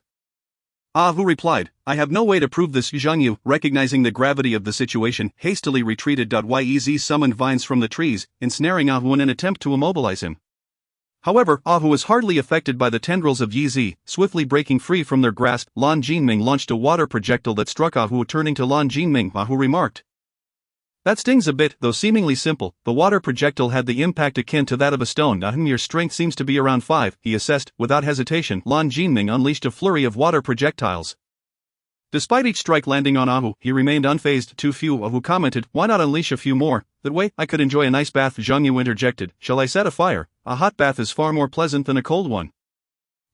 Ahu replied, I have no way to prove this. Zhengyu, recognizing the gravity of the situation, hastily retreated. Yez summoned vines from the trees, ensnaring Ahu in an attempt to immobilize him. However, Ahu was hardly affected by the tendrils of Yi. Swiftly breaking free from their grasp, Lan Jinming launched a water projectile that struck Ahu. Turning to Lan Jinming, Ahu remarked, "That stings a bit, though seemingly simple." The water projectile had the impact akin to that of a stone. Your strength seems to be around 5, he assessed. Without hesitation, Lan Jinming unleashed a flurry of water projectiles. Despite each strike landing on Ahu, he remained unfazed. Too few. Ahu commented, "Why not unleash a few more? That way, I could enjoy a nice bath." Zhang Yu interjected, "Shall I set a fire? A hot bath is far more pleasant than a cold one."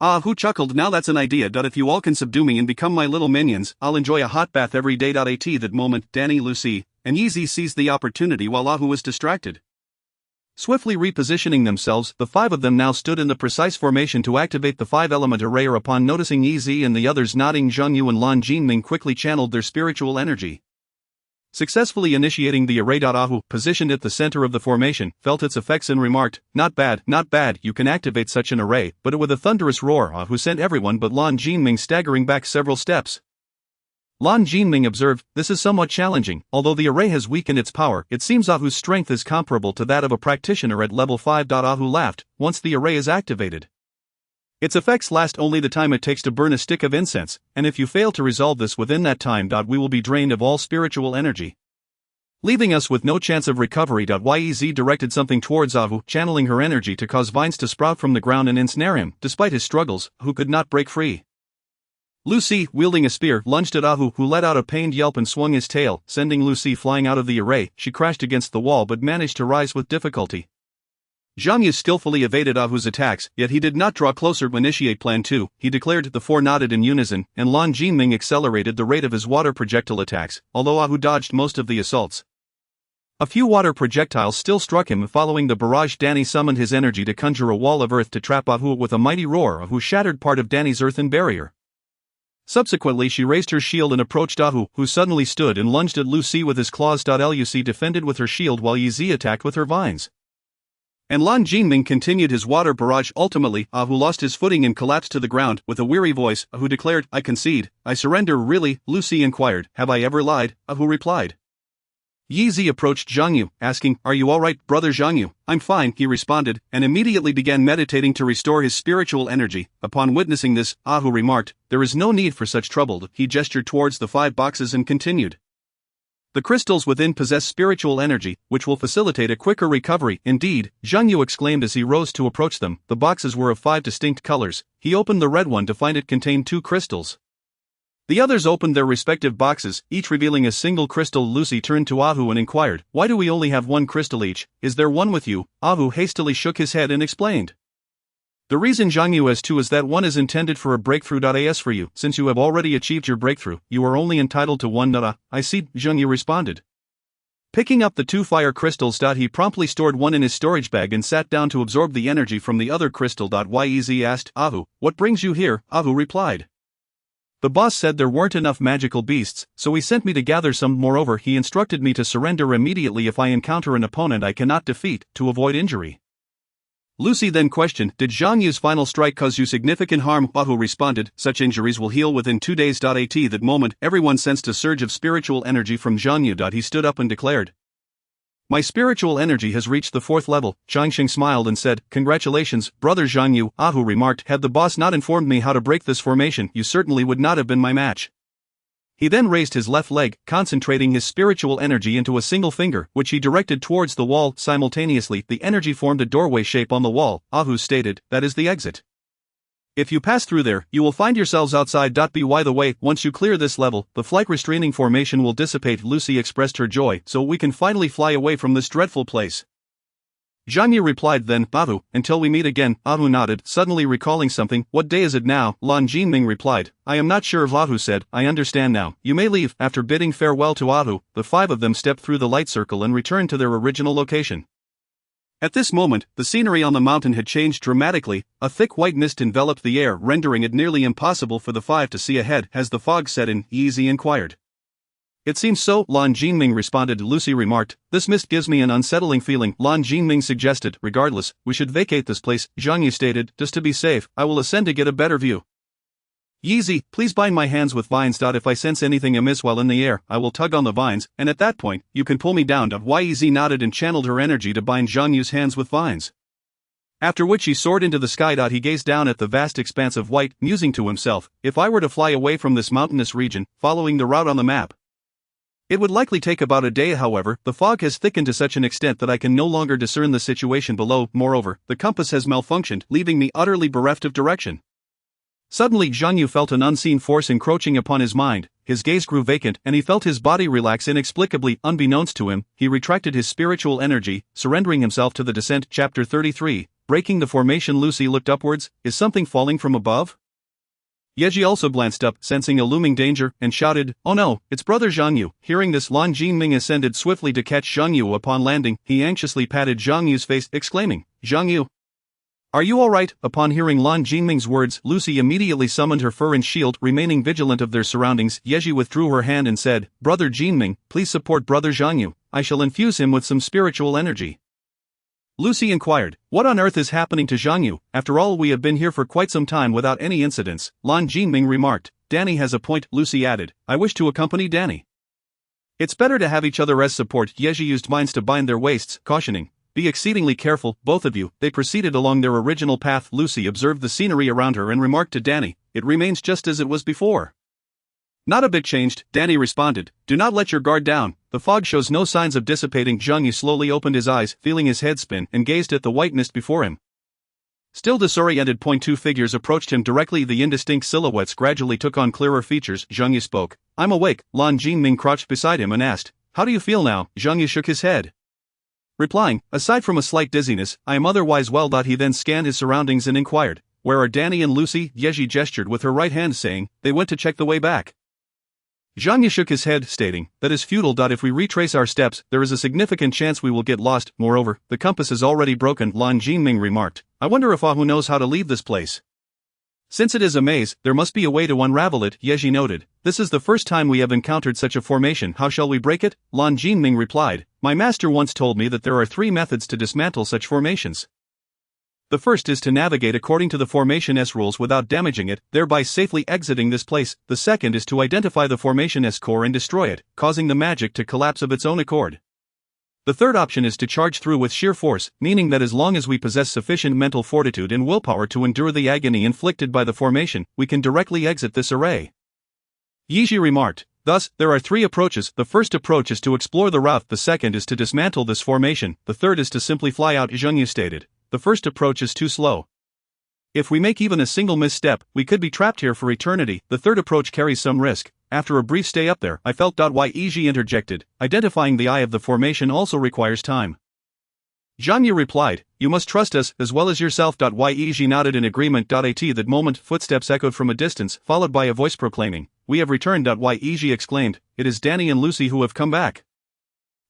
Ahu chuckled, "Now that's an idea. If you all can subdue me and become my little minions, I'll enjoy a hot bath every day." At that moment, Danny, Lucy, and Yi seized the opportunity while Ahu was distracted. Swiftly repositioning themselves, the 5 of them now stood in the precise formation to activate the 5-element array. Upon noticing Yi and the others nodding, Zhang Yu and Lan Jinming quickly channeled their spiritual energy, successfully initiating the array. Ahu, positioned at the center of the formation, felt its effects and remarked, "Not bad, not bad. You can activate such an array." But with a thunderous roar, Ahu sent everyone but Lan Jinming staggering back several steps. Lan Jinming observed, "This is somewhat challenging. Although the array has weakened its power, it seems Ahu's strength is comparable to that of a practitioner at level 5. Ahu laughed, "Once the array is activated, its effects last only the time it takes to burn a stick of incense, and if you fail to resolve this within that time, we will be drained of all spiritual energy, leaving us with no chance of recovery." Yez directed something towards Ahu, channeling her energy to cause vines to sprout from the ground and ensnare him. Despite his struggles, Ahu could not break free. Lucy, wielding a spear, lunged at Ahu, who let out a pained yelp and swung his tail, sending Lucy flying out of the array. She crashed against the wall but managed to rise with difficulty. Zhang Yu skillfully evaded Ahu's attacks, yet he did not draw closer to initiate Plan 2. He declared. The 4 nodded in unison, and Lan Jinming accelerated the rate of his water projectile attacks, although Ahu dodged most of the assaults. A few water projectiles still struck him. Following the barrage, Danny summoned his energy to conjure a wall of earth to trap Ahu. With a mighty roar, Ahu shattered part of Danny's earthen barrier. Subsequently, she raised her shield and approached Ahu, who suddenly stood and lunged at Lucy with his claws. Lucy defended with her shield while Yi attacked with her vines, and Lan Jinming continued his water barrage. Ultimately, Ahu lost his footing and collapsed to the ground. With a weary voice, Ahu declared, "I concede, I surrender." "Really?" Lucy inquired. "Have I ever lied?" Ahu replied. Yi approached Zhang Yu, asking, "Are you alright, brother Zhang Yu?" "I'm fine," he responded, and immediately began meditating to restore his spiritual energy. Upon witnessing this, Ahu remarked, "There is no need for such trouble." He gestured towards the 5 boxes and continued, "The crystals within possess spiritual energy, which will facilitate a quicker recovery." "Indeed," Zhang Yu exclaimed as he rose to approach them. The boxes were of 5 distinct colors. He opened the red one to find it contained 2 crystals. The others opened their respective boxes, each revealing a single crystal. Lucy turned to Ahu and inquired, "Why do we only have 1 crystal each? Is there one with you?" Ahu hastily shook his head and explained, "The reason Zhang Yu has 2 is that one is intended for a breakthrough. As for you, since you have already achieved your breakthrough, you are only entitled to 1. I see," Zhang Yu responded. Picking up the 2 fire crystals, he promptly stored one in his storage bag and sat down to absorb the energy from the other crystal. Yez asked, "Ahu, what brings you here?" Ahu replied, "The boss said there weren't enough magical beasts, so he sent me to gather some. Moreover, he instructed me to surrender immediately if I encounter an opponent I cannot defeat, to avoid injury." Lucy then questioned, "Did Zhang Yu's final strike cause you significant harm?" Ahu responded, "Such injuries will heal within 2 days." At that moment, everyone sensed a surge of spiritual energy from Zhang Yu. He stood up and declared, "My spiritual energy has reached the 4th level." Changxing smiled and said, "Congratulations, brother Zhang Yu." Ahu remarked, "Had the boss not informed me how to break this formation, you certainly would not have been my match." He then raised his left leg, concentrating his spiritual energy into a single finger, which he directed towards the wall. Simultaneously, the energy formed a doorway shape on the wall. Ahu stated, "That is the exit. If you pass through there, you will find yourselves outside. By the way, once you clear this level, the flight restraining formation will dissipate." Lucy expressed her joy, "So we can finally fly away from this dreadful place." Zhang Yu replied then, "Ahu, until we meet again." Ahu nodded, suddenly recalling something. "What day is it now?" Lan Jinming replied, "I am not sure." Ahu said, "I understand now. You may leave." After bidding farewell to Ahu, the 5 of them stepped through the light circle and returned to their original location. At this moment, the scenery on the mountain had changed dramatically. A thick white mist enveloped the air, rendering it nearly impossible for the 5 to see ahead. "Has the fog set in?" Yi inquired. "It seems so," Lan Jinming responded. Lucy remarked, "This mist gives me an unsettling feeling." Lan Jinming suggested, "Regardless, we should vacate this place." Zhang Yu stated, "Just to be safe, I will ascend to get a better view." "Yi, please bind my hands with vines. If I sense anything amiss while in the air, I will tug on the vines, and at that point, you can pull me down." Yez nodded and channeled her energy to bind Zhang Yu's hands with vines. After which he soared into the sky. He gazed down at the vast expanse of white, musing to himself, if I were to fly away from this mountainous region, following the route on the map. It would likely take about a day. However, the fog has thickened to such an extent that I can no longer discern the situation below. Moreover, the compass has malfunctioned, leaving me utterly bereft of direction. Suddenly Zhang Yu felt an unseen force encroaching upon his mind, his gaze grew vacant and he felt his body relax inexplicably. Unbeknownst to him, he retracted his spiritual energy, surrendering himself to the descent. Chapter 33, Breaking the Formation. Lucy looked upwards. Is something falling from above? Yeji also glanced up, sensing a looming danger, and shouted, "Oh no, it's brother Zhang Yu." Hearing this, Lan Jinming ascended swiftly to catch Zhang Yu. Upon landing, he anxiously patted Zhang Yu's face, exclaiming, "Zhang Yu, are you alright?" Upon hearing Lan Jinming's words, Lucy immediately summoned her fur and shield. Remaining vigilant of their surroundings, Yeji withdrew her hand and said, "Brother Jinming, please support brother Zhang Yu. I shall infuse him with some spiritual energy." Lucy inquired, "What on earth is happening to Zhang Yu? After all, we have been here for quite some time without any incidents." Lan Jinming remarked. "Danny has a point," Lucy added. "I wish to accompany Danny. It's better to have each other as support." Yeji used minds to bind their waists, cautioning, "Be exceedingly careful, both of you." They proceeded along their original path. Lucy observed the scenery around her and remarked to Danny, "It remains just as it was before." "Not a bit changed," Danny responded. "Do not let your guard down. The fog shows no signs of dissipating." Zhang Yu slowly opened his eyes, feeling his head spin, and gazed at the white mist before him. Still disoriented. Two figures approached him directly. The indistinct silhouettes gradually took on clearer features. Zhang Yu spoke. "I'm awake." Lan Jinming crouched beside him and asked, "How do you feel now?" Zhang Yu shook his head, replying, "Aside from a slight dizziness, I am otherwise well." He then scanned his surroundings and inquired, "Where are Danny and Lucy?" Yeji gestured with her right hand, saying, "They went to check the way back." Zhang Yu shook his head, stating, "That is futile. If we retrace our steps, there is a significant chance we will get lost. Moreover, the compass is already broken." Lan Jinming remarked, "I wonder if Ahu knows how to leave this place. Since it is a maze, there must be a way to unravel it." Yeji noted, "This is the first time we have encountered such a formation. How shall we break it?" Lan Jinming replied, "My master once told me that there are 3 methods to dismantle such formations. The first is to navigate according to the formation's rules without damaging it, thereby safely exiting this place. The second is to identify the formation's core and destroy it, causing the magic to collapse of its own accord. The third option is to charge through with sheer force, meaning that as long as we possess sufficient mental fortitude and willpower to endure the agony inflicted by the formation, we can directly exit this array." Yeji remarked, "Thus, there are 3 approaches. The first approach is to explore the route, the second is to dismantle this formation, the third is to simply fly out." Zhang Yu stated, "The first approach is too slow. If we make even a single misstep, we could be trapped here for eternity. The third approach carries some risk. After a brief stay up there, I felt." Yeji interjected, "Identifying the eye of the formation also requires time." Zhang Yu replied, "You must trust us, as well as yourself." Yeji nodded in agreement. At that moment, footsteps echoed from a distance, followed by a voice proclaiming, "We have returned." Yeji exclaimed, "It is Danny and Lucy who have come back."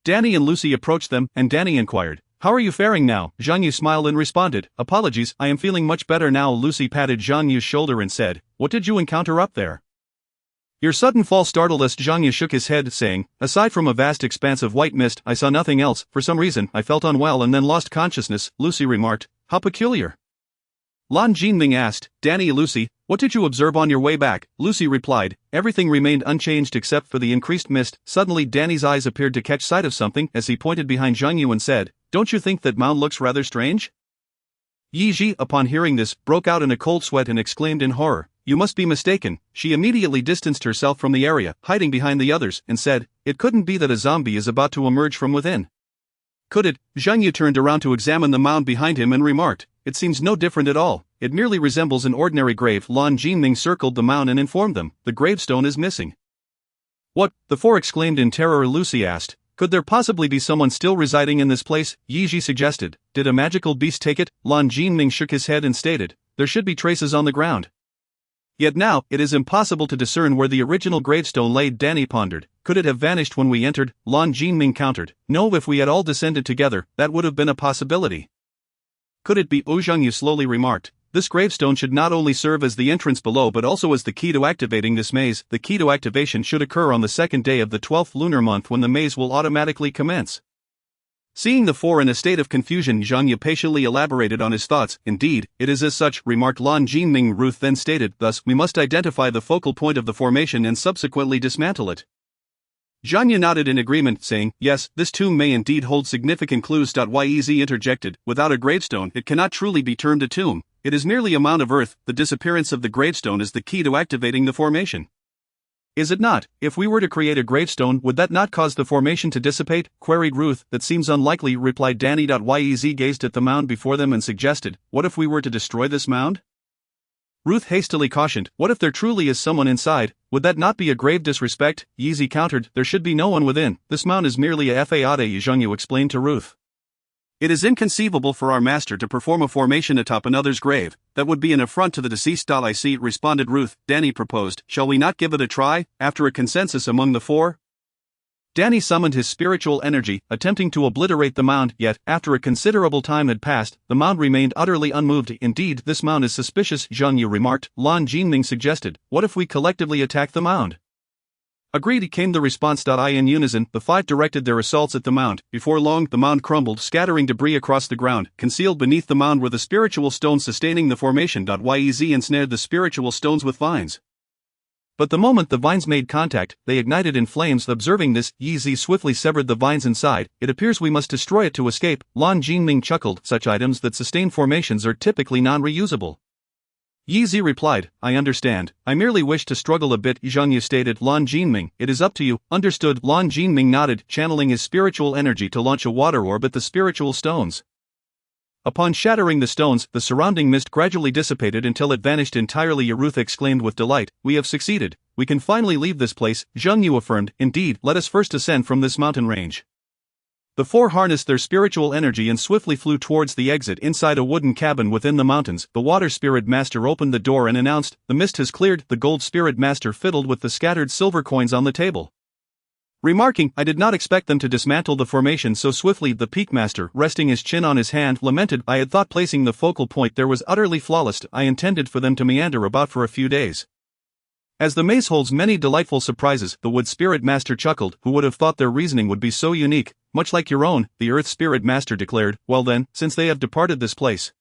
Danny and Lucy approached them, and Danny inquired, "How are you faring now?" Zhang Yu smiled and responded, "Apologies, I am feeling much better now." Lucy patted Zhang Yu's shoulder and said, "What did you encounter up there? Your sudden fall startled us." Zhang Yu shook his head, saying, "Aside from a vast expanse of white mist, I saw nothing else. For some reason, I felt unwell and then lost consciousness." Lucy remarked, "How peculiar." Lan Jinming asked, "Danny, Lucy, what did you observe on your way back?" Lucy replied, "Everything remained unchanged except for the increased mist." Suddenly Danny's eyes appeared to catch sight of something as he pointed behind Zhang Yu and said, "Don't you think that mound looks rather strange?" Yeji, upon hearing this, broke out in a cold sweat and exclaimed in horror, "You must be mistaken." She immediately distanced herself from the area, hiding behind the others, and said, "It couldn't be that a zombie is about to emerge from within. Could it?" Zhang Yu turned around to examine the mound behind him and remarked, "It seems no different at all. It merely resembles an ordinary grave." Lan Jinming circled the mound and informed them, "The gravestone is missing." "What?" the 4 exclaimed in terror. Lucy asked, "Could there possibly be someone still residing in this place?" Yeji suggested, "Did a magical beast take it?" Lan Jinming shook his head and stated, "There should be traces on the ground. Yet now, it is impossible to discern where the original gravestone lay." Danny pondered, "Could it have vanished when we entered?" Lan Jinming countered, "No, if we had all descended together, that would have been a possibility." "Could it be?" Zhang Yu slowly remarked, "This gravestone should not only serve as the entrance below but also as the key to activating this maze. The key to activation should occur on the 2nd day of the 12th lunar month when the maze will automatically commence." Seeing the 4 in a state of confusion, Zhang Yu patiently elaborated on his thoughts. "Indeed, it is as such," remarked Lan Jinming. Ruth then stated, "Thus, we must identify the focal point of the formation and subsequently dismantle it." Zhanya nodded in agreement, saying, yes, this tomb may indeed hold significant clues. Yez interjected, without a gravestone, it cannot truly be termed a tomb. It is merely a mound of earth. The disappearance of the gravestone is the key to activating the formation. Is it not? If we were to create a gravestone, would that not cause the formation to dissipate? Queried Ruth. That seems unlikely, replied Danny. Yez gazed at the mound before them and suggested, what if we were to destroy this mound? Ruth hastily cautioned, what if there truly is someone inside? Would that not be a grave disrespect? Yeezy countered, there should be no one within. This mound is merely a fade, Zhangyu explained to Ruth. It is inconceivable for our master to perform a formation atop another's grave. That would be an affront to the deceased. I see, responded Ruth. Danny proposed, shall we not give it a try? After a consensus among the four, Danny summoned his spiritual energy, attempting to obliterate the mound, yet, after a considerable time had passed, the mound remained utterly unmoved. Indeed, this mound is suspicious, Zhang Yu remarked. Lan Jinming suggested, what if we collectively attack the mound? Agreed, came the response. In unison, the five directed their assaults at the mound. Before long, the mound crumbled, scattering debris across the ground. Concealed beneath the mound were the spiritual stones sustaining the formation. Yez ensnared the spiritual stones with vines. But the moment the vines made contact, they ignited in flames. Observing this, Yi swiftly severed the vines inside. It appears we must destroy it to escape. Lan Jinming chuckled. Such items that sustain formations are typically non-reusable. Yi replied, I understand. I merely wish to struggle a bit. Zhang Yu stated. Lan Jinming, it is up to you. Understood. Lan Jinming nodded, channeling his spiritual energy to launch a water orb at the spiritual stones. Upon shattering the stones, the surrounding mist gradually dissipated until it vanished entirely. Ruth exclaimed with delight, we have succeeded. We can finally leave this place, Zhang Yu affirmed. Indeed, let us first ascend from this mountain range. The four harnessed their spiritual energy and swiftly flew towards the exit inside a wooden cabin within the mountains. The water spirit master opened the door and announced, the mist has cleared. The gold spirit master fiddled with the scattered silver coins on the table, remarking, I did not expect them to dismantle the formation so swiftly. The peak master, resting his chin on his hand, lamented, I had thought placing the focal point there was utterly flawless. I intended for them to meander about for a few days. As the maze holds many delightful surprises, the wood spirit master chuckled. Who would have thought their reasoning would be so unique, much like your own? The earth spirit master declared. Well then, since they have departed this place,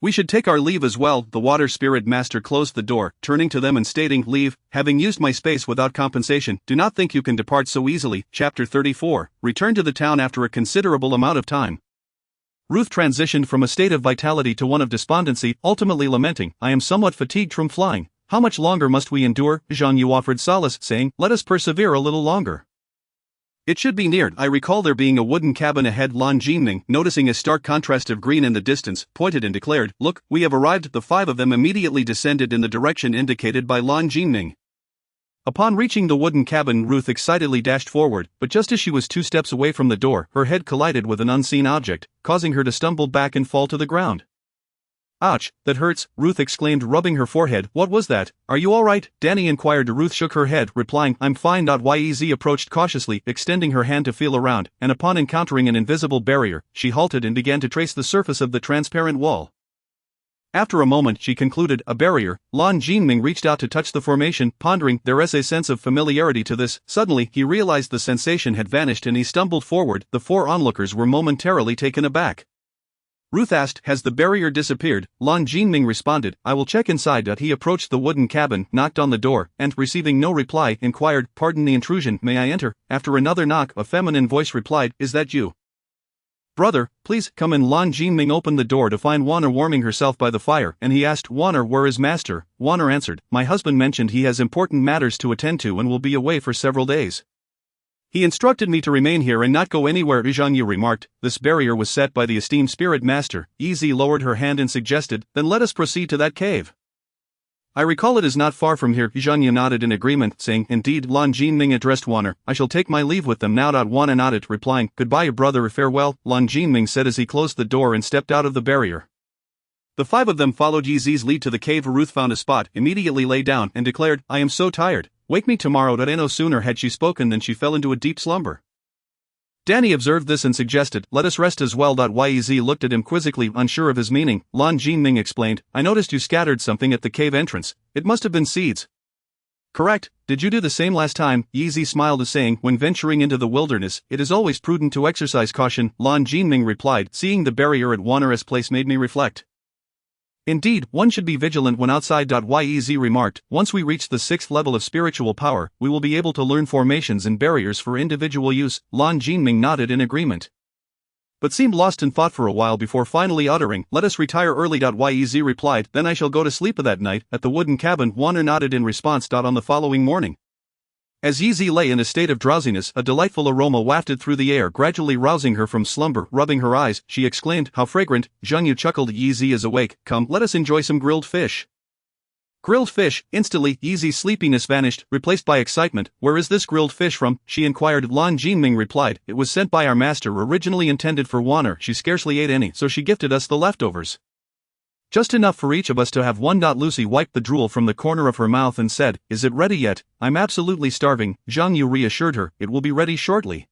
we should take our leave as well. The water spirit master closed the door, turning to them and stating, leave, having used my space without compensation. Do not think you can depart so easily. Chapter 34, Return to the town. After a considerable amount of time, Ruth transitioned from a state of vitality to one of despondency, ultimately lamenting, I am somewhat fatigued from flying. How much longer must we endure? Zhang Yu offered solace, saying, let us persevere a little longer. It should be neared. I recall there being a wooden cabin ahead. Lan Jinming, noticing a stark contrast of green in the distance, pointed and declared, look, we have arrived. The five of them immediately descended in the direction indicated by Lan Jinming. Upon reaching the wooden cabin, Ruth excitedly dashed forward, but just as she was 2 steps away from the door, her head collided with an unseen object, causing her to stumble back and fall to the ground. Ouch, that hurts, Ruth exclaimed, rubbing her forehead. What was that? Are you alright? Danny inquired. Ruth shook her head, replying, I'm fine. Yez approached cautiously, extending her hand to feel around, and upon encountering an invisible barrier, she halted and began to trace the surface of the transparent wall. After a moment, she concluded, a barrier. Lan Jinming reached out to touch the formation, pondering. There is a sense of familiarity to this. Suddenly, he realized the sensation had vanished and he stumbled forward. The 4 onlookers were momentarily taken aback. Ruth asked, has the barrier disappeared? Lan Jinming responded, I will check inside. He approached the wooden cabin, knocked on the door, and, receiving no reply, inquired, pardon the intrusion, may I enter? After another knock, a feminine voice replied, is that you? Brother, please come in. Lan Jinming opened the door to find Wanner warming herself by the fire, and he asked, Wanner, where is master? Wanner answered, my husband mentioned he has important matters to attend to and will be away for several days. He instructed me to remain here and not go anywhere. Zhang Yu remarked, this barrier was set by the esteemed spirit master. Yi lowered her hand and suggested, then let us proceed to that cave. I recall it is not far from here. Zhang Yu nodded in agreement, saying, indeed. Lan Jinming addressed Wanner, I shall take my leave with them now. Wanner nodded, replying, goodbye brother, farewell. Lan Jinming said as he closed the door and stepped out of the barrier. The 5 of them followed Yi's lead to the cave. Ruth found a spot, immediately lay down, and declared, I am so tired. Wake me tomorrow. No sooner had she spoken than she fell into a deep slumber. Danny observed this and suggested, let us rest as well. Yez looked at him quizzically, unsure of his meaning. Lan Jinming explained, I noticed you scattered something at the cave entrance. It must have been seeds. Correct, did you do the same last time? Yi smiled, saying, when venturing into the wilderness, it is always prudent to exercise caution. Lan Jinming replied, seeing the barrier at Wanner's place made me reflect. Indeed, one should be vigilant when outside. Yez remarked, once we reach the 6th level of spiritual power, we will be able to learn formations and barriers for individual use. Lan Jinming nodded in agreement, but seemed lost in thought for a while before finally uttering, let us retire early. Yez replied, then I shall go to sleep that night, at the wooden cabin. Wanner nodded in response. On the following morning, as Yezi lay in a state of drowsiness, a delightful aroma wafted through the air, gradually rousing her from slumber. Rubbing her eyes, she exclaimed, how fragrant. Zhang chuckled, Yezi is awake, come, let us enjoy some grilled fish. Grilled fish. Instantly, Yezi's sleepiness vanished, replaced by excitement. Where is this grilled fish from? She inquired. Lan Jinming replied, it was sent by our master, originally intended for Wanner. She scarcely ate any, so she gifted us the leftovers. Just enough for each of us to have one. Lucy wiped the drool from the corner of her mouth and said, is it ready yet? I'm absolutely starving. Zhang Yu reassured her, it will be ready shortly.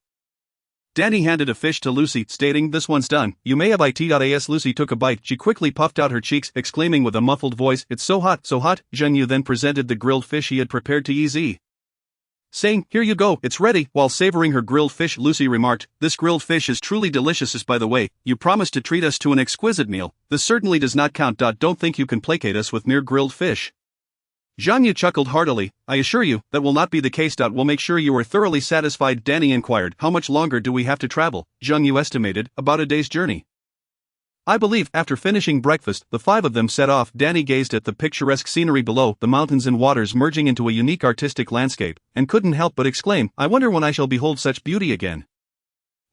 Danny handed a fish to Lucy, stating, this one's done, you may have it. As Lucy took a bite, she quickly puffed out her cheeks, exclaiming with a muffled voice, it's so hot, so hot. Zhang Yu then presented the grilled fish he had prepared to Yezi, saying, here you go, it's ready. While savoring her grilled fish, Lucy remarked, this grilled fish is truly delicious. By the way, you promised to treat us to an exquisite meal. This certainly does not count. Don't think you can placate us with mere grilled fish. Zhang Yu chuckled heartily, I assure you, that will not be the case. We'll make sure you are thoroughly satisfied. Danny inquired, how much longer do we have to travel? Zhang Yu estimated, about a day's journey. I believe. After finishing breakfast, the 5 of them set off. Danny gazed at the picturesque scenery below, the mountains and waters merging into a unique artistic landscape, and couldn't help but exclaim, I wonder when I shall behold such beauty again.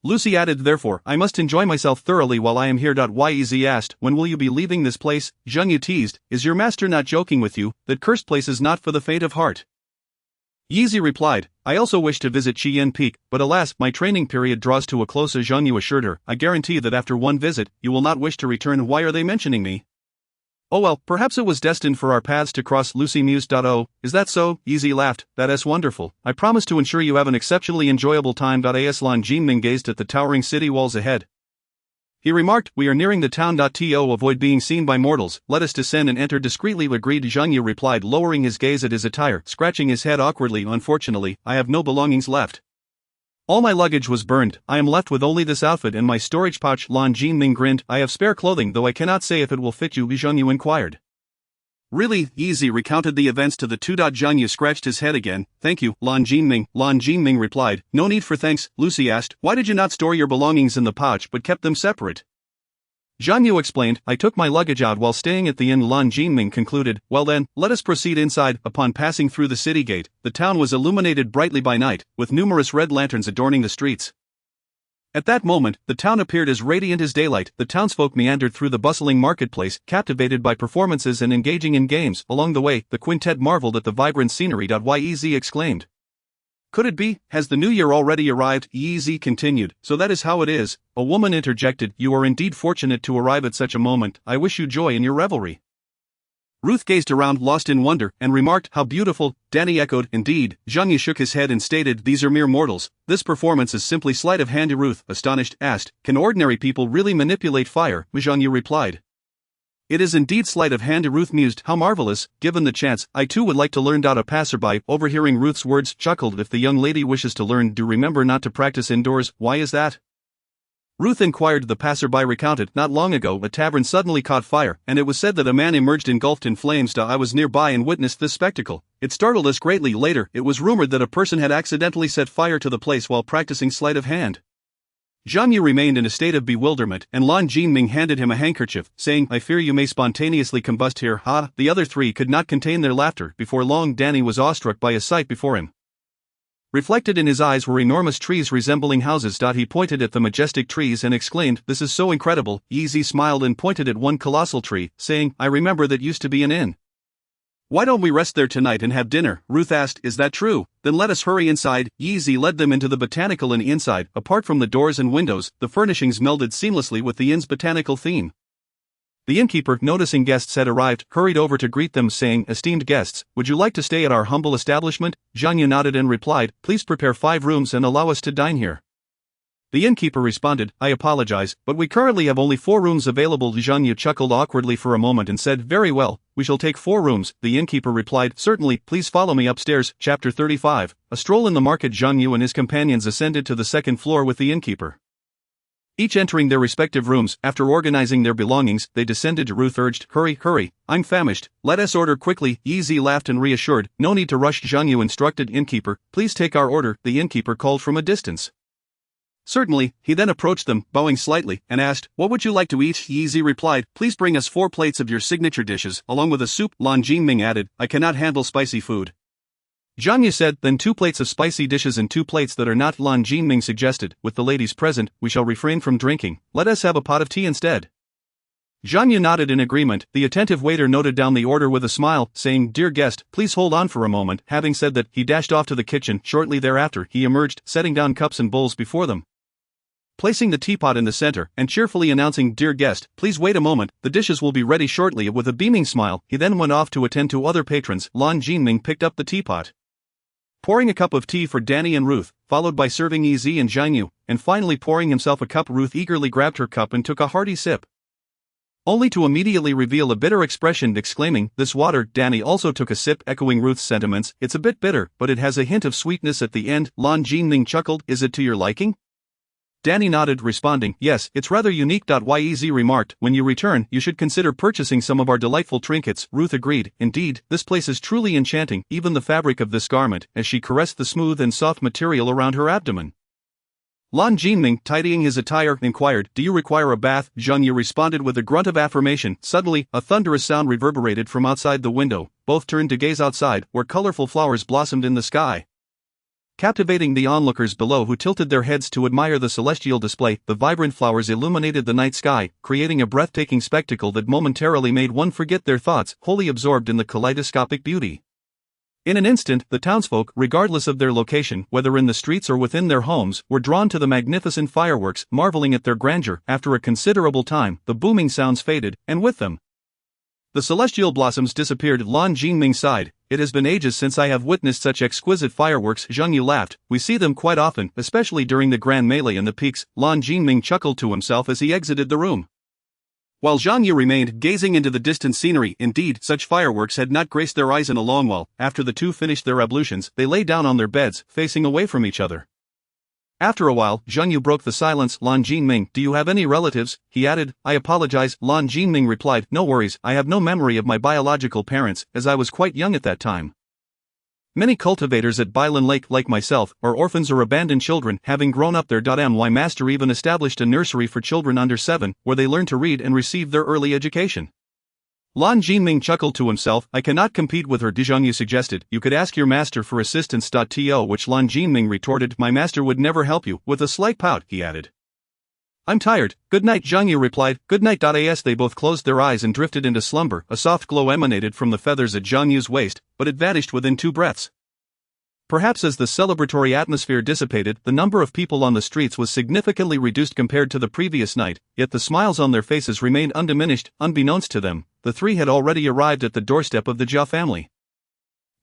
Lucy added, therefore, I must enjoy myself thoroughly while I am here. Yez asked, when will you be leaving this place? Zhang Yu teased, is your master not joking with you? That cursed place is not for the faint of heart. Yezi replied, I also wish to visit Chiyun Peak, but alas, my training period draws to a close. Zhang Yu assured her, I guarantee that after one visit, you will not wish to return. Why are they mentioning me? Oh well, perhaps it was destined for our paths to cross. Lucy mused. Oh, is that so? Yezi laughed, that's wonderful. I promise to ensure you have an exceptionally enjoyable time. As Lan Jinming gazed at the towering city walls ahead, he remarked, we are nearing the town. To avoid being seen by mortals, let us descend and enter discreetly. Agreed. Zhang Yu replied, lowering his gaze at his attire, scratching his head awkwardly. Unfortunately, I have no belongings left. All my luggage was burned. I am left with only this outfit and my storage pouch. Lan Jinming grinned, I have spare clothing, though I cannot say if it will fit you. Zhang Yu inquired. Really? Yezi recounted the events to the 2. Zhang Yu scratched his head again. Thank you, Lan Jinming. Lan Jinming replied, no need for thanks. Lucy asked, why did you not store your belongings in the pouch but kept them separate? Zhang Yu explained, I took my luggage out while staying at the inn. Lan Jinming concluded, well then, let us proceed inside. Upon passing through the city gate, the town was illuminated brightly by night, with numerous red lanterns adorning the streets. At that moment, the town appeared as radiant as daylight. The townsfolk meandered through the bustling marketplace, captivated by performances and engaging in games. Along the way, the quintet marveled at the vibrant scenery. Yez exclaimed, could it be? Has the new year already arrived? Yez continued, so that is how it is. A woman interjected, you are indeed fortunate to arrive at such a moment. I wish you joy in your revelry. Ruth gazed around, lost in wonder, and remarked, how beautiful. Danny echoed, indeed. Zhang Yu shook his head and stated, these are mere mortals. This performance is simply sleight of hand. Ruth, astonished, asked, can ordinary people really manipulate fire? Zhang Yu replied, it is indeed sleight of hand. Ruth mused, how marvelous. Given the chance, I too would like to learn. A passerby, overhearing Ruth's words, chuckled, if the young lady wishes to learn, do remember not to practice indoors. Why is that? Ruth inquired. The passerby recounted, not long ago a tavern suddenly caught fire, and it was said that a man emerged engulfed in flames. I was nearby and witnessed this spectacle. It startled us greatly. Later, it was rumored that a person had accidentally set fire to the place while practicing sleight of hand. Zhang Yu remained in a state of bewilderment, and Lan Jinming handed him a handkerchief, saying, I fear you may spontaneously combust here. Ha! The other 3 could not contain their laughter. Before long, Danny was awestruck by a sight before him. Reflected in his eyes were enormous trees resembling houses. He pointed at the majestic trees and exclaimed, this is so incredible. Yezi smiled and pointed at one colossal tree, saying, I remember that used to be an inn. Why don't we rest there tonight and have dinner? Ruth asked, is that true? Then let us hurry inside. Yezi led them into the botanical inn. Inside, apart from the doors and windows, the furnishings melded seamlessly with the inn's botanical theme. The innkeeper, noticing guests had arrived, hurried over to greet them, saying, esteemed guests, would you like to stay at our humble establishment? Zhang Yu nodded and replied, please prepare 5 rooms and allow us to dine here. The innkeeper responded, I apologize, but we currently have only 4 rooms available. Zhang Yu chuckled awkwardly for a moment and said, very well, we shall take 4 rooms. The innkeeper replied, certainly, please follow me upstairs. Chapter 35, A stroll in the market. Zhang Yu and his companions ascended to the 2nd floor with the innkeeper. Each entering their respective rooms, after organizing their belongings, they descended. Ruth urged, hurry, hurry, I'm famished, let us order quickly. Yi Zi laughed and reassured, no need to rush. Zhang Yu instructed innkeeper, please take our order. The innkeeper called from a distance. Certainly, he then approached them, bowing slightly, and asked, what would you like to eat? Yi Zi replied, please bring us 4 plates of your signature dishes, along with a soup. Lan Jinming added, I cannot handle spicy food. Zhang Yu said, then 2 plates of spicy dishes and 2 plates that are not. Lan Jinming suggested, with the ladies present, we shall refrain from drinking, let us have a pot of tea instead. Zhang Yu nodded in agreement. The attentive waiter noted down the order with a smile, saying, dear guest, please hold on for a moment. Having said that, he dashed off to the kitchen. Shortly thereafter, he emerged, setting down cups and bowls before them. Placing the teapot in the center, and cheerfully announcing, dear guest, please wait a moment, the dishes will be ready shortly. With a beaming smile, he then went off to attend to other patrons. Lan Jinming picked up the teapot, pouring a cup of tea for Danny and Ruth, followed by serving Yi Zi and Zhang Yu, and finally pouring himself a cup. Ruth eagerly grabbed her cup and took a hearty sip, only to immediately reveal a bitter expression, exclaiming, this water. Danny also took a sip, echoing Ruth's sentiments, it's a bit bitter, but it has a hint of sweetness at the end. Lan Jinming chuckled, is it to your liking? Danny nodded, responding, yes, it's rather unique. Yi Zi remarked, when you return, you should consider purchasing some of our delightful trinkets. Ruth agreed, indeed, this place is truly enchanting, even the fabric of this garment, as she caressed the smooth and soft material around her abdomen. Lan Jinming, tidying his attire, inquired, do you require a bath? Zhang Yu responded with a grunt of affirmation. Suddenly, a thunderous sound reverberated from outside the window. Both turned to gaze outside, where colorful flowers blossomed in the sky, captivating the onlookers below, who tilted their heads to admire the celestial display. The vibrant flowers illuminated the night sky, creating a breathtaking spectacle that momentarily made one forget their thoughts, wholly absorbed in the kaleidoscopic beauty. In an instant, the townsfolk, regardless of their location, whether in the streets or within their homes, were drawn to the magnificent fireworks, marveling at their grandeur. After a considerable time, the booming sounds faded, and with them, the celestial blossoms disappeared. Lan Jinming sighed, it has been ages since I have witnessed such exquisite fireworks. Zhang Yu laughed, we see them quite often, especially during the grand melee in the peaks. Lan Jinming chuckled to himself as he exited the room, while Zhang Yu remained, gazing into the distant scenery. Indeed, such fireworks had not graced their eyes in a long while. After the two finished their ablutions, they lay down on their beds, facing away from each other. After a while, Zhang Yu broke the silence. Lan Jinming, do you have any relatives? He added. I apologize. Lan Jinming replied, no worries, I have no memory of my biological parents, as I was quite young at that time. Many cultivators at Bailan Lake, like myself, are orphans or abandoned children, having grown up there. My master even established a nursery for children under 7, where they learn to read and receive their early education. Lan Jinming chuckled to himself, I cannot compete with her. Zhang Yu suggested, you could ask your master for assistance. To which Lan Jinming retorted, my master would never help you. With a slight pout, he added, I'm tired. Good night. Zhang Yu replied, good night. As they both closed their eyes and drifted into slumber, a soft glow emanated from the feathers at Zhang Yu's waist, but it vanished within 2 breaths. Perhaps as the celebratory atmosphere dissipated, the number of people on the streets was significantly reduced compared to the previous night, yet the smiles on their faces remained undiminished. Unbeknownst to them, the 3 had already arrived at the doorstep of the Jia family.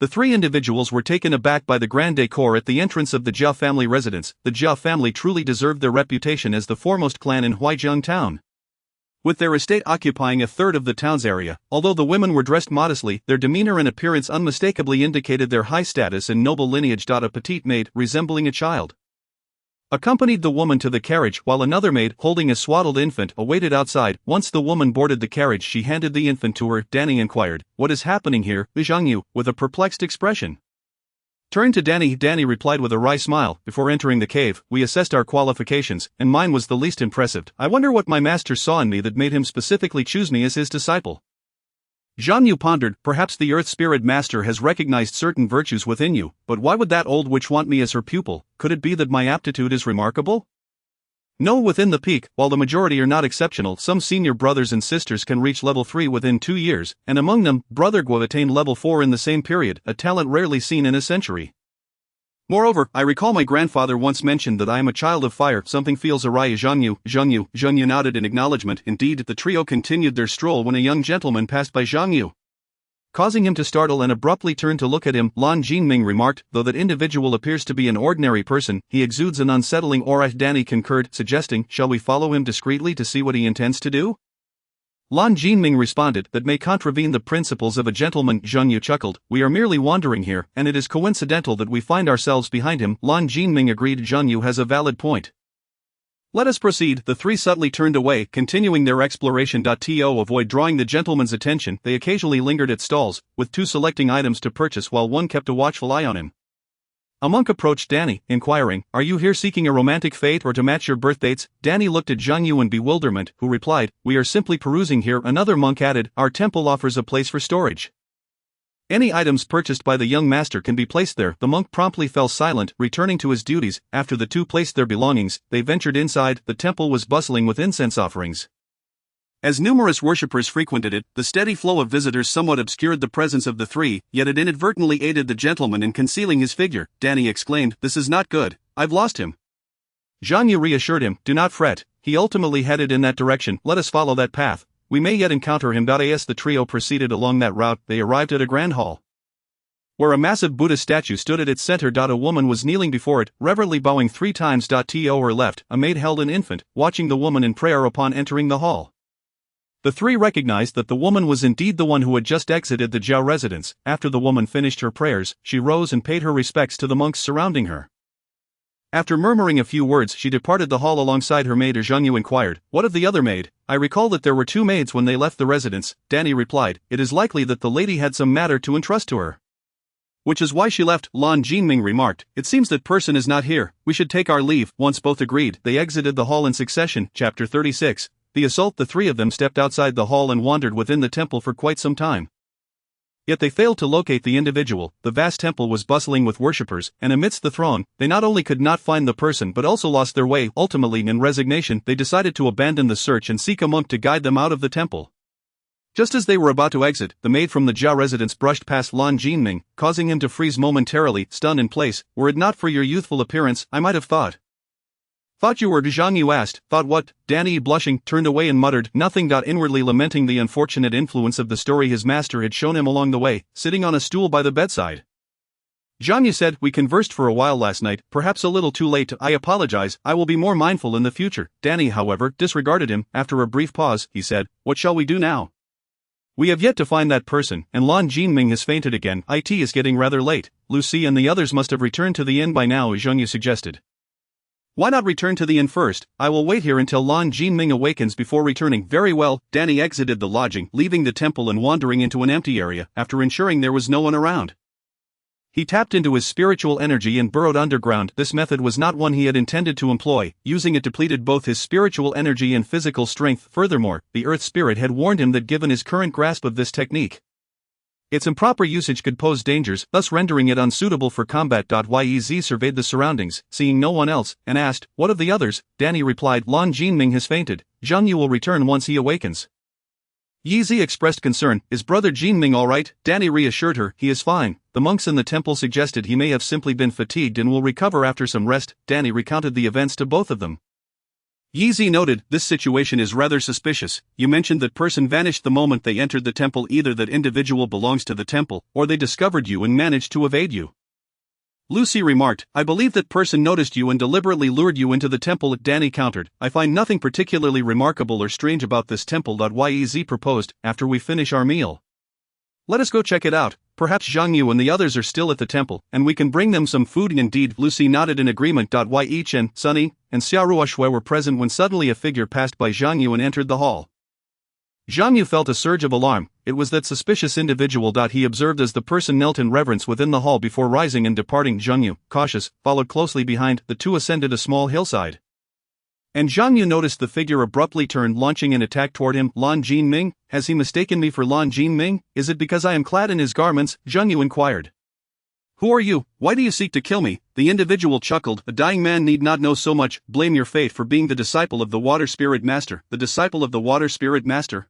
The 3 individuals were taken aback by the grand decor at the entrance of the Jia family residence. The Jia family truly deserved their reputation as the foremost clan in Huaijiang town, with their estate occupying a third of the town's area. Although the women were dressed modestly, their demeanor and appearance unmistakably indicated their high status and noble lineage. A petite maid, resembling a child, accompanied the woman to the carriage, while another maid, holding a swaddled infant, awaited outside. Once the woman boarded the carriage, she handed the infant to her. Danny inquired, what is happening here? Zhang Yu, with a perplexed expression, turned to Danny. Danny replied with a wry smile, before entering the cave, we assessed our qualifications, and mine was the least impressive. I wonder what my master saw in me that made him specifically choose me as his disciple. Zhang Yu pondered, perhaps the Earth Spirit Master has recognized certain virtues within you, but why would that old witch want me as her pupil? Could it be that my aptitude is remarkable? No, within the peak, while the majority are not exceptional, some senior brothers and sisters can reach level 3 within 2 years, and among them, Brother Guo attained level 4 in the same period, a talent rarely seen in a century. Moreover, I recall my grandfather once mentioned that I am a child of fire. Something feels awry. Zhang Yu nodded in acknowledgement. Indeed, the trio continued their stroll when a young gentleman passed by Zhang Yu, causing him to startle and abruptly turn to look at him. Lan Jinming remarked, though that individual appears to be an ordinary person, he exudes an unsettling aura. Danny concurred, suggesting, shall we follow him discreetly to see what he intends to do? Lan Jinming responded, that may contravene the principles of a gentleman. Zhang Yu chuckled, we are merely wandering here, and it is coincidental that we find ourselves behind him. Lan Jinming agreed, Zhang Yu has a valid point. Let us proceed. The three subtly turned away, continuing their exploration. To avoid drawing the gentleman's attention, they occasionally lingered at stalls, with two selecting items to purchase while one kept a watchful eye on him. A monk approached Danny, inquiring, "Are you here seeking a romantic fate or to match your birth dates?" Danny looked at Zhang Yu in bewilderment, who replied, "We are simply perusing here." Another monk added, "Our temple offers a place for storage. Any items purchased by the young master can be placed there." The monk promptly fell silent, returning to his duties. After the two placed their belongings, they ventured inside. The temple was bustling with incense offerings. As numerous worshippers frequented it, the steady flow of visitors somewhat obscured the presence of the three, yet it inadvertently aided the gentleman in concealing his figure. Danny exclaimed, "This is not good, I've lost him." Zhang Yu reassured him, "Do not fret, he ultimately headed in that direction, let us follow that path. We may yet encounter him." As the trio proceeded along that route, they arrived at a grand hall, where a massive Buddha statue stood at its center. A woman was kneeling before it, reverently bowing 3 times. To her left, a maid held an infant, watching the woman in prayer. Upon entering the hall, the three recognized that the woman was indeed the one who had just exited the Zhao residence. After the woman finished her prayers, she rose and paid her respects to the monks surrounding her. After murmuring a few words, she departed the hall alongside her maid. Zhang Yu inquired, "What of the other maid?" "I recall that there were 2 maids when they left the residence," Danny replied. "It is likely that the lady had some matter to entrust to her, which is why she left." Lan Jinming remarked, "It seems that person is not here, we should take our leave." Once both agreed, they exited the hall in succession. Chapter 36. The assault. The three of them stepped outside the hall and wandered within the temple for quite some time. Yet they failed to locate the individual. The vast temple was bustling with worshippers, and amidst the throng, they not only could not find the person but also lost their way. Ultimately, in resignation, they decided to abandon the search and seek a monk to guide them out of the temple. Just as they were about to exit, the maid from the Zhao residence brushed past Lan Jinming, causing him to freeze momentarily, stunned in place. "Were it not for your youthful appearance, I might have thought you were." Zhang Yu asked, "Thought what?" Danny, blushing, turned away and muttered, "Nothing." Inwardly lamenting the unfortunate influence of the story his master had shown him along the way, sitting on a stool by the bedside, Zhang Yu said, "We conversed for a while last night, perhaps a little too late. I apologize, I will be more mindful in the future." Danny, however, disregarded him. After a brief pause, he said, "What shall we do now? We have yet to find that person, and Lan Jinming has fainted again. It is getting rather late. Lucy and the others must have returned to the inn by now," Zhang Yu suggested. "Why not return to the inn first? I will wait here until Lan Jinming awakens before returning." "Very well." Danny exited the lodging, leaving the temple and wandering into an empty area. After ensuring there was no one around, he tapped into his spiritual energy and burrowed underground. This method was not one he had intended to employ. Using it depleted both his spiritual energy and physical strength. Furthermore, the Earth Spirit had warned him that given his current grasp of this technique, its improper usage could pose dangers, thus rendering it unsuitable for combat. Yez surveyed the surroundings, seeing no one else, and asked, "What of the others?" Danny replied, "Lan Jinming has fainted. Zhang Yu will return once he awakens." Yezi expressed concern, "Is brother Jinming alright?" Danny reassured her, "He is fine. The monks in the temple suggested he may have simply been fatigued and will recover after some rest." Danny recounted the events to both of them. Yezi noted, "This situation is rather suspicious. You mentioned that person vanished the moment they entered the temple. Either that individual belongs to the temple, or they discovered you and managed to evade you." Lucy remarked, "I believe that person noticed you and deliberately lured you into the temple." Danny countered, "I find nothing particularly remarkable or strange about this temple." Yez proposed, "After we finish our meal, let us go check it out. Perhaps Zhang Yu and the others are still at the temple, and we can bring them some food." Indeed, Lucy nodded in agreement. Yi Chen, Sunny, and Xiaoruoshui were present when suddenly a figure passed by Zhang Yu and entered the hall. Zhang Yu felt a surge of alarm. It was that suspicious individual. He observed as the person knelt in reverence within the hall before rising and departing. Zhang Yu, cautious, followed closely behind. The two ascended a small hillside, and Zhang Yu noticed the figure abruptly turned, launching an attack toward him. "Lan Jinming? Has he mistaken me for Lan Jinming? Is it because I am clad in his garments?" Zhang Yu inquired. "Who are you? Why do you seek to kill me?" The individual chuckled, "A dying man need not know so much. Blame your fate for being the disciple of the Water Spirit Master." "The disciple of the Water Spirit Master?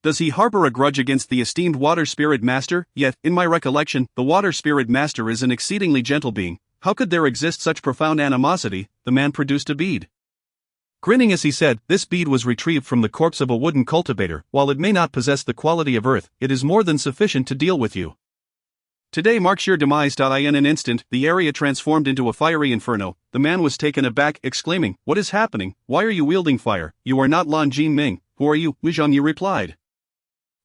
Does he harbor a grudge against the esteemed Water Spirit Master? Yet, in my recollection, the Water Spirit Master is an exceedingly gentle being. How could there exist such profound animosity?" The man produced a bead, grinning as he said, "This bead was retrieved from the corpse of a wooden cultivator. While it may not possess the quality of earth, it is more than sufficient to deal with you. Today marks your demise." In an instant, the area transformed into a fiery inferno. The man was taken aback, exclaiming, "What is happening? Why are you wielding fire? You are not Lan Jinming. Who are you?" Zhang Yu replied,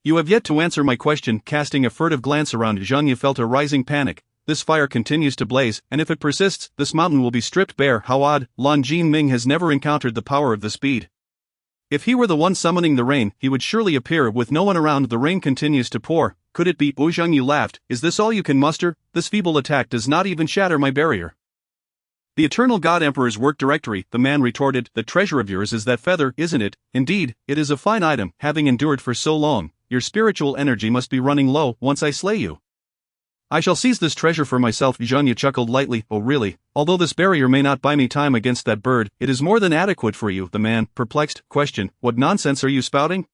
"You have yet to answer my question." Casting a furtive glance around, Zhang Yu felt a rising panic. this fire continues to blaze, and if it persists, this mountain will be stripped bare. How odd, Lan Jinming has never encountered the power of the speed. If he were the one summoning the rain, he would surely appear with no one around. The rain continues to pour. Could it be? Wu Zhangyu laughed. Is this all you can muster? This feeble attack does not even shatter my barrier. The Eternal God Emperor's work directory, the man retorted. The treasure of yours is that feather, isn't it? Indeed, it is a fine item, having endured for so long. Your spiritual energy must be running low once I slay you. I shall seize this treasure for myself. Zhangyu chuckled lightly. Oh really? Although this barrier may not buy me time against that bird, it is more than adequate for you. The man, perplexed, questioned, what nonsense are you spouting?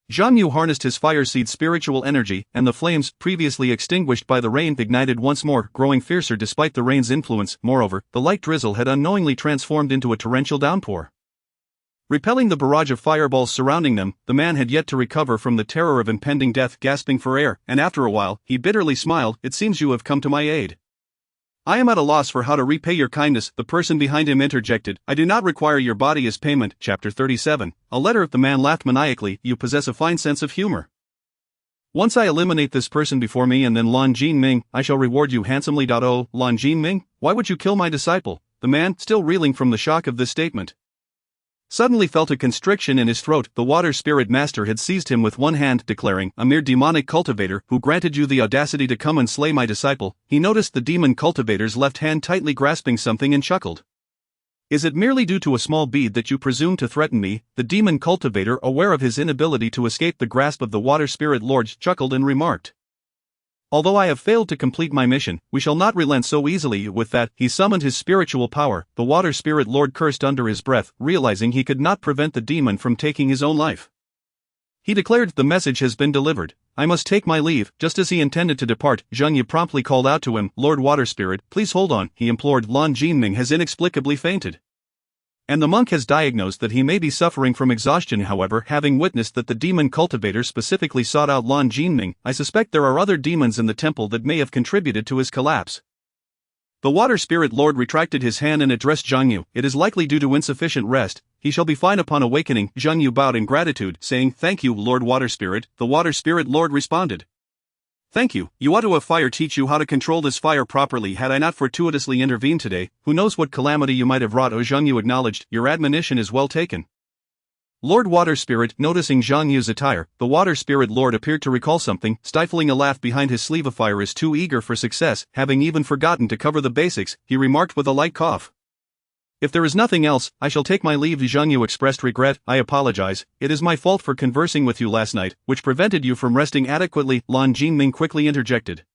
Zhangyu harnessed his fire seed's spiritual energy, and the flames, previously extinguished by the rain, ignited once more, growing fiercer despite the rain's influence. Moreover, the light drizzle had unknowingly transformed into a torrential downpour. Repelling the barrage of fireballs surrounding them, the man had yet to recover from the terror of impending death, gasping for air, and after a while, he bitterly smiled. It seems you have come to my aid. I am at a loss for how to repay your kindness, the person behind him interjected. I do not require your body as payment. Chapter 37. A letter. The man laughed maniacally. You possess a fine sense of humor. Once I eliminate this person before me and then Lan Jinming, I shall reward you handsomely. Oh, Lan Jinming, why would you kill my disciple? The man, still reeling from the shock of this statement, suddenly felt a constriction in his throat. The water spirit master had seized him with one hand, declaring, a mere demonic cultivator who granted you the audacity to come and slay my disciple. He noticed the demon cultivator's left hand tightly grasping something and chuckled. Is it merely due to a small bead that you presume to threaten me? The demon cultivator, aware of his inability to escape the grasp of the water spirit lord, chuckled and remarked, although I have failed to complete my mission, we shall not relent so easily. With that, he summoned his spiritual power. The water spirit lord cursed under his breath, realizing he could not prevent the demon from taking his own life. He declared, the message has been delivered. I must take my leave. Just as he intended to depart, Zhangyu promptly called out to him, Lord Water Spirit, please hold on, he implored. Lan Jinming has inexplicably fainted, and the monk has diagnosed that he may be suffering from exhaustion. However, having witnessed that the demon cultivator specifically sought out Lan Jinming, I suspect there are other demons in the temple that may have contributed to his collapse. The water spirit lord retracted his hand and addressed Zhangyu. It is likely due to insufficient rest. He shall be fine upon awakening. Zhangyu bowed in gratitude, saying, thank you, Lord Water Spirit. The water spirit lord responded, thank you. You ought to have fire teach you how to control this fire properly. Had I not fortuitously intervened today, who knows what calamity you might have wrought. Oh, Zhangyu acknowledged, your admonition is well taken. Lord Water Spirit, noticing Zhangyu's attire, the water spirit lord appeared to recall something, stifling a laugh behind his sleeve. A fire is too eager for success, having even forgotten to cover the basics, he remarked with a light cough. If there is nothing else, I shall take my leave. Zhangyu expressed regret. I apologize, it is my fault for conversing with you last night, which prevented you from resting adequately. Lan Jinming quickly interjected.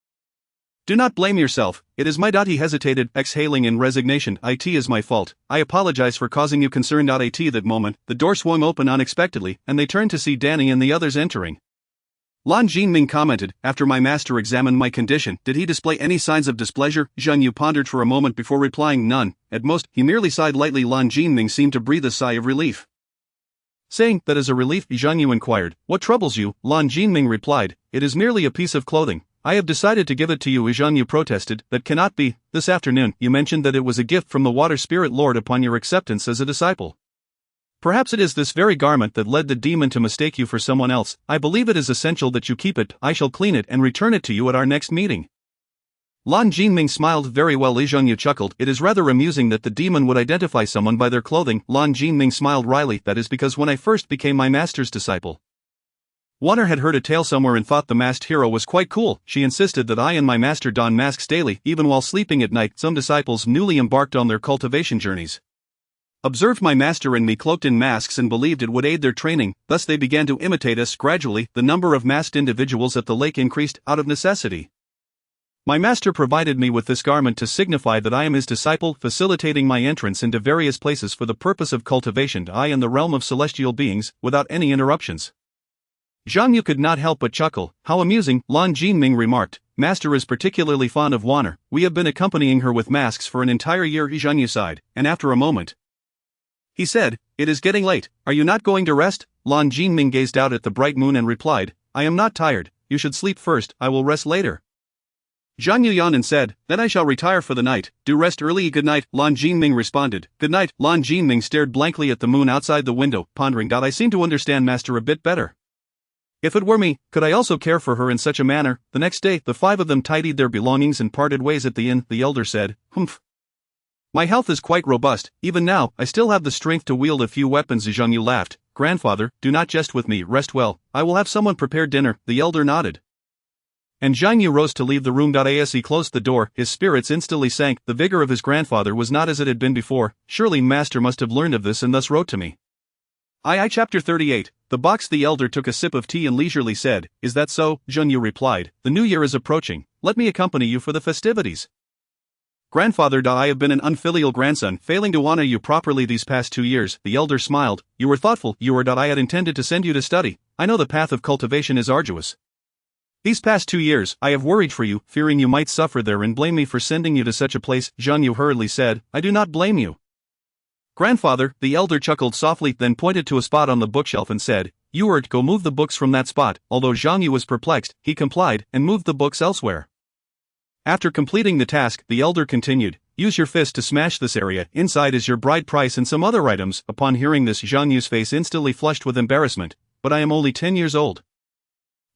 Do not blame yourself, it is my. He hesitated, exhaling in resignation. It is my fault, I apologize for causing you concern. At that moment, the door swung open unexpectedly, and they turned to see Danny and the others entering. Lan Jinming commented, after my master examined my condition, did he display any signs of displeasure? Zhangyu pondered for a moment before replying, none, at most, he merely sighed lightly. Lan Jinming seemed to breathe a sigh of relief. Saying that as a relief, Zhangyu inquired, what troubles you? Lan Jinming replied, it is merely a piece of clothing. I have decided to give it to you. Zhangyu protested, that cannot be. This afternoon, you mentioned that it was a gift from the water spirit lord upon your acceptance as a disciple. Perhaps it is this very garment that led the demon to mistake you for someone else. I believe it is essential that you keep it. I shall clean it and return it to you at our next meeting. Lan Jinming smiled. Very well. Zhangyu chuckled. It is rather amusing that the demon would identify someone by their clothing. Lan Jinming smiled wryly. That is because when I first became my master's disciple, Warner had heard a tale somewhere and thought the masked hero was quite cool. She insisted that I and my master don masks daily, even while sleeping at night. Some disciples newly embarked on their cultivation journeys observed my master and me cloaked in masks and believed it would aid their training, thus they began to imitate us. Gradually, the number of masked individuals at the lake increased, out of necessity. My master provided me with this garment to signify that I am his disciple, facilitating my entrance into various places for the purpose of cultivation, I in the realm of celestial beings, without any interruptions. Zhangyu could not help but chuckle. How amusing, Lan Jinming remarked. Master is particularly fond of Warner. We have been accompanying her with masks for an entire year. Zhangyu sighed, and after a moment, he said, it is getting late, are you not going to rest? Lan Jinming gazed out at the bright moon and replied, I am not tired, you should sleep first, I will rest later. Zhangyu yawned and said, then I shall retire for the night, do rest early. Good night, Lan Jinming responded. Good night. Lan Jinming stared blankly at the moon outside the window, pondering. I seem to understand master a bit better. If it were me, could I also care for her in such a manner? The next day, the five of them tidied their belongings and parted ways at the inn. The elder said, "Humph. My health is quite robust, even now, I still have the strength to wield a few weapons." Zhang Yu laughed. "Grandfather, do not jest with me, rest well, I will have someone prepare dinner." The elder nodded. And Zhang Yu rose to leave the room. As he closed the door, his spirits instantly sank. The vigor of his grandfather was not as it had been before. Surely master must have learned of this and thus wrote to me. Chapter 38. The box. The elder took a sip of tea and leisurely said, "Is that so?" Zhang Yu replied, "The new year is approaching, let me accompany you for the festivities." "Grandfather, I have been an unfilial grandson, failing to honor you properly these past 2 years." The elder smiled. "You were thoughtful, you were. I had intended to send you to study. I know the path of cultivation is arduous. These past 2 years, I have worried for you, fearing you might suffer there and blame me for sending you to such a place." Zhang Yu hurriedly said, "I do not blame you, Grandfather." The elder chuckled softly, then pointed to a spot on the bookshelf and said, "You are to go move the books from that spot." Although Zhang Yu was perplexed, he complied, and moved the books elsewhere. After completing the task, the elder continued, "Use your fist to smash this area, inside is your bride price and some other items." Upon hearing this, Zhang Yu's face instantly flushed with embarrassment. "But I am only 10 years old.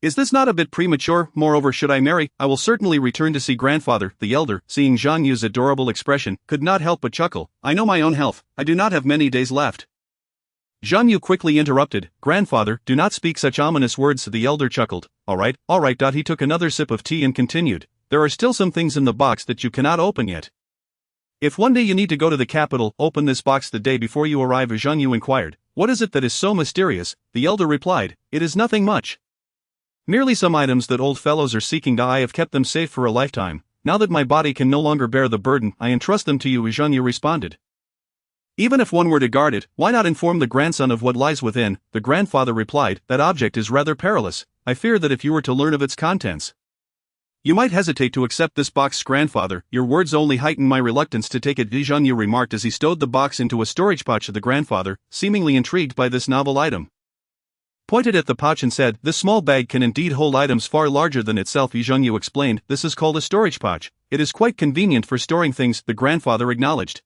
Is this not a bit premature? Moreover, should I marry, I will certainly return to see grandfather." The elder, seeing Zhang Yu's adorable expression, could not help but chuckle. "I know my own health, I do not have many days left." Zhang Yu quickly interrupted, "Grandfather, do not speak such ominous words." The elder chuckled. All right. He took another sip of tea and continued, "There are still some things in the box that you cannot open yet. If one day you need to go to the capital, open this box the day before you arrive." Zhang Yu inquired, "What is it that is so mysterious?" The elder replied, "It is nothing much. Merely some items that old fellows are seeking. I have kept them safe for a lifetime. Now that my body can no longer bear the burden, I entrust them to you." Zhang Yu responded. "Even if one were to guard it, why not inform the grandson of what lies within?" The grandfather replied, "That object is rather perilous. I fear that if you were to learn of its contents, you might hesitate to accept this box." "Grandfather, your words only heighten my reluctance to take it," Zhang Yu remarked as he stowed the box into a storage pouch. The grandfather, seemingly intrigued by this novel item, pointed at the pouch and said, "This small bag can indeed hold items far larger than itself." Zhang Yu explained, "This is called a storage pouch. It is quite convenient for storing things." The grandfather acknowledged.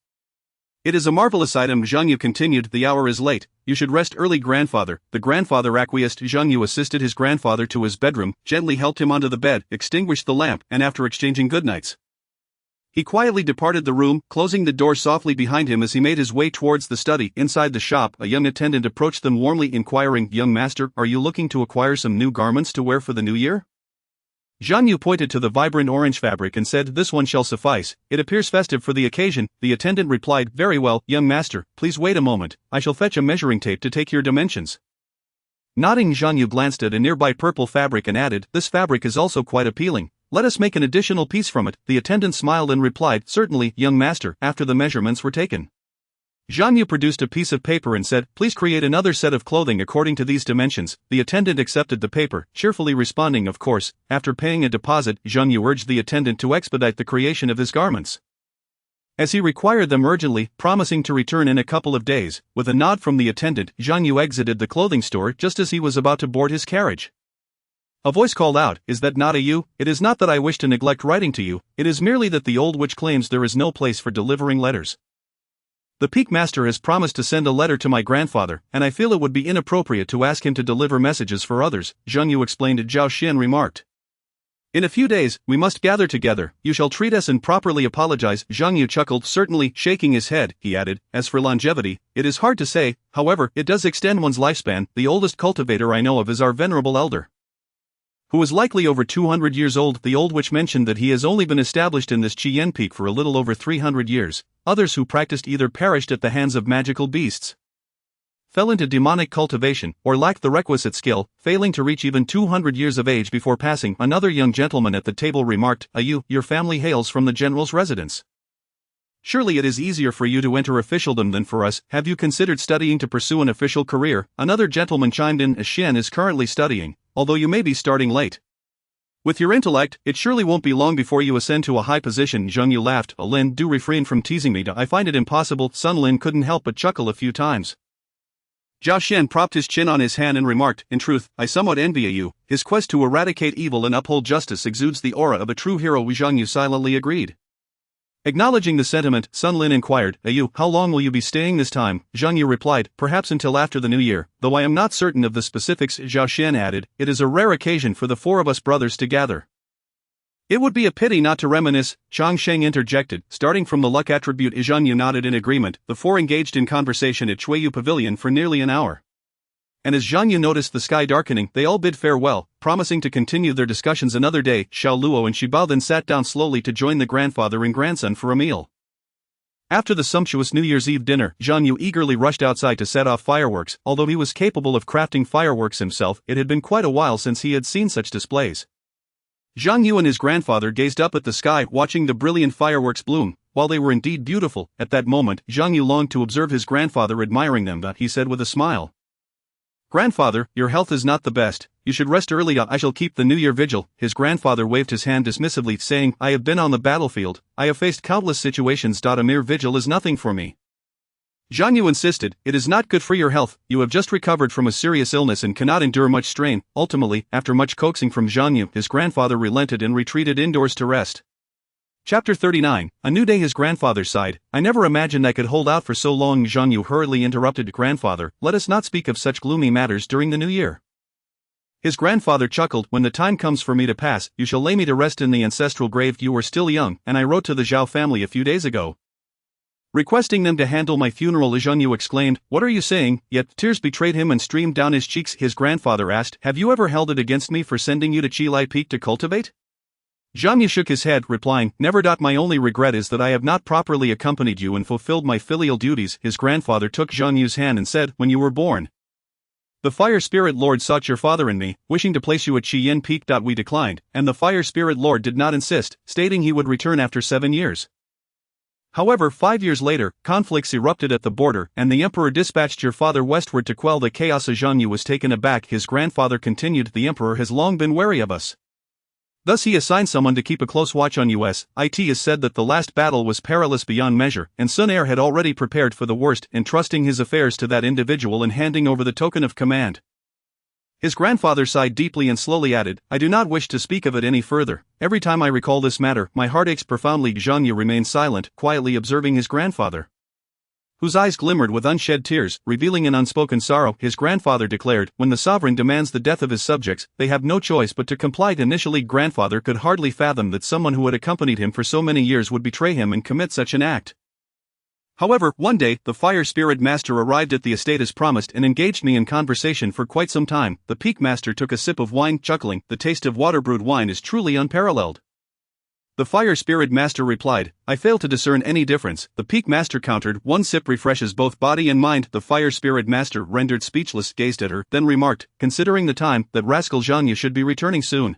"It is a marvelous item." Zhang Yu continued, "The hour is late, you should rest early, grandfather." The grandfather acquiesced. Zhang Yu assisted his grandfather to his bedroom, gently helped him onto the bed, extinguished the lamp, and after exchanging goodnights, he quietly departed the room, closing the door softly behind him. As he made his way towards the study. Inside the shop, a young attendant approached them warmly, inquiring, "Young master, are you looking to acquire some new garments to wear for the new year?" Zhang Yu pointed to the vibrant orange fabric and said, "This one shall suffice, it appears festive for the occasion." The attendant replied, "Very well, young master, please wait a moment, I shall fetch a measuring tape to take your dimensions." Nodding, Zhang Yu glanced at a nearby purple fabric and added, "This fabric is also quite appealing. Let us make an additional piece from it." The attendant smiled and replied, "Certainly, young master." After the measurements were taken, Zhang Yu produced a piece of paper and said, "Please create another set of clothing according to these dimensions." The attendant accepted the paper, cheerfully responding, "Of course." After paying a deposit, Zhang Yu urged the attendant to expedite the creation of his garments, as he required them urgently, promising to return in a couple of days. With a nod from the attendant, Zhang Yu exited the clothing store just as he was about to board his carriage. A voice called out, "Is that not a you?" "It is not that I wish to neglect writing to you, it is merely that the old witch claims there is no place for delivering letters. The Peak Master has promised to send a letter to my grandfather, and I feel it would be inappropriate to ask him to deliver messages for others," Zhang Yu explained. Zhao Xian remarked, "In a few days, we must gather together, you shall treat us and properly apologize." Zhang Yu chuckled, "Certainly." Shaking his head, he added, "As for longevity, it is hard to say, however, it does extend one's lifespan. The oldest cultivator I know of is our venerable elder, who is likely over 200 years old." The old witch mentioned that he has only been established in this Qian peak for a little over 300 years. Others who practiced either perished at the hands of magical beasts, fell into demonic cultivation, or lacked the requisite skill, failing to reach even 200 years of age before passing. Another young gentleman at the table remarked, Your family hails from the general's residence. Surely it is easier for you to enter officialdom than for us. Have you considered studying to pursue an official career?" Another gentleman chimed in, "Xian is currently studying, although you may be starting late. With your intellect, it surely won't be long before you ascend to a high position." Zhang Yu laughed. "Lin, do refrain from teasing me. I find it impossible." Sun Lin couldn't help but chuckle a few times. Zhao Xian propped his chin on his hand and remarked, "In truth, I somewhat envy you. His quest to eradicate evil and uphold justice exudes the aura of a true hero." Zhang Yu silently agreed. Acknowledging the sentiment, Sun Lin inquired, "You, how long will you be staying this time?" Zhang Yu replied, "Perhaps until after the new year, though I am not certain of the specifics." Zhao Xian added, "It is a rare occasion for the four of us brothers to gather." "It would be a pity not to reminisce," Chang Sheng interjected. Starting from the luck attribute, Zhang Yu nodded in agreement. The four engaged in conversation at Chuiyu Pavilion for nearly an hour. And as Zhang Yu noticed the sky darkening, they all bid farewell, promising to continue their discussions another day. Xiao Luo and Shibao then sat down slowly to join the grandfather and grandson for a meal. After the sumptuous New Year's Eve dinner, Zhang Yu eagerly rushed outside to set off fireworks. Although he was capable of crafting fireworks himself, it had been quite a while since he had seen such displays. Zhang Yu and his grandfather gazed up at the sky, watching the brilliant fireworks bloom. While they were indeed beautiful, at that moment, Zhang Yu longed to observe his grandfather admiring them, but he said with a smile, "Grandfather, your health is not the best, you should rest early. I shall keep the New Year vigil." His grandfather waved his hand dismissively, saying, "I have been on the battlefield, I have faced countless situations. A mere vigil is nothing for me." Zhang Yu insisted, "It is not good for your health, you have just recovered from a serious illness and cannot endure much strain." Ultimately, after much coaxing from Zhang Yu, his grandfather relented and retreated indoors to rest. Chapter 39, A New Day. His grandfather sighed, "I never imagined I could hold out for so long." Zhang Yu hurriedly interrupted, "Grandfather, let us not speak of such gloomy matters during the new year." His grandfather chuckled, "When the time comes for me to pass, you shall lay me to rest in the ancestral grave. You were still young, and I wrote to the Zhao family a few days ago, requesting them to handle my funeral." Zhang Yu exclaimed, "What are you saying?" Yet tears betrayed him and streamed down his cheeks. His grandfather asked, "Have you ever held it against me for sending you to Qilai Peak to cultivate?" Zhang Yu shook his head, replying, "Never. My only regret is that I have not properly accompanied you and fulfilled my filial duties." His grandfather took Zhang Yu's hand and said, "When you were born, the Fire Spirit Lord sought your father and me, wishing to place you at Qiyan Peak. We declined, and the Fire Spirit Lord did not insist, stating he would return after 7 years. However, 5 years later, conflicts erupted at the border, and the Emperor dispatched your father westward to quell the chaos." Zhang Yu was taken aback. His grandfather continued, "The Emperor has long been wary of us. Thus he assigned someone to keep a close watch on us. It is said that the last battle was perilous beyond measure, and Sun Er had already prepared for the worst, entrusting his affairs to that individual and handing over the token of command." His grandfather sighed deeply and slowly added, "I do not wish to speak of it any further. Every time I recall this matter, my heart aches profoundly." Zhang Yu remained silent, quietly observing his grandfather, whose eyes glimmered with unshed tears, revealing an unspoken sorrow. His grandfather declared, "When the sovereign demands the death of his subjects, they have no choice but to comply." Initially, grandfather could hardly fathom that someone who had accompanied him for so many years would betray him and commit such an act. However, one day, the Fire Spirit Master arrived at the estate as promised and engaged me in conversation for quite some time. The Peak Master took a sip of wine, chuckling, "The taste of water-brewed wine is truly unparalleled." The Fire Spirit Master replied, "I fail to discern any difference." The Peak Master countered, "One sip refreshes both body and mind." The Fire Spirit Master, rendered speechless, gazed at her, then remarked, "Considering the time, that rascal Zhang Yu should be returning soon."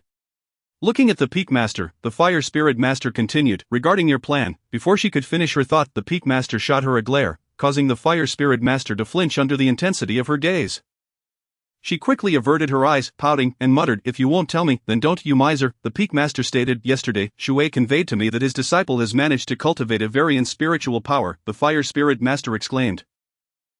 Looking at the Peak Master, the Fire Spirit Master continued, "Regarding your plan." Before she could finish her thought, the Peak Master shot her a glare, causing the Fire Spirit Master to flinch under the intensity of her gaze. She quickly averted her eyes, pouting, and muttered, "If you won't tell me, then don't, you miser." The Peak Master stated, "Yesterday, Shui conveyed to me that his disciple has managed to cultivate a very spiritual power." The Fire Spirit Master exclaimed,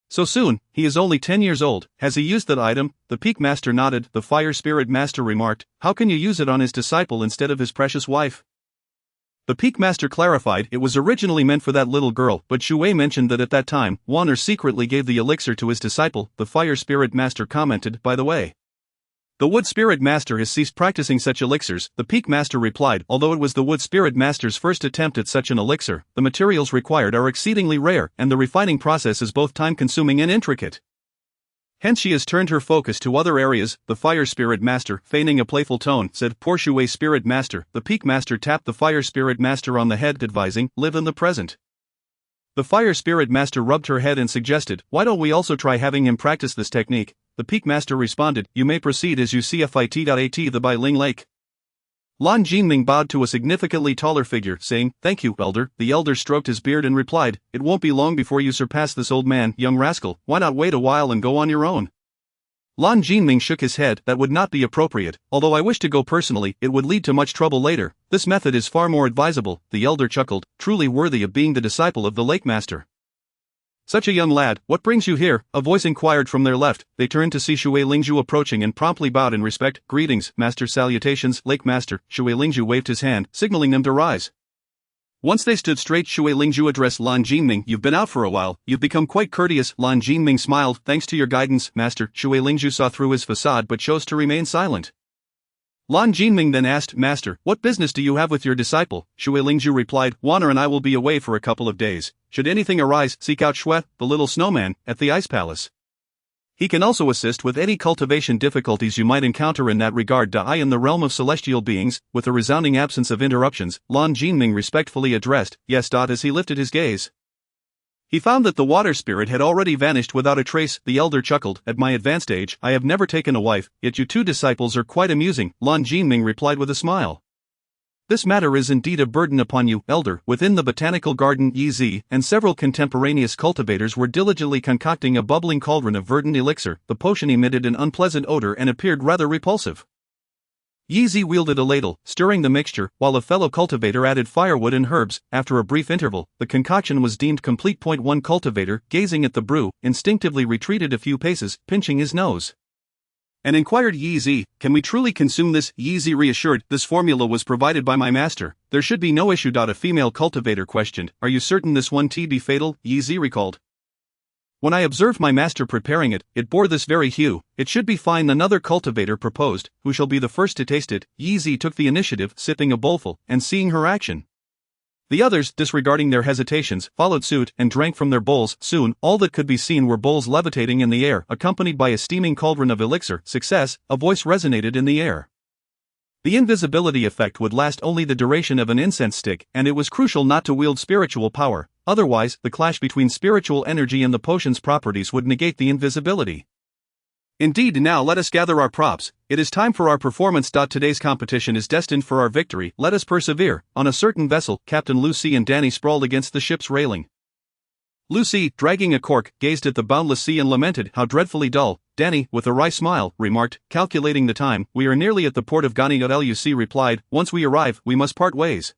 "So soon? He is only 10 years old. Has he used that item?" The Peak Master nodded. The Fire Spirit Master remarked, "How can you use it on his disciple instead of his precious wife?" The Peak Master clarified, "It was originally meant for that little girl, but Shui mentioned that at that time, Wanner secretly gave the elixir to his disciple." The Fire Spirit Master commented, "By the way, the Wood Spirit Master has ceased practicing such elixirs." The Peak Master replied, "Although it was the Wood Spirit Master's first attempt at such an elixir, the materials required are exceedingly rare, and the refining process is both time-consuming and intricate. Hence she has turned her focus to other areas." The Fire Spirit Master, feigning a playful tone, said, "Poor Shui Spirit Master." The Peak Master tapped the Fire Spirit Master on the head, advising, "Live in the present." The Fire Spirit Master rubbed her head and suggested, "Why don't we also try having him practice this technique?" The Peak Master responded, "You may proceed as you see fit." The Bai Ling Lake. Lan Jinming bowed to a significantly taller figure, saying, "Thank you, Elder." The Elder stroked his beard and replied, "It won't be long before you surpass this old man, young rascal. Why not wait a while and go on your own?" Lan Jinming shook his head. "That would not be appropriate. Although I wish to go personally, it would lead to much trouble later. This method is far more advisable." The Elder chuckled, "Truly worthy of being the disciple of the Lake Master. Such a young lad, what brings you here?" a voice inquired from their left. They turned to see Shui Lingzhu approaching and promptly bowed in respect. "Greetings, Master." "Salutations, Lake Master." Shui Lingzhu waved his hand, signaling them to rise. Once they stood straight, Shui Lingzhu addressed Lan Jinming. You've been out for a while, you've become quite courteous. Lan Jinming smiled. Thanks to your guidance, master. Shui Lingzhu saw through his facade but chose to remain silent. Lan Jinming then asked, Master, what business do you have with your disciple? Shui Lingzhu replied, Wanner and I will be away for a couple of days. Should anything arise, seek out Shui, the little snowman, at the Ice Palace. He can also assist with any cultivation difficulties you might encounter in that regard. I in the realm of celestial beings, with a resounding absence of interruptions, Lan Jinming respectfully addressed, Yes. As he lifted his gaze, he found that the water spirit had already vanished without a trace. The elder chuckled, At my advanced age, I have never taken a wife, yet you two disciples are quite amusing. Lan Jinming replied with a smile. This matter is indeed a burden upon you, elder. Within the botanical garden, Yi Zi and several contemporaneous cultivators were diligently concocting a bubbling cauldron of verdant elixir. The potion emitted an unpleasant odor and appeared rather repulsive. Yi Zi wielded a ladle, stirring the mixture, while a fellow cultivator added firewood and herbs. After a brief interval, the concoction was deemed complete. One cultivator, gazing at the brew, instinctively retreated a few paces, pinching his nose, and inquired, Yi Zi, can we truly consume this? Yi Zi reassured, This formula was provided by my master. There should be no issue. A female cultivator questioned, Are you certain this won't be fatal? Yi Zi recalled, When I observed my master preparing it, it bore this very hue. It should be fine. Another cultivator proposed, Who shall be the first to taste it? Yi Zi took the initiative, sipping a bowlful, and seeing her action. The others, disregarding their hesitations, followed suit and drank from their bowls. Soon, all that could be seen were bowls levitating in the air, accompanied by a steaming cauldron of elixir. Success, a voice resonated in the air. The invisibility effect would last only the duration of an incense stick, and it was crucial not to wield spiritual power, otherwise, the clash between spiritual energy and the potion's properties would negate the invisibility. Indeed, now let us gather our props. It is time for our performance. Today's competition is destined for our victory. Let us persevere. On a certain vessel, Captain Lucy and Danny sprawled against the ship's railing. Lucy, dragging a cork, gazed at the boundless sea and lamented, How dreadfully dull. Danny, with a wry smile, remarked, Calculating the time, we are nearly at the port of Ghani. Lucy replied, Once we arrive, we must part ways.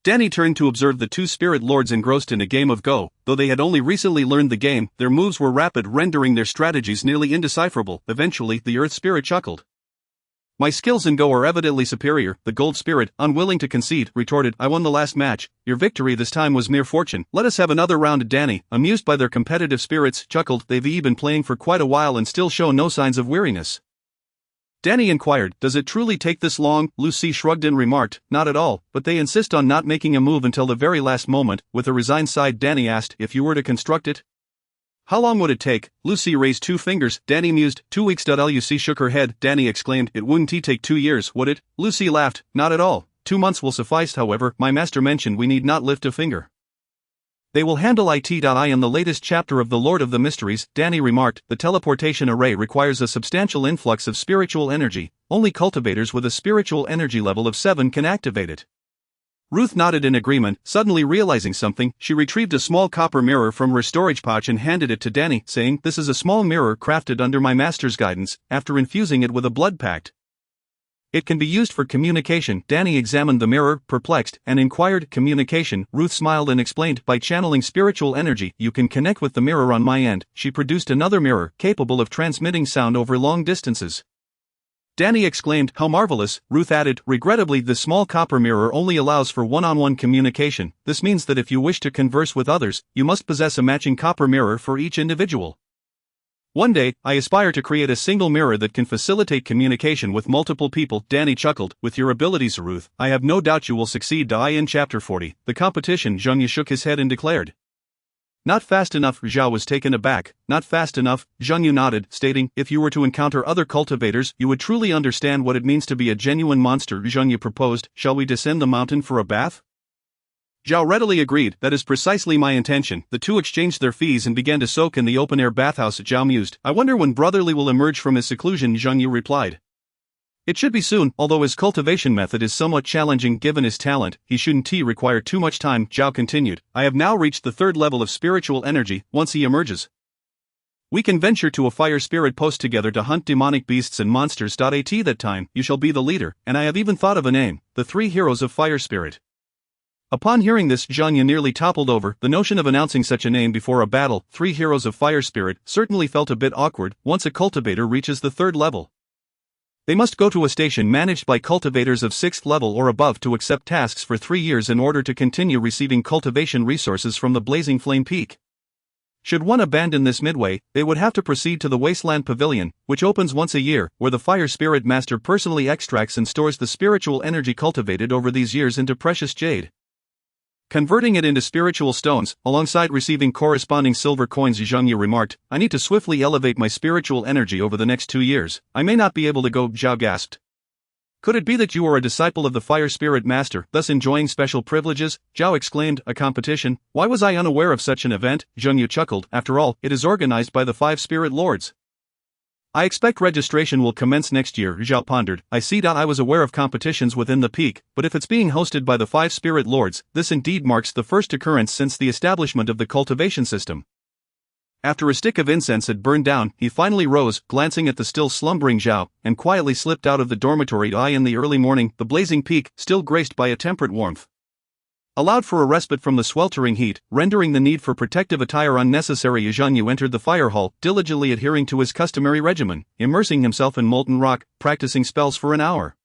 Danny turned to observe the two spirit lords engrossed in a game of Go. Though they had only recently learned the game, their moves were rapid, rendering their strategies nearly indecipherable. Eventually, the earth spirit chuckled. My skills in Go are evidently superior. The gold spirit, unwilling to concede, retorted, I won the last match. Your victory this time was mere fortune. Let us have another round. Danny, amused by their competitive spirits, chuckled. They've been playing for quite a while and still show no signs of weariness. Danny inquired, Does it truly take this long? Lucy shrugged and remarked, Not at all, but they insist on not making a move until the very last moment. With a resigned sigh, Danny asked, If you were to construct it? How long would it take? Lucy raised 2 fingers. Danny mused, 2 weeks. Lucy shook her head. Danny exclaimed, It wouldn't take 2 years, would it? Lucy laughed, Not at all. 2 months will suffice. However, my master mentioned we need not lift a finger. They will handle it. I am the latest chapter of The Lord of the Mysteries, Danny remarked. The teleportation array requires a substantial influx of spiritual energy. Only cultivators with a spiritual energy level of 7 can activate it. Ruth nodded in agreement. Suddenly realizing something, she retrieved a small copper mirror from her storage pouch and handed it to Danny, saying, This is a small mirror crafted under my master's guidance, after infusing it with a blood pact. It can be used for communication. Danny examined the mirror, perplexed, and inquired, Communication? Ruth smiled and explained, By channeling spiritual energy, you can connect with the mirror on my end. She produced another mirror, capable of transmitting sound over long distances. Danny exclaimed, How marvelous. Ruth added, Regrettably, this small copper mirror only allows for one-on-one communication. This means that if you wish to converse with others, you must possess a matching copper mirror for each individual. One day, I aspire to create a single mirror that can facilitate communication with multiple people. Danny chuckled, With your abilities, Ruth, I have no doubt you will succeed. In Chapter 40, the competition, Zheng shook his head and declared, Not fast enough. Zhao was taken aback. Not fast enough. Zheng nodded, stating, If you were to encounter other cultivators, you would truly understand what it means to be a genuine monster. Zheng proposed, Shall we descend the mountain for a bath? Zhao readily agreed, That is precisely my intention. The two exchanged their fees and began to soak in the open-air bathhouse. Zhao mused, I wonder when Brotherly will emerge from his seclusion. Zheng replied, It should be soon. Although his cultivation method is somewhat challenging given his talent, he shouldn't require too much time. Zhao continued, I have now reached the 3rd level of spiritual energy. Once he emerges, we can venture to a fire spirit post together to hunt demonic beasts and monsters. At that time, you shall be the leader, and I have even thought of a name, the 3 heroes of fire spirit. Upon hearing this, Zhang nearly toppled over. The notion of announcing such a name before a battle, 3 heroes of fire spirit, certainly felt a bit awkward. Once a cultivator reaches the 3rd level, They must go to a station managed by cultivators of 6th level or above to accept tasks for 3 years in order to continue receiving cultivation resources from the Blazing Flame Peak. Should one abandon this midway, they would have to proceed to the Wasteland Pavilion, which opens once a year, where the Fire Spirit Master personally extracts and stores the spiritual energy cultivated over these years into precious jade. Converting it into spiritual stones, alongside receiving corresponding silver coins, Zhang Yu remarked, I need to swiftly elevate my spiritual energy over the next 2 years. I may not be able to go, Zhao gasped. Could it be that you are a disciple of the Fire Spirit Master, thus enjoying special privileges? Zhao exclaimed, a competition? Why was I unaware of such an event? Zhang Yu chuckled, after all, it is organized by the 5 Spirit Lords. I expect registration will commence next year, Zhao pondered. I see. I was aware of competitions within the peak, but if it's being hosted by the 5 Spirit Lords, this indeed marks the first occurrence since the establishment of the cultivation system. After a stick of incense had burned down, he finally rose, glancing at the still slumbering Zhao, and quietly slipped out of the dormitory. In the early morning, the blazing peak, still graced by a temperate warmth, allowed for a respite from the sweltering heat, rendering the need for protective attire unnecessary. Zhang Yu entered the fire hall, diligently adhering to his customary regimen, immersing himself in molten rock, practicing spells for an hour,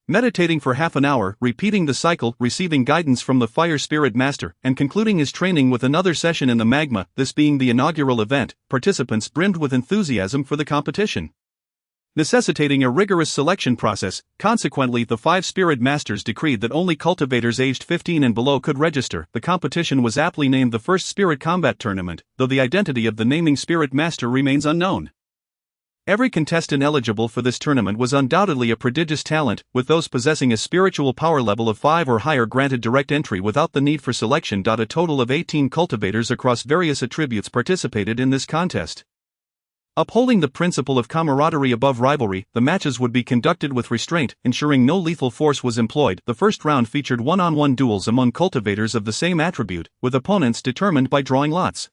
meditating for half an hour, repeating the cycle, receiving guidance from the Fire Spirit Master, and concluding his training with another session in the magma. This being the inaugural event, participants brimmed with enthusiasm for the competition, necessitating a rigorous selection process. Consequently, the 5 Spirit Masters decreed that only cultivators aged 15 and below could register. The competition was aptly named the First Spirit Combat Tournament, though the identity of the naming Spirit Master remains unknown. Every contestant eligible for this tournament was undoubtedly a prodigious talent, with those possessing a spiritual power level of 5 or higher granted direct entry without the need for selection. A total of 18 cultivators across various attributes participated in this contest. Upholding the principle of camaraderie above rivalry, the matches would be conducted with restraint, ensuring no lethal force was employed. The first round featured one-on-one duels among cultivators of the same attribute, with opponents determined by drawing lots.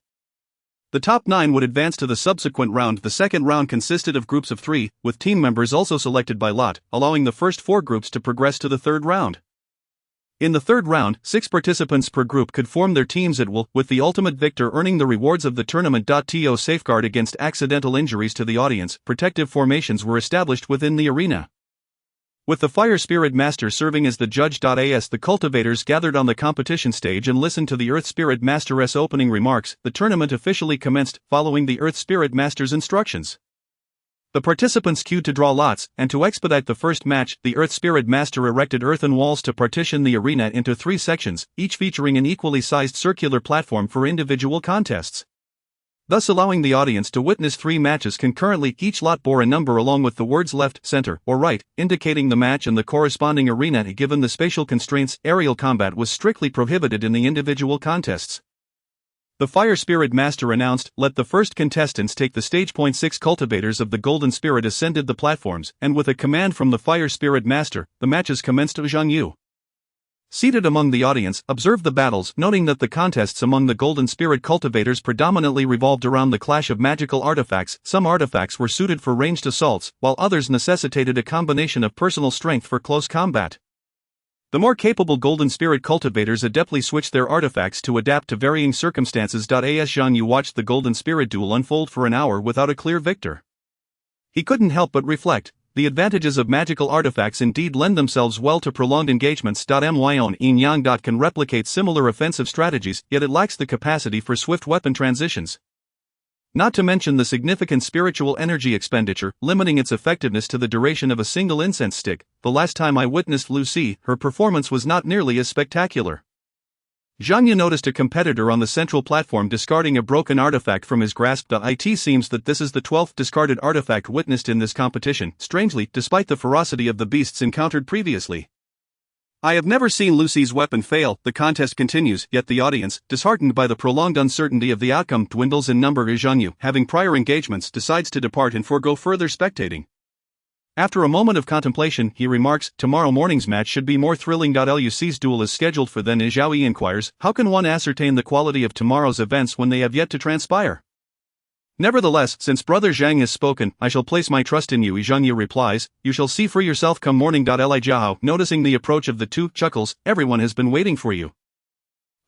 The top 9 would advance to the subsequent round. The second round consisted of groups of 3, with team members also selected by lot, allowing the first 4 groups to progress to the third round. In the third round, 6 participants per group could form their teams at will, with the ultimate victor earning the rewards of the tournament. To safeguard against accidental injuries to the audience, protective formations were established within the arena, with the Fire Spirit Master serving as the judge. As the cultivators gathered on the competition stage and listened to the Earth Spirit Master's opening remarks, the tournament officially commenced, following the Earth Spirit Master's instructions. The participants queued to draw lots, and to expedite the first match, the Earth Spirit Master erected earthen walls to partition the arena into 3 sections, each featuring an equally sized circular platform for individual contests, thus allowing the audience to witness 3 matches concurrently. Each lot bore a number along with the words left, center, or right, indicating the match and the corresponding arena. Given the spatial constraints, aerial combat was strictly prohibited in the individual contests. The Fire Spirit Master announced, let the first contestants take the stage. 6 cultivators of the Golden Spirit ascended the platforms, and with a command from the Fire Spirit Master, the matches commenced. Zhang Yu, seated among the audience, observed the battles, noting that the contests among the Golden Spirit cultivators predominantly revolved around the clash of magical artifacts. Some artifacts were suited for ranged assaults, while others necessitated a combination of personal strength for close combat. The more capable Golden Spirit cultivators adeptly switched their artifacts to adapt to varying circumstances. As Zhang Yu watched the Golden Spirit duel unfold for an hour without a clear victor, he couldn't help but reflect, the advantages of magical artifacts indeed lend themselves well to prolonged engagements. Myon Yin Yang. Can replicate similar offensive strategies, yet it lacks the capacity for swift weapon transitions. Not to mention the significant spiritual energy expenditure, limiting its effectiveness to the duration of a single incense stick. The last time I witnessed Lucy, her performance was not nearly as spectacular. Zhang Yu noticed a competitor on the central platform discarding a broken artifact from his grasp. It seems that this is the 12th discarded artifact witnessed in this competition, strangely, despite the ferocity of the beasts encountered previously. I have never seen Lucy's weapon fail. The contest continues, yet the audience, disheartened by the prolonged uncertainty of the outcome, dwindles in number. Zhang Yu, having prior engagements, decides to depart and forego further spectating. After a moment of contemplation, he remarks, tomorrow morning's match should be more thrilling. Lucy's duel is scheduled for then. Zhao Yi inquires, how can one ascertain the quality of tomorrow's events when they have yet to transpire? Nevertheless, since Brother Zhang has spoken, I shall place my trust in you. Zhang Yu replies, you shall see for yourself come morning. Li Jiao, noticing the approach of the two, chuckles, everyone has been waiting for you.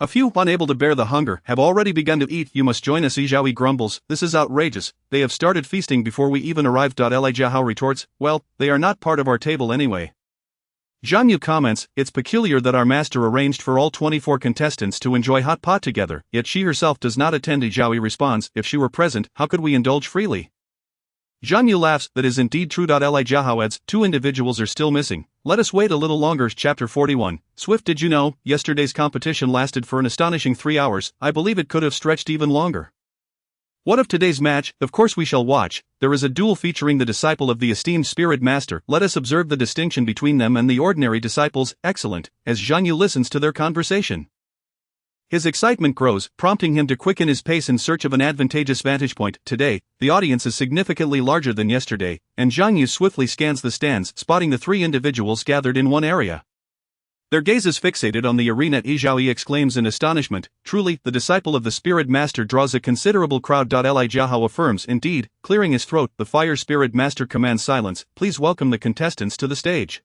A few, unable to bear the hunger, have already begun to eat. You must join us, Zhaohui grumbles. This is outrageous. They have started feasting before we even arrived. Li Jiahao retorts, well, they are not part of our table anyway. Zhang Yu comments, it's peculiar that our master arranged for all 24 contestants to enjoy hot pot together, yet she herself does not attend. Zhaohui responds, if she were present, how could we indulge freely? Zhang Yu laughs, that is indeed true. Li Jiahao adds, 2 individuals are still missing. Let us wait a little longer. Chapter 41. Swift, did you know, yesterday's competition lasted for an astonishing 3 hours. I believe it could have stretched even longer. What of today's match? Of course we shall watch. There is a duel featuring the disciple of the esteemed spirit master. Let us observe the distinction between them and the ordinary disciples. Excellent, as Zhang Yu listens to their conversation. His excitement grows, prompting him to quicken his pace in search of an advantageous vantage point. Today, the audience is significantly larger than yesterday, and Zhang Yu swiftly scans the stands, spotting the 3 individuals gathered in one area. Their gaze is fixated on the arena. Zhaohui exclaims in astonishment, truly, the disciple of the spirit master draws a considerable crowd. Li Jiahao affirms, indeed, clearing his throat, the fire spirit master commands silence. Please welcome the contestants to the stage.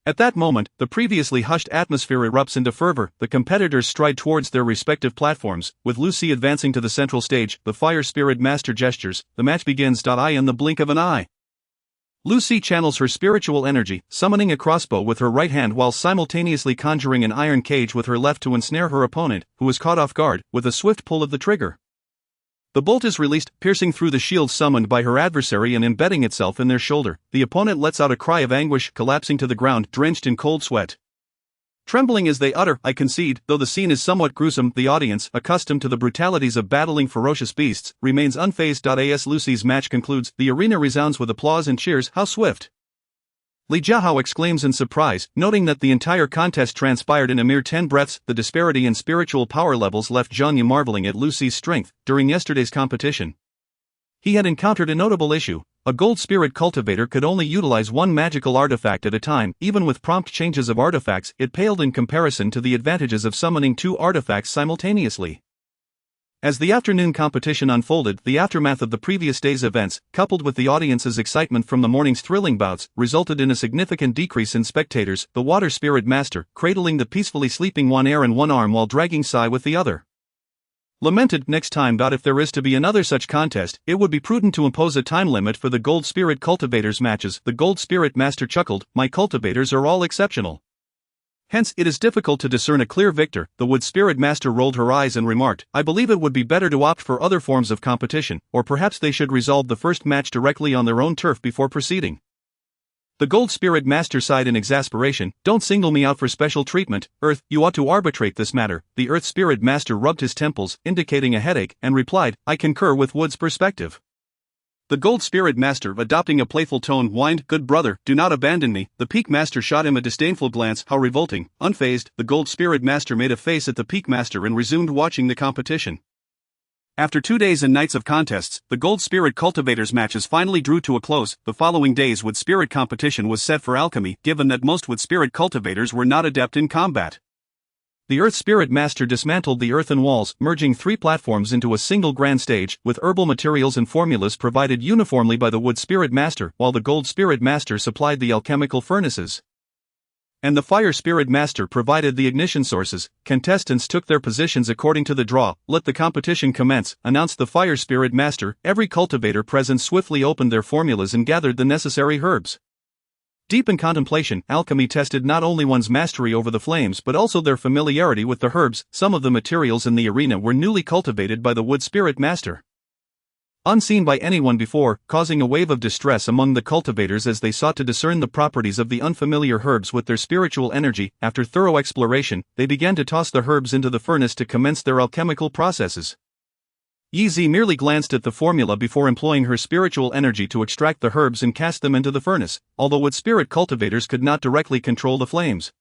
At that moment, the previously hushed atmosphere erupts into fervor. The competitors stride towards their respective platforms, with Lucy advancing to the central stage. The fire spirit master gestures, the match begins. In the blink of an eye, Lucy channels her spiritual energy, summoning a crossbow with her right hand while simultaneously conjuring an iron cage with her left to ensnare her opponent, who is caught off guard, with a swift pull of the trigger. The bolt is released, piercing through the shield summoned by her adversary and embedding itself in their shoulder. The opponent lets out a cry of anguish, collapsing to the ground, drenched in cold sweat. Trembling as they utter, I concede, though the scene is somewhat gruesome, the audience, accustomed to the brutalities of battling ferocious beasts, remains unfazed. As Lucy's match concludes, the arena resounds with applause and cheers. How swift! Li Jiahao exclaims in surprise, noting that the entire contest transpired in a mere 10 breaths. The disparity in spiritual power levels left Zhang Yu marveling at Lucy's strength. During yesterday's competition, he had encountered a notable issue. A gold spirit cultivator could only utilize 1 magical artifact at a time. Even with prompt changes of artifacts, it paled in comparison to the advantages of summoning 2 artifacts simultaneously. As the afternoon competition unfolded, the aftermath of the previous day's events, coupled with the audience's excitement from the morning's thrilling bouts, resulted in a significant decrease in spectators. The water spirit master, cradling the peacefully sleeping Wan'er in one arm while dragging Sai with the other, lamented, next time out if there is to be another such contest, it would be prudent to impose a time limit for the gold spirit cultivators matches. The gold spirit master chuckled, my cultivators are all exceptional. Hence, it is difficult to discern a clear victor. The wood spirit master rolled her eyes and remarked, I believe it would be better to opt for other forms of competition, or perhaps they should resolve the first match directly on their own turf before proceeding. The gold spirit master sighed in exasperation, don't single me out for special treatment, Earth, you ought to arbitrate this matter. The earth spirit master rubbed his temples, indicating a headache, and replied, I concur with Wood's perspective. The gold spirit master, adopting a playful tone, whined, good brother, do not abandon me. The peak master shot him a disdainful glance. How revolting. Unfazed, the gold spirit master made a face at the peak master and resumed watching the competition. After 2 days and nights of contests, the gold spirit cultivators matches finally drew to a close. The following day's wood spirit competition was set for alchemy, given that most wood spirit cultivators were not adept in combat. The Earth Spirit Master dismantled the earthen walls, merging 3 platforms into a single grand stage, with herbal materials and formulas provided uniformly by the Wood Spirit Master, while the Gold Spirit Master supplied the alchemical furnaces, and the Fire Spirit Master provided the ignition sources. Contestants took their positions according to the draw. Let the competition commence, announced the Fire Spirit Master. Every cultivator present swiftly opened their formulas and gathered the necessary herbs. Deep in contemplation, alchemy tested not only one's mastery over the flames but also their familiarity with the herbs. Some of the materials in the arena were newly cultivated by the Wood Spirit Master, unseen by anyone before, causing a wave of distress among the cultivators as they sought to discern the properties of the unfamiliar herbs with their spiritual energy. After thorough exploration, they began to toss the herbs into the furnace to commence their alchemical processes. Yi Zi merely glanced at the formula before employing her spiritual energy to extract the herbs and cast them into the furnace, although wood spirit cultivators could not directly control the flames.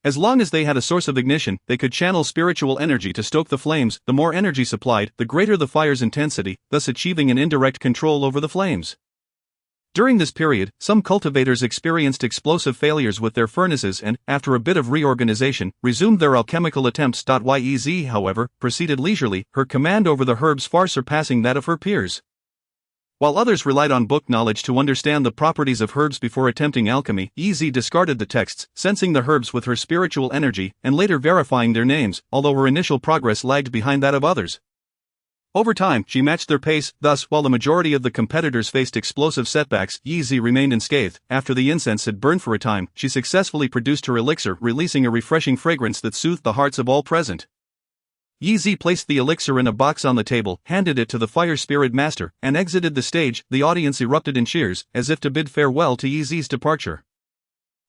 As long as they had a source of ignition, they could channel spiritual energy to stoke the flames. The more energy supplied, the greater the fire's intensity, thus achieving an indirect control over the flames. During this period, some cultivators experienced explosive failures with their furnaces and, after a bit of reorganization, resumed their alchemical attempts. Yez, however, proceeded leisurely, her command over the herbs far surpassing that of her peers. While others relied on book knowledge to understand the properties of herbs before attempting alchemy, Yi discarded the texts, sensing the herbs with her spiritual energy, and later verifying their names, although her initial progress lagged behind that of others. Over time, she matched their pace, thus, while the majority of the competitors faced explosive setbacks, Yi remained unscathed. After the incense had burned for a time, she successfully produced her elixir, releasing a refreshing fragrance that soothed the hearts of all present. Yi placed the elixir in a box on the table, handed it to the fire spirit master, and exited the stage. The audience erupted in cheers, as if to bid farewell to Yi's departure.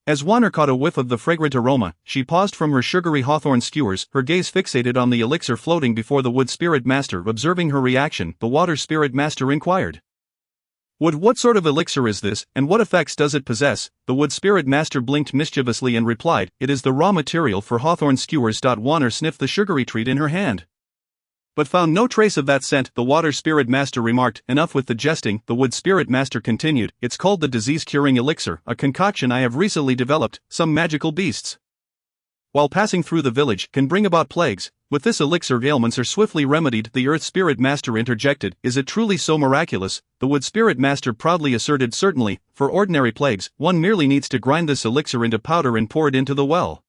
As Wanner caught a whiff of the fragrant aroma, she paused from her sugary hawthorn skewers, her gaze fixated on the elixir floating before the wood spirit master. Observing her reaction, the water spirit master inquired. What sort of elixir is this, and what effects does it possess? The wood spirit master blinked mischievously and replied, it is the raw material for hawthorn skewers. Wanner sniffed the sugary treat in her hand, but found no trace of that scent. The water spirit master remarked, enough with the jesting. The wood spirit master continued, it's called the disease-curing elixir, a concoction I have recently developed. Some magical beasts, while passing through the village, can bring about plagues. With this elixir ailments are swiftly remedied. The earth spirit master interjected, is it truly so miraculous? The wood spirit master proudly asserted, certainly, for ordinary plagues, one merely needs to grind this elixir into powder and pour it into the well.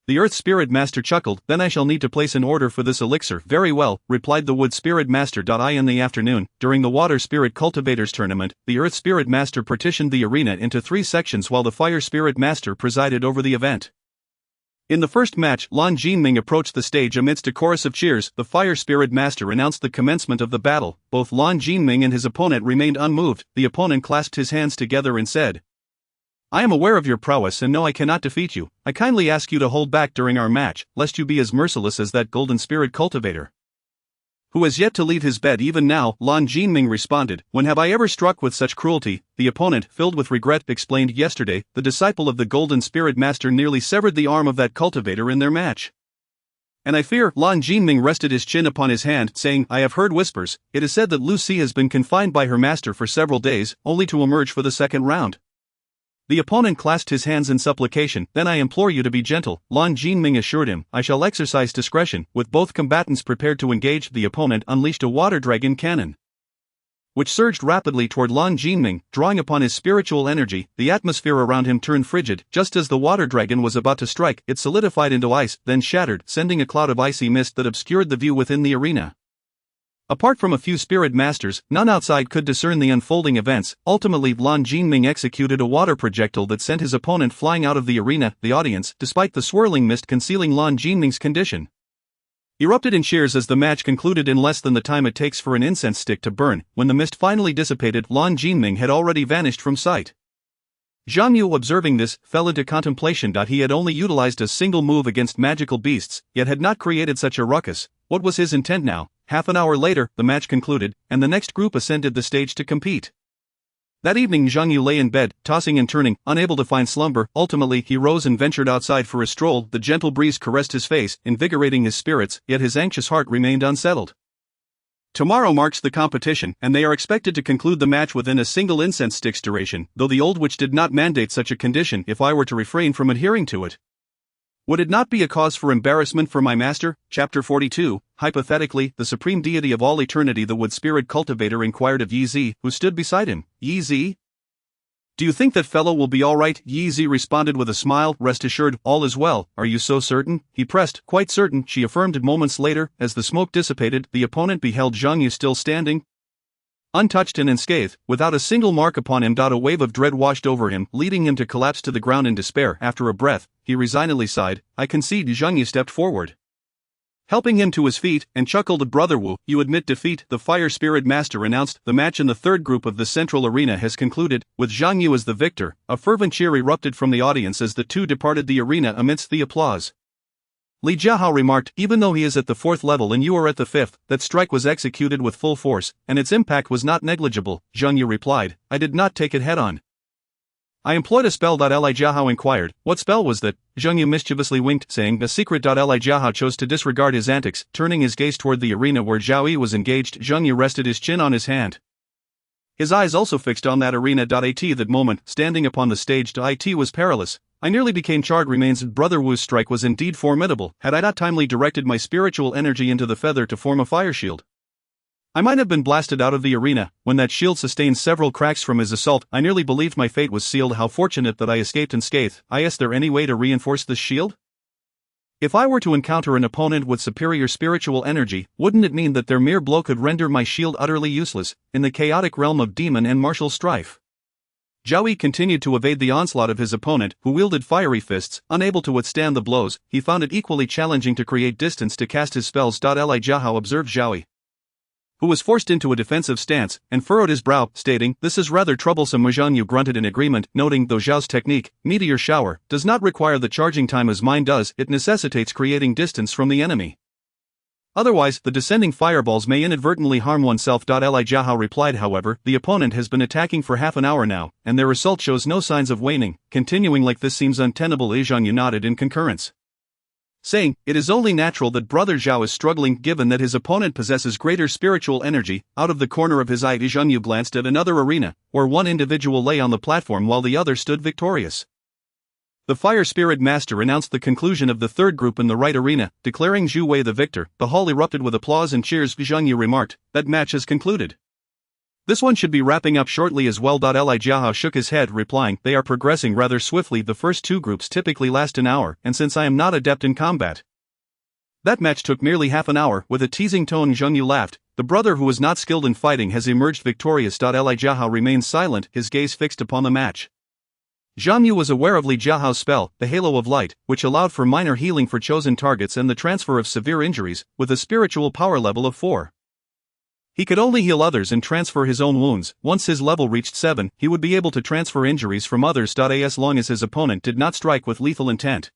The earth spirit master chuckled, then I shall need to place an order for this elixir. Very well, replied the wood spirit master. In the afternoon, during the water spirit cultivators tournament, the earth spirit master partitioned the arena into 3 sections while the fire spirit master presided over the event. In the first match, Lan Jinming approached the stage amidst a chorus of cheers. The fire spirit master announced the commencement of the battle. Both Lan Jinming and his opponent remained unmoved. The opponent clasped his hands together and said, I am aware of your prowess and know I cannot defeat you. I kindly ask you to hold back during our match, lest you be as merciless as that golden spirit cultivator, who has yet to leave his bed even now. Lan Jinming responded, when have I ever struck with such cruelty? The opponent, filled with regret, explained, yesterday, the disciple of the golden spirit master nearly severed the arm of that cultivator in their match. And I fear. Lan Jinming rested his chin upon his hand, saying, I have heard whispers. It is said that Lu Si has been confined by her master for several days, only to emerge for the second round. The opponent clasped his hands in supplication. Then I implore you to be gentle, Lan Jinming assured him. I shall exercise discretion. With both combatants prepared to engage, the opponent unleashed a water dragon cannon, which surged rapidly toward Lan Jinming, drawing upon his spiritual energy. The atmosphere around him turned frigid. Just as the water dragon was about to strike, it solidified into ice, then shattered, sending a cloud of icy mist that obscured the view within the arena. Apart from a few spirit masters, none outside could discern the unfolding events. Ultimately, Lan Jinming executed a water projectile that sent his opponent flying out of the arena. The audience, despite the swirling mist concealing Lan Jinming's condition, erupted in cheers as the match concluded in less than the time it takes for an incense stick to burn. When the mist finally dissipated, Lan Jinming had already vanished from sight. Zhang Yu, observing this, fell into contemplation. He had only utilized a single move against magical beasts, yet had not created such a ruckus. What was his intent now? Half an hour later, the match concluded, and the next group ascended the stage to compete. That evening Zhang Yu lay in bed, tossing and turning, unable to find slumber. Ultimately, he rose and ventured outside for a stroll. The gentle breeze caressed his face, invigorating his spirits, yet his anxious heart remained unsettled. Tomorrow marks the competition, and they are expected to conclude the match within a single incense stick's duration, though the old witch did not mandate such a condition. If I were to refrain from adhering to it, would it not be a cause for embarrassment for my master? Chapter 42, hypothetically, the supreme deity of all eternity. The wood spirit cultivator inquired of Yi, who stood beside him. Yi, do you think that fellow will be all right? Yi responded with a smile, rest assured, all is well. Are you so certain? He pressed, quite certain, she affirmed. Moments later, as the smoke dissipated, the opponent beheld Zhang Yu still standing, untouched and unscathed, without a single mark upon him. A wave of dread washed over him, leading him to collapse to the ground in despair. After a breath, he resignedly sighed, I concede. Zhang Yu stepped forward, helping him to his feet, and chuckled. Brother Wu, you admit defeat? The fire spirit master announced. The match in the third group of the central arena has concluded, with Zhang Yu as the victor. A fervent cheer erupted from the audience as the two departed the arena amidst the applause. Li Jiahao remarked, even though he is at the 4th level and you are at the 5th, that strike was executed with full force, and its impact was not negligible. Zhang Yu replied, I did not take it head on. I employed a spell. Li Jiahao inquired, what spell was that? Zhang Yu mischievously winked, saying, a secret. Li Jiahao chose to disregard his antics, turning his gaze toward the arena where Zhao Yi was engaged. Zhang Yu rested his chin on his hand, his eyes also fixed on that arena. At that moment, standing upon the stage, it was perilous. I nearly became charred remains. Brother Wu's strike was indeed formidable. Had I not timely directed my spiritual energy into the feather to form a fire shield, I might have been blasted out of the arena. When that shield sustained several cracks from his assault, I nearly believed my fate was sealed. How fortunate that I escaped unscathed. Is there any way to reinforce this shield? If I were to encounter an opponent with superior spiritual energy, wouldn't it mean that their mere blow could render my shield utterly useless, in the chaotic realm of demon and martial strife? Zhao continued to evade the onslaught of his opponent, who wielded fiery fists. Unable to withstand the blows, he found it equally challenging to create distance to cast his spells. Li Jiahao observed Zhao, who was forced into a defensive stance, and furrowed his brow, stating, "This is rather troublesome." Zhang Yu grunted in agreement, noting, though Zhao's technique, Meteor Shower, does not require the charging time as mine does, it necessitates creating distance from the enemy. Otherwise, the descending fireballs may inadvertently harm oneself. Li Jiahao replied, however, the opponent has been attacking for half an hour now, and their assault shows no signs of waning. Continuing like this seems untenable. Zhang Yu nodded in concurrence, saying, "It is only natural that Brother Zhao is struggling given that his opponent possesses greater spiritual energy." Out of the corner of his eye, Zhang Yu glanced at another arena, where one individual lay on the platform while the other stood victorious. The Fire Spirit Master announced the conclusion of the third group in the right arena, declaring Zhu Wei the victor. The hall erupted with applause and cheers. Zhang Yu remarked, "That match has concluded. This one should be wrapping up shortly as well." Li Jiahao shook his head, replying, "They are progressing rather swiftly. The first two groups typically last an hour, and since I am not adept in combat, that match took merely half an hour." With a teasing tone, Zhang Yu laughed. "The brother who is not skilled in fighting has emerged victorious." Li Jiahao remained silent, his gaze fixed upon the match. Zhang Yu was aware of Li Jiahao's spell, the Halo of Light, which allowed for minor healing for chosen targets and the transfer of severe injuries, with a spiritual power level of 4. He could only heal others and transfer his own wounds. Once his level reached 7, he would be able to transfer injuries from others. As long as his opponent did not strike with lethal intent,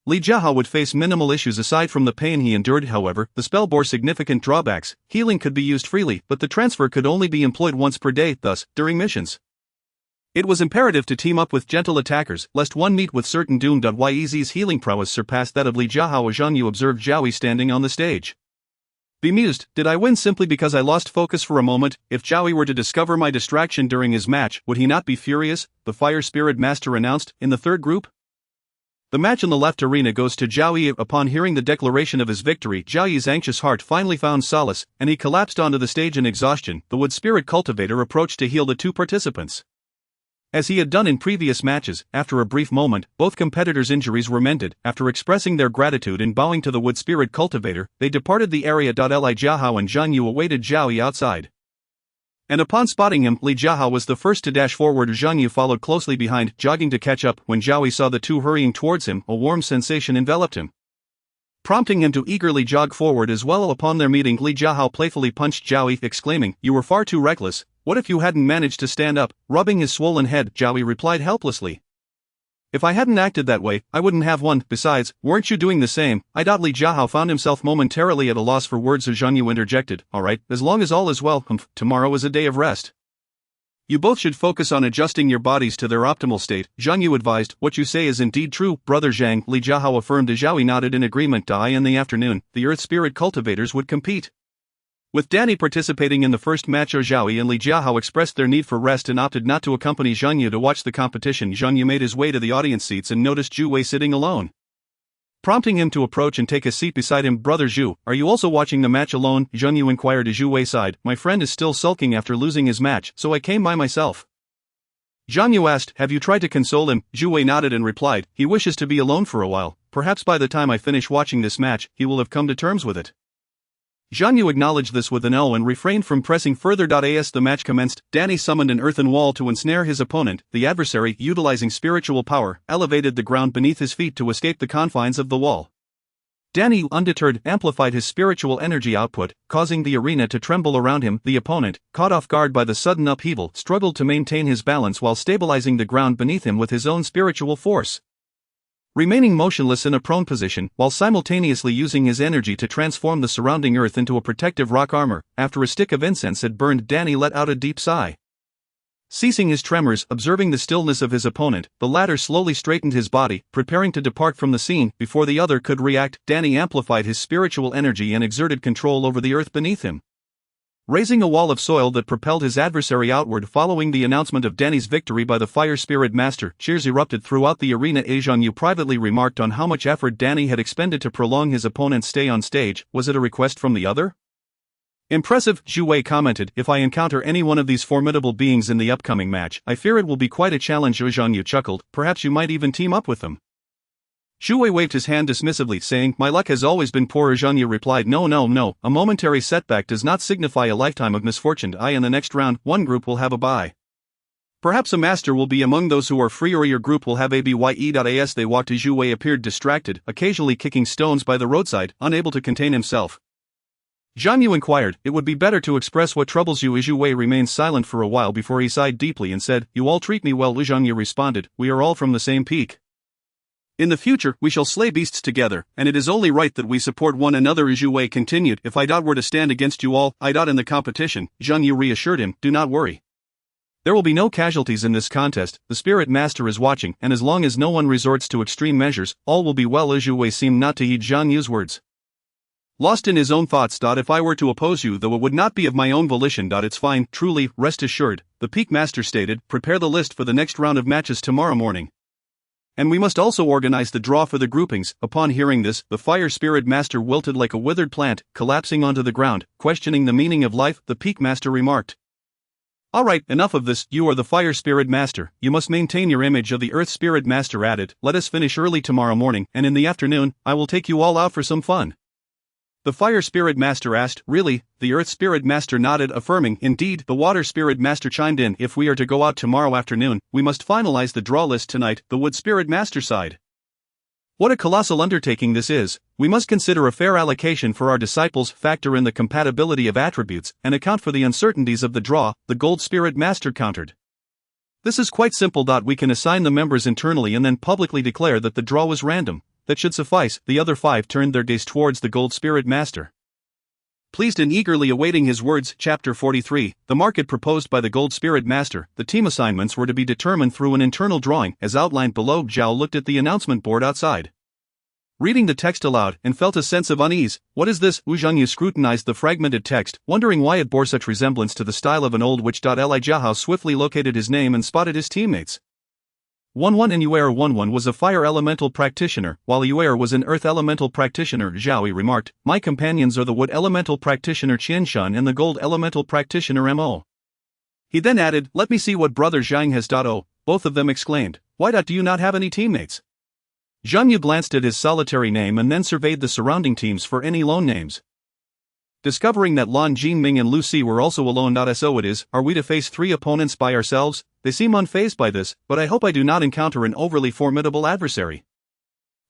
Li Jiahao would face minimal issues aside from the pain he endured. However, the spell bore significant drawbacks. Healing could be used freely, but the transfer could only be employed once per day, thus, during missions, it was imperative to team up with gentle attackers, lest one meet with certain doom. Ye's healing prowess surpassed that of Li Jiahao. Zhang Yu observed Zhao standing on the stage, bemused. "Did I win simply because I lost focus for a moment? If Zhao were to discover my distraction during his match, would he not be furious?" the Fire Spirit Master announced. In the third group, the match in the left arena goes to Zhao Yi. Upon hearing the declaration of his victory, Zhao Yi's anxious heart finally found solace, and he collapsed onto the stage in exhaustion. The Wood Spirit Cultivator approached to heal the two participants. As he had done in previous matches, after a brief moment, both competitors' injuries were mended. After expressing their gratitude and bowing to the Wood Spirit Cultivator, they departed the area. Li Jiahao and Zhang Yu awaited Zhao Yi outside, and upon spotting him, Li Jiahao was the first to dash forward. Zhang Yu followed closely behind, jogging to catch up. When Zhao Yi saw the two hurrying towards him, a warm sensation enveloped him, prompting him to eagerly jog forward as well. Upon their meeting, Li Jiahao playfully punched Zhao Yi, exclaiming, "You were far too reckless. What if you hadn't managed to stand up?" Rubbing his swollen head, Zhao Yi replied helplessly, "If I hadn't acted that way, I wouldn't have won. Besides, weren't you doing the same?" Li Jiahao found himself momentarily at a loss for words. Zhang Yu interjected, "All right, as long as all is well, tomorrow is a day of rest. You both should focus on adjusting your bodies to their optimal state." Zhang Yu advised, "What you say is indeed true, Brother Zhang." Li Jiahao affirmed. Zhao Yi nodded in agreement. In the afternoon, the Earth Spirit Cultivators would compete, with Danny participating in the first match. Zhao Yi and Li Jiahao expressed their need for rest and opted not to accompany Zhang Yu to watch the competition. Zhang Yu made his way to the audience seats and noticed Zhu Wei sitting alone, prompting him to approach and take a seat beside him. "Brother Zhu, are you also watching the match alone?" Zhang Yu inquired as Zhu Wei sighed. "My friend is still sulking after losing his match, so I came by myself." Zhang Yu asked, "Have you tried to console him?" Zhu Wei nodded and replied, "He wishes to be alone for a while. Perhaps by the time I finish watching this match, he will have come to terms with it." Zhang Yu acknowledged this with an O and refrained from pressing further. As the match commenced, Danny summoned an earthen wall to ensnare his opponent. The adversary, utilizing spiritual power, elevated the ground beneath his feet to escape the confines of the wall. Danny, undeterred, amplified his spiritual energy output, causing the arena to tremble around him. The opponent, caught off guard by the sudden upheaval, struggled to maintain his balance while stabilizing the ground beneath him with his own spiritual force, remaining motionless in a prone position, while simultaneously using his energy to transform the surrounding earth into a protective rock armor. After a stick of incense had burned, Danny let out a deep sigh. Ceasing his tremors, observing the stillness of his opponent, the latter slowly straightened his body, preparing to depart from the scene. Before the other could react, Danny amplified his spiritual energy and exerted control over the earth beneath him, raising a wall of soil that propelled his adversary outward. Following the announcement of Danny's victory by the Fire Spirit Master, cheers erupted throughout the arena. Zhang Yu privately remarked on how much effort Danny had expended to prolong his opponent's stay on stage. Was it a request from the other? Impressive, Zhu Wei commented. If I encounter any one of these formidable beings in the upcoming match, I fear it will be quite a challenge. Zhang Yu chuckled. Perhaps you might even team up with them. Zhu Wei waved his hand dismissively, saying, my luck has always been poor. Zhang Yu replied, no, a momentary setback does not signify a lifetime of misfortune. In the next round, one group will have a bye. Perhaps a master will be among those who are free, or your group will have a bye. They walked. Zhu Wei appeared distracted, occasionally kicking stones by the roadside, unable to contain himself. Zhang Yu inquired, it would be better to express what troubles you. Zhu Wei remained silent for a while before he sighed deeply and said, you all treat me well. Zhang Yu responded, we are all from the same peak. In the future, we shall slay beasts together, and it is only right that we support one another. Zhu Wei continued, if I were to stand against you all, in the competition. Zhang Yu reassured him, do not worry. There will be no casualties in this contest, the Spirit Master is watching, and as long as no one resorts to extreme measures, all will be well. Zhu Wei seemed not to heed Zhang Yu's words. Lost in his own thoughts. If I were to oppose you, though it would not be of my own volition. It's fine, truly, rest assured, the Peak Master stated, prepare the list for the next round of matches tomorrow morning. And we must also organize the draw for the groupings. Upon hearing this, the Fire Spirit Master wilted like a withered plant, collapsing onto the ground, questioning the meaning of life. The Peak Master remarked, alright, enough of this, you are the Fire Spirit Master, you must maintain your image of the Earth Spirit Master added, let us finish early tomorrow morning, and in the afternoon, I will take you all out for some fun. The Fire Spirit Master asked, really? The Earth Spirit Master nodded, affirming, indeed. The Water Spirit Master chimed in, if we are to go out tomorrow afternoon, we must finalize the draw list tonight. The Wood Spirit Master sighed. What a colossal undertaking this is. We must consider a fair allocation for our disciples, factor in the compatibility of attributes, and account for the uncertainties of the draw, the Gold Spirit Master countered. This is quite simple. We can assign the members internally and then publicly declare that the draw was random. That should suffice. The other five turned their gaze towards the Gold Spirit Master. Pleased and eagerly awaiting his words. Chapter 43, the market proposed by the Gold Spirit Master. The team assignments were to be determined through an internal drawing, as outlined below. Zhao looked at the announcement board outside, reading the text aloud, and felt a sense of unease. What is this? Zhang Yu scrutinized the fragmented text, wondering why it bore such resemblance to the style of an old witch. Li Jiahao swiftly located his name and spotted his teammates. 1-1 and Yuer 1-1 was a fire elemental practitioner, while Yuer was an earth elemental practitioner. Zhao remarked, my companions are the wood elemental practitioner Qianshan and the gold elemental practitioner Mo. He then added, let me see what brother Zhang has. Oh, both of them exclaimed, why do you not have any teammates? Zhang Yu glanced at his solitary name and then surveyed the surrounding teams for any lone names. Discovering that Lan Jinming and Lu Si were also alone. So it is, are we to face 3 opponents by ourselves? They seem unfazed by this, but I hope I do not encounter an overly formidable adversary.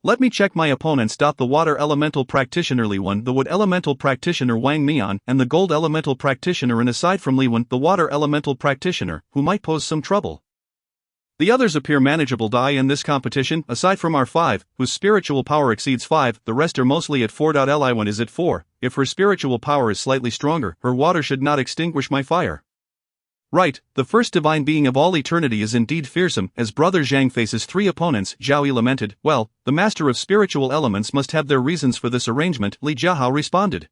Let me check my opponents. The water elemental practitioner Li Wen, the wood elemental practitioner Wang Mian, and the gold elemental practitioner, and aside from Li Wen, the water elemental practitioner, who might pose some trouble. The others appear manageable. In this competition, aside from our 5, whose spiritual power exceeds 5, the rest are mostly at 4. Li Wen is at 4, if her spiritual power is slightly stronger, her water should not extinguish my fire. Right, the first divine being of all eternity is indeed fearsome. As brother Zhang faces 3 opponents, Zhao Yi lamented, well, the master of spiritual elements must have their reasons for this arrangement. Li Jiahao responded,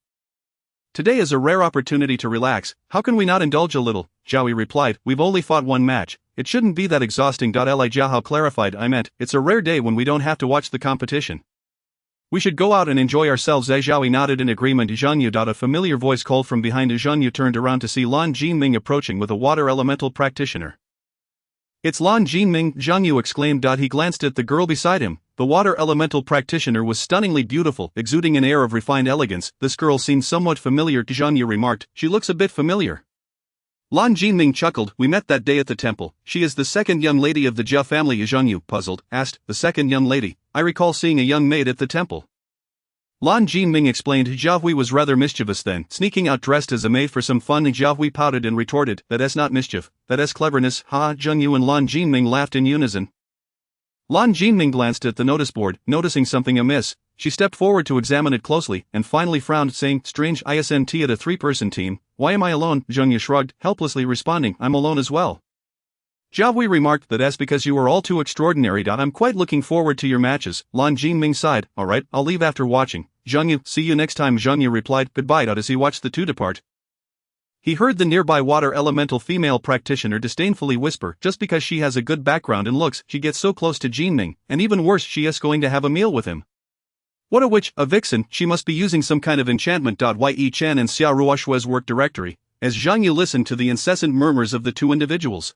today is a rare opportunity to relax, how can we not indulge a little? Zhao Yi replied, we've only fought 1 match, it shouldn't be that exhausting. Li Jiahao clarified, I meant, it's a rare day when we don't have to watch the competition. We should go out and enjoy ourselves. Zhao Yi nodded in agreement. Zhang Yu. A familiar voice called from behind. Zhang Yu turned around to see Lan Jinming approaching with a water elemental practitioner. It's Lan Jinming, Zhang Yu exclaimed. He glanced at the girl beside him. The water elemental practitioner was stunningly beautiful, exuding an air of refined elegance. This girl seemed somewhat familiar. Zhang Yu remarked, she looks a bit familiar. Lan Jinming chuckled, we met that day at the temple. She is the second young lady of the Jia family. Zhang Yu, puzzled, asked, the second young lady? I recall seeing a young maid at the temple. Lan Jinming explained. Jiahui was rather mischievous then, sneaking out dressed as a maid for some fun. Jiahui pouted and retorted, that's not mischief, that's cleverness. Ha! Zhang Yu and Lan Jinming laughed in unison. Lan Jinming glanced at the notice board, noticing something amiss. She stepped forward to examine it closely, and finally frowned, saying, strange, ISNT at a 3-person team, why am I alone? Zhang Yu shrugged, helplessly responding, I'm alone as well. Jiahui remarked, that's because you are all too extraordinary. I'm quite looking forward to your matches. Lan Jinming sighed, alright, I'll leave after watching. Zhang Yu, see you next time. Zhang Yu replied, goodbye. As he watched the 2 depart, he heard the nearby water elemental female practitioner disdainfully whisper, just because she has a good background and looks, she gets so close to Jinming, and even worse, she is going to have a meal with him. What a witch, a vixen, she must be using some kind of enchantment. Ye Chen and Xia Ruoshue's work directory, as Zhang Yu listened to the incessant murmurs of the two individuals.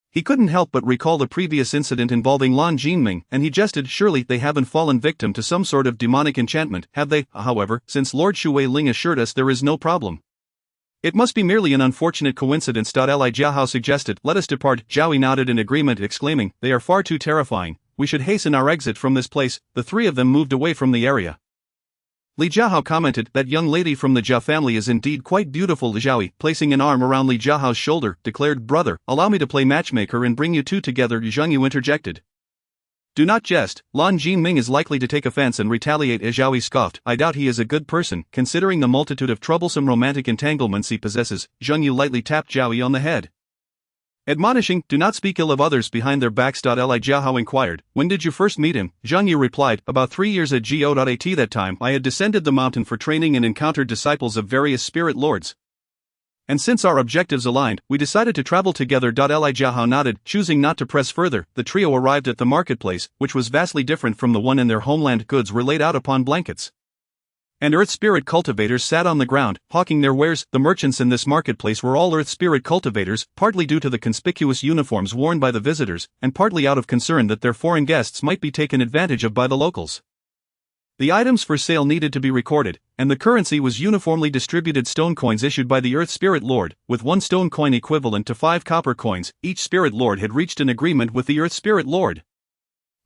He couldn't help but recall the previous incident involving Lan Jinming, and he jested, surely they haven't fallen victim to some sort of demonic enchantment, have they? However, since Lord Shui Ling assured us there is no problem, it must be merely an unfortunate coincidence. Li Jiahao suggested, let us depart. Zhao Yi nodded in agreement, exclaiming, they are far too terrifying, we should hasten our exit from this place. The three of them moved away from the area. Li Jiahao commented, that young lady from the Jia family is indeed quite beautiful. Zhao Yi, placing an arm around Li Jiahao's shoulder, declared, brother, allow me to play matchmaker and bring you two together. Zhang Yu interjected. Do not jest, Lan Jinming is likely to take offense and retaliate. Zhao Yi scoffed, I doubt he is a good person, considering the multitude of troublesome romantic entanglements he possesses. Zhang Yu lightly tapped Zhao Yi on the head, admonishing, do not speak ill of others behind their backs. Li Jiahao inquired, when did you first meet him? Zhang Yu replied, about 3 years at Go.At. That time I had descended the mountain for training and encountered disciples of various spirit lords, and since our objectives aligned, we decided to travel together. Li Jiahao nodded, choosing not to press further. The trio arrived at the marketplace, which was vastly different from the one in their homeland. Goods were laid out upon blankets, and earth spirit cultivators sat on the ground, hawking their wares. The merchants in this marketplace were all earth spirit cultivators, partly due to the conspicuous uniforms worn by the visitors, and partly out of concern that their foreign guests might be taken advantage of by the locals. The items for sale needed to be recorded, and the currency was uniformly distributed. Stone coins issued by the Earth Spirit Lord, with 1 stone coin equivalent to 5 copper coins. Each Spirit Lord had reached an agreement with the Earth Spirit Lord,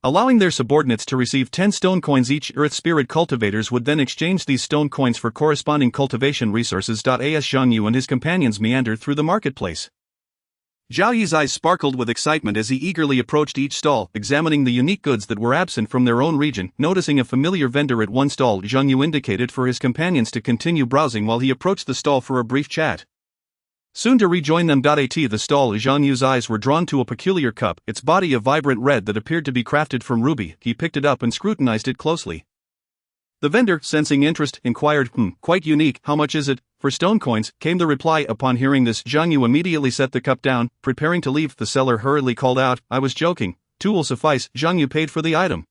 allowing their subordinates to receive 10 stone coins each. Earth Spirit cultivators would then exchange these stone coins for corresponding cultivation resources. As Zhang Yu and his companions meandered through the marketplace, Zhao Yi's eyes sparkled with excitement as he eagerly approached each stall, examining the unique goods that were absent from their own region. Noticing a familiar vendor at one stall, Zhang Yu indicated for his companions to continue browsing while he approached the stall for a brief chat, soon to rejoin them. At the stall, Zhang Yu's eyes were drawn to a peculiar cup, its body a vibrant red that appeared to be crafted from ruby. He picked it up and scrutinized it closely. The vendor, sensing interest, inquired, quite unique, how much is it? For stone coins, came the reply. Upon hearing this, Zhang Yu immediately set the cup down, preparing to leave. The seller hurriedly called out, I was joking, 2 will suffice. Zhang Yu paid for the item,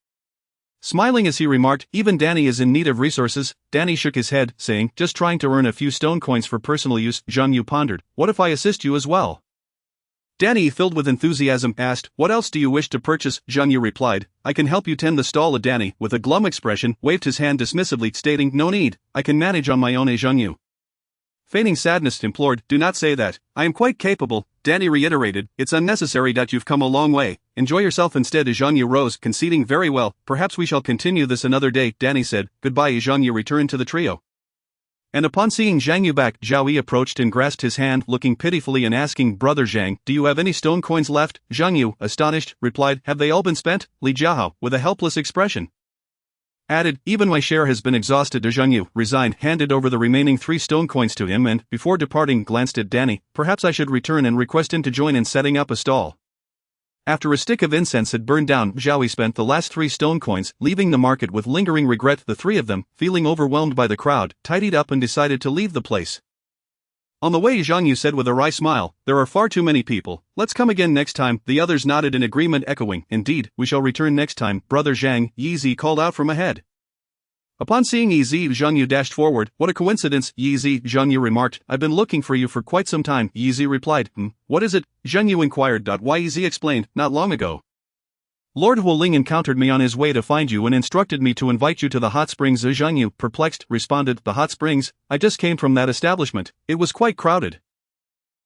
smiling as he remarked, even Danny is in need of resources. Danny shook his head, saying, just trying to earn a few stone coins for personal use. Zhang Yu pondered, what if I assist you as well? Danny, filled with enthusiasm, asked, what else do you wish to purchase? Zhang Yu replied, I can help you tend the stall. Danny, with a glum expression, waved his hand dismissively, stating, no need, I can manage on my own. Zhang Yu, feigning sadness, implored, do not say that, I am quite capable. Danny reiterated, it's unnecessary. You've come a long way, enjoy yourself instead. Zhang Yu rose, conceding, very well, perhaps we shall continue this another day. Danny said, goodbye. Zhang Yu returned to the trio, and upon seeing Zhang Yu back, Zhao Yi approached and grasped his hand, looking pitifully and asking, brother Zhang, do you have any stone coins left? Zhang Yu, astonished, replied, have they all been spent? Li Jiahao, with a helpless expression, added, even my share has been exhausted. Zhang Yu, resigned, handed over the remaining 3 stone coins to him and, before departing, glanced at Danny, perhaps I should return and request him to join in setting up a stall. After a stick of incense had burned down, Zhao Yi spent the last 3 stone coins, leaving the market with lingering regret. The 3 of them, feeling overwhelmed by the crowd, tidied up and decided to leave the place. On the way, Zhang Yu said with a wry smile, there are far too many people, let's come again next time. The others nodded in agreement, echoing, indeed, we shall return next time. Brother Zhang, Yi Zi called out from ahead. Upon seeing Yi Zi, Zhang Yu dashed forward. What a coincidence, Yi Zi, Zhang Yu remarked, I've been looking for you for quite some time. Yi Zi replied, what is it? Zhang Yu inquired. Yi Zi explained, not long ago, Lord Huoling encountered me on his way to find you and instructed me to invite you to the hot springs. Zhang Yu, perplexed, responded, the hot springs? I just came from that establishment, it was quite crowded.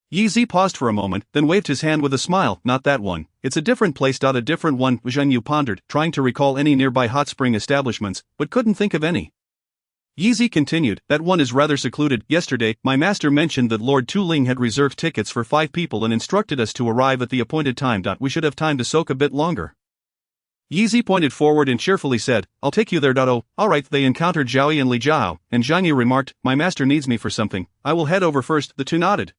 Yi Zi paused for a moment, then waved his hand with a smile, not that one, it's a different place. A different one, Zhang Yu pondered, trying to recall any nearby hot spring establishments, but couldn't think of any. Yi Zi continued, that one is rather secluded. Yesterday, my master mentioned that Lord Tu Ling had reserved tickets for 5 people and instructed us to arrive at the appointed time. We should have time to soak a bit longer. Yi Zi pointed forward and cheerfully said, I'll take you there. Oh, alright. They encountered Zhao Yi and Li Jiahao, and Zhang Yu remarked, my master needs me for something, I will head over first. The 2 nodded.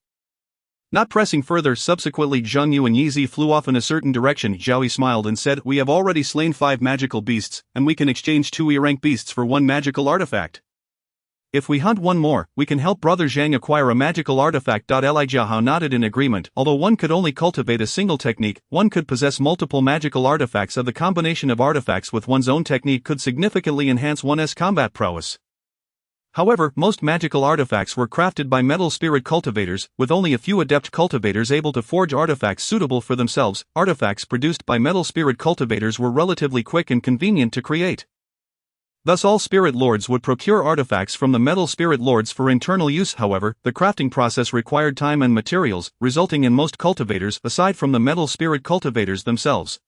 Not pressing further, subsequently Zhang Yu and Yi Zi flew off in a certain direction. Zhao Yi smiled and said, we have already slain 5 magical beasts, and we can exchange 2 E-rank beasts for 1 magical artifact. If we hunt one more, we can help Brother Zhang acquire a magical artifact. Li Jiahao nodded in agreement. Although one could only cultivate a single technique, one could possess multiple magical artifacts. The combination of artifacts with one's own technique could significantly enhance one's combat prowess. However, most magical artifacts were crafted by metal spirit cultivators, with only a few adept cultivators able to forge artifacts suitable for themselves. Artifacts produced by metal spirit cultivators were relatively quick and convenient to create. Thus all spirit lords would procure artifacts from the metal spirit lords for internal use. However, the crafting process required time and materials, resulting in most cultivators, aside from the metal spirit cultivators themselves,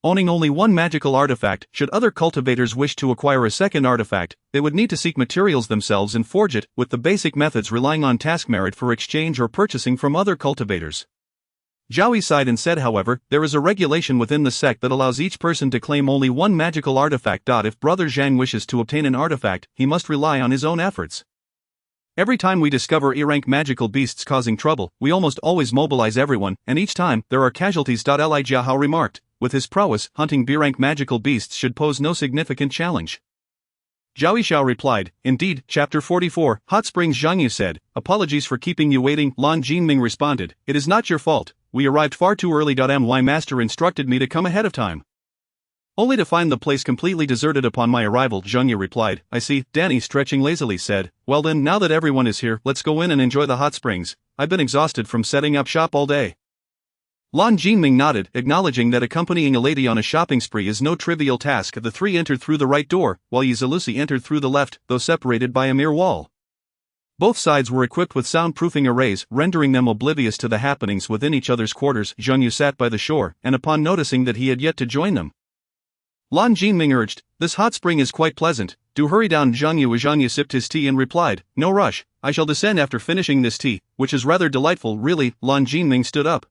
owning only one magical artifact. Should other cultivators wish to acquire a second artifact, they would need to seek materials themselves and forge it, with the basic methods relying on task merit for exchange or purchasing from other cultivators. Zhao sighed and said, however, there is a regulation within the sect that allows each person to claim only one magical artifact. If Brother Zhang wishes to obtain an artifact, he must rely on his own efforts. Every time we discover E-rank magical beasts causing trouble, we almost always mobilize everyone, and each time, there are casualties. Li Jiahao remarked. With his prowess, hunting B-rank magical beasts should pose no significant challenge. Zhao Yishao replied, indeed. Chapter 44, Hot Springs. Zhang Yu said, apologies for keeping you waiting. Lan Jinming responded, it is not your fault, we arrived far too early. My master instructed me to come ahead of time, only to find the place completely deserted upon my arrival. Zhang Yu replied, I see. Danny, stretching lazily, said, well then, now that everyone is here, let's go in and enjoy the hot springs. I've been exhausted from setting up shop all day. Lan Jinming nodded, acknowledging that accompanying a lady on a shopping spree is no trivial task. The three entered through the right door, while Yi Zilusi entered through the left, though separated by a mere wall. Both sides were equipped with soundproofing arrays, rendering them oblivious to the happenings within each other's quarters. Zhang Yu sat by the shore, and upon noticing that he had yet to join them, Lan Jinming urged, this hot spring is quite pleasant, do hurry down. Zhang Yu sipped his tea and replied, no rush, I shall descend after finishing this tea, which is rather delightful. Really? Lan Jinming stood up,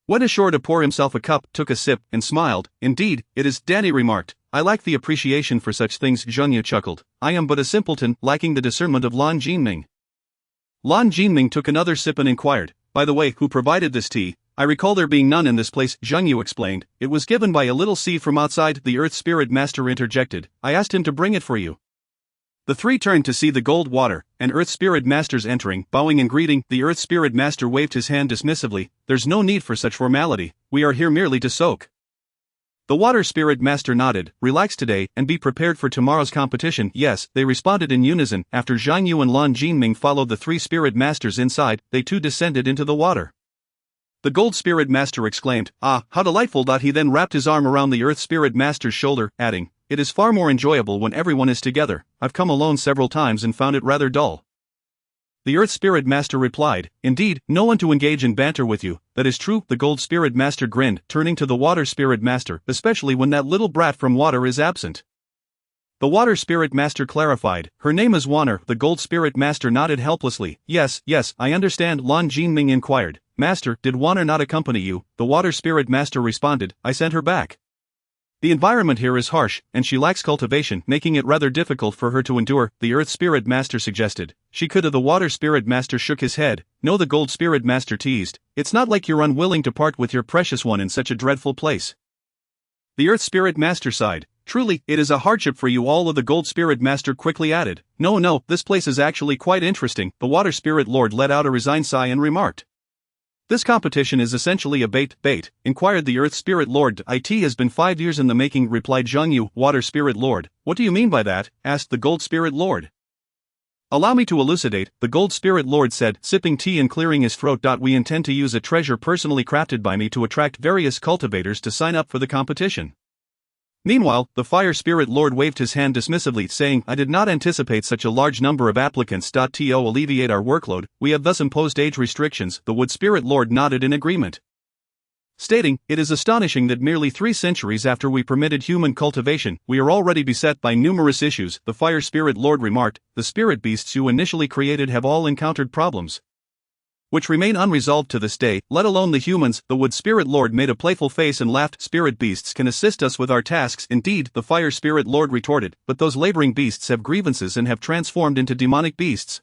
went ashore to pour himself a cup, took a sip, and smiled. Indeed, it is. Danny remarked, I lack the appreciation for such things. Zhang Yu chuckled, I am but a simpleton, lacking the discernment of Lan Jinming. Lan Jinming took another sip and inquired, by the way, who provided this tea? I recall there being none in this place. Zhang Yu explained, it was given by a little seed from outside. The Earth Spirit Master interjected, I asked him to bring it for you. The three turned to see the gold water, and Earth Spirit Masters entering, bowing and greeting. The Earth Spirit Master waved his hand dismissively, there's no need for such formality, we are here merely to soak. The Water Spirit Master nodded, relax today, and be prepared for tomorrow's competition. Yes, they responded in unison. After Zhang Yu and Lan Jinming followed the three Spirit Masters inside, they too descended into the water. The Gold Spirit Master exclaimed, ah, how delightful. He then wrapped his arm around the Earth Spirit Master's shoulder, adding, it is far more enjoyable when everyone is together. I've come alone several times and found it rather dull. The Earth Spirit Master replied, indeed, no one to engage in banter with you. That is true. The Gold Spirit Master grinned, turning to the Water Spirit Master, especially when that little brat from water is absent. The Water Spirit Master clarified, her name is Waner. The Gold Spirit Master nodded helplessly, yes, I understand. Lan Jinming inquired, Master, did Waner not accompany you? The Water Spirit Master responded, I sent her back. The environment here is harsh, and she lacks cultivation, making it rather difficult for her to endure. The Earth Spirit Master suggested, she could. The Water Spirit Master shook his head, no. The Gold Spirit Master teased, it's not like you're unwilling to part with your precious one in such a dreadful place. The Earth Spirit Master sighed, truly, it is a hardship for you all. The Gold Spirit Master quickly added, no, this place is actually quite interesting. The Water Spirit Lord let out a resigned sigh and remarked, this competition is essentially a bait, inquired the Earth Spirit Lord. It has been 5 years in the making, replied Zhang Yu. Water Spirit Lord, what do you mean by that? Asked the Gold Spirit Lord. Allow me to elucidate, the Gold Spirit Lord said, sipping tea and clearing his throat. We intend to use a treasure personally crafted by me to attract various cultivators to sign up for the competition. Meanwhile, the Fire Spirit Lord waved his hand dismissively, saying, I did not anticipate such a large number of applicants. To alleviate our workload, we have thus imposed age restrictions. The Wood Spirit Lord nodded in agreement, stating, it is astonishing that merely 3 centuries after we permitted human cultivation, we are already beset by numerous issues. The Fire Spirit Lord remarked, the spirit beasts you initially created have all encountered problems which remain unresolved to this day, let alone the humans. The Wood Spirit Lord made a playful face and laughed, spirit beasts can assist us with our tasks. Indeed, the Fire Spirit Lord retorted, but those laboring beasts have grievances and have transformed into demonic beasts.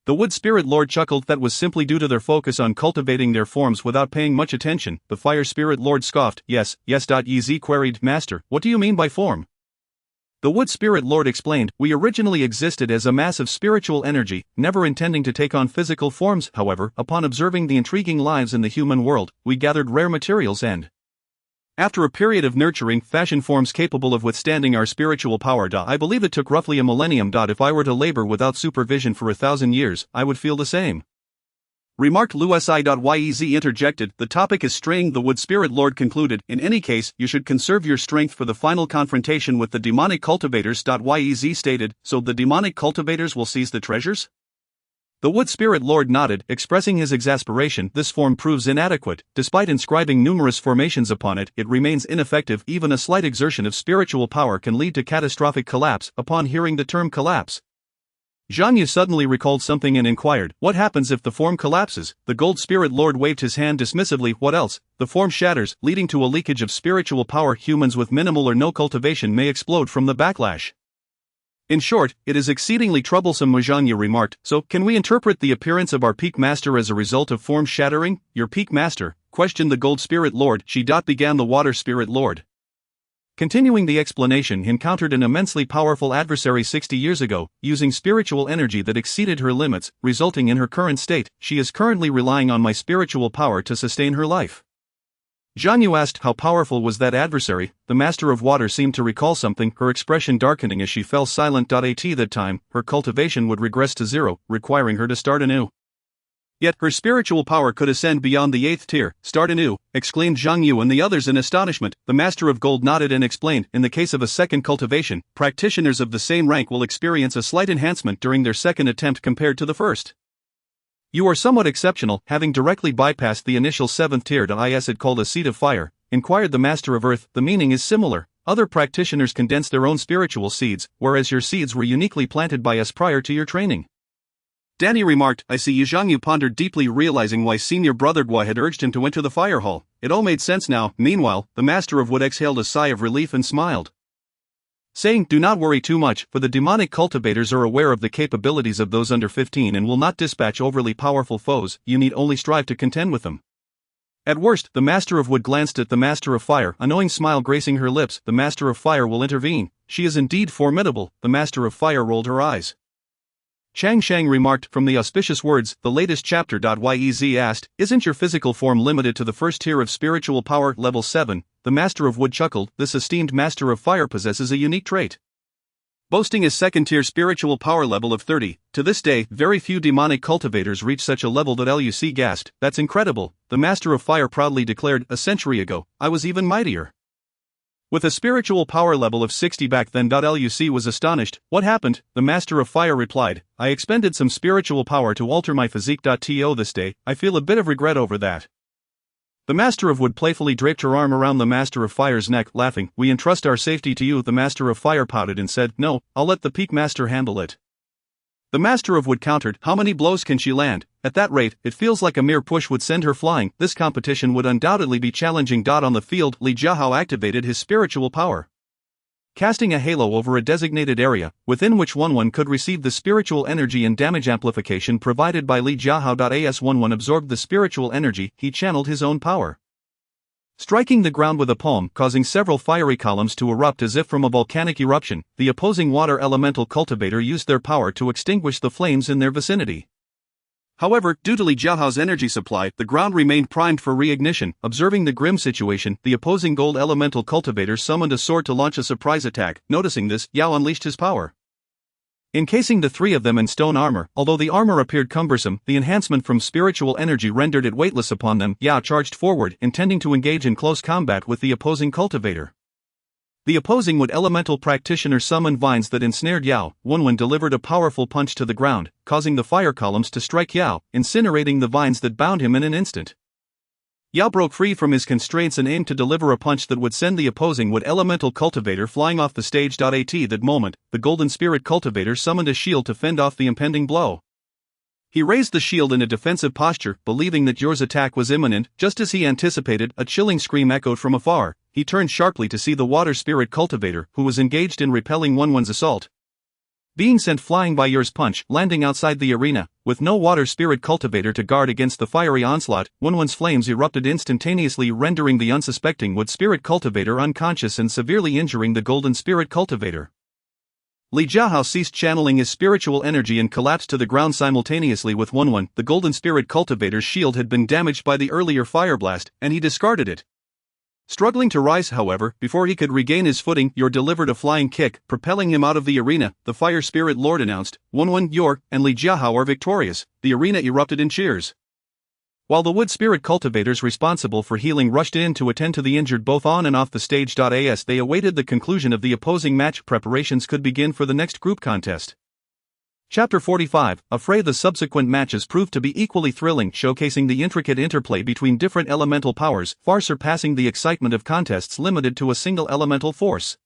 The Wood Spirit Lord chuckled, that was simply due to their focus on cultivating their forms without paying much attention. The Fire Spirit Lord scoffed, yes, Yi queried, Master, what do you mean by form? The Wood Spirit Lord explained, we originally existed as a mass of spiritual energy, never intending to take on physical forms. However, upon observing the intriguing lives in the human world, we gathered rare materials and, after a period of nurturing, fashioned forms capable of withstanding our spiritual power. I believe it took roughly a millennium. If I were to labor without supervision for 1,000 years, I would feel the same. Remarked Louis.yez interjected, the topic is straying. The Wood Spirit Lord concluded, in any case, you should conserve your strength for the final confrontation with the demonic cultivators. Yez stated, so the demonic cultivators will seize the treasures? The Wood Spirit Lord nodded, expressing his exasperation. This form proves inadequate. Despite inscribing numerous formations upon it, it remains ineffective. Even a slight exertion of spiritual power can lead to catastrophic collapse. Upon hearing the term collapse, Zhang Yu suddenly recalled something and inquired, what happens if the form collapses? The Gold Spirit Lord waved his hand dismissively, what else? The form shatters, leading to a leakage of spiritual power. Humans with minimal or no cultivation may explode from the backlash. In short, it is exceedingly troublesome. Zhang Yu remarked, so, can we interpret the appearance of our peak master as a result of form shattering? Your peak master? Questioned the Gold Spirit Lord. Began the Water Spirit Lord. Continuing the explanation, encountered an immensely powerful adversary 60 years ago, using spiritual energy that exceeded her limits, resulting in her current state. She is currently relying on my spiritual power to sustain her life. Zhang Yu asked, how powerful was that adversary? The Master of Water seemed to recall something, her expression darkening as she fell silent. At that time, her cultivation would regress to 0, requiring her to start anew. Yet, her spiritual power could ascend beyond the 8th tier. Start anew, exclaimed Zhang Yu and the others in astonishment. The Master of Gold nodded and explained, in the case of a second cultivation, practitioners of the same rank will experience a slight enhancement during their second attempt compared to the first. You are somewhat exceptional, having directly bypassed the initial 7th tier. Is it called a seed of fire? Inquired the Master of Earth. The meaning is similar. Other practitioners condense their own spiritual seeds, whereas your seeds were uniquely planted by us prior to your training. Danny remarked, I see. Zhang Yu pondered deeply, realizing why senior brother Gua had urged him to enter the fire hall. It all made sense now. Meanwhile, the Master of Wood exhaled a sigh of relief and smiled, saying, do not worry too much, for the demonic cultivators are aware of the capabilities of those under 15 and will not dispatch overly powerful foes. You need only strive to contend with them. At worst, the Master of Wood glanced at the Master of Fire, a knowing smile gracing her lips. The Master of Fire will intervene. She is indeed formidable. The Master of Fire rolled her eyes. Chang Shang remarked, from the auspicious words, the latest chapter. Yez asked, isn't your physical form limited to the first tier of spiritual power, level 7? The Master of Wood chuckled, this esteemed Master of Fire possesses a unique trait, boasting a second tier spiritual power level of 30. To this day, very few demonic cultivators reach such a level. Luc gasped, that's incredible. The Master of Fire proudly declared, a century ago, I was even mightier, with a spiritual power level of 60 back then. Luc was astonished. What happened? The Master of Fire replied, I expended some spiritual power to alter my physique. To this day, I feel a bit of regret over that. The Master of Wood playfully draped her arm around the Master of Fire's neck, laughing, we entrust our safety to you. The Master of Fire pouted and said, no, I'll let the Peak Master handle it. The Master of Wood countered, how many blows can she land? At that rate, it feels like a mere push would send her flying. This competition would undoubtedly be challenging. On the field, Li Jiahao activated his spiritual power, casting a halo over a designated area, within which One could receive the spiritual energy and damage amplification provided by Li Jiahao. As One absorbed the spiritual energy, he channeled his own power, striking the ground with a palm, causing several fiery columns to erupt as if from a volcanic eruption. The opposing water elemental cultivator used their power to extinguish the flames in their vicinity. However, due to Li Jiahao's energy supply, the ground remained primed for reignition. Observing the grim situation, the opposing gold elemental cultivator summoned a sword to launch a surprise attack. Noticing this, Yao unleashed his power, encasing the three of them in stone armor. Although the armor appeared cumbersome, the enhancement from spiritual energy rendered it weightless upon them. Yao charged forward, intending to engage in close combat with the opposing cultivator. The opposing wood elemental practitioner summoned vines that ensnared Yao. One delivered a powerful punch to the ground, causing the fire columns to strike Yao, incinerating the vines that bound him in an instant. Yao broke free from his constraints and aimed to deliver a punch that would send the opposing wood elemental cultivator flying off the stage. At that moment, the golden spirit cultivator summoned a shield to fend off the impending blow. He raised the shield in a defensive posture, believing that Yor's attack was imminent. Just as he anticipated, a chilling scream echoed from afar. He turned sharply to see the water spirit cultivator, who was engaged in repelling One's assault, being sent flying by Yor's punch, landing outside the arena. With no water spirit cultivator to guard against the fiery onslaught, One's flames erupted instantaneously, rendering the unsuspecting wood spirit cultivator unconscious and severely injuring the golden spirit cultivator. Li Jiahao ceased channeling his spiritual energy and collapsed to the ground simultaneously with One. The golden spirit cultivator's shield had been damaged by the earlier fire blast, and he discarded it. Struggling to rise, however, before he could regain his footing, Yor delivered a flying kick, propelling him out of the arena. The fire spirit lord announced, One, Yor, and Li Jiahao are victorious. The arena erupted in cheers. While the wood spirit cultivators responsible for healing rushed in to attend to the injured both on and off the stage. As they awaited the conclusion of the opposing match, preparations could begin for the next group contest. Chapter 45, The subsequent matches proved to be equally thrilling, showcasing the intricate interplay between different elemental powers, far surpassing the excitement of contests limited to a single elemental force.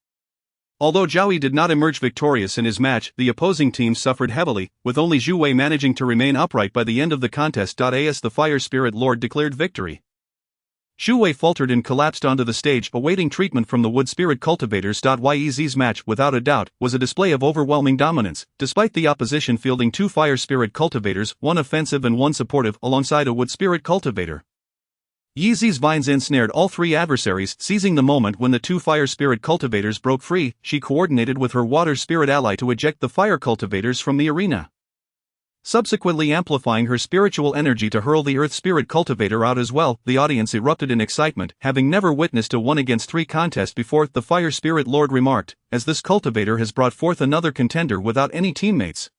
Although Zhao Yi did not emerge victorious in his match, the opposing team suffered heavily, with only Zhu Wei managing to remain upright by the end of the contest. As the Fire Spirit Lord declared victory, Zhu Wei faltered and collapsed onto the stage, awaiting treatment from the Wood Spirit Cultivators. Yez's match, without a doubt, was a display of overwhelming dominance, despite the opposition fielding two Fire Spirit Cultivators, one offensive and one supportive, alongside a Wood Spirit Cultivator. Yeezy's vines ensnared all three adversaries, seizing the moment when the two Fire Spirit Cultivators broke free. She coordinated with her Water Spirit ally to eject the Fire Cultivators from the arena, subsequently amplifying her spiritual energy to hurl the Earth Spirit Cultivator out as well. The audience erupted in excitement, having never witnessed a 1-against-3 contest before. The Fire Spirit Lord remarked, as this cultivator has brought forth another contender without any teammates.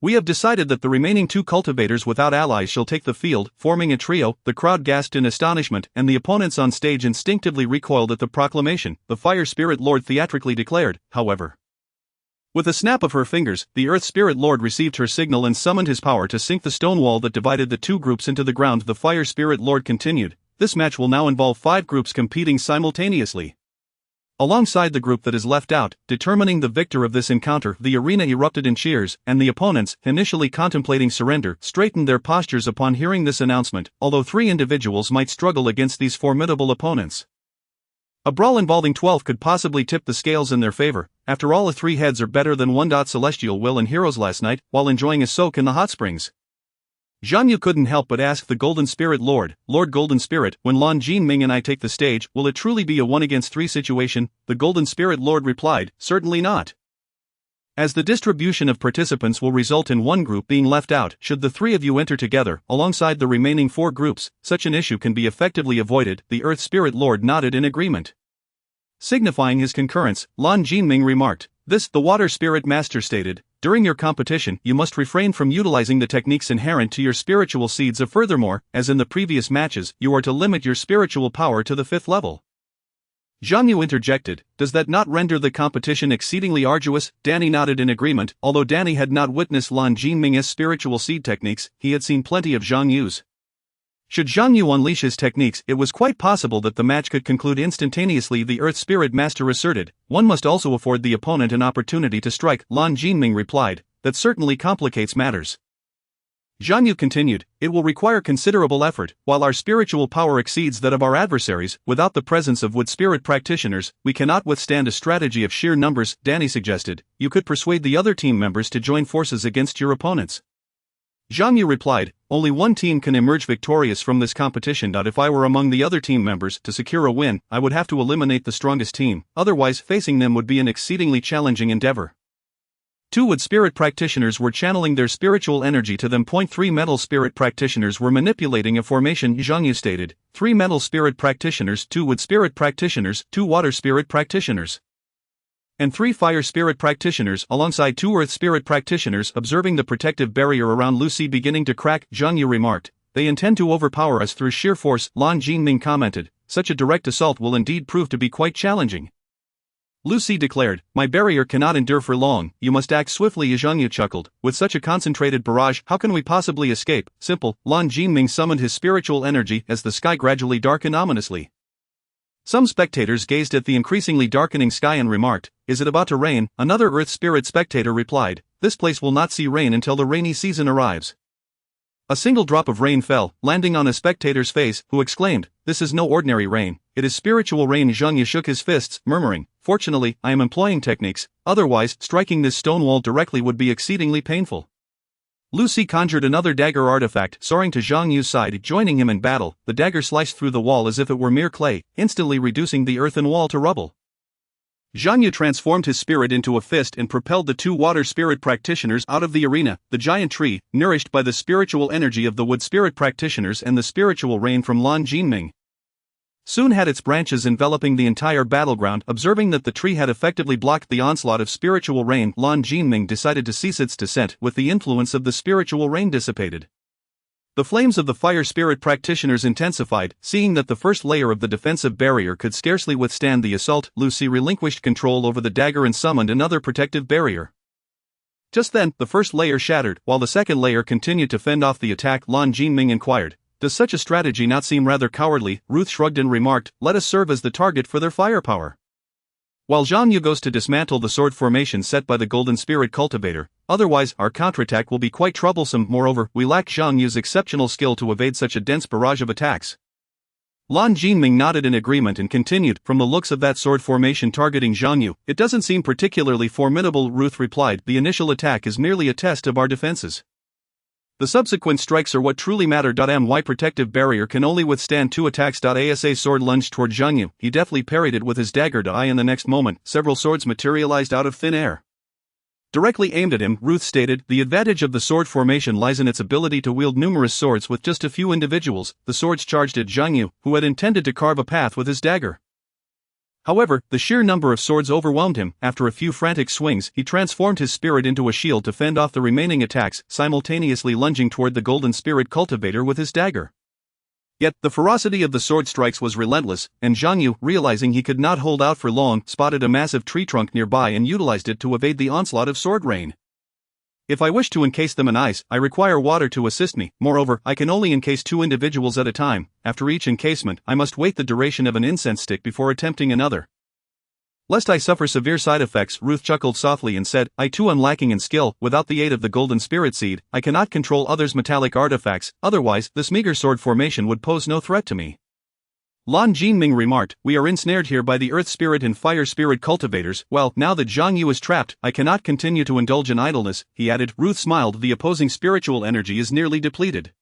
We have decided that the remaining two cultivators without allies shall take the field, forming a trio. The crowd gasped in astonishment, and the opponents on stage instinctively recoiled at the proclamation. The Fire Spirit Lord theatrically declared, however. With a snap of her fingers, the Earth Spirit Lord received her signal and summoned his power to sink the stone wall that divided the two groups into the ground. The Fire Spirit Lord continued, this match will now involve 5 groups competing simultaneously. Alongside the group that is left out, determining the victor of this encounter. The arena erupted in cheers, and the opponents, initially contemplating surrender, straightened their postures upon hearing this announcement, although 3 individuals might struggle against these formidable opponents. A brawl involving 12 could possibly tip the scales in their favor. After all, 3 heads are better than 1. Celestial Will and Heroes last night, while enjoying a soak in the hot springs. Zhang Yu couldn't help but ask the Golden Spirit Lord, Lord Golden Spirit, when Lan Jinming and I take the stage, will it truly be a 1-against-3 situation? The Golden Spirit Lord replied, certainly not. As the distribution of participants will result in one group being left out, should the 3 of you enter together, alongside the remaining 4 groups, such an issue can be effectively avoided. The Earth Spirit Lord nodded in agreement. Signifying his concurrence, Lan Jinming remarked, this, the Water Spirit Master stated, during your competition, you must refrain from utilizing the techniques inherent to your spiritual seeds. Furthermore, as in the previous matches, you are to limit your spiritual power to the 5th level. Zhang Yu interjected, does that not render the competition exceedingly arduous? Danny nodded in agreement. Although Danny had not witnessed Lan Jinming's spiritual seed techniques, he had seen plenty of Zhang Yu's. Should Zhang Yu unleash his techniques, it was quite possible that the match could conclude instantaneously. The Earth Spirit Master asserted, one must also afford the opponent an opportunity to strike. Lan Jinming replied, that certainly complicates matters. Zhang Yu continued, it will require considerable effort. While our spiritual power exceeds that of our adversaries, without the presence of wood spirit practitioners, we cannot withstand a strategy of sheer numbers. Danny suggested, you could persuade the other team members to join forces against your opponents. Zhang Yu replied, only one team can emerge victorious from this competition. If I were among the other team members, to secure a win, I would have to eliminate the strongest team, otherwise facing them would be an exceedingly challenging endeavor. 2 wood spirit practitioners were channeling their spiritual energy to them. 3 metal spirit practitioners were manipulating a formation. Zhang Yu stated, 3 metal spirit practitioners, 2 wood spirit practitioners, 2 water spirit practitioners, and 3 fire spirit practitioners alongside 2 earth spirit practitioners. Observing the protective barrier around Lucy beginning to crack, Zhang Yu remarked, they intend to overpower us through sheer force. Lan Jinming commented, such a direct assault will indeed prove to be quite challenging. Lucy declared, my barrier cannot endure for long, you must act swiftly. Zhang Yu chuckled, with such a concentrated barrage, how can we possibly escape? Simple. Lan Jinming summoned his spiritual energy as the sky gradually darkened ominously. Some spectators gazed at the increasingly darkening sky and remarked, is it about to rain? Another Earth Spirit spectator replied, this place will not see rain until the rainy season arrives. A single drop of rain fell, landing on a spectator's face, who exclaimed, this is no ordinary rain, it is spiritual rain. Zhang Yu shook his fists, murmuring, fortunately, I am employing techniques, otherwise, striking this stone wall directly would be exceedingly painful. Lucy conjured another dagger artifact, soaring to Zhang Yu's side, joining him in battle. The dagger sliced through the wall as if it were mere clay, instantly reducing the earthen wall to rubble. Zhang Yu transformed his spirit into a fist and propelled the two water spirit practitioners out of the arena. The giant tree, nourished by the spiritual energy of the wood spirit practitioners and the spiritual rain from Lan Jinming, soon had its branches enveloping the entire battleground. Observing that the tree had effectively blocked the onslaught of spiritual rain, Lan Jinming decided to cease its descent with the influence of the spiritual rain dissipated. The flames of the fire spirit practitioners intensified. Seeing that the first layer of the defensive barrier could scarcely withstand the assault, Lucy relinquished control over the dagger and summoned another protective barrier. Just then, the first layer shattered, while the second layer continued to fend off the attack. Lan Jinming inquired, "Does such a strategy not seem rather cowardly?" Ruth shrugged and remarked, "Let us serve as the target for their firepower." While Zhang Yu goes to dismantle the sword formation set by the Golden Spirit Cultivator, otherwise our counterattack will be quite troublesome. Moreover, we lack Zhang Yu's exceptional skill to evade such a dense barrage of attacks. Lan Jinming nodded in agreement and continued, "From the looks of that sword formation targeting Zhang Yu, it doesn't seem particularly formidable." Ruth replied, "The initial attack is merely a test of our defenses. The subsequent strikes are what truly matter. My protective barrier can only withstand 2 attacks. Asa sword lunged toward Zhang Yu. He deftly parried it with his dagger. In the next moment, several swords materialized out of thin air, directly aimed at him. Ruth stated, "The advantage of the sword formation lies in its ability to wield numerous swords with just a few individuals." The swords charged at Zhang Yu, who had intended to carve a path with his dagger. However, the sheer number of swords overwhelmed him. After a few frantic swings, he transformed his spirit into a shield to fend off the remaining attacks, simultaneously lunging toward the Golden Spirit Cultivator with his dagger. Yet, the ferocity of the sword strikes was relentless, and Zhang Yu, realizing he could not hold out for long, spotted a massive tree trunk nearby and utilized it to evade the onslaught of sword rain. "If I wish to encase them in ice, I require water to assist me. Moreover, I can only encase 2 individuals at a time. After each encasement, I must wait the duration of an incense stick before attempting another. Lest I suffer severe side effects." Ruth chuckled softly and said, "I too am lacking in skill. Without the aid of the Golden Spirit Seed, I cannot control others' metallic artifacts. Otherwise, this meager sword formation would pose no threat to me." Lan Jinming remarked, "We are ensnared here by the Earth Spirit and Fire Spirit cultivators. Well, now that Zhang Yu is trapped, I cannot continue to indulge in idleness," he added. Ruth smiled, "The opposing spiritual energy is nearly depleted."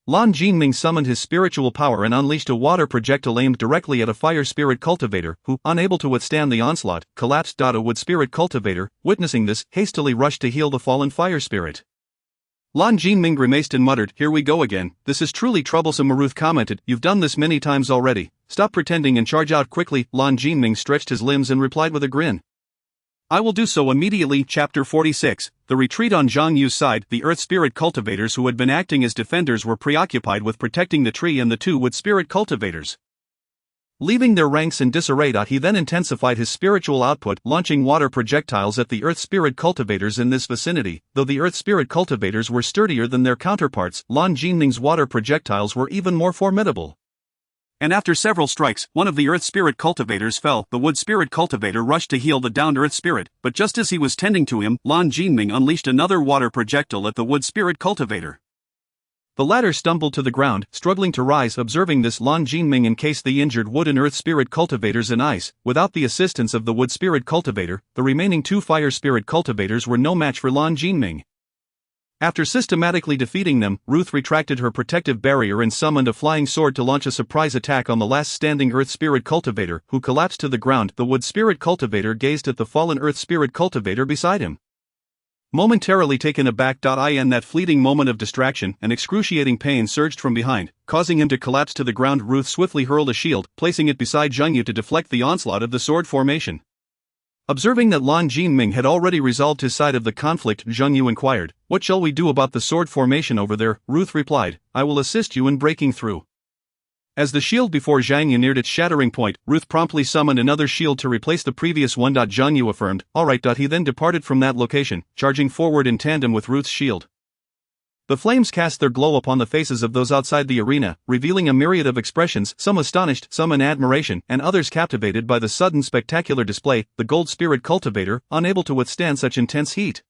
Lan Jinming summoned his spiritual power and unleashed a water projectile aimed directly at a Fire Spirit cultivator, who, unable to withstand the onslaught, collapsed. A Wood Spirit cultivator, witnessing this, hastily rushed to heal the fallen Fire Spirit. Lan Jinming grimaced and muttered, "Here we go again. This is truly troublesome." Ruth commented, "You've done this many times already. Stop pretending and charge out quickly." Lan Jinming stretched his limbs and replied with a grin, "I will do so immediately." Chapter 46. The retreat on Zhang Yu's side. The Earth Spirit cultivators who had been acting as defenders were preoccupied with protecting the tree and the 2 Wood Spirit cultivators, leaving their ranks in disarray. He then intensified his spiritual output, launching water projectiles at the Earth Spirit cultivators in this vicinity. Though the Earth Spirit cultivators were sturdier than their counterparts, Lan Jinming's water projectiles were even more formidable. And after several strikes, one of the Earth Spirit cultivators fell. The Wood Spirit cultivator rushed to heal the downed Earth Spirit, but just as he was tending to him, Lan Jinming unleashed another water projectile at the Wood Spirit cultivator. The latter stumbled to the ground, struggling to rise. Observing this, Lan Jinming encased the injured Wood and Earth Spirit cultivators in ice. Without the assistance of the Wood Spirit cultivator, the remaining 2 Fire Spirit cultivators were no match for Lan Jinming. After systematically defeating them, Ruth retracted her protective barrier and summoned a flying sword to launch a surprise attack on the last standing Earth Spirit cultivator, who collapsed to the ground. The Wood Spirit cultivator gazed at the fallen Earth Spirit cultivator beside him, momentarily taken aback. In that fleeting moment of distraction, an excruciating pain surged from behind, causing him to collapse to the ground. Ruth swiftly hurled a shield, placing it beside Zhang Yu to deflect the onslaught of the sword formation. Observing that Lan Jinming had already resolved his side of the conflict, Zhang Yu inquired, "What shall we do about the sword formation over there?" Ruth replied, "I will assist you in breaking through." As the shield before Zhang Yu neared its shattering point, Ruth promptly summoned another shield to replace the previous one. Zhang Yu affirmed, "All right." He then departed from that location, charging forward in tandem with Ruth's shield. The flames cast their glow upon the faces of those outside the arena, revealing a myriad of expressions, some astonished, some in admiration, and others captivated by the sudden spectacular display. The Gold Spirit cultivator, unable to withstand such intense heat,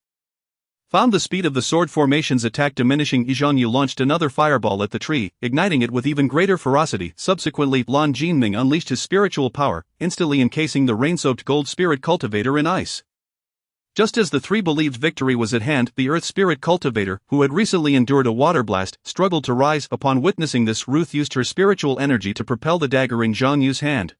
found the speed of the sword formation's attack diminishing. Zhang Yu launched another fireball at the tree, igniting it with even greater ferocity. Subsequently, Lan Jinming unleashed his spiritual power, instantly encasing the rain-soaked Gold Spirit cultivator in ice. Just as the 3 believed victory was at hand, the Earth Spirit cultivator, who had recently endured a water blast, struggled to rise. Upon witnessing this, Ruth used her spiritual energy to propel the dagger in Zhang Yu's hand.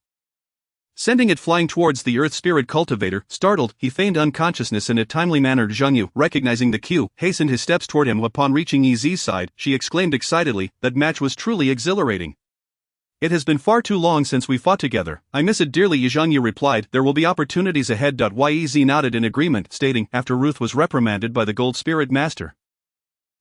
sending it flying towards the Earth Spirit Cultivator. Startled, he feigned unconsciousness in a timely manner. Zhang Yu, recognizing the cue, hastened his steps toward him. Upon reaching EZ's side, she exclaimed excitedly, "That match was truly exhilarating. It has been far too long since we fought together. I miss it dearly." Zhang Yu replied, "There will be opportunities ahead." Yez nodded in agreement, stating, after Ruth was reprimanded by the Gold Spirit Master,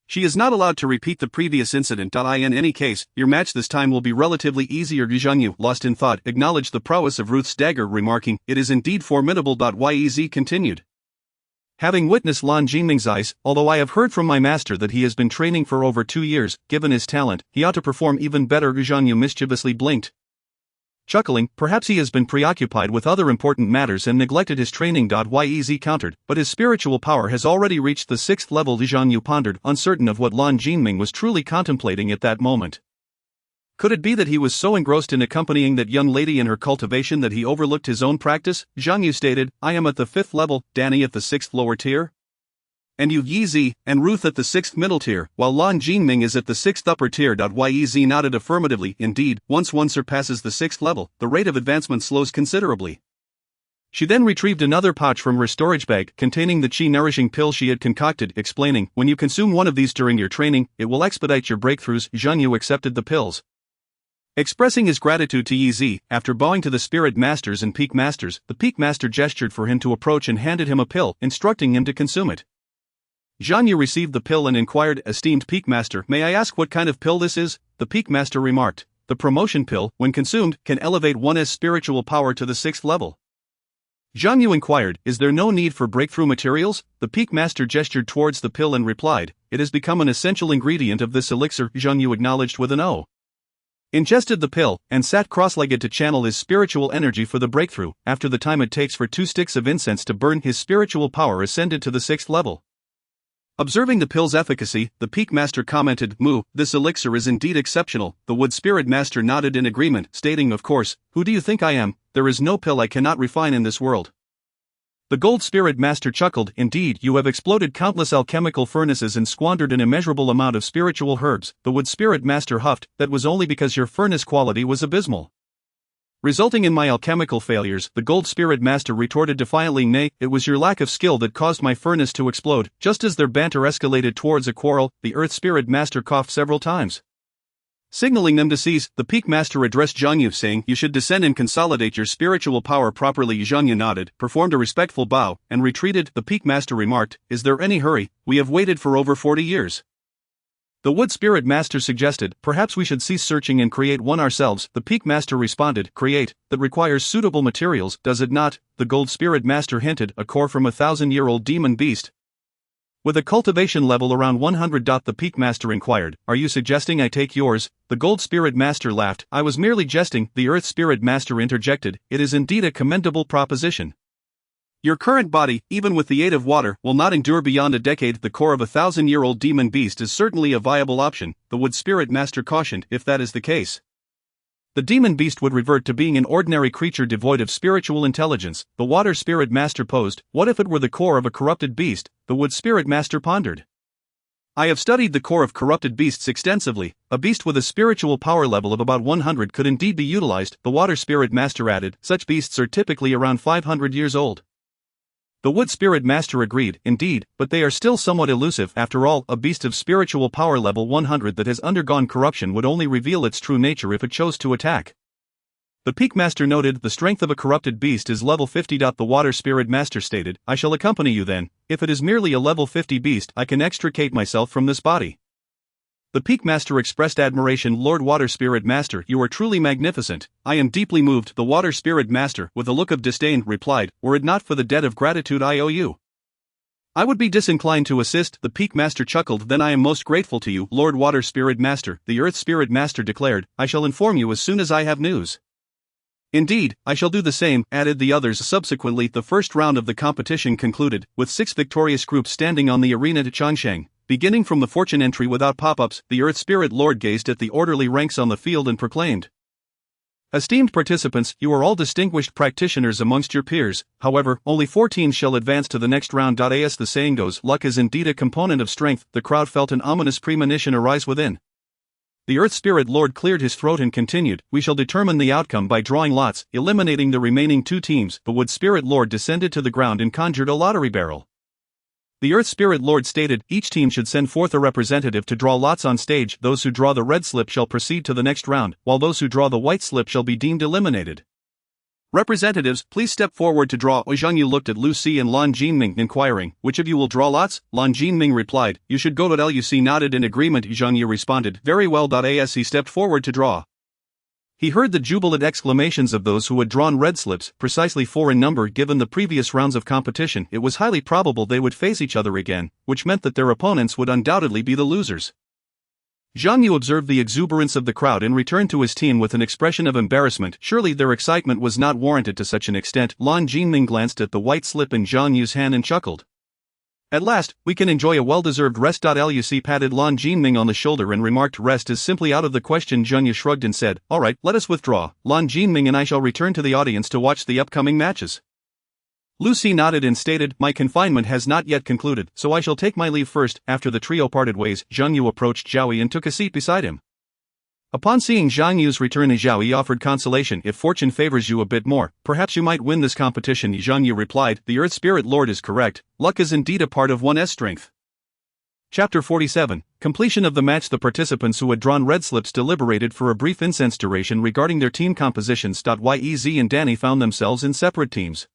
"She is not allowed to repeat the previous incident. In any case, your match this time will be relatively easier." Zhang Yu, lost in thought, acknowledged the prowess of Ruth's dagger, remarking, "It is indeed formidable." Yez continued, "Having witnessed Lan Jinming's ice, although I have heard from my master that he has been training for over 2 years, given his talent, he ought to perform even better." Zhang Yu mischievously blinked, chuckling, "Perhaps he has been preoccupied with other important matters and neglected his training." Yez countered, "But his spiritual power has already reached the 6th level." Zhang Yu pondered, uncertain of what Lan Jinming was truly contemplating at that moment. Could it be that he was so engrossed in accompanying that young lady in her cultivation that he overlooked his own practice? Zhang Yu stated, "I am at the 5th level, Danny at the 6th lower tier, and you Yi and Ruth at the 6th middle tier, while Lan Jinming is at the 6th upper tier." Yez nodded affirmatively. Indeed, once one surpasses the 6th level, the rate of advancement slows considerably. She then retrieved another pouch from her storage bag containing the chi-nourishing pill she had concocted, explaining, "When you consume one of these during your training, it will expedite your breakthroughs." Zhang Yu accepted the pills, expressing his gratitude to Yi. After bowing to the Spirit Masters and Peak Masters, the Peak Master gestured for him to approach and handed him a pill, instructing him to consume it. Zhang Yu received the pill and inquired, "Esteemed Peak Master, may I ask what kind of pill this is?" The Peak Master remarked, "The promotion pill, when consumed, can elevate one's spiritual power to the 6th level." Zhang Yu inquired, "Is there no need for breakthrough materials?" The Peak Master gestured towards the pill and replied, "It has become an essential ingredient of this elixir." Zhang Yu acknowledged with an O, ingested the pill, and sat cross-legged to channel his spiritual energy for the breakthrough. After the time it takes for 2 sticks of incense to burn, his spiritual power ascended to the 6th level. Observing the pill's efficacy, the Peak Master commented, This elixir is indeed exceptional." The Wood Spirit Master nodded in agreement, stating, "Of course, who do you think I am? There is no pill I cannot refine in this world." The Gold Spirit Master chuckled, "Indeed, you have exploded countless alchemical furnaces and squandered an immeasurable amount of spiritual herbs." The Wood Spirit Master huffed, "That was only because your furnace quality was abysmal, resulting in my alchemical failures." The Gold Spirit Master retorted defiantly, "Nay, it was your lack of skill that caused my furnace to explode." Just as their banter escalated towards a quarrel, the Earth Spirit Master coughed several times, signaling them to cease. The Peak Master addressed Zhang Yu, saying, "You should descend and consolidate your spiritual power properly." Zhang Yu nodded, performed a respectful bow, and retreated. The Peak Master remarked, "Is there any hurry? We have waited for over 40 years." The Wood Spirit Master suggested, "Perhaps we should cease searching and create one ourselves." The Peak Master responded, "Create? That requires suitable materials, does it not?" The Gold Spirit Master hinted, "A core from a 1,000-year-old demon beast, with a cultivation level around 100." The Peak Master inquired, "Are you suggesting I take yours?" The Gold Spirit Master laughed, "I was merely jesting." The Earth Spirit Master interjected, "It is indeed a commendable proposition. Your current body, even with the aid of water, will not endure beyond a decade. The core of a 1,000-year-old demon beast is certainly a viable option." The Wood Spirit Master cautioned, "If that is the case, the demon beast would revert to being an ordinary creature devoid of spiritual intelligence." The Water Spirit Master posed, "What if it were the core of a corrupted beast?" The Wood Spirit Master pondered, "I have studied the core of corrupted beasts extensively. A beast with a spiritual power level of about 100 could indeed be utilized." The Water Spirit Master added, "Such beasts are typically around 500 years old." The Wood Spirit Master agreed, "Indeed, but they are still somewhat elusive. After all, a beast of spiritual power level 100 that has undergone corruption would only reveal its true nature if it chose to attack." The Peak Master noted, "The strength of a corrupted beast is level 50." The Water Spirit Master stated, "I shall accompany you then. If it is merely a level 50 beast, I can extricate myself from this body." The Peak Master expressed admiration. "Lord Water Spirit Master, you are truly magnificent. I am deeply moved." The Water Spirit Master, with a look of disdain, replied, "Were it not for the debt of gratitude I owe you, I would be disinclined to assist." The Peak Master chuckled, "Then I am most grateful to you, Lord Water Spirit Master." The Earth Spirit Master declared, "I shall inform you as soon as I have news." "Indeed, I shall do the same," added the others. Subsequently, the first round of the competition concluded, with 6 victorious groups standing on the arena to Changsheng. Beginning from the fortune entry without pop-ups, the Earth Spirit Lord gazed at the orderly ranks on the field and proclaimed, "Esteemed participants, you are all distinguished practitioners amongst your peers. However, only 14 shall advance to the next round." As the saying goes, luck is indeed a component of strength. The crowd felt an ominous premonition arise within. The Earth Spirit Lord cleared his throat and continued, "We shall determine the outcome by drawing lots, eliminating the remaining two teams." The Wood Spirit Lord descended to the ground and conjured a lottery barrel. The Earth Spirit Lord stated, "Each team should send forth a representative to draw lots on stage. Those who draw the red slip shall proceed to the next round, while those who draw the white slip shall be deemed eliminated. Representatives, please step forward to draw." Zhang Yu looked at Lu Si and Lan Jinming, inquiring, "Which of you will draw lots?" Lan Jinming replied, "You should go." Lu Si nodded in agreement. Zhang Yu responded, "Very well." As he stepped forward to draw, he heard the jubilant exclamations of those who had drawn red slips, precisely 4 in number. Given the previous rounds of competition, it was highly probable they would face each other again, which meant that their opponents would undoubtedly be the losers. Zhang Yu observed the exuberance of the crowd and returned to his team with an expression of embarrassment. Surely their excitement was not warranted to such an extent. Lan Jinming glanced at the white slip in Zhang Yu's hand and chuckled. "At last, we can enjoy a well-deserved rest." Luc patted Lan Jinming on the shoulder and remarked, "Rest is simply out of the question." Zhang Yu shrugged and said, "All right, let us withdraw. Lan Jinming and I shall return to the audience to watch the upcoming matches." Lucy nodded and stated, "My confinement has not yet concluded, so I shall take my leave first." After the trio parted ways, Zhang Yu approached Zhao Yi and took a seat beside him. Upon seeing Zhang Yu's return, Zhao Yi offered consolation. "If fortune favors you a bit more, perhaps you might win this competition." Zhang Yu replied, "The Earth Spirit Lord is correct. Luck is indeed a part of one's strength." Chapter 47. Completion of the match. The participants who had drawn red slips deliberated for a brief incense duration regarding their team compositions. Yez and Danny found themselves in separate teams.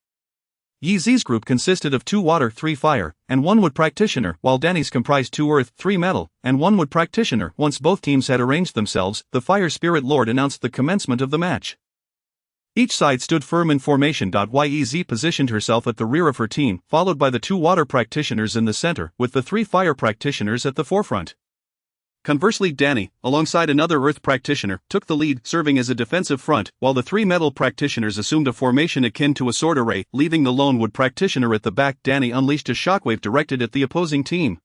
Yez's group consisted of 2 water, 3 fire, and 1 wood practitioner, while Danny's comprised 2 earth, 3 metal, and 1 wood practitioner. Once both teams had arranged themselves, the Fire Spirit Lord announced the commencement of the match. Each side stood firm in formation. Yez positioned herself at the rear of her team, followed by the 2 water practitioners in the center, with the 3 fire practitioners at the forefront. Conversely, Danny, alongside another earth practitioner, took the lead, serving as a defensive front, while the 3 metal practitioners assumed a formation akin to a sword array, leaving the lone wood practitioner at the back. Danny unleashed a shockwave directed at the opposing team,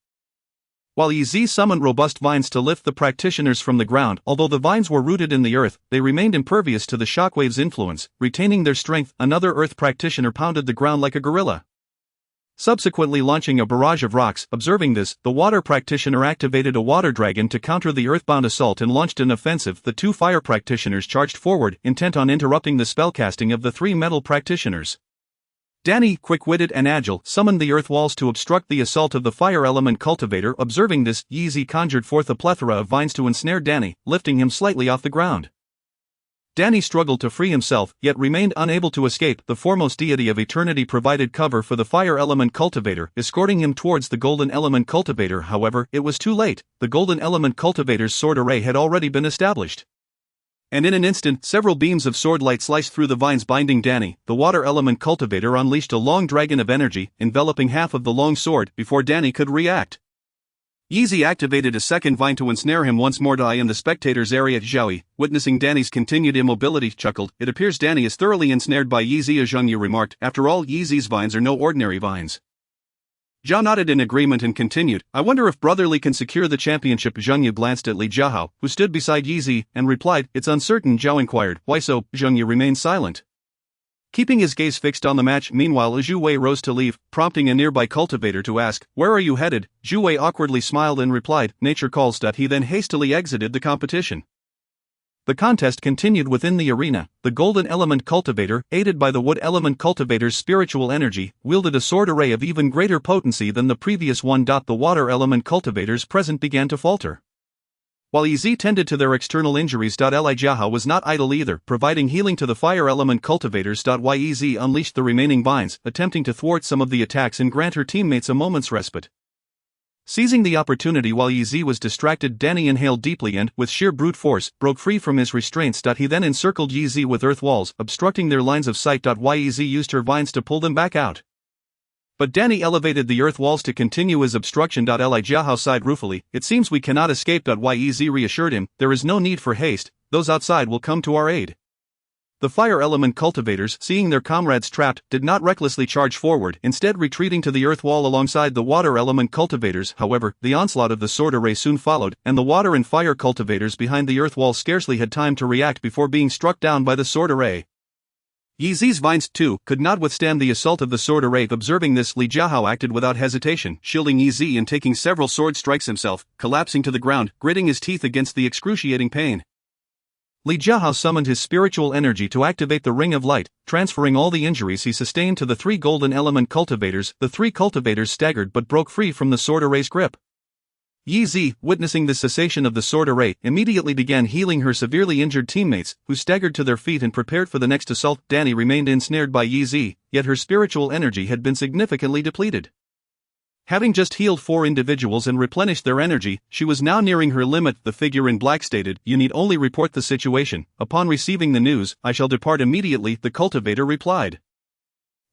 while Yez summoned robust vines to lift the practitioners from the ground. Although the vines were rooted in the earth, they remained impervious to the shockwave's influence, retaining their strength. Another earth practitioner pounded the ground like a gorilla, subsequently launching a barrage of rocks. Observing this, the water practitioner activated a water dragon to counter the earthbound assault and launched an offensive. The 2 fire practitioners charged forward, intent on interrupting the spellcasting of the 3 metal practitioners. Danny, quick-witted and agile, summoned the earth walls to obstruct the assault of the fire element cultivator. Observing this, Yez conjured forth a plethora of vines to ensnare Danny, lifting him slightly off the ground. Danny struggled to free himself, yet remained unable to escape. The foremost deity of eternity provided cover for the fire element cultivator, escorting him towards the golden element cultivator. However, it was too late. The golden element cultivator's sword array had already been established, and in an instant, several beams of sword light sliced through the vines binding Danny. The water element cultivator unleashed a long dragon of energy, enveloping half of the long sword before Danny could react. Yez activated a second vine to ensnare him once more. In the spectators' area, Zhao Yi, witnessing Danny's continued immobility, chuckled. "It appears Danny is thoroughly ensnared by Yez." Zhang Yu remarked, "After all, Yez's vines are no ordinary vines." Zhao nodded in agreement and continued, "I wonder if Brotherly can secure the championship." Zhang Yu glanced at Li Jiahao, who stood beside Yez, and replied, "It's uncertain." Zhao inquired, "Why so?" Zhang Yu remained silent, keeping his gaze fixed on the match. Meanwhile, Zhu Wei rose to leave, prompting a nearby cultivator to ask, "Where are you headed?" Zhu Wei awkwardly smiled and replied, "Nature calls." He then hastily exited the competition. The contest continued within the arena. The golden element cultivator, aided by the wood element cultivator's spiritual energy, wielded a sword array of even greater potency than the previous one. The water element cultivator's presence began to falter, while Yez tended to their external injuries. Li Jiahao was not idle either, providing healing to the fire element cultivators. Yez unleashed the remaining vines, attempting to thwart some of the attacks and grant her teammates a moment's respite. Seizing the opportunity while Yez was distracted, Danny inhaled deeply and, with sheer brute force, broke free from his restraints. He then encircled Yez with earth walls, obstructing their lines of sight. Yez used her vines to pull them back out, but Danny elevated the earth walls to continue his obstruction. Li Jiahao sighed ruefully, "It seems we cannot escape." Yez reassured him, "There is no need for haste, those outside will come to our aid." The fire element cultivators, seeing their comrades trapped, did not recklessly charge forward, instead retreating to the earth wall alongside the water element cultivators. However, the onslaught of the sword array soon followed, and the water and fire cultivators behind the earth wall scarcely had time to react before being struck down by the sword array. Yi Zi's vines, too, could not withstand the assault of the sword array. Observing this, Li Jiahao acted without hesitation, shielding Yi Zi and taking several sword strikes himself, collapsing to the ground, gritting his teeth against the excruciating pain. Li Jiahao summoned his spiritual energy to activate the Ring of Light, transferring all the injuries he sustained to the 3 golden element cultivators. The 3 cultivators staggered but broke free from the sword array's grip. Yi Zi, witnessing the cessation of the sword array, immediately began healing her severely injured teammates, who staggered to their feet and prepared for the next assault. Danny remained ensnared by Yi Zi, yet her spiritual energy had been significantly depleted. Having just healed 4 individuals and replenished their energy, she was now nearing her limit. The figure in black stated, "You need only report the situation. Upon receiving the news, I shall depart immediately," the cultivator replied.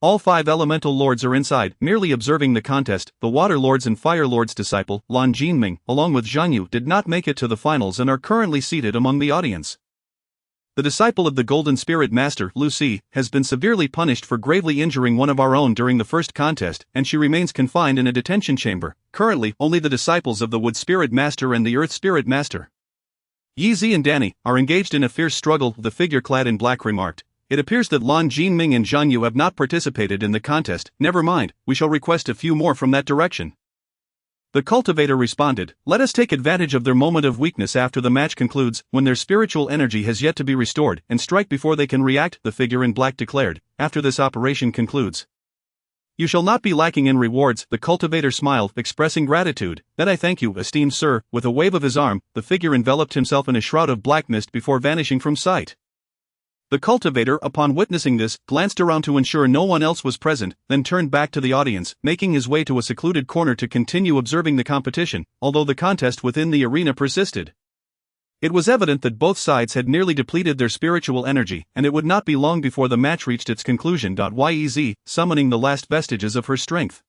All 5 elemental lords are inside, merely observing the contest. The water lord's and fire lord's disciple, Lan Jinming, along with Zhang Yu, did not make it to the finals and are currently seated among the audience. The disciple of the Golden Spirit Master, Lu Si, has been severely punished for gravely injuring one of our own during the first contest, and she remains confined in a detention chamber. Currently, only the disciples of the Wood Spirit Master and the Earth Spirit Master, Yi Zi and Danny, are engaged in a fierce struggle, the figure clad in black remarked. It appears that Lan Jinming and Zhang Yu have not participated in the contest. Never mind, we shall request a few more from that direction. The cultivator responded, "Let us take advantage of their moment of weakness after the match concludes, when their spiritual energy has yet to be restored, and strike before they can react," the figure in black declared. "After this operation concludes, you shall not be lacking in rewards." The cultivator smiled, expressing gratitude. "Then I thank you, esteemed sir." With a wave of his arm, the figure enveloped himself in a shroud of black mist before vanishing from sight. The cultivator, upon witnessing this, glanced around to ensure no one else was present, then turned back to the audience, making his way to a secluded corner to continue observing the competition, although the contest within the arena persisted. It was evident that both sides had nearly depleted their spiritual energy, and it would not be long before the match reached its conclusion. Yi Zi, summoning the last vestiges of her strength,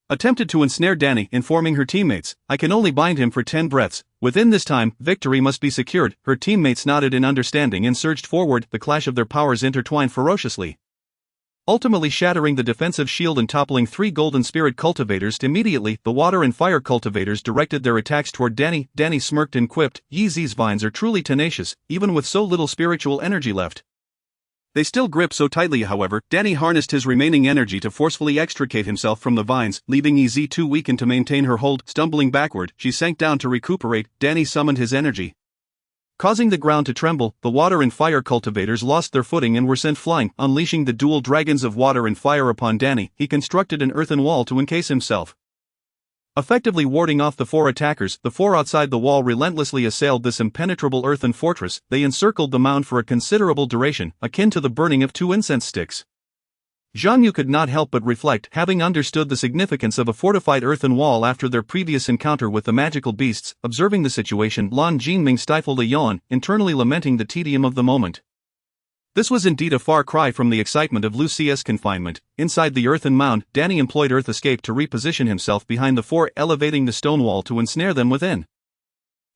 attempted to ensnare Danny, informing her teammates, "I can only bind him for 10 breaths. Within this time, victory must be secured." Her teammates nodded in understanding and surged forward. The clash of their powers intertwined ferociously, ultimately shattering the defensive shield and toppling 3 golden spirit cultivators. Immediately, the water and fire cultivators directed their attacks toward Danny. Danny smirked and quipped, "Yi Zi's vines are truly tenacious, even with so little spiritual energy left. They still grip so tightly." However, Danny harnessed his remaining energy to forcefully extricate himself from the vines, leaving Yi Zi too weakened to maintain her hold. Stumbling backward, she sank down to recuperate. Danny summoned his energy, causing the ground to tremble. The water and fire cultivators lost their footing and were sent flying. Unleashing the dual dragons of water and fire upon Danny, he constructed an earthen wall to encase himself, effectively warding off the 4 attackers. The 4 outside the wall relentlessly assailed this impenetrable earthen fortress. They encircled the mound for a considerable duration, akin to the burning of 2 incense sticks. Zhang Yu could not help but reflect, having understood the significance of a fortified earthen wall after their previous encounter with the magical beasts. Observing the situation, Lan Jinming stifled a yawn, internally lamenting the tedium of the moment. This was indeed a far cry from the excitement of Lucia's confinement. Inside the earthen mound, Danny employed Earth Escape to reposition himself behind the 4, elevating the stone wall to ensnare them within.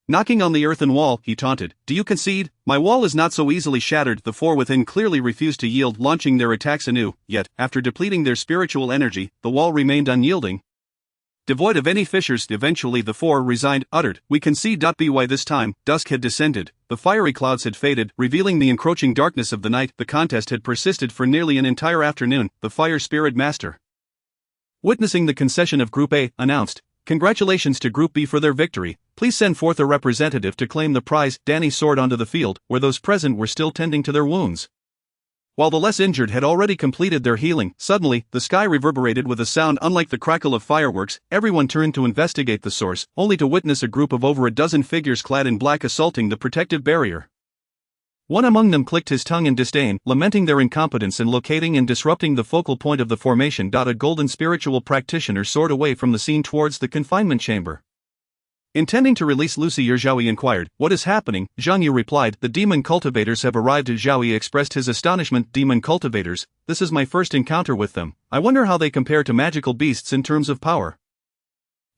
Knocking on the earthen wall, he taunted, "Do you concede? My wall is not so easily shattered." The 4 within clearly refused to yield, launching their attacks anew, yet, after depleting their spiritual energy, the wall remained unyielding, devoid of any fissures. Eventually the 4 resigned, uttered, "We concede." By this time, dusk had descended. The fiery clouds had faded, revealing the encroaching darkness of the night. The contest had persisted for nearly an entire afternoon. The Fire Spirit Master, witnessing the concession of Group A, announced, "Congratulations to Group B for their victory. Please send forth a representative to claim the prize." Danny soared onto the field, where those present were still tending to their wounds, while the less injured had already completed their healing. Suddenly, the sky reverberated with a sound unlike the crackle of fireworks. Everyone turned to investigate the source, only to witness a group of over a dozen figures clad in black assaulting the protective barrier. One among them clicked his tongue in disdain, lamenting their incompetence in locating and disrupting the focal point of the formation. A golden spiritual practitioner soared away from the scene towards the confinement chamber. Intending to release Lucy, Zhaoyi inquired, "What is happening?" Zhang Yu replied, "The demon cultivators have arrived." Zhaoyi expressed his astonishment. "Demon cultivators? This is my first encounter with them. I wonder how they compare to magical beasts in terms of power."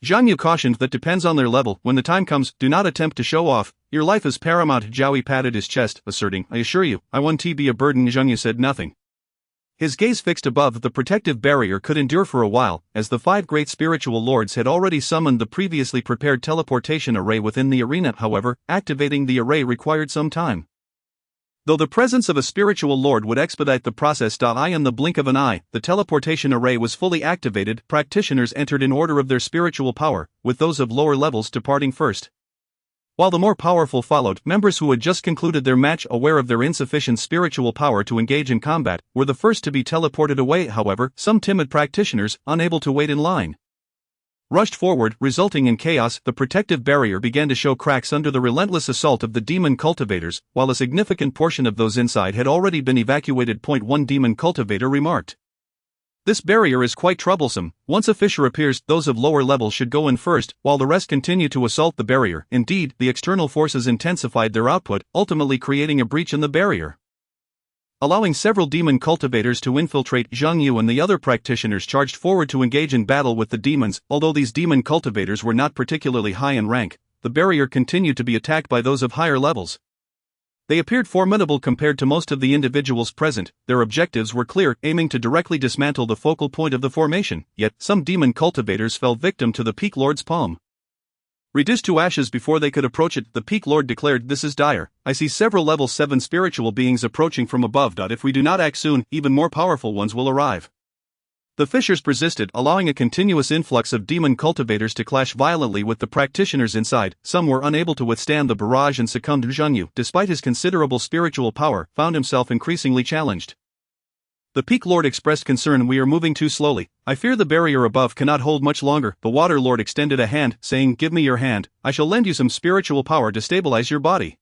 Zhang Yu cautioned, "That depends on their level. When the time comes, do not attempt to show off. Your life is paramount." Zhaoyi patted his chest, asserting, "I assure you, I won't be a burden." Zhang Yu said nothing. His gaze fixed above the protective barrier could endure for a while, as the 5 great spiritual lords had already summoned the previously prepared teleportation array within the arena. However, activating the array required some time. Though the presence of a spiritual lord would expedite the process. In the blink of an eye, the teleportation array was fully activated. Practitioners entered in order of their spiritual power, with those of lower levels departing first. While the more powerful followed, members who had just concluded their match, aware of their insufficient spiritual power to engage in combat, were the first to be teleported away. However, some timid practitioners, unable to wait in line, rushed forward, resulting in chaos. The protective barrier began to show cracks under the relentless assault of the demon cultivators, while a significant portion of those inside had already been evacuated. One demon cultivator remarked, "This barrier is quite troublesome. Once a fissure appears, those of lower levels should go in first, while the rest continue to assault the barrier." Indeed, the external forces intensified their output, ultimately creating a breach in the barrier, allowing several demon cultivators to infiltrate. Zhang Yu and the other practitioners charged forward to engage in battle with the demons. Although these demon cultivators were not particularly high in rank, the barrier continued to be attacked by those of higher levels. They appeared formidable compared to most of the individuals present. Their objectives were clear, aiming to directly dismantle the focal point of the formation. Yet, some demon cultivators fell victim to the Peak Lord's palm. Reduced to ashes before they could approach it, the Peak Lord declared, "This is dire. I see several level 7 spiritual beings approaching from above. If we do not act soon, even more powerful ones will arrive." The fissures persisted, allowing a continuous influx of demon cultivators to clash violently with the practitioners inside. Some were unable to withstand the barrage and succumbed. Zhang Yu, despite his considerable spiritual power, found himself increasingly challenged. The Peak Lord expressed concern, "We are moving too slowly. I fear the barrier above cannot hold much longer." The Water Lord extended a hand, saying, "Give me your hand. I shall lend you some spiritual power to stabilize your body."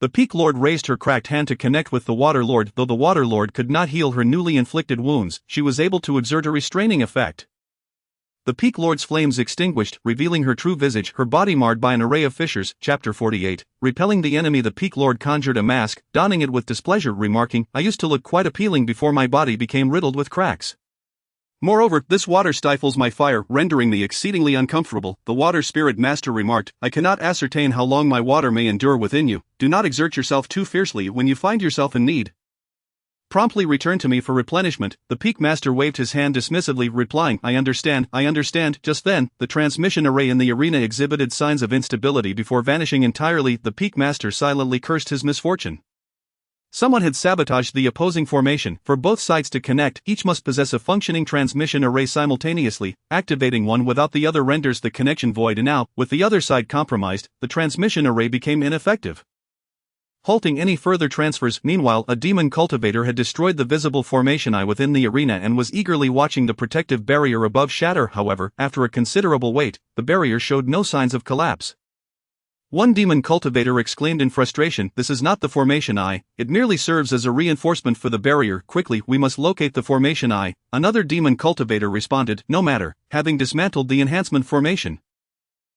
The Peak Lord raised her cracked hand to connect with the Water Lord. Though the Water Lord could not heal her newly inflicted wounds, she was able to exert a restraining effect. The Peak Lord's flames extinguished, revealing her true visage, her body marred by an array of fissures. Chapter 48. Repelling the enemy, the Peak Lord conjured a mask, donning it with displeasure, remarking, "I used to look quite appealing before my body became riddled with cracks. Moreover, this water stifles my fire, rendering me exceedingly uncomfortable." The Water Spirit Master remarked, "I cannot ascertain how long my water may endure within you. Do not exert yourself too fiercely. When you find yourself in need, promptly return to me for replenishment." The Peak Master waved his hand dismissively, replying, I understand. Just then, the transmission array in the arena exhibited signs of instability before vanishing entirely. The Peak Master silently cursed his misfortune. Someone had sabotaged the opposing formation. For both sides to connect, each must possess a functioning transmission array simultaneously. Activating one without the other renders the connection void, and now, with the other side compromised, the transmission array became ineffective, halting any further transfers. Meanwhile, a demon cultivator had destroyed the visible formation eye within the arena and was eagerly watching the protective barrier above shatter. However, after a considerable wait, the barrier showed no signs of collapse. One demon cultivator exclaimed in frustration, "This is not the formation eye, it merely serves as a reinforcement for the barrier. Quickly, we must locate the formation eye." Another demon cultivator responded, "No matter, having dismantled the enhancement formation,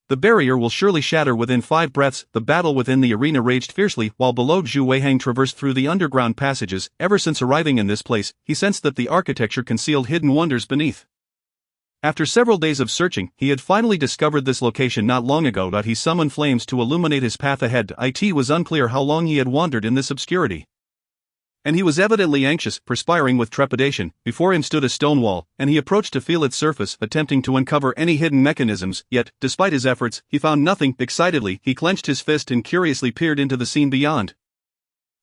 the barrier will surely shatter within 5 breaths." The battle within the arena raged fiercely, while below Zhu Weihang traversed through the underground passages. Ever since arriving in this place, he sensed that the architecture concealed hidden wonders beneath. After several days of searching, he had finally discovered this location not long ago. He summoned flames to illuminate his path ahead. It was unclear how long he had wandered in this obscurity, and he was evidently anxious, perspiring with trepidation. Before him stood a stone wall, and he approached to feel its surface, attempting to uncover any hidden mechanisms. Yet, despite his efforts, he found nothing. Excitedly, he clenched his fist and curiously peered into the scene beyond.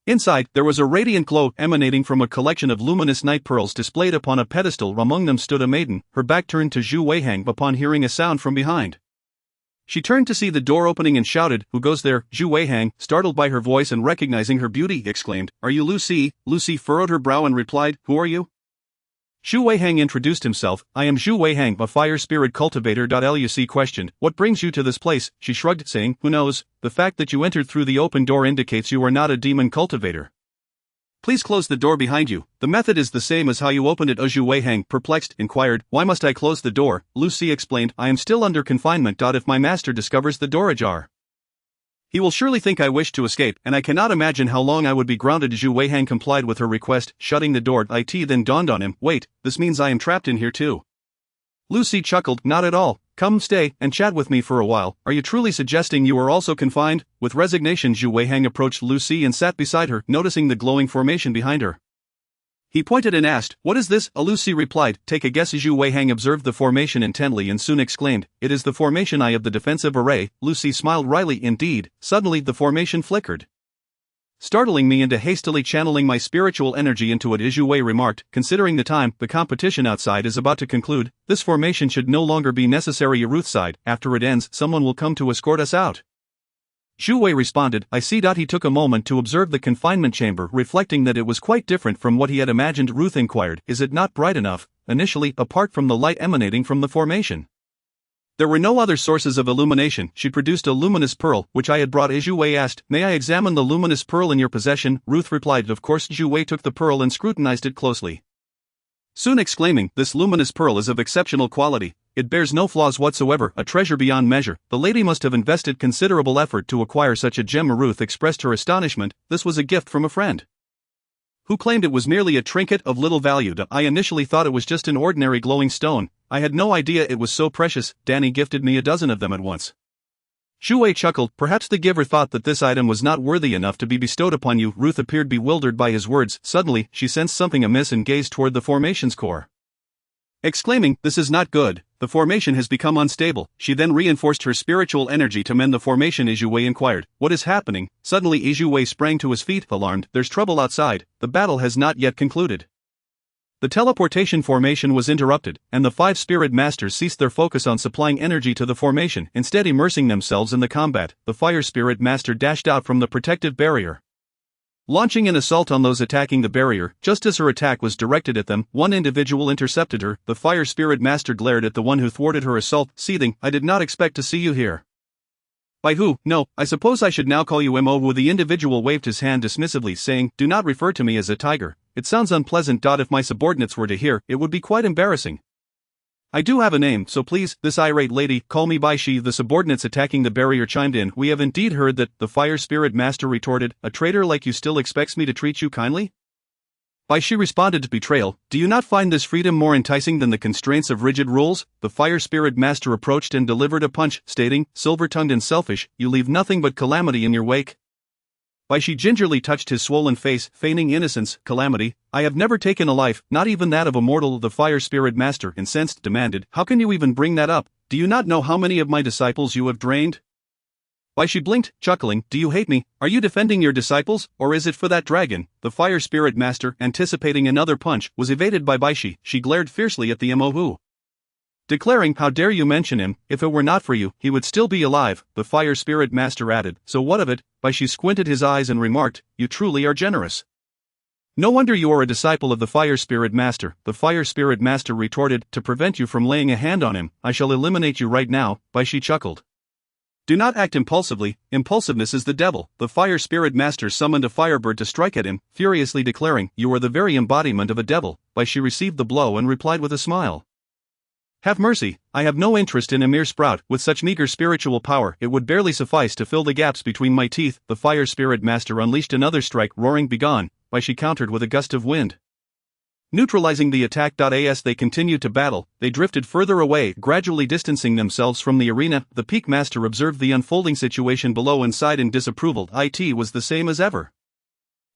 Inside, there was a radiant glow emanating from a collection of luminous night pearls displayed upon a pedestal. Among them stood a maiden, her back turned to Zhu Weihang upon hearing a sound from behind. She turned to see the door opening and shouted, "Who goes there?" Zhu Weihang, startled by her voice and recognizing her beauty, exclaimed, "Are you Lucy?" Lucy furrowed her brow and replied, "Who are you?" Zhu Weihang introduced himself, "I am Zhu Weihang, a fire spirit cultivator." Lucy questioned, "What brings you to this place?" She shrugged, saying, "Who knows? The fact that you entered through the open door indicates you are not a demon cultivator. Please close the door behind you. The method is the same as how you opened it." Zhu Weihang, perplexed, inquired, "Why must I close the door?" Lucy explained, "I am still under confinement. If my master discovers the door ajar, he will surely think I wish to escape, and I cannot imagine how long I would be grounded." Zhu Weihang complied with her request, shutting the door. It then dawned on him, "Wait, this means I am trapped in here too." Lucy chuckled, "Not at all. Come stay and chat with me for a while. Are you truly suggesting you are also confined?" With resignation, Zhu Weihang approached Lucy and sat beside her, noticing the glowing formation behind her. He pointed and asked, "What is this?" Lucy replied, "Take a guess." Zhu Weihang observed the formation intently and soon exclaimed, "It is the formation eye of the defensive array." Lucy smiled wryly. Indeed, suddenly the formation flickered, startling me into hastily channeling my spiritual energy into it. Zhu remarked, considering the time, the competition outside is about to conclude, this formation should no longer be necessary. Ruth sighed, after it ends, someone will come to escort us out. Zhu responded, I see. He took a moment to observe the confinement chamber, reflecting that it was quite different from what he had imagined. Ruth inquired, is it not bright enough, initially, apart from the light emanating from the formation? There were no other sources of illumination. She produced a luminous pearl, which I had brought. Zhu asked, may I examine the luminous pearl in your possession? Ruth replied, of course. Zhu took the pearl and scrutinized it closely, soon exclaiming, this luminous pearl is of exceptional quality. It bears no flaws whatsoever, a treasure beyond measure. The lady must have invested considerable effort to acquire such a gem. Ruth expressed her astonishment. This was a gift from a friend who claimed it was merely a trinket of little value. I initially thought it was just an ordinary glowing stone. I had no idea it was so precious. Danny gifted me a dozen of them at once. Zhu chuckled, perhaps the giver thought that this item was not worthy enough to be bestowed upon you. Ruth appeared bewildered by his words. Suddenly, she sensed something amiss and gazed toward the formation's core, exclaiming, this is not good. The formation has become unstable. She then reinforced her spiritual energy to mend the formation. Zhu inquired, what is happening? Suddenly Zhu sprang to his feet, alarmed, there's trouble outside, the battle has not yet concluded. The teleportation formation was interrupted, and the 5 spirit masters ceased their focus on supplying energy to the formation, instead immersing themselves in the combat. The fire spirit master dashed out from the protective barrier, launching an assault on those attacking the barrier. Just as her attack was directed at them, one individual intercepted her. The fire spirit master glared at the one who thwarted her assault, seething, I did not expect to see you here. By who? No, I suppose I should now call you Mo. The individual waved his hand dismissively, saying, do not refer to me as a tiger. It sounds unpleasant. If my subordinates were to hear, it would be quite embarrassing. I do have a name, so please, this irate lady, call me by she. The subordinates attacking the barrier chimed in, we have indeed heard that. The fire spirit master retorted, a traitor like you still expects me to treat you kindly? By she responded, betrayal, do you not find this freedom more enticing than the constraints of rigid rules? The fire spirit master approached and delivered a punch, stating, silver-tongued and selfish, you leave nothing but calamity in your wake. By she gingerly touched his swollen face, feigning innocence. Calamity? I have never taken a life, not even that of a mortal. The fire spirit master, incensed, demanded, how can you even bring that up? Do you not know how many of my disciples you have drained? By she blinked, chuckling, do you hate me? Are you defending your disciples, or is it for that dragon? The fire spirit master, anticipating another punch, was evaded by Baishi. She glared fiercely at the Mo, declaring, how dare you mention him? If it were not for you, he would still be alive. The fire spirit master added, so what of it? Baishi squinted his eyes and remarked, you truly are generous. No wonder you are a disciple of the fire spirit master. The fire spirit master retorted, to prevent you from laying a hand on him, I shall eliminate you right now. Baishi chuckled. Do not act impulsively, impulsiveness is the devil. The fire spirit master summoned a firebird to strike at him, furiously declaring, you are the very embodiment of a devil. Baishi received the blow and replied with a smile, have mercy, I have no interest in a mere sprout. With such meager spiritual power, it would barely suffice to fill the gaps between my teeth. The fire spirit master unleashed another strike, roaring, begone. Baishi countered with a gust of wind, neutralizing the attack. As they continued to battle, they drifted further away, gradually distancing themselves from the arena. The peak master observed the unfolding situation below and sighed in disapproval. It was the same as ever.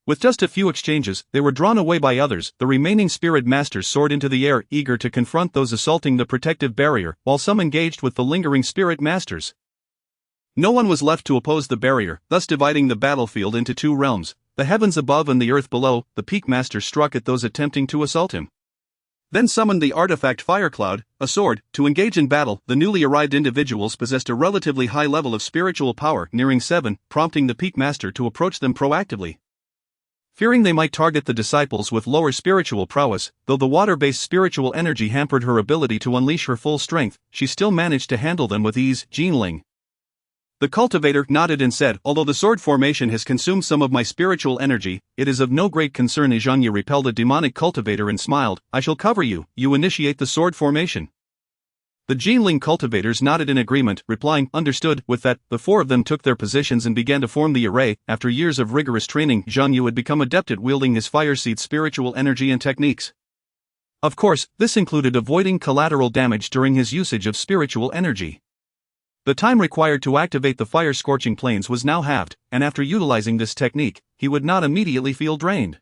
With just a few exchanges, they were drawn away by others. The remaining spirit masters soared into the air, eager to confront those assaulting the protective barrier, while some engaged with the lingering spirit masters. No one was left to oppose the barrier, thus dividing the battlefield into 2 realms, the heavens above and the earth below. The peak master struck at those attempting to assault him, then summoned the artifact Fire Cloud, a sword, to engage in battle. The newly arrived individuals possessed a relatively high level of spiritual power, nearing 7, prompting the peak master to approach them proactively. Fearing they might target the disciples with lower spiritual prowess, though the water-based spiritual energy hampered her ability to unleash her full strength, she still managed to handle them with ease. Jinling. The cultivator nodded and said, although the sword formation has consumed some of my spiritual energy, it is of no great concern. Zhanya repelled a demonic cultivator and smiled, I shall cover you, you initiate the sword formation. The Jinling cultivators nodded in agreement, replying, understood. With that, the 4 of them took their positions and began to form the array. After years of rigorous training, Zhang Yu had become adept at wielding his fire seed's spiritual energy and techniques. Of course, this included avoiding collateral damage during his usage of spiritual energy. The time required to activate the fire-scorching planes was now halved, and after utilizing this technique, he would not immediately feel drained.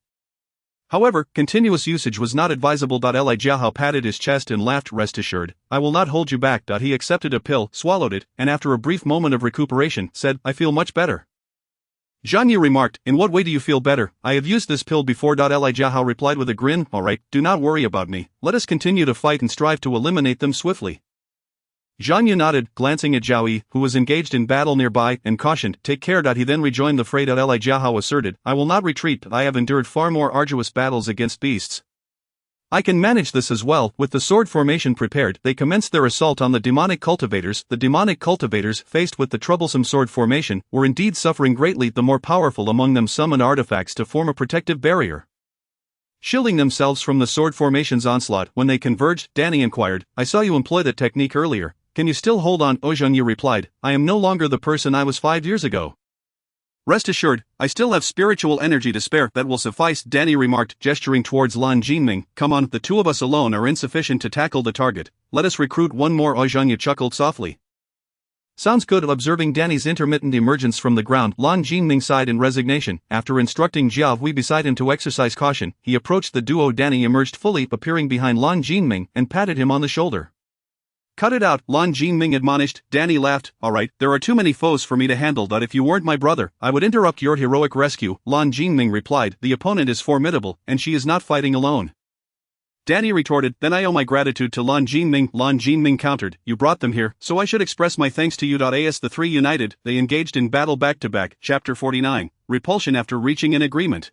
However, continuous usage was not advisable. Li Jiahao patted his chest and laughed, rest assured, I will not hold you back. He accepted a pill, swallowed it, and after a brief moment of recuperation, said, I feel much better. Zhang Yu remarked, in what way do you feel better? I have used this pill before. Li Jiahao replied with a grin, alright, do not worry about me, let us continue to fight and strive to eliminate them swiftly. Zhang Yu nodded, glancing at Zhao Yi, who was engaged in battle nearby, and cautioned, take care. He then rejoined the fray. Li Jiahao asserted, I will not retreat, I have endured far more arduous battles against beasts. I can manage this as well. With the sword formation prepared, they commenced their assault on the demonic cultivators. The demonic cultivators, faced with the troublesome sword formation, were indeed suffering greatly. The more powerful among them summoned artifacts to form a protective barrier, shielding themselves from the sword formation's onslaught. When they converged, Danny inquired, I saw you employ that technique earlier. Can you still hold on? Zhang Yu replied, I am no longer the person I was 5 years ago. Rest assured, I still have spiritual energy to spare. That will suffice, Danny remarked, gesturing towards Lan Jinming. Come on, the two of us alone are insufficient to tackle the target. Let us recruit one more. Zhang Yu chuckled softly. Sounds good. Observing Danny's intermittent emergence from the ground, Lan Jinming sighed in resignation. After instructing Jiao Hui beside him to exercise caution, he approached the duo. Danny emerged fully, appearing behind Lan Jinming, and patted him on the shoulder. Cut it out, Lan Jinming admonished. Danny laughed, alright, there are too many foes for me to handle. That if you weren't my brother, I would interrupt your heroic rescue. Lan Jinming replied, the opponent is formidable, and she is not fighting alone. Danny retorted, then I owe my gratitude to Lan Jinming. Lan Jinming countered, you brought them here, so I should express my thanks to you. As the three united, they engaged in battle back to back. Chapter 49, Repulsion. After reaching an agreement,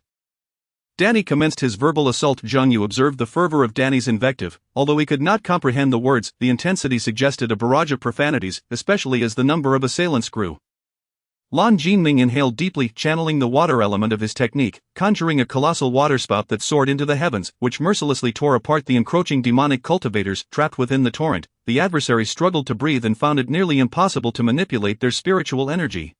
Danny commenced his verbal assault. Zhang Yu observed the fervor of Danny's invective. Although he could not comprehend the words, the intensity suggested a barrage of profanities, especially as the number of assailants grew. Lan Jinming inhaled deeply, channeling the water element of his technique, conjuring a colossal waterspout that soared into the heavens, which mercilessly tore apart the encroaching demonic cultivators trapped within the torrent. The adversaries struggled to breathe and found it nearly impossible to manipulate their spiritual energy.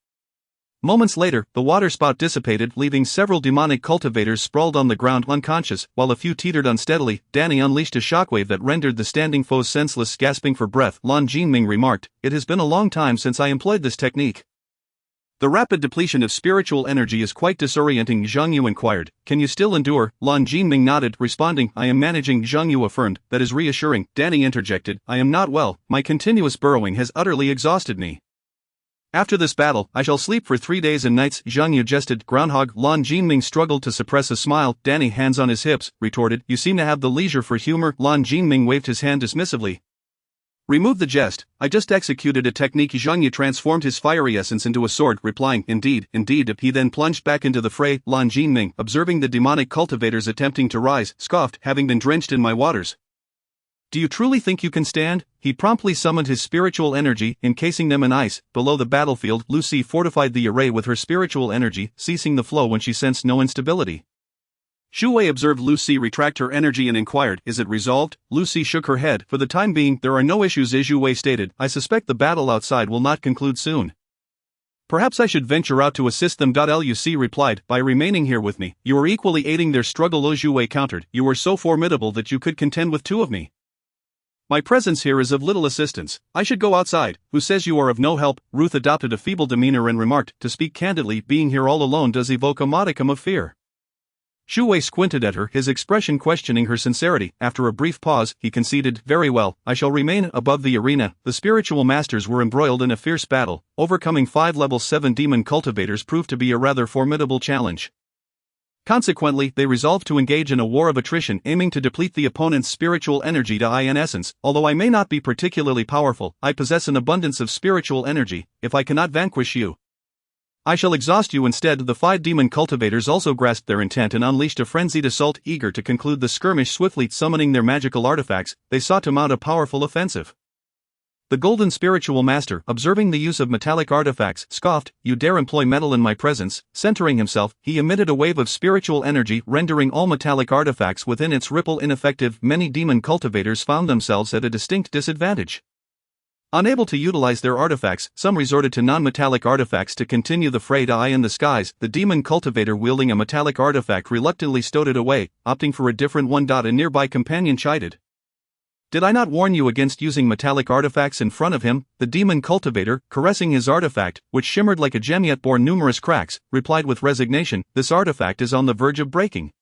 Moments later, the waterspout dissipated, leaving several demonic cultivators sprawled on the ground unconscious, while a few teetered unsteadily. Danny unleashed a shockwave that rendered the standing foes senseless. Gasping for breath, Lan Jinming remarked, it has been a long time since I employed this technique. The rapid depletion of spiritual energy is quite disorienting. Zhang Yu inquired, can you still endure? Lan Jinming nodded, responding, I am managing. Zhang Yu affirmed, that is reassuring. Danny interjected, I am not well, my continuous burrowing has utterly exhausted me. After this battle, I shall sleep for 3 days and nights. Zhang Yu jested, groundhog. Lan Jinming struggled to suppress a smile. Danny, hands on his hips, retorted, you seem to have the leisure for humor. Lan Jinming waved his hand dismissively. Remove the jest, I just executed a technique. Zhang Yu transformed his fiery essence into a sword, replying, indeed. He then plunged back into the fray. Lan Jinming, observing the demonic cultivators attempting to rise, scoffed, having been drenched in my waters. Do you truly think you can stand? He promptly summoned his spiritual energy, encasing them in ice. Below the battlefield, Lucy fortified the array with her spiritual energy, ceasing the flow when she sensed no instability. Shu Wei observed Lucy retract her energy and inquired, is it resolved? Lucy shook her head. For the time being, there are no issues. Shu Wei stated, I suspect the battle outside will not conclude soon. Perhaps I should venture out to assist them. Luc replied, by remaining here with me, you are equally aiding their struggle. Shu Wei countered, you are so formidable that you could contend with two of me. My presence here is of little assistance. I should go outside. Who says you are of no help? Ruth adopted a feeble demeanor and remarked, to speak candidly, being here all alone does evoke a modicum of fear. Shu Wei squinted at her, his expression questioning her sincerity. After a brief pause, he conceded, very well, I shall remain above the arena. The spiritual masters were embroiled in a fierce battle. Overcoming 5 level 7 demon cultivators proved to be a rather formidable challenge. Consequently, they resolved to engage in a war of attrition, aiming to deplete the opponent's spiritual energy to in essence. Although I may not be particularly powerful, I possess an abundance of spiritual energy. If I cannot vanquish you, I shall exhaust you instead. The 5 demon cultivators also grasped their intent and unleashed a frenzied assault. Eager to conclude the skirmish swiftly, summoning their magical artifacts, they sought to mount a powerful offensive. The golden spiritual master, observing the use of metallic artifacts, scoffed, you dare employ metal in my presence? Centering himself, he emitted a wave of spiritual energy, rendering all metallic artifacts within its ripple ineffective. Many demon cultivators found themselves at a distinct disadvantage. Unable to utilize their artifacts, some resorted to non-metallic artifacts to continue the fray. Eye in the skies, the demon cultivator wielding a metallic artifact reluctantly stowed it away, opting for a different one. A nearby companion chided. Did I not warn you against using metallic artifacts in front of him? The demon cultivator, caressing his artifact, which shimmered like a gem yet bore numerous cracks, replied with resignation, this artifact is on the verge of breaking.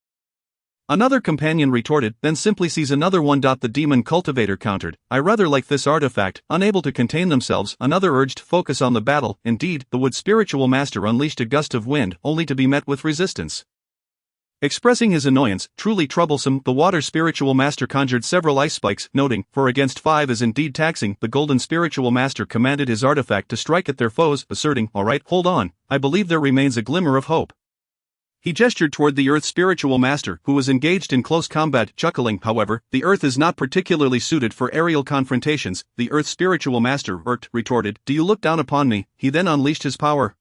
Another companion retorted, then simply sees another one. The demon cultivator countered, I rather like this artifact. Unable to contain themselves, another urged focus on the battle. Indeed, the wood spiritual master unleashed a gust of wind, only to be met with resistance. Expressing his annoyance, truly troublesome, the water spiritual master conjured several ice spikes, noting, 4 against 5 is indeed taxing. The golden spiritual master commanded his artifact to strike at their foes, asserting, alright, hold on, I believe there remains a glimmer of hope. He gestured toward the Earth spiritual master, who was engaged in close combat, chuckling, however, the Earth is not particularly suited for aerial confrontations. The Earth spiritual master, retorted, do you look down upon me? He then unleashed his power,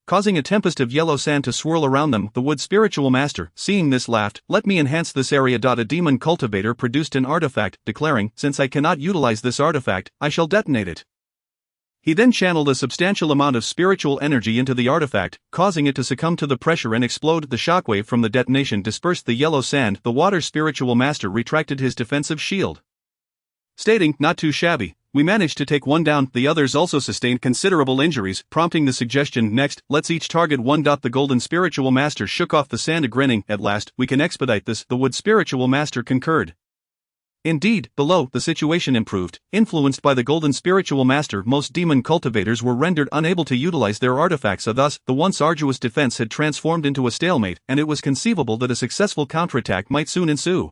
causing a tempest of yellow sand to swirl around them. The wood spiritual master, seeing this, laughed, let me enhance this area. A demon cultivator produced an artifact, declaring, since I cannot utilize this artifact, I shall detonate it. He then channeled a substantial amount of spiritual energy into the artifact, causing it to succumb to the pressure and explode. The shockwave from the detonation dispersed the yellow sand. The water spiritual master retracted his defensive shield, stating, not too shabby. We managed to take one down. The others also sustained considerable injuries, prompting the suggestion, next, let's each target one. The golden spiritual master shook off the sand, grinning, at last, we can expedite this. The wood spiritual master concurred. Indeed, below, the situation improved. Influenced by the golden spiritual master, most demon cultivators were rendered unable to utilize their artifacts. Thus, the once arduous defense had transformed into a stalemate, and it was conceivable that a successful counterattack might soon ensue.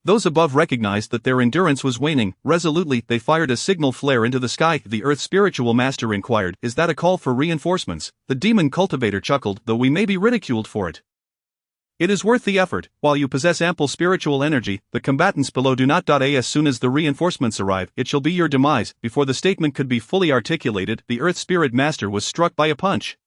Those above recognized that their endurance was waning. Resolutely, they fired a signal flare into the sky. The Earth spiritual master inquired, is that a call for reinforcements? The demon cultivator chuckled, though we may be ridiculed for it, it is worth the effort. While you possess ample spiritual energy, the combatants below do not. As soon as the reinforcements arrive, it shall be your demise. Before the statement could be fully articulated, the Earth Spirit Master was struck by a punch,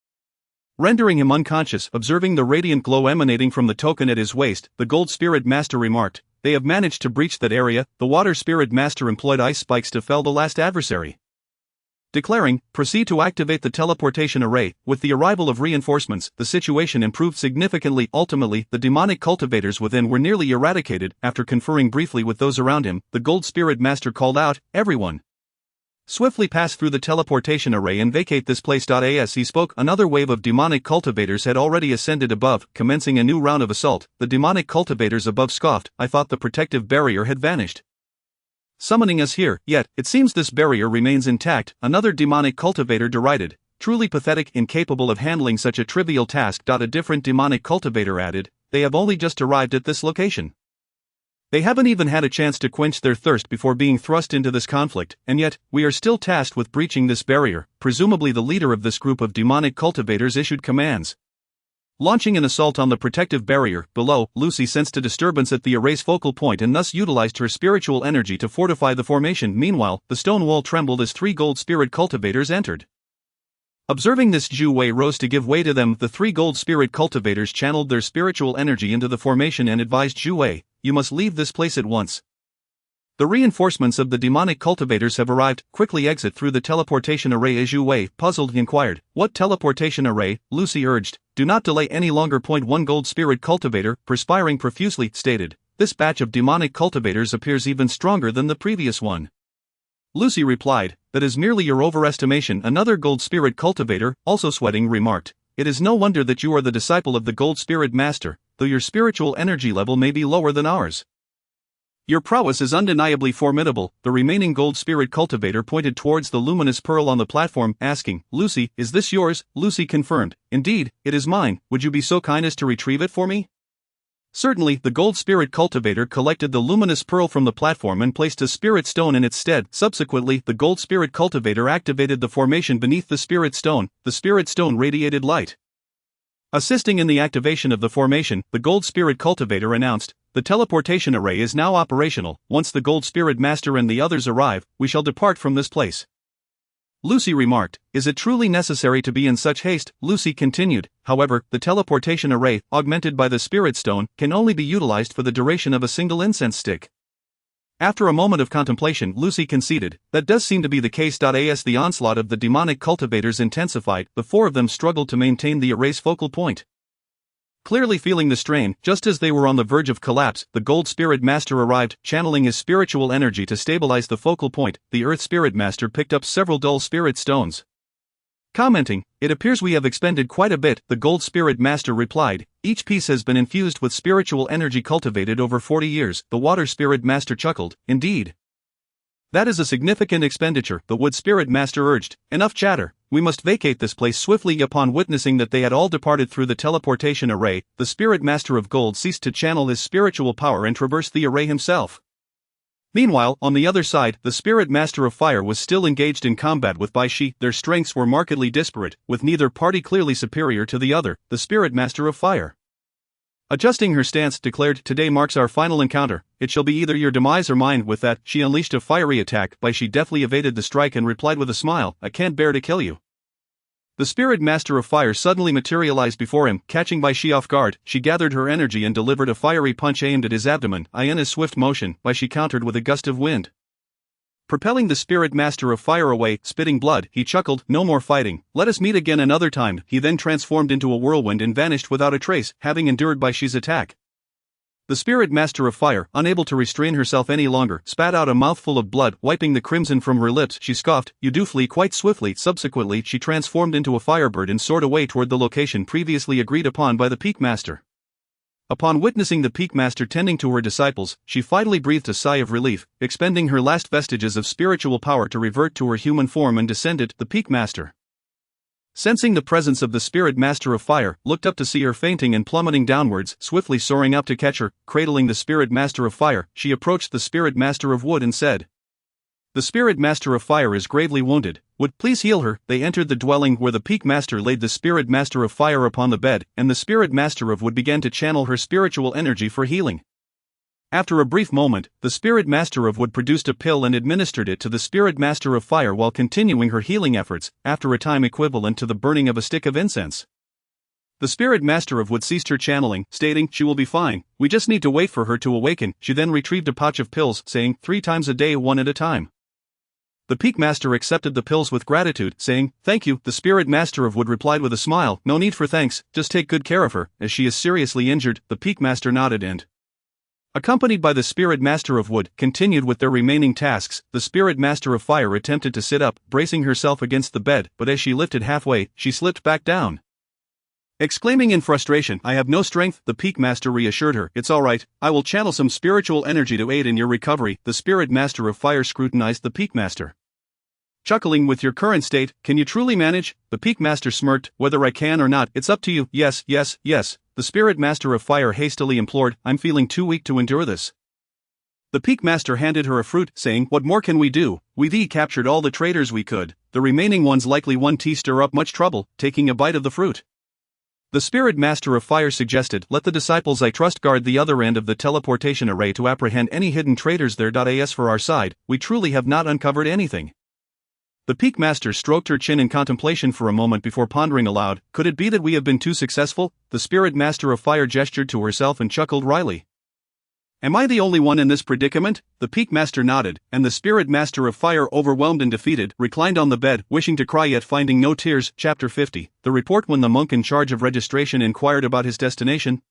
rendering him unconscious. Observing the radiant glow emanating from the token at his waist, the Gold Spirit Master remarked, they have managed to breach that area. The Water Spirit Master employed ice spikes to fell the last adversary, declaring, proceed to activate the teleportation array. With the arrival of reinforcements, the situation improved significantly. Ultimately, the demonic cultivators within were nearly eradicated. After conferring briefly with those around him, the Gold Spirit Master called out, everyone, swiftly pass through the teleportation array and vacate this place. As he spoke, another wave of demonic cultivators had already ascended above, commencing a new round of assault. The demonic cultivators above scoffed, I thought the protective barrier had vanished, summoning us here, yet, it seems this barrier remains intact. Another demonic cultivator derided, truly pathetic, incapable of handling such a trivial task. A different demonic cultivator added, they have only just arrived at this location. They haven't even had a chance to quench their thirst before being thrust into this conflict, and yet, we are still tasked with breaching this barrier. Presumably the leader of this group of demonic cultivators issued commands, launching an assault on the protective barrier. Below, Lucy sensed a disturbance at the array's focal point and thus utilized her spiritual energy to fortify the formation. Meanwhile, the stone wall trembled as 3 gold spirit cultivators entered. Observing this, Zhu Wei rose to give way to them. The 3 gold spirit cultivators channeled their spiritual energy into the formation and advised Zhu Wei, you must leave this place at once. The reinforcements of the demonic cultivators have arrived. Quickly exit through the teleportation array. As Zhu Wei, puzzled, inquired, what teleportation array? Lucy urged, do not delay any longer. 1 gold spirit cultivator, perspiring profusely, stated, this batch of demonic cultivators appears even stronger than the previous one. Lucy replied, that is merely your overestimation. Another gold spirit cultivator, also sweating, remarked, it is no wonder that you are the disciple of the Gold Spirit Master, though your spiritual energy level may be lower than ours. Your prowess is undeniably formidable. The remaining gold spirit cultivator pointed towards the luminous pearl on the platform, asking, Lucy, is this yours? Lucy confirmed, indeed, it is mine. Would you be so kind as to retrieve it for me? Certainly. The gold spirit cultivator collected the luminous pearl from the platform and placed a spirit stone in its stead. Subsequently, the gold spirit cultivator activated the formation beneath the spirit stone. The spirit stone radiated light, assisting in the activation of the formation. The gold spirit cultivator announced, the teleportation array is now operational. Once the gold spirit master and the others arrive, we shall depart from this place. Lucy remarked, is it truly necessary to be in such haste? Lucy continued, however, the teleportation array, augmented by the spirit stone, can only be utilized for the duration of a single incense stick. After a moment of contemplation, Lucy conceded, that does seem to be the case. As the onslaught of the demonic cultivators intensified, the 4 of them struggled to maintain the array's focal point. Clearly feeling the strain, just as they were on the verge of collapse, the Gold Spirit Master arrived, channeling his spiritual energy to stabilize the focal point. The Earth Spirit Master picked up several dull spirit stones, commenting, It appears we have expended quite a bit, the Gold Spirit Master replied. Each piece has been infused with spiritual energy cultivated over 40 years, the Water Spirit Master chuckled. Indeed. That is a significant expenditure, the Wood Spirit Master urged. Enough chatter, we must vacate this place swiftly. Upon witnessing that they had all departed through the teleportation array, the Spirit Master of Gold ceased to channel his spiritual power and traversed the array himself. Meanwhile, on the other side, the Spirit Master of Fire was still engaged in combat with Bai Shi. Their strengths were markedly disparate, with neither party clearly superior to the other. The Spirit Master of Fire, adjusting her stance, declared, "Today marks our final encounter. It shall be either your demise or mine." With that, she unleashed a fiery attack. Bai Shi deftly evaded the strike and replied with a smile, "I can't bear to kill you." The Spirit Master of Fire suddenly materialized before him, catching Bai Shi off guard. She gathered her energy and delivered a fiery punch aimed at his abdomen. In a swift motion, Bai Shi countered with a gust of wind, propelling the Spirit Master of Fire away, spitting blood. He chuckled, "No more fighting, let us meet again another time." He then transformed into a whirlwind and vanished without a trace, having endured Bai Shi's attack. The Spirit Master of Fire, unable to restrain herself any longer, spat out a mouthful of blood, wiping the crimson from her lips. She scoffed, "You do flee quite swiftly." Subsequently, she transformed into a firebird and soared away toward the location previously agreed upon by the Peak Master. Upon witnessing the Peak Master tending to her disciples, she finally breathed a sigh of relief, expending her last vestiges of spiritual power to revert to her human form and descended. The Peak Master, sensing the presence of the Spirit Master of Fire, looked up to see her fainting and plummeting downwards. Swiftly soaring up to catch her, cradling the Spirit Master of Fire, she approached the Spirit Master of Wood and said, "The Spirit Master of Fire is gravely wounded. Would please heal her." They entered the dwelling where the Peak Master laid the Spirit Master of Fire upon the bed, and the Spirit Master of Wood began to channel her spiritual energy for healing. After a brief moment, the Spirit Master of Wood produced a pill and administered it to the Spirit Master of Fire while continuing her healing efforts, after a time equivalent to the burning of a stick of incense. The Spirit Master of Wood ceased her channeling, stating, "She will be fine, we just need to wait for her to awaken." She then retrieved a pouch of pills, saying, 3 times a day, 1 at a time." The Peak Master accepted the pills with gratitude, saying, "Thank you." The Spirit Master of Wood replied with a smile, "No need for thanks, just take good care of her, as she is seriously injured." The Peak Master nodded and, accompanied by the Spirit Master of Wood, continued with their remaining tasks. The Spirit Master of Fire attempted to sit up, bracing herself against the bed, but as she lifted halfway, she slipped back down. Exclaiming in frustration, "I have no strength," the Peak Master reassured her, "It's alright, I will channel some spiritual energy to aid in your recovery." The Spirit Master of Fire scrutinized the Peak Master, chuckling, "With your current state, can you truly manage?" The Peak Master smirked, "Whether I can or not, it's up to you." Yes. The Spirit Master of Fire hastily implored, "I'm feeling too weak to endure this." The Peak Master handed her a fruit, saying, "What more can we do? We captured all the traitors we could. The remaining ones likely won't stir up much trouble." Taking a bite of the fruit, the Spirit Master of Fire suggested, "Let the disciples I trust guard the other end of the teleportation array to apprehend any hidden traitors there. As for our side, we truly have not uncovered anything." The Peak Master stroked her chin in contemplation for a moment before pondering aloud, "Could it be that we have been too successful?" The Spirit Master of Fire gestured to herself and chuckled wryly. "Am I the only one in this predicament?" The Peak Master nodded, and the Spirit Master of Fire, overwhelmed and defeated, reclined on the bed, wishing to cry yet finding no tears. Chapter 50. The report. When the monk in charge of registration inquired about his destination,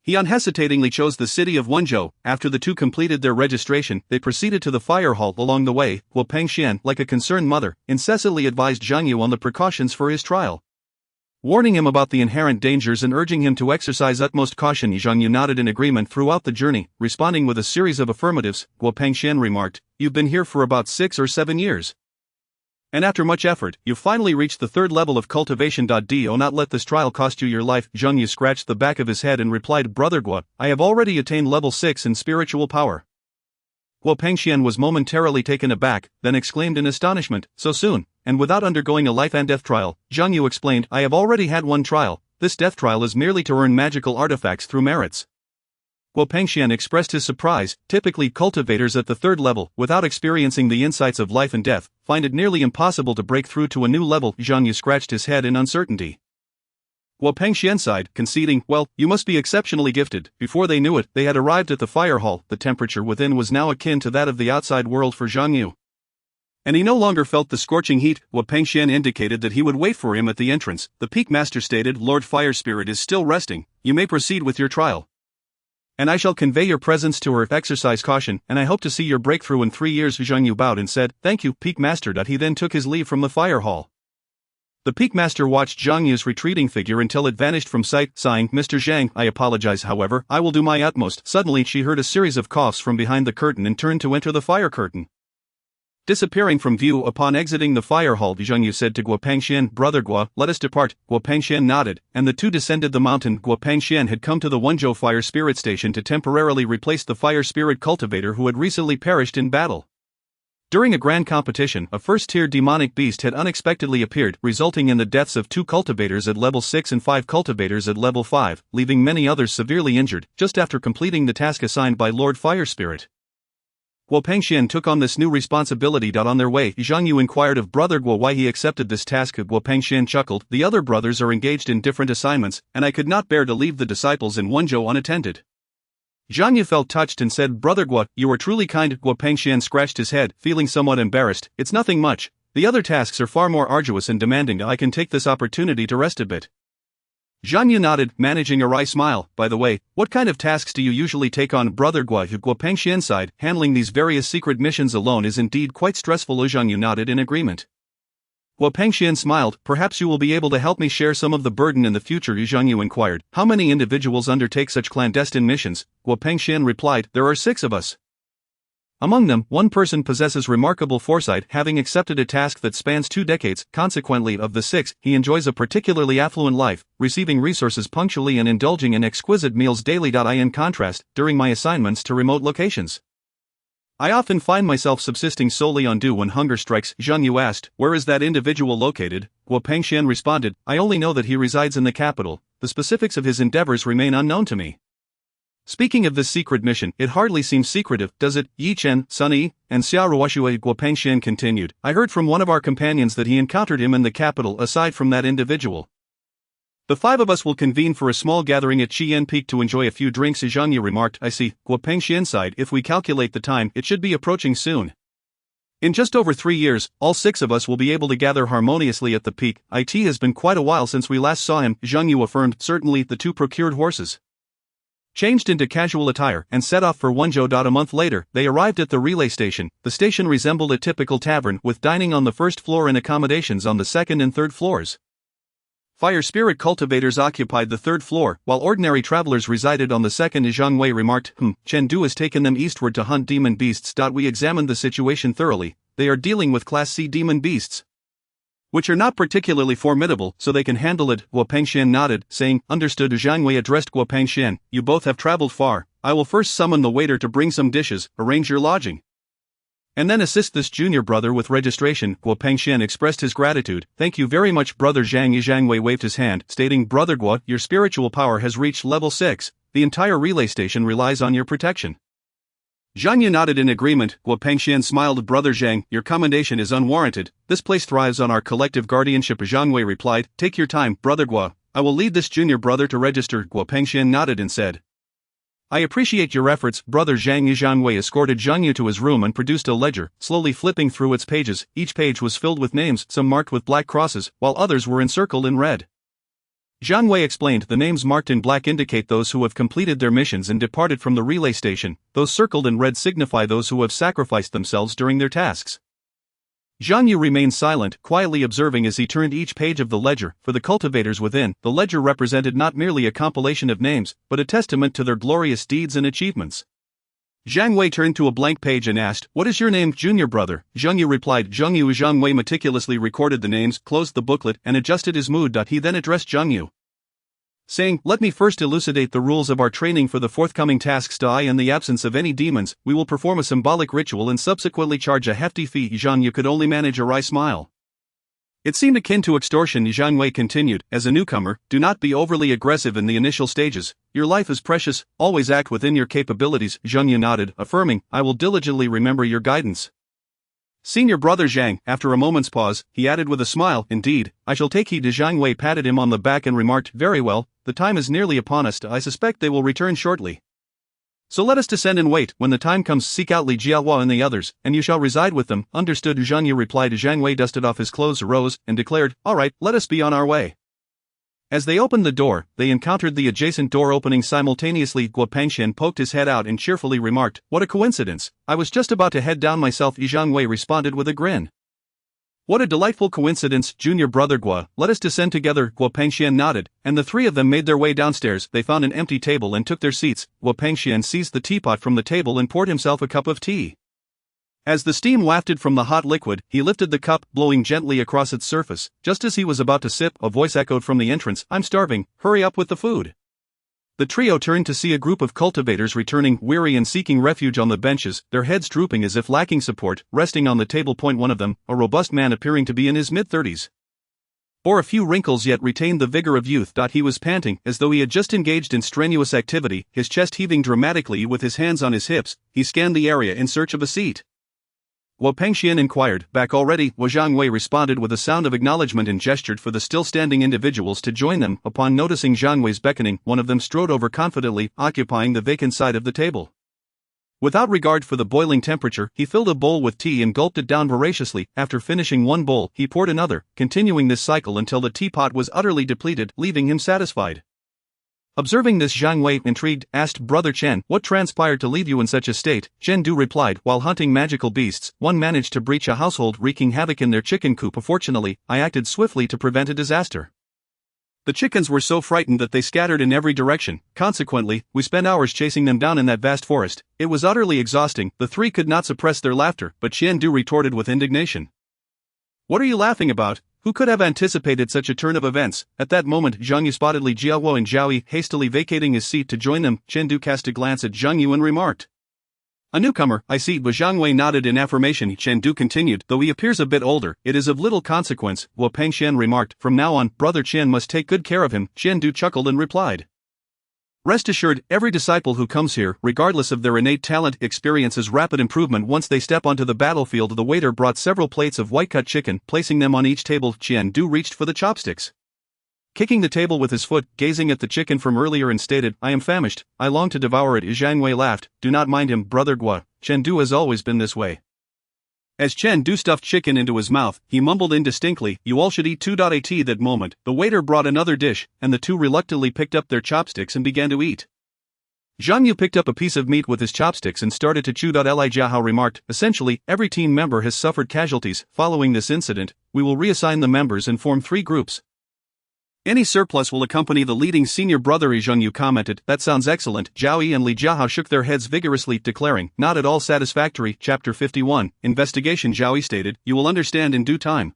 he unhesitatingly chose the city of Wenzhou. After the two completed their registration, they proceeded to the fire hall. Along the way, Guo Pengxian, like a concerned mother, incessantly advised Zhang Yu on the precautions for his trial, warning him about the inherent dangers and urging him to exercise utmost caution. Zhang Yu nodded in agreement throughout the journey, responding with a series of affirmatives. Guo Pengxian remarked, "You've been here for about 6 or 7 years. And after much effort, you've finally reached the 3rd level of cultivation. Do not let this trial cost you your life." Zhang Yu scratched the back of his head and replied, "Brother Guo, I have already attained level 6 in spiritual power." Guo Pengxian was momentarily taken aback, then exclaimed in astonishment, "So soon, and without undergoing a life and death trial?" Zhang Yu explained, "I have already had one trial. This death trial is merely to earn magical artifacts through merits." Guo Pengxian expressed his surprise. Typically, cultivators at the 3rd level, without experiencing the insights of life and death, find it nearly impossible to break through to a new level. Zhang Yu scratched his head in uncertainty. Guo Pengxian sighed, conceding, "Well, you must be exceptionally gifted." Before they knew it, they had arrived at the fire hall. The temperature within was now akin to that of the outside world for Zhang Yu, and he no longer felt the scorching heat. Guo Pengxian indicated that he would wait for him at the entrance. The Peak Master stated, "Lord Fire Spirit is still resting. You may proceed with your trial, and I shall convey your presence to her. Exercise caution, and I hope to see your breakthrough in 3 years." Zhang Yu bowed and said, "Thank you, Peak Master." He then took his leave from the fire hall. The peak master watched Zhang Yu's retreating figure until it vanished from sight, sighing, "Mr. Zhang, I apologize, however, I will do my utmost." Suddenly she heard a series of coughs from behind the curtain and turned to enter the fire curtain. Disappearing from view upon exiting the fire hall, Zhang Yu said to Guo Pengxian, "Brother Guo, let us depart." Guo Pengxian nodded, and the two descended the mountain. Guo Pengxian had come to the Wenzhou fire spirit station to temporarily replace the fire spirit cultivator who had recently perished in battle. During a grand competition, a first-tier demonic beast had unexpectedly appeared, resulting in the deaths of 2 cultivators at level 6 and 5 cultivators at level 5, leaving many others severely injured, just after completing the task assigned by Lord Fire Spirit. Guo Pengxian took on this new responsibility. On their way, Zhang Yu inquired of Brother Guo why he accepted this task. Guo Pengxian chuckled, "The other brothers are engaged in different assignments, and I could not bear to leave the disciples in Wenzhou unattended." Zhang Yu felt touched and said, "Brother Guo, you are truly kind." Guo Pengxian scratched his head, feeling somewhat embarrassed. "It's nothing much. The other tasks are far more arduous and demanding. I can take this opportunity to rest a bit." Zhang Yu nodded, managing a wry smile. "By the way, what kind of tasks do you usually take on?" Brother Guo Pengxian sighed, "Handling these various secret missions alone is indeed quite stressful." Zhang Yu nodded in agreement. Guo Pengxian smiled, "Perhaps you will be able to help me share some of the burden in the future." Zhang Yu inquired, "How many individuals undertake such clandestine missions?" Guo Pengxian replied, "There are 6 of us. Among them, one person possesses remarkable foresight, having accepted a task that spans 2 decades. Consequently, of the 6, he enjoys a particularly affluent life, receiving resources punctually and indulging in exquisite meals daily. In contrast, during my assignments to remote locations, I often find myself subsisting solely on dew when hunger strikes." Zhang Yu asked, "Where is that individual located?" Guo Pengxian responded, "I only know that he resides in the capital. The specifics of his endeavors remain unknown to me." Speaking of this secret mission, it hardly seems secretive, does it? Yi Chen, Sun Yi, and Xia Ruoxue. Guo Pengxian continued, "I heard from one of our companions that he encountered him in the capital. Aside from that individual, the 5 of us will convene for a small gathering at Qian Peak to enjoy a few drinks." Zhang Yu remarked, "I see." Guo Pengxian sighed, "If we calculate the time, it should be approaching soon. In just over 3 years, all 6 of us will be able to gather harmoniously at the peak. It has been quite a while since we last saw him." Zhang Yu affirmed. Certainly. The 2 procured horses, changed into casual attire, and set off for Wenzhou. A month later, they arrived at the relay station. The station resembled a typical tavern, with dining on the first floor and accommodations on the second and third floors. Fire spirit cultivators occupied the third floor, while ordinary travelers resided on the second. Zhang Wei remarked, Chengdu has taken them eastward to hunt demon beasts. We examined the situation thoroughly. They are dealing with Class C demon beasts, which are not particularly formidable, so they can handle it." Guo Pengxian nodded, saying, "Understood." Zhang Wei addressed Guo Pengxian, "You both have traveled far. I will first summon the waiter to bring some dishes, arrange your lodging, and then assist this junior brother with registration." Guo Pengxian expressed his gratitude. "Thank you very much, Brother Zhang." Zhang Wei waved his hand, stating, "Brother Guo, your spiritual power has reached level 6. The entire relay station relies on your protection." Zhang Yu nodded in agreement. Guo Pengxian smiled. "Brother Zhang, your commendation is unwarranted. This place thrives on our collective guardianship." Zhang Wei replied, "Take your time, Brother Guo. I will lead this junior brother to register." Guo Pengxian nodded and said, "I appreciate your efforts, Brother Zhang." Zhang Wei escorted Zhang Yu to his room and produced a ledger, slowly flipping through its pages. Each page was filled with names, some marked with black crosses, while others were encircled in red. Zhang Wei explained, "The names marked in black indicate those who have completed their missions and departed from the relay station. Those circled in red signify those who have sacrificed themselves during their tasks." Zhang Yu remained silent, quietly observing as he turned each page of the ledger. For the cultivators within, the ledger represented not merely a compilation of names, but a testament to their glorious deeds and achievements. Zhang Wei turned to a blank page and asked, "What is your name, junior brother?" Zhang Yu replied, "Zhang Yu." Zhang Wei meticulously recorded the names, closed the booklet, and adjusted his mood. He then addressed Zhang Yu, saying, "Let me first elucidate the rules of our training for the forthcoming tasks. In the absence of any demons, we will perform a symbolic ritual and subsequently charge a hefty fee." Zhang Yu could only manage a wry smile. It seemed akin to extortion. Zhang Wei continued, "As a newcomer, do not be overly aggressive in the initial stages. Your life is precious, always act within your capabilities." Zhang Yu nodded, affirming, "I will diligently remember your guidance." Senior Brother Zhang, after a moment's pause, he added with a smile, "Indeed, I shall take heed." Zhang Wei patted him on the back and remarked, "Very well, the time is nearly upon us. I suspect they will return shortly. So let us descend and wait. When the time comes, seek out Li Jiahua and the others, and you shall reside with them." "Understood." Zhang Yu replied. Zhang Wei dusted off his clothes, rose, and declared, "All right, let us be on our way." As they opened the door, they encountered the adjacent door opening simultaneously. Guo Pengxian poked his head out and cheerfully remarked, "What a coincidence. I was just about to head down myself." Zhang Wei responded with a grin. What a delightful coincidence, junior brother Gua, let us descend together. Guo Pengxian nodded, and the three of them made their way downstairs. They found an empty table and took their seats. Guo Pengxian seized the teapot from the table and poured himself a cup of tea. As the steam wafted from the hot liquid, he lifted the cup, blowing gently across its surface. Just as he was about to sip, a voice echoed from the entrance, "I'm starving, hurry up with the food." The trio turned to see a group of cultivators returning, weary and seeking refuge on the benches, their heads drooping as if lacking support, resting on the table. One of them, a robust man appearing to be in his mid-30s, bore a few wrinkles yet retained the vigor of youth. He was panting, as though he had just engaged in strenuous activity, his chest heaving dramatically. With his hands on his hips, he scanned the area in search of a seat. Guo Pengxian inquired, "Back already?" Zhang Wei responded with a sound of acknowledgement and gestured for the still-standing individuals to join them. Upon noticing Zhang Wei's beckoning, one of them strode over confidently, occupying the vacant side of the table. Without regard for the boiling temperature, he filled a bowl with tea and gulped it down voraciously. After finishing one bowl, he poured another, continuing this cycle until the teapot was utterly depleted, leaving him satisfied. Observing this, Zhang Wei, intrigued, asked Brother Chen, "What transpired to leave you in such a state?" Chen Du replied, "While hunting magical beasts, one managed to breach a household, wreaking havoc in their chicken coop. Fortunately, I acted swiftly to prevent a disaster. The chickens were so frightened that they scattered in every direction. Consequently, we spent hours chasing them down in that vast forest. It was utterly exhausting." The three could not suppress their laughter, but Chen Du retorted with indignation, "What are you laughing about? Who could have anticipated such a turn of events?" At that moment, Zhang Yu spotted Li Jiawo and Zhao Yi hastily vacating his seat to join them. Chen Du cast a glance at Zhang Yu and remarked, "A newcomer, I see." But Zhang Wei nodded in affirmation. Chen Du continued, "Though he appears a bit older, it is of little consequence." Guo Pengxian remarked, "From now on, Brother Chen must take good care of him." Chen Du chuckled and replied, "Rest assured, every disciple who comes here, regardless of their innate talent, experiences rapid improvement once they step onto the battlefield." The waiter brought several plates of white-cut chicken, placing them on each table. Chen Du reached for the chopsticks, kicking the table with his foot, gazing at the chicken from earlier, and stated, "I am famished, I long to devour it." Zhang Wei laughed, "Do not mind him, Brother Gua. Chen Du has always been this way." As Chen Du stuffed chicken into his mouth, he mumbled indistinctly, "You all should eat too." At that moment, the waiter brought another dish, and the two reluctantly picked up their chopsticks and began to eat. Zhang Yu picked up a piece of meat with his chopsticks and started to chew. Li Jiahao remarked, "Essentially, every team member has suffered casualties. Following this incident, we will reassign the members and form 3 groups. Any surplus will accompany the leading senior brother." Zhang Yu commented, "That sounds excellent." Zhao Yi and Li Jiahao shook their heads vigorously, declaring, "Not at all satisfactory." Chapter 51, Investigation. Zhao Yi stated, "You will understand in due time."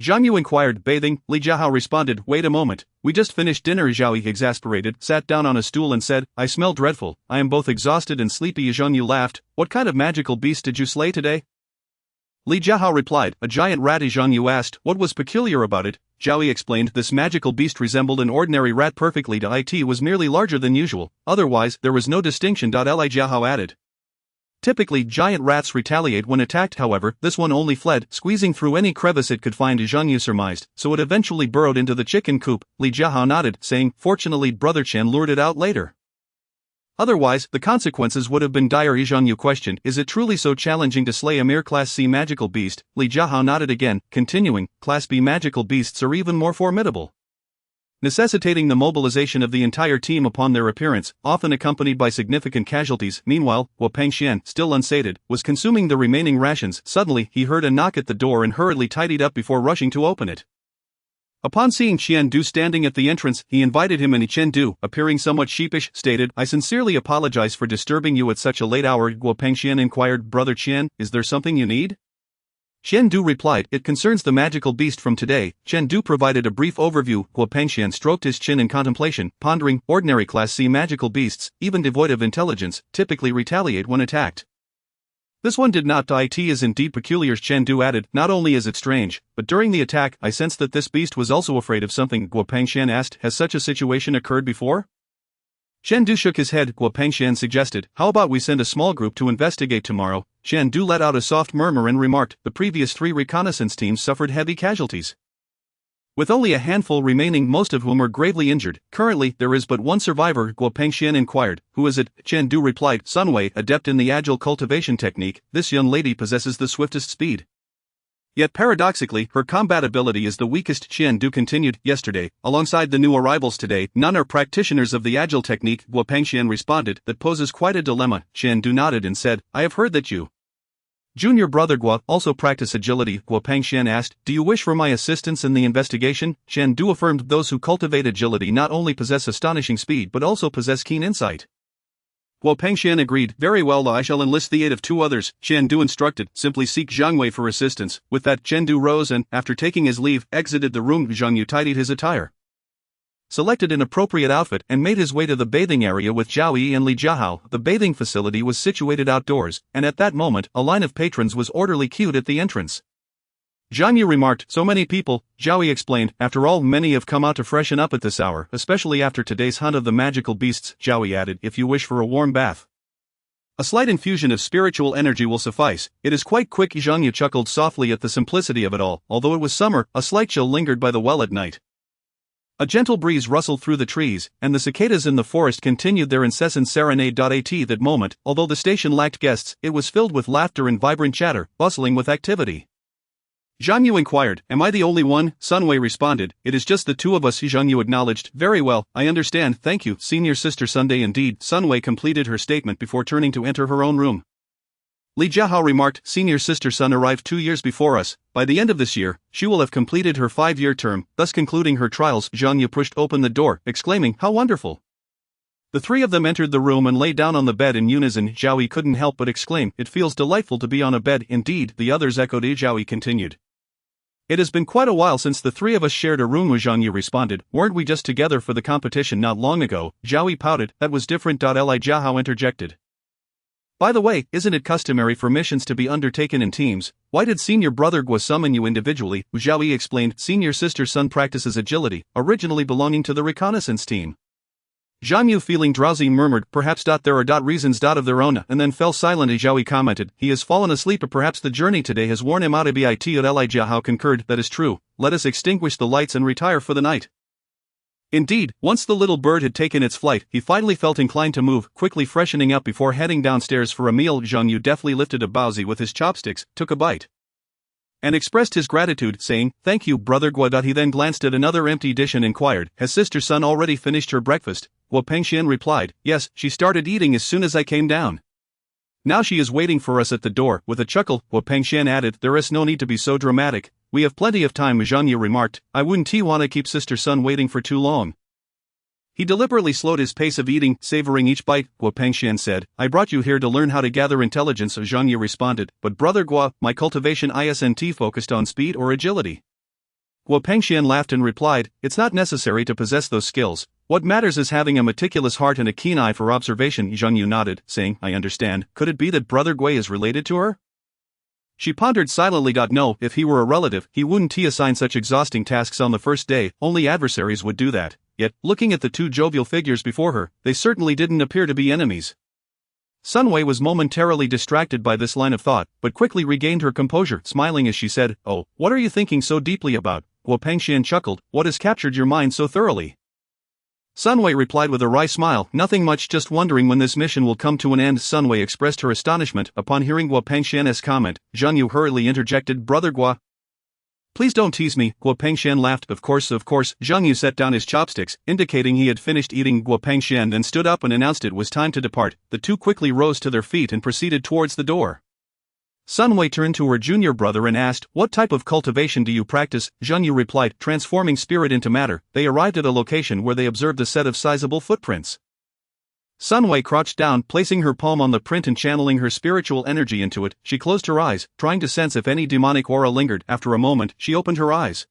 Zhang Yu inquired, "Bathing?" Li Jiahao responded, "Wait a moment, we just finished dinner." Zhao Yi, exasperated, sat down on a stool and said, "I smell dreadful, I am both exhausted and sleepy." Zhang Yu laughed, "What kind of magical beast did you slay today?" Li Jiahao replied, "A giant rat." Zhang Yu asked, "What was peculiar about it?" Zhao Yi explained, "This magical beast resembled an ordinary rat perfectly. It was merely larger than usual, otherwise there was no distinction." Li Jiahao added, "Typically, giant rats retaliate when attacked. However, this one only fled, squeezing through any crevice it could find." Zhang Yu surmised, "So it eventually burrowed into the chicken coop." Li Jiahao nodded, saying, "Fortunately, Brother Chen lured it out later. Otherwise, the consequences would have been dire." Zhang Yu questioned, "Is it truly so challenging to slay a mere Class C magical beast?" Li Jiahao nodded again, continuing, "Class B magical beasts are even more formidable, necessitating the mobilization of the entire team upon their appearance, often accompanied by significant casualties." Meanwhile, Guo Pengxian, still unsated, was consuming the remaining rations. Suddenly, he heard a knock at the door and hurriedly tidied up before rushing to open it. Upon seeing Chen Du standing at the entrance, he invited him and Chen Du, appearing somewhat sheepish, stated, "I sincerely apologize for disturbing you at such a late hour." Guo Pengxian inquired, "Brother Chen, is there something you need?" Chen Du replied, "It concerns the magical beast from today." Chen Du provided a brief overview. Guo Pengxian stroked his chin in contemplation, pondering, ordinary Class C magical beasts, even devoid of intelligence, typically retaliate when attacked. This one did not. It is indeed peculiar. Chen Du added, "Not only is it strange, but during the attack, I sensed that this beast was also afraid of something." Guo Pengxian asked, "Has such a situation occurred before?" Chen Du shook his head. Guo Pengxian suggested, "How about we send a small group to investigate tomorrow?" Chen Du let out a soft murmur and remarked, "The previous 3 reconnaissance teams suffered heavy casualties, with only a handful remaining, most of whom were gravely injured. Currently, there is but one survivor." Guo Pengxian inquired, "Who is it?" Chen Du replied, "Sun Wei, adept in the agile cultivation technique. This young lady possesses the swiftest speed, yet paradoxically, her combat ability is the weakest." Chen Du continued, "Yesterday, alongside the new arrivals today, none are practitioners of the agile technique." Guo Pengxian responded, "That poses quite a dilemma." Chen Du nodded and said, "I have heard that you Junior brother Gua also practice agility. Guo Pengxian asked, do you wish for my assistance in the investigation? Chen Du affirmed those who cultivate agility not only possess astonishing speed but also possess keen insight. Guo Pengxian agreed, very well, I shall enlist the aid of 2 others, Chen Du instructed, simply seek Zhang Wei for assistance. With that, Chen Du rose and, after taking his leave, exited the room. Zhang Yu tidied his attire, selected an appropriate outfit, and made his way to the bathing area with Zhao Yi and Li Jiahao. The bathing facility was situated outdoors, and at that moment, a line of patrons was orderly queued at the entrance. Zhang Yu remarked, so many people, Zhao Yi explained, after all, many have come out to freshen up at this hour, especially after today's hunt of the magical beasts. Zhao Yi added, if you wish for a warm bath, a slight infusion of spiritual energy will suffice. It is quite quick. Zhang Yu chuckled softly at the simplicity of it all. Although it was summer, a slight chill lingered by the well at night. A gentle breeze rustled through the trees, and the cicadas in the forest continued their incessant serenade. At that moment, although the station lacked guests, it was filled with laughter and vibrant chatter, bustling with activity. Zhang Yu inquired, am I the only one? Sun Wei responded, it is just the 2 of us. Zhang Yu acknowledged, very well, I understand, thank you, senior sister Sunday. Indeed, Sun Wei completed her statement before turning to enter her own room. Li Jiahao remarked, senior sister Sun arrived 2 years before us. By the end of this year, she will have completed her 5-year term, thus concluding her trials. Zhang Yu pushed open the door, exclaiming, how wonderful. The 3 of them entered the room and lay down on the bed in unison. Zhao Yi couldn't help but exclaim, it feels delightful to be on a bed. Indeed, the others echoed. Zhao Yi continued, it has been quite a while since the 3 of us shared a room. Zhang Yu responded, weren't we just together for the competition not long ago? Zhao Yi pouted, that was different. Li Jiahao interjected, by the way, isn't it customary for missions to be undertaken in teams? Why did senior brother Gua summon you individually? Zhao Yi explained, senior sister Sun practices agility, originally belonging to the reconnaissance team. Zhang Yu, feeling drowsy, murmured, perhaps there are reasons of their own, and then fell silent. Zhao Yi commented, he has fallen asleep, but perhaps the journey today has worn him out. Li Jiahao concurred, that is true, let us extinguish the lights and retire for the night. Indeed, once the little bird had taken its flight, he finally felt inclined to move, quickly freshening up before heading downstairs for a meal. Zhang Yu deftly lifted a baozi with his chopsticks, took a bite, and expressed his gratitude, saying, thank you, brother Gua. He then glanced at another empty dish and inquired, has sister Sun already finished her breakfast? Guo Pengxian replied, yes, she started eating as soon as I came down. Now she is waiting for us at the door. With a chuckle, Guo Pengxian added, there is no need to be so dramatic, we have plenty of time. Zhang Yu remarked, I wouldn't want to keep sister Sun waiting for too long. He deliberately slowed his pace of eating, savoring each bite. Guo Pengxian said, I brought you here to learn how to gather intelligence. Zhang Yu responded, but brother Gua, my cultivation isn't focused on speed or agility. Guo Pengxian laughed and replied, it's not necessary to possess those skills. What matters is having a meticulous heart and a keen eye for observation. Zhang Yu nodded, saying, I understand. Could it be that brother Gui is related to her? She pondered silently. No, if he were a relative, he wouldn't assign such exhausting tasks on the first day, only adversaries would do that. Yet, looking at the 2 jovial figures before her, they certainly didn't appear to be enemies. Sun Wei was momentarily distracted by this line of thought, but quickly regained her composure, smiling as she said, oh, what are you thinking so deeply about? Guo Pengxian chuckled, what has captured your mind so thoroughly? Sun Wei replied with a wry smile, nothing much, just wondering when this mission will come to an end. Sun Wei expressed her astonishment upon hearing Guo Pengxian's comment. Zhang Yu hurriedly interjected, brother Gua, please don't tease me. Guo Pengxian laughed, of course. Zhang Yu set down his chopsticks, indicating he had finished eating. Guo Pengxian then stood up and announced it was time to depart. The 2 quickly rose to their feet and proceeded towards the door. Sun Wei turned to her junior brother and asked, what type of cultivation do you practice? Zhang Yu replied, transforming spirit into matter. They arrived at a location where they observed a set of sizable footprints. Sun Wei crouched down, placing her palm on the print and channeling her spiritual energy into it. She closed her eyes, trying to sense if any demonic aura lingered. After a moment, she opened her eyes,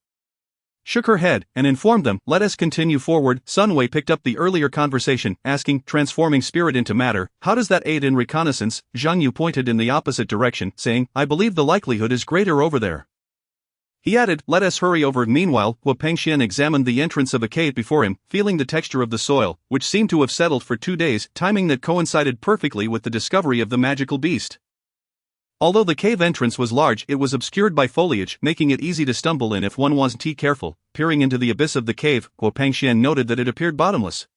shook her head, and informed them, let us continue forward. Sun Wei picked up the earlier conversation, asking, transforming spirit into matter, how does that aid in reconnaissance? Zhang Yu pointed in the opposite direction, saying, I believe the likelihood is greater over there. He added, let us hurry over. Meanwhile, Guo Pengxian examined the entrance of a cave before him, feeling the texture of the soil, which seemed to have settled for 2 days, timing that coincided perfectly with the discovery of the magical beast. Although the cave entrance was large, it was obscured by foliage, making it easy to stumble in if one wasn't careful. Peering into the abyss of the cave, Guo Pengxian noted that it appeared bottomless.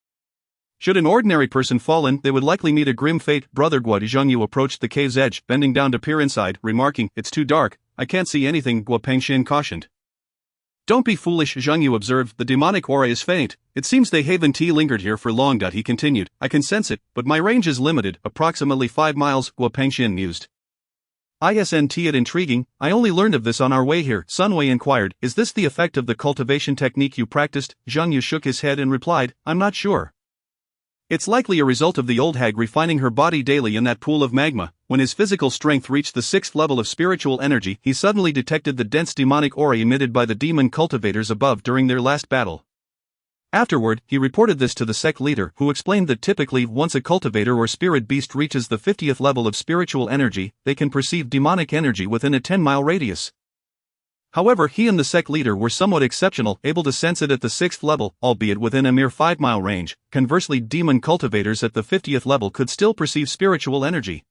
Should an ordinary person fall in, they would likely meet a grim fate. Brother Gua. Zhang Yu approached the cave's edge, bending down to peer inside, remarking, it's too dark, I can't see anything. Guo Pengxian cautioned. Don't be foolish. Zhang Yu observed, the demonic aura is faint. It seems they haven't lingered here for long. He continued, I can sense it, but my range is limited, approximately 5 miles. Guo Pengxian mused. Isn't it intriguing? I only learned of this on our way here, Sunway inquired. Is this the effect of the cultivation technique you practiced? Zhang Yu shook his head and replied, I'm not sure. It's likely a result of the old hag refining her body daily in that pool of magma. When his physical strength reached the 6th level of spiritual energy, he suddenly detected the dense demonic aura emitted by the demon cultivators above during their last battle. Afterward, he reported this to the sect leader, who explained that typically, once a cultivator or spirit beast reaches the 50th level of spiritual energy, they can perceive demonic energy within a 10-mile radius. However, he and the sect leader were somewhat exceptional, able to sense it at the 6th level, albeit within a mere 5-mile range. Conversely, demon cultivators at the 50th level could still perceive spiritual energy.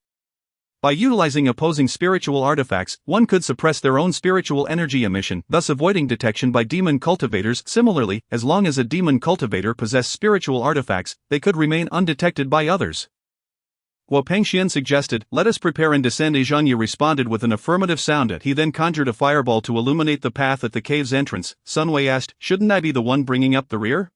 By utilizing opposing spiritual artifacts, one could suppress their own spiritual energy emission, thus avoiding detection by demon cultivators. Similarly, as long as a demon cultivator possessed spiritual artifacts, they could remain undetected by others. Guo Pengxian suggested, let us prepare and descend. Zhang Yu responded with an affirmative sound. He then conjured a fireball to illuminate the path at the cave's entrance. Sunway asked, shouldn't I be the one bringing up the rear?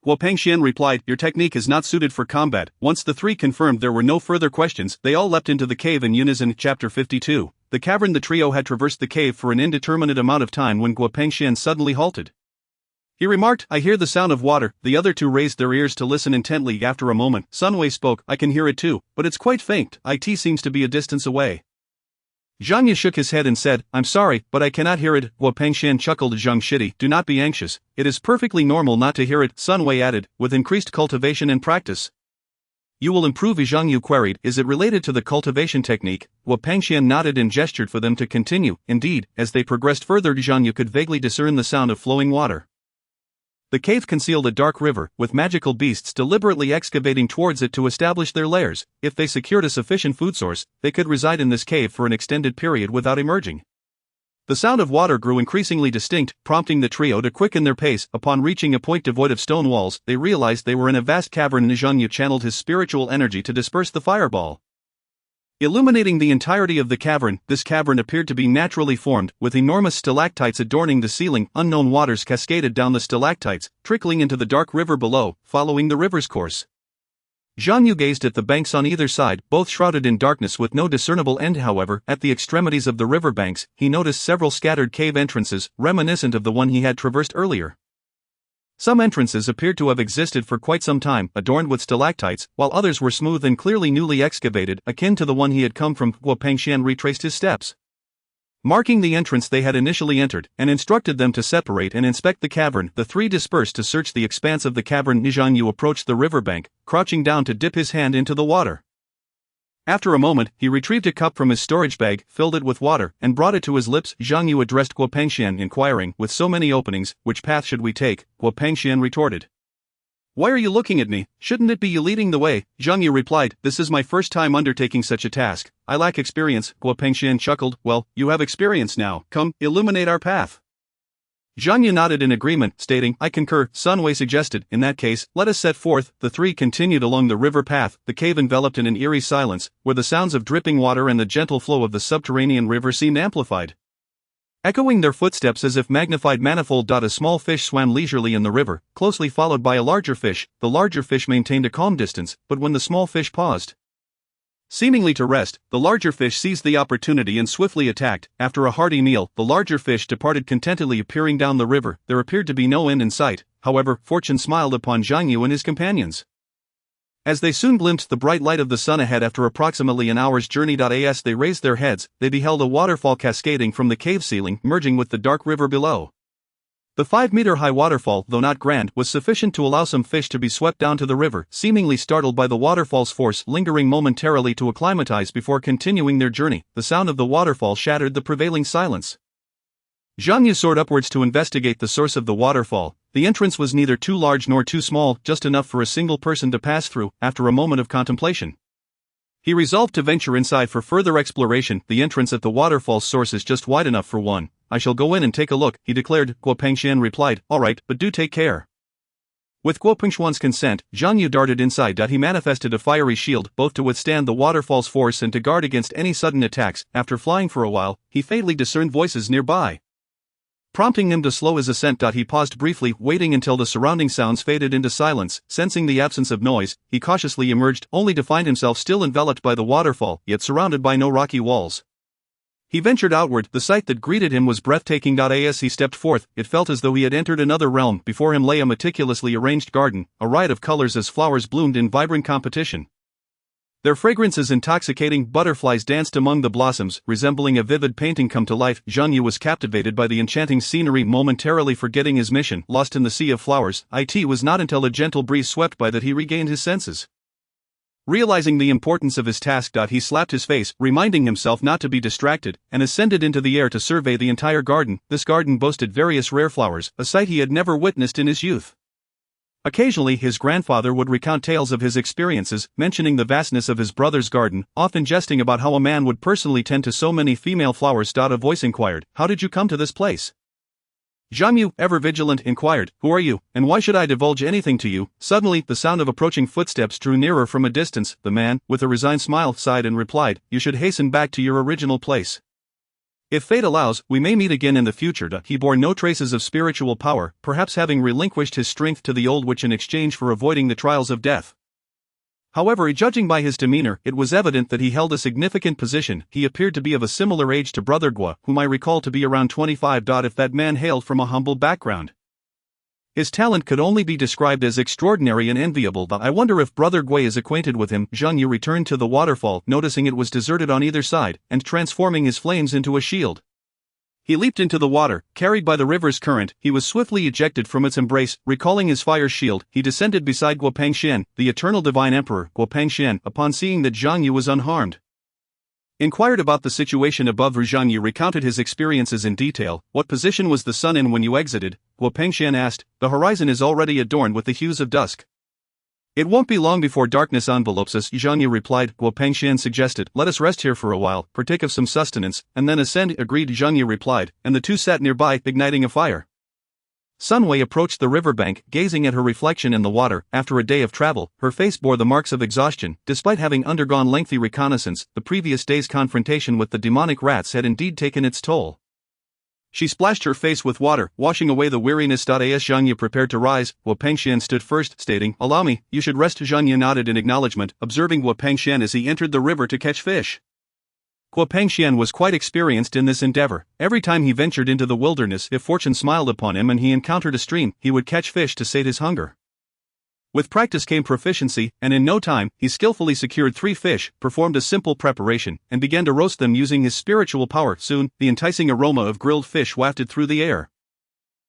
Guo Pengxian replied, your technique is not suited for combat. Once the three confirmed there were no further questions, they all leapt into the cave in unison. Chapter 52. The cavern. The trio had traversed the cave for an indeterminate amount of time when Guo Pengxian suddenly halted. He remarked, I hear the sound of water. The other two raised their ears to listen intently. After a moment, Sunway spoke, I can hear it too, but it's quite faint. It seems to be a distance away. Zhang Yu shook his head and said, I'm sorry, but I cannot hear it. Guo Pengxian chuckled. Zhang Shidi, do not be anxious. It is perfectly normal not to hear it, Sunway added, with increased cultivation and practice. You will improve. Zhang Yu queried, is it related to the cultivation technique? Guo Pengxian nodded and gestured for them to continue. Indeed, as they progressed further, Zhang Yu could vaguely discern the sound of flowing water. The cave concealed a dark river, with magical beasts deliberately excavating towards it to establish their lairs. If they secured a sufficient food source, they could reside in this cave for an extended period without emerging. The sound of water grew increasingly distinct, prompting the trio to quicken their pace. Upon reaching a point devoid of stone walls, they realized they were in a vast cavern. Zhang Yu channeled his spiritual energy to disperse the fireball, illuminating the entirety of the cavern. This cavern appeared to be naturally formed, with enormous stalactites adorning the ceiling. Unknown waters cascaded down the stalactites, trickling into the dark river below, following the river's course. Zhang Yu gazed at the banks on either side, both shrouded in darkness with no discernible end. However, at the extremities of the river banks, he noticed several scattered cave entrances, reminiscent of the one he had traversed earlier. Some entrances appeared to have existed for quite some time, adorned with stalactites, while others were smooth and clearly newly excavated, akin to the one he had come from. Guo Pengxian retraced his steps, marking the entrance they had initially entered, and instructed them to separate and inspect the cavern. The three dispersed to search the expanse of the cavern. Zhang Yu approached the riverbank, crouching down to dip his hand into the water. After a moment, he retrieved a cup from his storage bag, filled it with water, and brought it to his lips. Zhang Yu addressed Guo Pengxian, inquiring, with so many openings, which path should we take? Guo Pengxian retorted, why are you looking at me? Shouldn't it be you leading the way? Zhang Yu replied, this is my first time undertaking such a task. I lack experience. Guo Pengxian chuckled, well, you have experience now. Come, illuminate our path. Zhang Yu nodded in agreement, stating, I concur. Sunway suggested, in that case, let us set forth. The three continued along the river path, the cave enveloped in an eerie silence, where the sounds of dripping water and the gentle flow of the subterranean river seemed amplified, echoing their footsteps as if magnified manifold. A small fish swam leisurely in the river, closely followed by a larger fish. The larger fish maintained a calm distance, but when the small fish paused, seemingly to rest, the larger fish seized the opportunity and swiftly attacked. After a hearty meal, the larger fish departed contentedly. Peering down the river, there appeared to be no end in sight. However, fortune smiled upon Zhang Yu and his companions, as they soon glimpsed the bright light of the sun ahead. After approximately an hour's journey, as they raised their heads, they beheld a waterfall cascading from the cave ceiling, merging with the dark river below. The 5-meter-high waterfall, though not grand, was sufficient to allow some fish to be swept down to the river, seemingly startled by the waterfall's force, lingering momentarily to acclimatize before continuing their journey. The sound of the waterfall shattered the prevailing silence. Zhang Yu soared upwards to investigate the source of the waterfall. The entrance was neither too large nor too small, just enough for a single person to pass through. After a moment of contemplation, he resolved to venture inside for further exploration. The entrance at the waterfall's source is just wide enough for one. I shall go in and take a look, he declared. Guo Pengxian replied, all right, but do take care. With Guo Pengxian's consent, Zhang Yu darted inside. He manifested a fiery shield, both to withstand the waterfall's force and to guard against any sudden attacks. After flying for a while, he faintly discerned voices nearby, prompting him to slow his ascent. He paused briefly, waiting until the surrounding sounds faded into silence. Sensing the absence of noise, he cautiously emerged, only to find himself still enveloped by the waterfall, yet surrounded by no rocky walls. He ventured outward. The sight that greeted him was breathtaking. As he stepped forth, it felt as though he had entered another realm. Before him lay a meticulously arranged garden, a riot of colors as flowers bloomed in vibrant competition. Their fragrances intoxicating, butterflies danced among the blossoms, resembling a vivid painting come to life. Jean Yu was captivated by the enchanting scenery, momentarily forgetting his mission, lost in the sea of flowers. It was not until a gentle breeze swept by that he regained his senses. Realizing the importance of his task, he slapped his face, reminding himself not to be distracted, and ascended into the air to survey the entire garden. This garden boasted various rare flowers, a sight he had never witnessed in his youth. Occasionally his grandfather would recount tales of his experiences, mentioning the vastness of his brother's garden, often jesting about how a man would personally tend to so many female flowers. A voice inquired, "How did you come to this place?" Jean Yu, ever vigilant, inquired, "Who are you, and why should I divulge anything to you?" Suddenly, the sound of approaching footsteps drew nearer from a distance. The man, with a resigned smile, sighed and replied, "You should hasten back to your original place. If fate allows, we may meet again in the future." He bore no traces of spiritual power, perhaps having relinquished his strength to the old witch in exchange for avoiding the trials of death. However, judging by his demeanor, it was evident that he held a significant position. He appeared to be of a similar age to Brother Gua, whom I recall to be around 25. If that man hailed from a humble background, his talent could only be described as extraordinary and enviable. I wonder if Brother Gua is acquainted with him. Jean Yu returned to the waterfall, noticing it was deserted on either side, and transforming his flames into a shield. He leaped into the water, carried by the river's current. He was swiftly ejected from its embrace. Recalling his fire shield, he descended beside Guo Pengxian, the eternal divine emperor. Guo Pengxian, upon seeing that Jean Yu was unharmed, inquired about the situation above. Jean Yu recounted his experiences in detail. "What position was the sun in when you exited?" Guo Pengxian asked. "The horizon is already adorned with the hues of dusk. It won't be long before darkness envelopes us," Jean Yu replied. Guo Pengxian suggested, "Let us rest here for a while, partake of some sustenance, and then ascend." "Agreed," Jean Yu replied, and the two sat nearby, igniting a fire. Sunwei approached the riverbank, gazing at her reflection in the water. After a day of travel, her face bore the marks of exhaustion. Despite having undergone lengthy reconnaissance, the previous day's confrontation with the demonic rats had indeed taken its toll. She splashed her face with water, washing away the weariness. As Jean Yu prepared to rise, Guo Pengxian stood first, stating, "Allow me, you should rest." Jean Yu nodded in acknowledgement, observing Guo Pengxian as he entered the river to catch fish. Guo Pengxian was quite experienced in this endeavor. Every time he ventured into the wilderness, if fortune smiled upon him and he encountered a stream, he would catch fish to sate his hunger. With practice came proficiency, and in no time, he skillfully secured 3 fish, performed a simple preparation, and began to roast them using his spiritual power. Soon, the enticing aroma of grilled fish wafted through the air.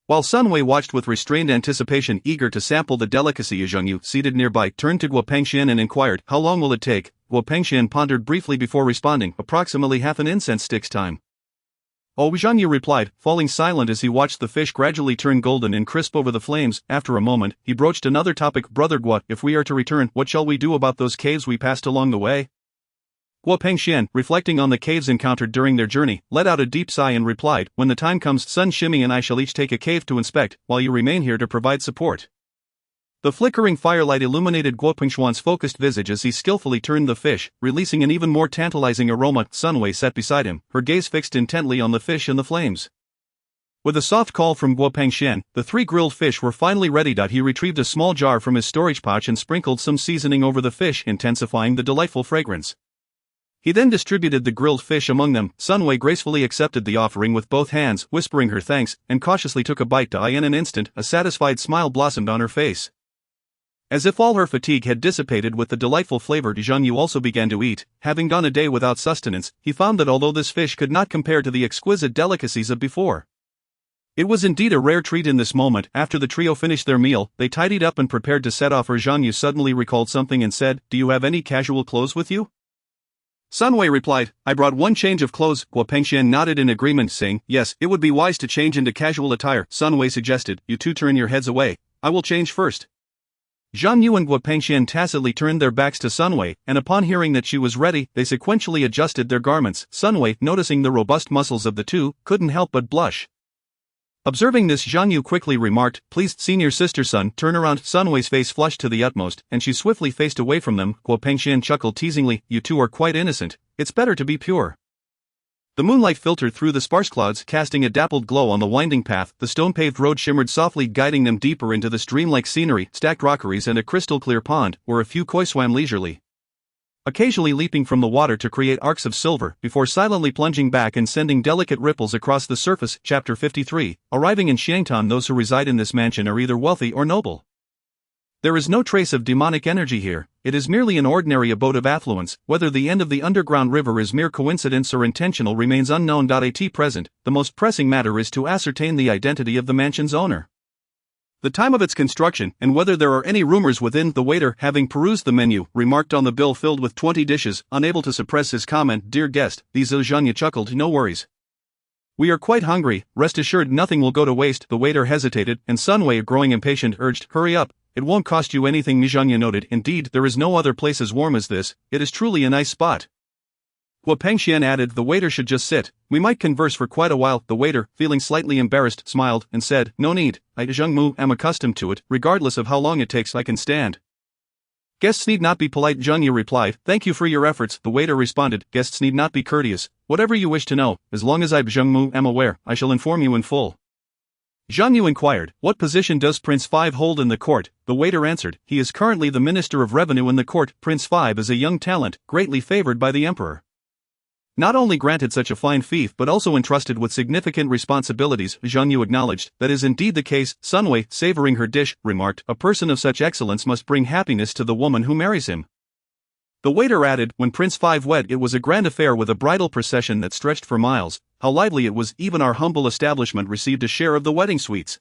While Sunwei watched with restrained anticipation, eager to sample the delicacy, Jean Yu, seated nearby, turned to Guo Pengxian and inquired, "How long will it take?" Guo Pengxian pondered briefly before responding, "Approximately half an incense stick's time." "Oh," Jean Yu replied, falling silent as he watched the fish gradually turn golden and crisp over the flames. After a moment, he broached another topic. "Brother Gua, if we are to return, what shall we do about those caves we passed along the way?" Guo Pengxian, reflecting on the caves encountered during their journey, let out a deep sigh and replied, "When the time comes, Sun Shimmy and I shall each take a cave to inspect, while you remain here to provide support." The flickering firelight illuminated Guo Pengxian's focused visage as he skillfully turned the fish, releasing an even more tantalizing aroma. Sunwei sat beside him, her gaze fixed intently on the fish and the flames. With a soft call from Guo Pengxian, the 3 grilled fish were finally ready. He retrieved a small jar from his storage pouch and sprinkled some seasoning over the fish, intensifying the delightful fragrance. He then distributed the grilled fish among them. Sunwei gracefully accepted the offering with both hands, whispering her thanks, and cautiously took a bite. In an instant, a satisfied smile blossomed on her face. As if all her fatigue had dissipated with the delightful flavor, Jean Yu also began to eat. Having gone a day without sustenance, he found that although this fish could not compare to the exquisite delicacies of before, it was indeed a rare treat in this moment. After the trio finished their meal, they tidied up and prepared to set off. Jean Yu suddenly recalled something and said, "Do you have any casual clothes with you?" Sunwei replied, "I brought 1 change of clothes." Guo Pengxian nodded in agreement, saying, "Yes, it would be wise to change into casual attire." Sunwei suggested, "You two turn your heads away. I will change first." Jean Yu and Guo Pengxian tacitly turned their backs to Sunwei, and upon hearing that she was ready, they sequentially adjusted their garments. Sunwei, noticing the robust muscles of the two, couldn't help but blush. Observing this, Jean Yu quickly remarked, "Please, senior sister Sun, turn around." Sunwei's face flushed to the utmost, and she swiftly faced away from them. Guo Pengxian chuckled teasingly, "You two are quite innocent. It's better to be pure." The moonlight filtered through the sparse clouds, casting a dappled glow on the winding path. The stone-paved road shimmered softly, guiding them deeper into this dreamlike scenery. Stacked rockeries and a crystal-clear pond, where a few koi swam leisurely. occasionally leaping from the water to create arcs of silver before silently plunging back and sending delicate ripples across the surface. Chapter 53. Arriving in Xiangtan, those who reside in this mansion are either wealthy or noble. There is no trace of demonic energy here, it is merely an ordinary abode of affluence. Whether the end of the underground river is mere coincidence or intentional remains unknown. At present, the most pressing matter is to ascertain the identity of the mansion's owner, the time of its construction, and whether there are any rumors within. The waiter, having perused the menu, remarked on the bill filled with 20 dishes, unable to suppress his comment, "Dear guest," Zhenya chuckled, "no worries. We are quite hungry, rest assured nothing will go to waste." The waiter hesitated, and Sunway, growing impatient, urged, "Hurry up. It won't cost you anything." Zhenya noted, "Indeed, there is no other place as warm as this, it is truly a nice spot." Guo Pengxian added, "The waiter should just sit, we might converse for quite a while." The waiter, feeling slightly embarrassed, smiled, and said, "No need, I Zhengmu am accustomed to it, regardless of how long it takes I can stand." "Guests need not be polite," Zhenya replied. "Thank you for your efforts." The waiter responded, "Guests need not be courteous, whatever you wish to know, as long as I Zhengmu am aware, I shall inform you in full." Zhang Yu inquired, "What position does Prince 5 hold in the court?" The waiter answered, "He is currently the Minister of Revenue in the court." Prince 5 is a young talent, greatly favored by the Emperor. Not only granted such a fine fief but also entrusted with significant responsibilities. Zhang Yu acknowledged, "That is indeed the case." Sunway, savoring her dish, remarked, "A person of such excellence must bring happiness to the woman who marries him." The waiter added, "When Prince 5 wed, it was a grand affair with a bridal procession that stretched for miles. How lively it was, even our humble establishment received a share of the wedding sweets.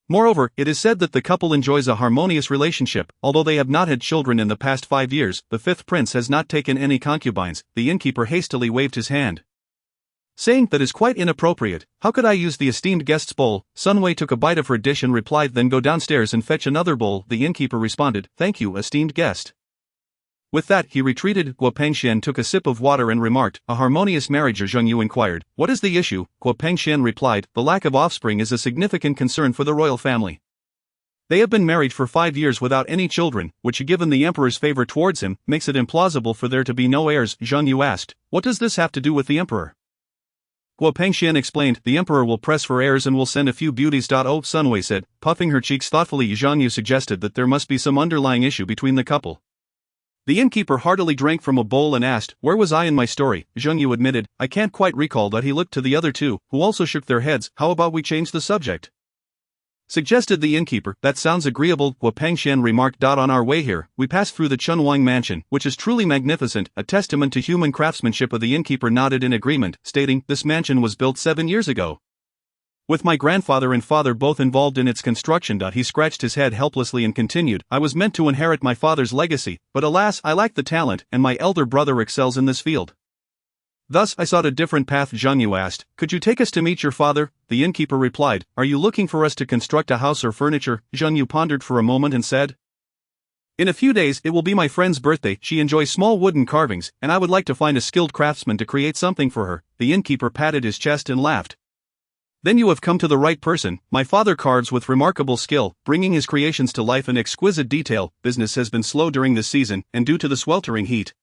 Moreover, it is said that the couple enjoys a harmonious relationship, although they have not had children in the past 5 years. The 5th prince has not taken any concubines." The innkeeper hastily waved his hand, saying, "That is quite inappropriate, how could I use the esteemed guest's bowl?" Sunway took a bite of her dish and replied, "Then go downstairs and fetch another bowl." The innkeeper responded, "Thank you, esteemed guest." With that, he retreated. Guo Pengxian took a sip of water and remarked, "A harmonious marriage?" Zhang Yu inquired, "What is the issue?" Guo Pengxian replied, "The lack of offspring is a significant concern for the royal family. They have been married for 5 years without any children, which, given the emperor's favor towards him, makes it implausible for there to be no heirs." Zhang Yu asked, "What does this have to do with the emperor?" Guo Pengxian explained, "The emperor will press for heirs and will send a few beauties." Oh, Sunway said, puffing her cheeks thoughtfully. Zhang Yu suggested that there must be some underlying issue between the couple. The innkeeper heartily drank from a bowl and asked, "Where was I in my story?" Zhang Yu admitted, "I can't quite recall." That he looked to the other two, who also shook their heads. "How about we change the subject?" suggested the innkeeper. "That sounds agreeable," Guo Pengxian remarked. On our way here, we passed through the Chunwang mansion, which is truly magnificent, a testament to human craftsmanship. The innkeeper nodded in agreement, stating, "This mansion was built 7 years ago, with my grandfather and father both involved in its construction." He scratched his head helplessly and continued, "I was meant to inherit my father's legacy, but alas, I lack the talent, and my elder brother excels in this field. Thus, I sought a different path." Zhang Yu asked, "Could you take us to meet your father?" The innkeeper replied, "Are you looking for us to construct a house or furniture?" Zhang Yu pondered for a moment and said, "In a few days, it will be my friend's birthday. She enjoys small wooden carvings, and I would like to find a skilled craftsman to create something for her." The innkeeper patted his chest and laughed. "Then you have come to the right person. My father carves with remarkable skill, bringing his creations to life in exquisite detail. Business has been slow during this season, and due to the sweltering heat,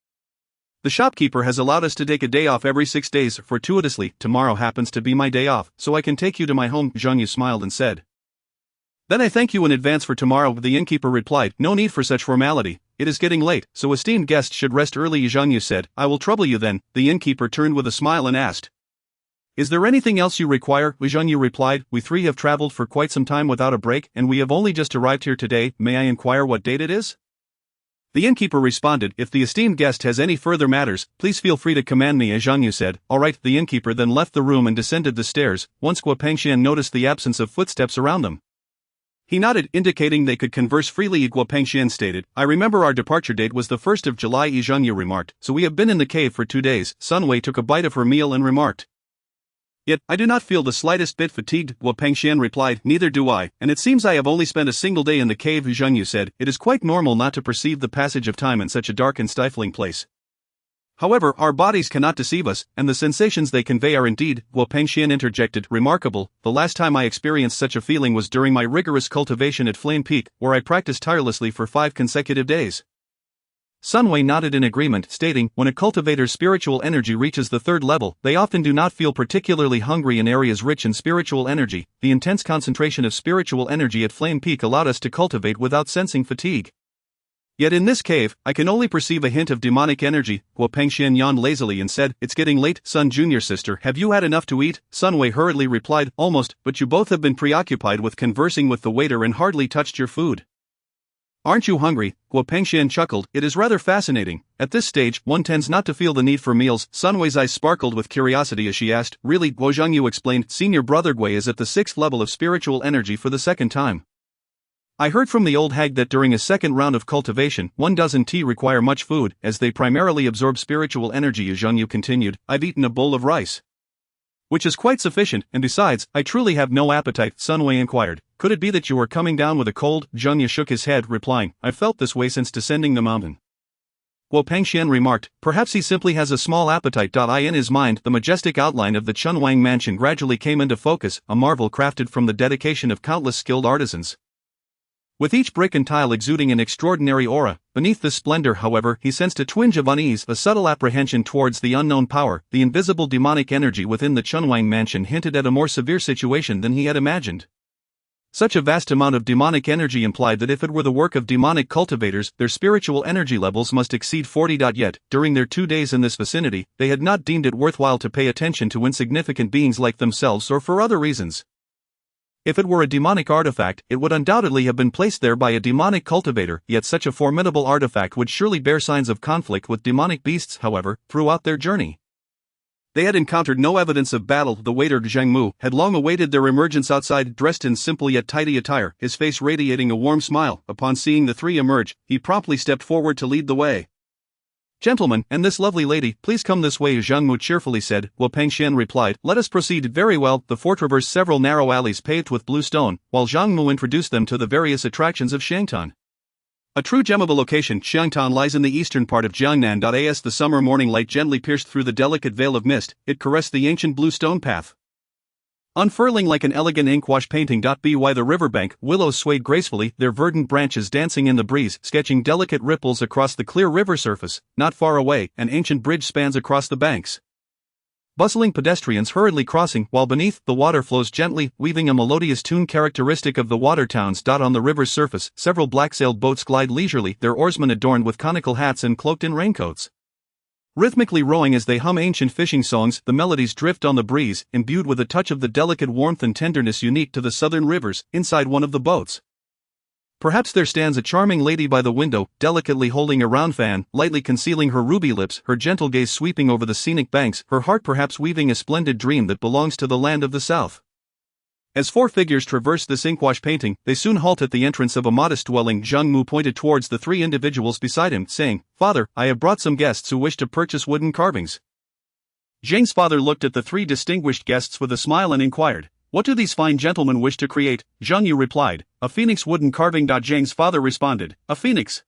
the shopkeeper has allowed us to take a day off every 6 days. Fortuitously, tomorrow happens to be my day off, so I can take you to my home." Zhang Yu smiled and said, "Then I thank you in advance for tomorrow." The innkeeper replied, "No need for such formality. It is getting late, so esteemed guests should rest early." Zhang Yu said, "I will trouble you then." The innkeeper turned with a smile and asked, "Is there anything else you require?" Zhang Yu replied, "We three have traveled for quite some time without a break, and we have only just arrived here today. May I inquire what date it is?" The innkeeper responded, "If the esteemed guest has any further matters, please feel free to command me." As Zhang Yu said, "All right." The innkeeper then left the room and descended the stairs. Once Guo Pengxian noticed the absence of footsteps around them, he nodded, indicating they could converse freely. Guo Pengxian stated, "I remember our departure date was the 1st of July." Zhang Yu remarked, "So we have been in the cave for 2 days." Sunway took a bite of her meal and remarked, "Yet, I do not feel the slightest bit fatigued." Guo Pengxian replied, "Neither do I, and it seems I have only spent a single day in the cave." Zhang Yu said, "It is quite normal not to perceive the passage of time in such a dark and stifling place. However, our bodies cannot deceive us, and the sensations they convey are indeed," Guo Pengxian interjected, "remarkable. The last time I experienced such a feeling was during my rigorous cultivation at Flame Peak, where I practiced tirelessly for 5 consecutive days." Sunway nodded in agreement, stating, "When a cultivator's spiritual energy reaches the 3rd level, they often do not feel particularly hungry in areas rich in spiritual energy. The intense concentration of spiritual energy at Flame Peak allowed us to cultivate without sensing fatigue." Yet in this cave, I can only perceive a hint of demonic energy. Guo Pengxian yawned lazily and said, "It's getting late, Sun Junior sister. Have you had enough to eat?" Sun Wei hurriedly replied, "Almost, but you both have been preoccupied with conversing with the waiter and hardly touched your food." "Aren't you hungry?" Guo Pengxian chuckled. "It is rather fascinating. At this stage, one tends not to feel the need for meals." Sun Wei's eyes sparkled with curiosity as she asked, "Really?" Guo Zhengyu explained, "Senior brother Gui is at the 6th level of spiritual energy for the second time. I heard from the old hag that during a second round of cultivation, one doesn't require much food, as they primarily absorb spiritual energy." Zhengyu continued, "I've eaten a bowl of rice, which is quite sufficient, and besides, I truly have no appetite." Sun Wei inquired, "Could it be that you are coming down with a cold?" Zhengyu shook his head, replying, "I've felt this way since descending the mountain." Guo Pengxian remarked, "Perhaps he simply has a small appetite." In his mind, the majestic outline of the Chunwang mansion gradually came into focus, a marvel crafted from the dedication of countless skilled artisans, with each brick and tile exuding an extraordinary aura. Beneath this splendor, however, he sensed a twinge of unease, a subtle apprehension towards the unknown power. The invisible demonic energy within the Chunwang mansion hinted at a more severe situation than he had imagined. Such a vast amount of demonic energy implied that if it were the work of demonic cultivators, their spiritual energy levels must exceed 40. Yet, during their 2 days in this vicinity, they had not deemed it worthwhile to pay attention to insignificant beings like themselves, or for other reasons. If it were a demonic artifact, it would undoubtedly have been placed there by a demonic cultivator, yet such a formidable artifact would surely bear signs of conflict with demonic beasts. However, throughout their journey, they had encountered no evidence of battle. The waiter Zhang Mu had long awaited their emergence outside, dressed in simple yet tidy attire, his face radiating a warm smile. Upon seeing the three emerge, he promptly stepped forward to lead the way. "Gentlemen, and this lovely lady, please come this way," Zhang Mu cheerfully said. Guo Pengxian replied, "Let us proceed." Very well. The four traversed several narrow alleys paved with blue stone, while Zhang Mu introduced them to the various attractions of Xiangtan. A true gem of a location, Xiangtan lies in the eastern part of Jiangnan. As the summer morning light gently pierced through the delicate veil of mist, it caressed the ancient blue stone path, unfurling like an elegant inkwash painting. By the riverbank, willows swayed gracefully, their verdant branches dancing in the breeze, sketching delicate ripples across the clear river surface. Not far away, an ancient bridge spans across the banks, bustling pedestrians hurriedly crossing, while beneath, the water flows gently, weaving a melodious tune characteristic of the water towns. On the river's surface, several black-sailed boats glide leisurely, their oarsmen adorned with conical hats and cloaked in raincoats, rhythmically rowing as they hum ancient fishing songs. The melodies drift on the breeze, imbued with a touch of the delicate warmth and tenderness unique to the southern rivers. Inside one of the boats, perhaps there stands a charming lady by the window, delicately holding a round fan, lightly concealing her ruby lips, her gentle gaze sweeping over the scenic banks, her heart perhaps weaving a splendid dream that belongs to the land of the south. As four figures traversed this inkwash painting, they soon halt at the entrance of a modest dwelling. Zhang Mu pointed towards the three individuals beside him, saying, "Father, I have brought some guests who wish to purchase wooden carvings." Zhang's father looked at the three distinguished guests with a smile and inquired, "What do these fine gentlemen wish to create?" Zhang Yu replied, "A phoenix wooden carving." Zhang's father responded, "A phoenix?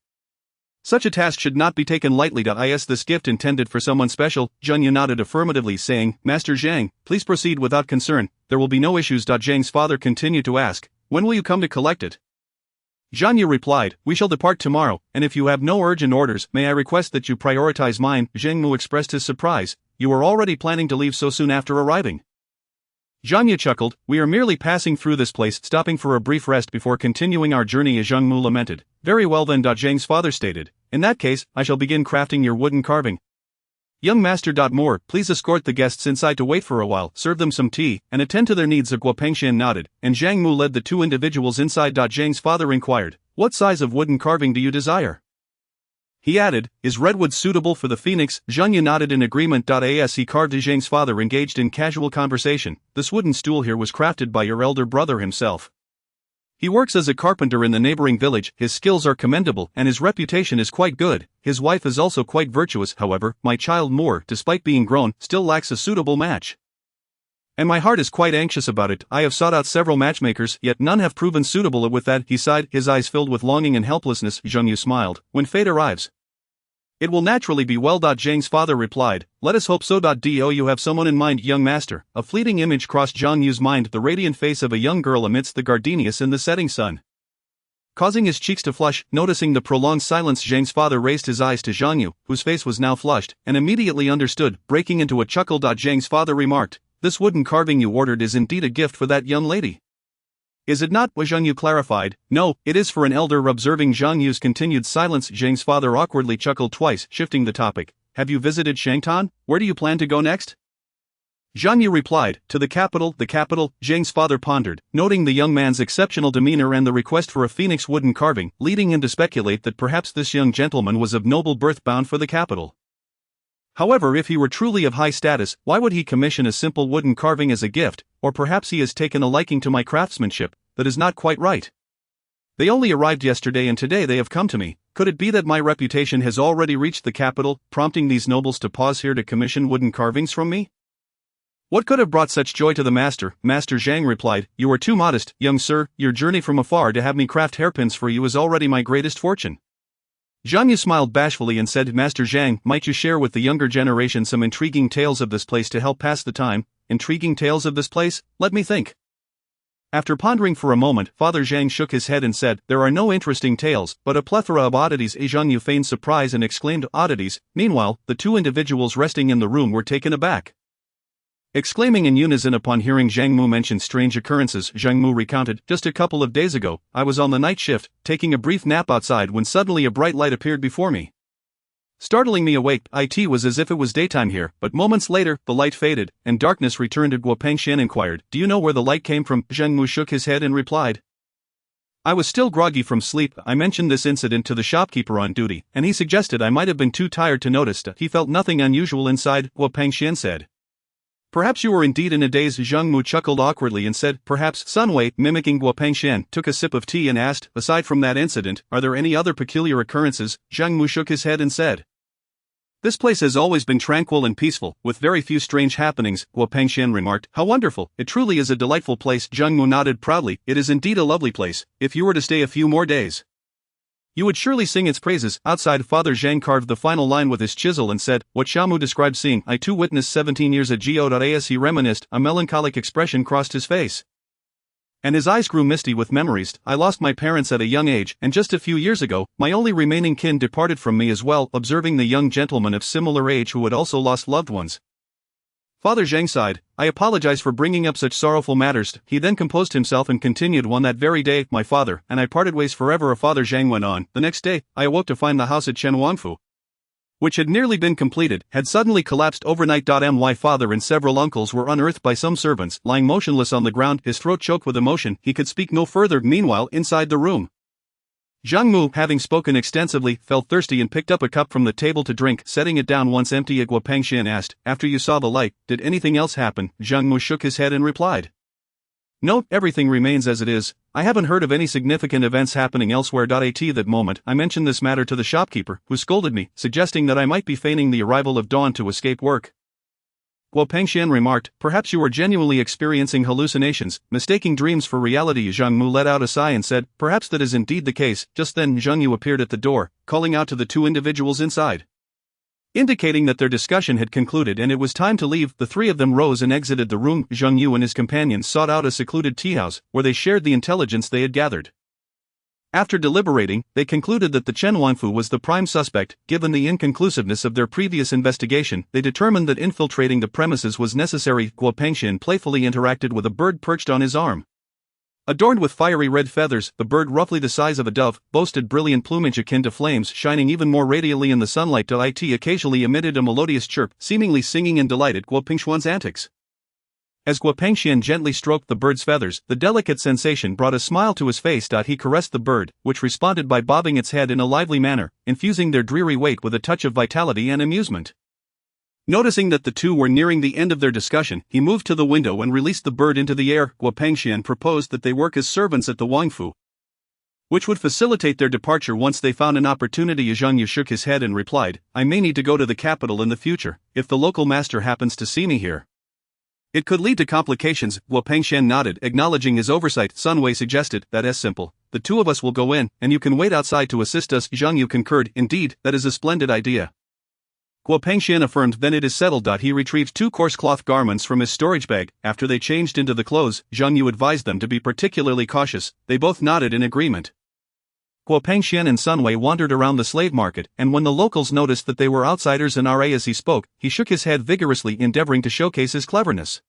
Such a task should not be taken lightly. Is this gift intended for someone special?" Zhang Yu nodded affirmatively, saying, "Master Zhang, please proceed without concern, there will be no issues." Zhang's father continued to ask, "When will you come to collect it?" Zhang Yu replied, "We shall depart tomorrow, and if you have no urgent orders, may I request that you prioritize mine?" Zhang Mu expressed his surprise, "You are already planning to leave so soon after arriving?" Zhang Yu chuckled, "We are merely passing through this place, stopping for a brief rest before continuing our journey." As Zhang Mu lamented, "Very well then." Zhang's father stated, "In that case, I shall begin crafting your wooden carving. Young master. Moore, please escort the guests inside to wait for a while, serve them some tea, and attend to their needs." Guo Pengxian nodded, and Zhang Mu led the two individuals inside. Zhang's father inquired, "What size of wooden carving do you desire?" He added, "Is redwood suitable for the phoenix?" Zhang Yu nodded in agreement. As he carved, Zhang's father engaged in casual conversation, "This wooden stool here was crafted by your elder brother himself. He works as a carpenter in the neighboring village, his skills are commendable, and his reputation is quite good. His wife is also quite virtuous. However, my child Moore, despite being grown, still lacks a suitable match. And my heart is quite anxious about it. I have sought out several matchmakers, yet none have proven suitable." With that, he sighed, his eyes filled with longing and helplessness. Zhang Yu smiled, "When fate arrives, it will naturally be well." Zhang's father replied, "Let us hope so. Do you have someone in mind, young master?" A fleeting image crossed Zhang Yu's mind, the radiant face of a young girl amidst the gardenias in the setting sun, causing his cheeks to flush. Noticing the prolonged silence, Zhang's father raised his eyes to Zhang Yu, whose face was now flushed, and immediately understood, breaking into a chuckle. Zhang's father remarked, "This wooden carving you ordered is indeed a gift for that young lady. Is it not? Zhang Yu clarified. No, it is for an elder. Observing Zhang Yu's continued silence, Zhang's father awkwardly chuckled twice, shifting the topic. Have you visited Shangtan? Where do you plan to go next? Zhang Yu replied, to the capital. The capital, Zhang's father pondered, noting the young man's exceptional demeanor and the request for a phoenix wooden carving, leading him to speculate that perhaps this young gentleman was of noble birth bound for the capital. However, if he were truly of high status, why would he commission a simple wooden carving as a gift? Or perhaps he has taken a liking to my craftsmanship. That is not quite right. They only arrived yesterday and today they have come to me. Could it be that my reputation has already reached the capital, prompting these nobles to pause here to commission wooden carvings from me? What could have brought such joy to the master? Master Zhang replied, you are too modest, young sir. Your journey from afar to have me craft hairpins for you is already my greatest fortune. Zhang Yu smiled bashfully and said, Master Zhang, might you share with the younger generation some intriguing tales of this place to help pass the time? Intriguing tales of this place? Let me think. After pondering for a moment, Father Zhang shook his head and said, there are no interesting tales, but a plethora of oddities. Zhang Yu feigned surprise and exclaimed, oddities. Meanwhile, the two individuals resting in the room were taken aback. Exclaiming in unison upon hearing Zhang Mu mention strange occurrences, Zhang Mu recounted, just a couple of days ago, I was on the night shift, taking a brief nap outside when suddenly a bright light appeared before me. Startling me awake, it was as if it was daytime here, but moments later, the light faded, and darkness returned. Guo Pengxian inquired, do you know where the light came from? Zhang Mu shook his head and replied, I was still groggy from sleep. I mentioned this incident to the shopkeeper on duty, and he suggested I might have been too tired to notice. He felt nothing unusual inside, Guo Pengxian said. Perhaps you were indeed in a daze. Zhang Mu chuckled awkwardly and said, perhaps. Sunwei, mimicking Guo Pengxian, took a sip of tea and asked, aside from that incident, are there any other peculiar occurrences? Zhang Mu shook his head and said, this place has always been tranquil and peaceful, with very few strange happenings. Guo Pengxian remarked, how wonderful, it truly is a delightful place. Zhang Mu nodded proudly, it is indeed a lovely place, if you were to stay a few more days. You would surely sing its praises. Outside, Father Zhang carved the final line with his chisel and said, what Xiaomu described seeing, I too witnessed 17 years ago. As he reminisced, a melancholic expression crossed his face. And his eyes grew misty with memories. I lost my parents at a young age, and just a few years ago, my only remaining kin departed from me as well. Observing the young gentleman of similar age who had also lost loved ones, Father Zhang sighed, I apologize for bringing up such sorrowful matters. He then composed himself and continued, on that very day, my father and I parted ways forever. Father Zhang went on, the next day, I awoke to find the house at Chenwangfu, which had nearly been completed, had suddenly collapsed overnight. My father and several uncles were unearthed by some servants, lying motionless on the ground, his throat choked with emotion. He could speak no further. Meanwhile, inside the room, Zhang Mu, having spoken extensively, felt thirsty and picked up a cup from the table to drink, setting it down once empty. Guo Pengxian asked, after you saw the light, did anything else happen? Zhang Mu shook his head and replied, no, everything remains as it is. I haven't heard of any significant events happening elsewhere. At that moment, I mentioned this matter to the shopkeeper, who scolded me, suggesting that I might be feigning the arrival of dawn to escape work. Guo Pengxian remarked, perhaps you were genuinely experiencing hallucinations, mistaking dreams for reality. Zhang Mu let out a sigh and said, perhaps that is indeed the case. Just then Zhang Yu appeared at the door, calling out to the two individuals inside, indicating that their discussion had concluded and it was time to leave. The three of them rose and exited the room. Zhang Yu and his companions sought out a secluded teahouse, where they shared the intelligence they had gathered. After deliberating, they concluded that the Chen Wanfu was the prime suspect. Given the inconclusiveness of their previous investigation, they determined that infiltrating the premises was necessary. Guo Pengxian playfully interacted with a bird perched on his arm. Adorned with fiery red feathers, the bird, roughly the size of a dove, boasted brilliant plumage akin to flames shining even more radiantly in the sunlight. It occasionally emitted a melodious chirp, seemingly singing and delighted Guo Pengxian's antics. As Guo Pengxian gently stroked the bird's feathers, the delicate sensation brought a smile to his face. He caressed the bird, which responded by bobbing its head in a lively manner, infusing their dreary weight with a touch of vitality and amusement. Noticing that the two were nearing the end of their discussion, he moved to the window and released the bird into the air. Guo Pengxian proposed that they work as servants at the Wangfu, which would facilitate their departure once they found an opportunity. Zhang Yu shook his head and replied, I may need to go to the capital in the future, if the local master happens to see me here. It could lead to complications. Guo Pengxian nodded, acknowledging his oversight. Sunwei suggested, that is simple. The two of us will go in, and you can wait outside to assist us. Zhang Yu concurred, indeed, that is a splendid idea. Guo Pengxian affirmed, then it is settled. He retrieved two coarse cloth garments from his storage bag. After they changed into the clothes, Zhang Yu advised them to be particularly cautious. They both nodded in agreement. Guo Pengxian and Sunwei wandered around the slave market, and when the locals noticed that they were outsiders and RA as he spoke, he shook his head vigorously, endeavoring to showcase his cleverness.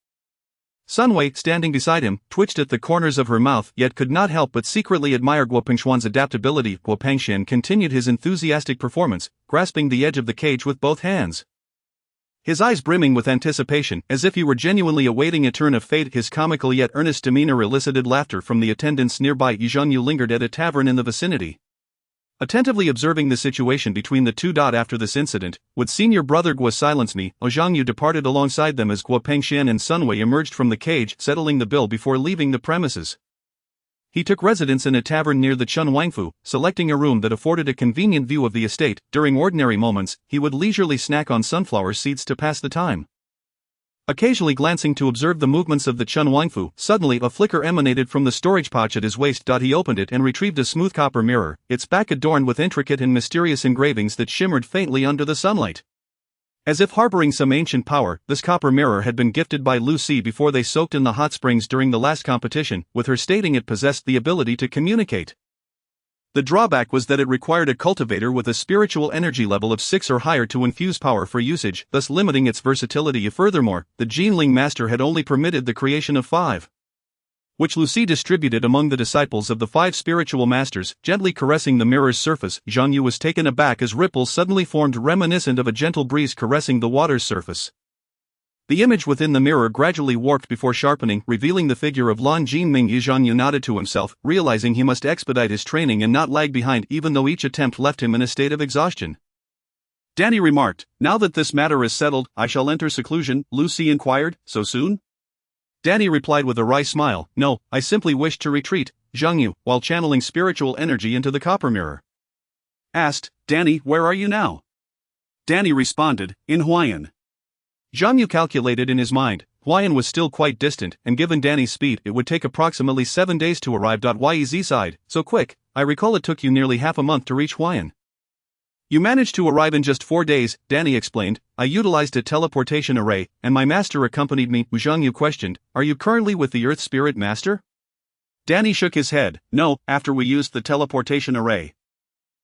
Sunwei, standing beside him, twitched at the corners of her mouth yet could not help but secretly admire Guo Pengxuan's adaptability. Guo Pengxian continued his enthusiastic performance, grasping the edge of the cage with both hands. His eyes brimming with anticipation, as if he were genuinely awaiting a turn of fate. His comical yet earnest demeanor elicited laughter from the attendants nearby. Zhang lingered at a tavern in the vicinity, attentively observing the situation between the two. After this incident, would senior brother Guo silence me? Zhang Yu departed alongside them as Guo Pengxian and Sunwei emerged from the cage, settling the bill before leaving the premises. He took residence in a tavern near the Chun Wangfu, selecting a room that afforded a convenient view of the estate. During ordinary moments, he would leisurely snack on sunflower seeds to pass the time, occasionally glancing to observe the movements of the Chun Wangfu. Suddenly a flicker emanated from the storage pouch at his waist. He opened it and retrieved a smooth copper mirror, its back adorned with intricate and mysterious engravings that shimmered faintly under the sunlight. As if harboring some ancient power, this copper mirror had been gifted by Lucy before they soaked in the hot springs during the last competition, with her stating it possessed the ability to communicate. The drawback was that it required a cultivator with a spiritual energy level of 6 or higher to infuse power for usage, thus limiting its versatility. Furthermore, the Jinling master had only permitted the creation of 5, which Lucy distributed among the disciples of the 5 spiritual masters. Gently caressing the mirror's surface, Zhang Yu was taken aback as ripples suddenly formed reminiscent of a gentle breeze caressing the water's surface. The image within the mirror gradually warped before sharpening, revealing the figure of Lan Jinming. Zhang Yu nodded to himself, realizing he must expedite his training and not lag behind, even though each attempt left him in a state of exhaustion. Danny remarked, "Now that this matter is settled, I shall enter seclusion." Lucy inquired, "So soon?" Danny replied with a wry smile, "No, I simply wish to retreat." Zhang Yu, while channeling spiritual energy into the copper mirror, asked, "Danny, where are you now?" Danny responded, "In Huayan." Zhang Yu calculated in his mind, Huayan was still quite distant, and given Danny's speed it would take approximately 7 days to arrive. Yez side, so quick, I recall it took you nearly half a month to reach Huayan. You managed to arrive in just 4 days, Danny explained. I utilized a teleportation array, and my master accompanied me. Zhang Yu questioned, "Are you currently with the Earth Spirit Master?" Danny shook his head, "No, after we used the teleportation array,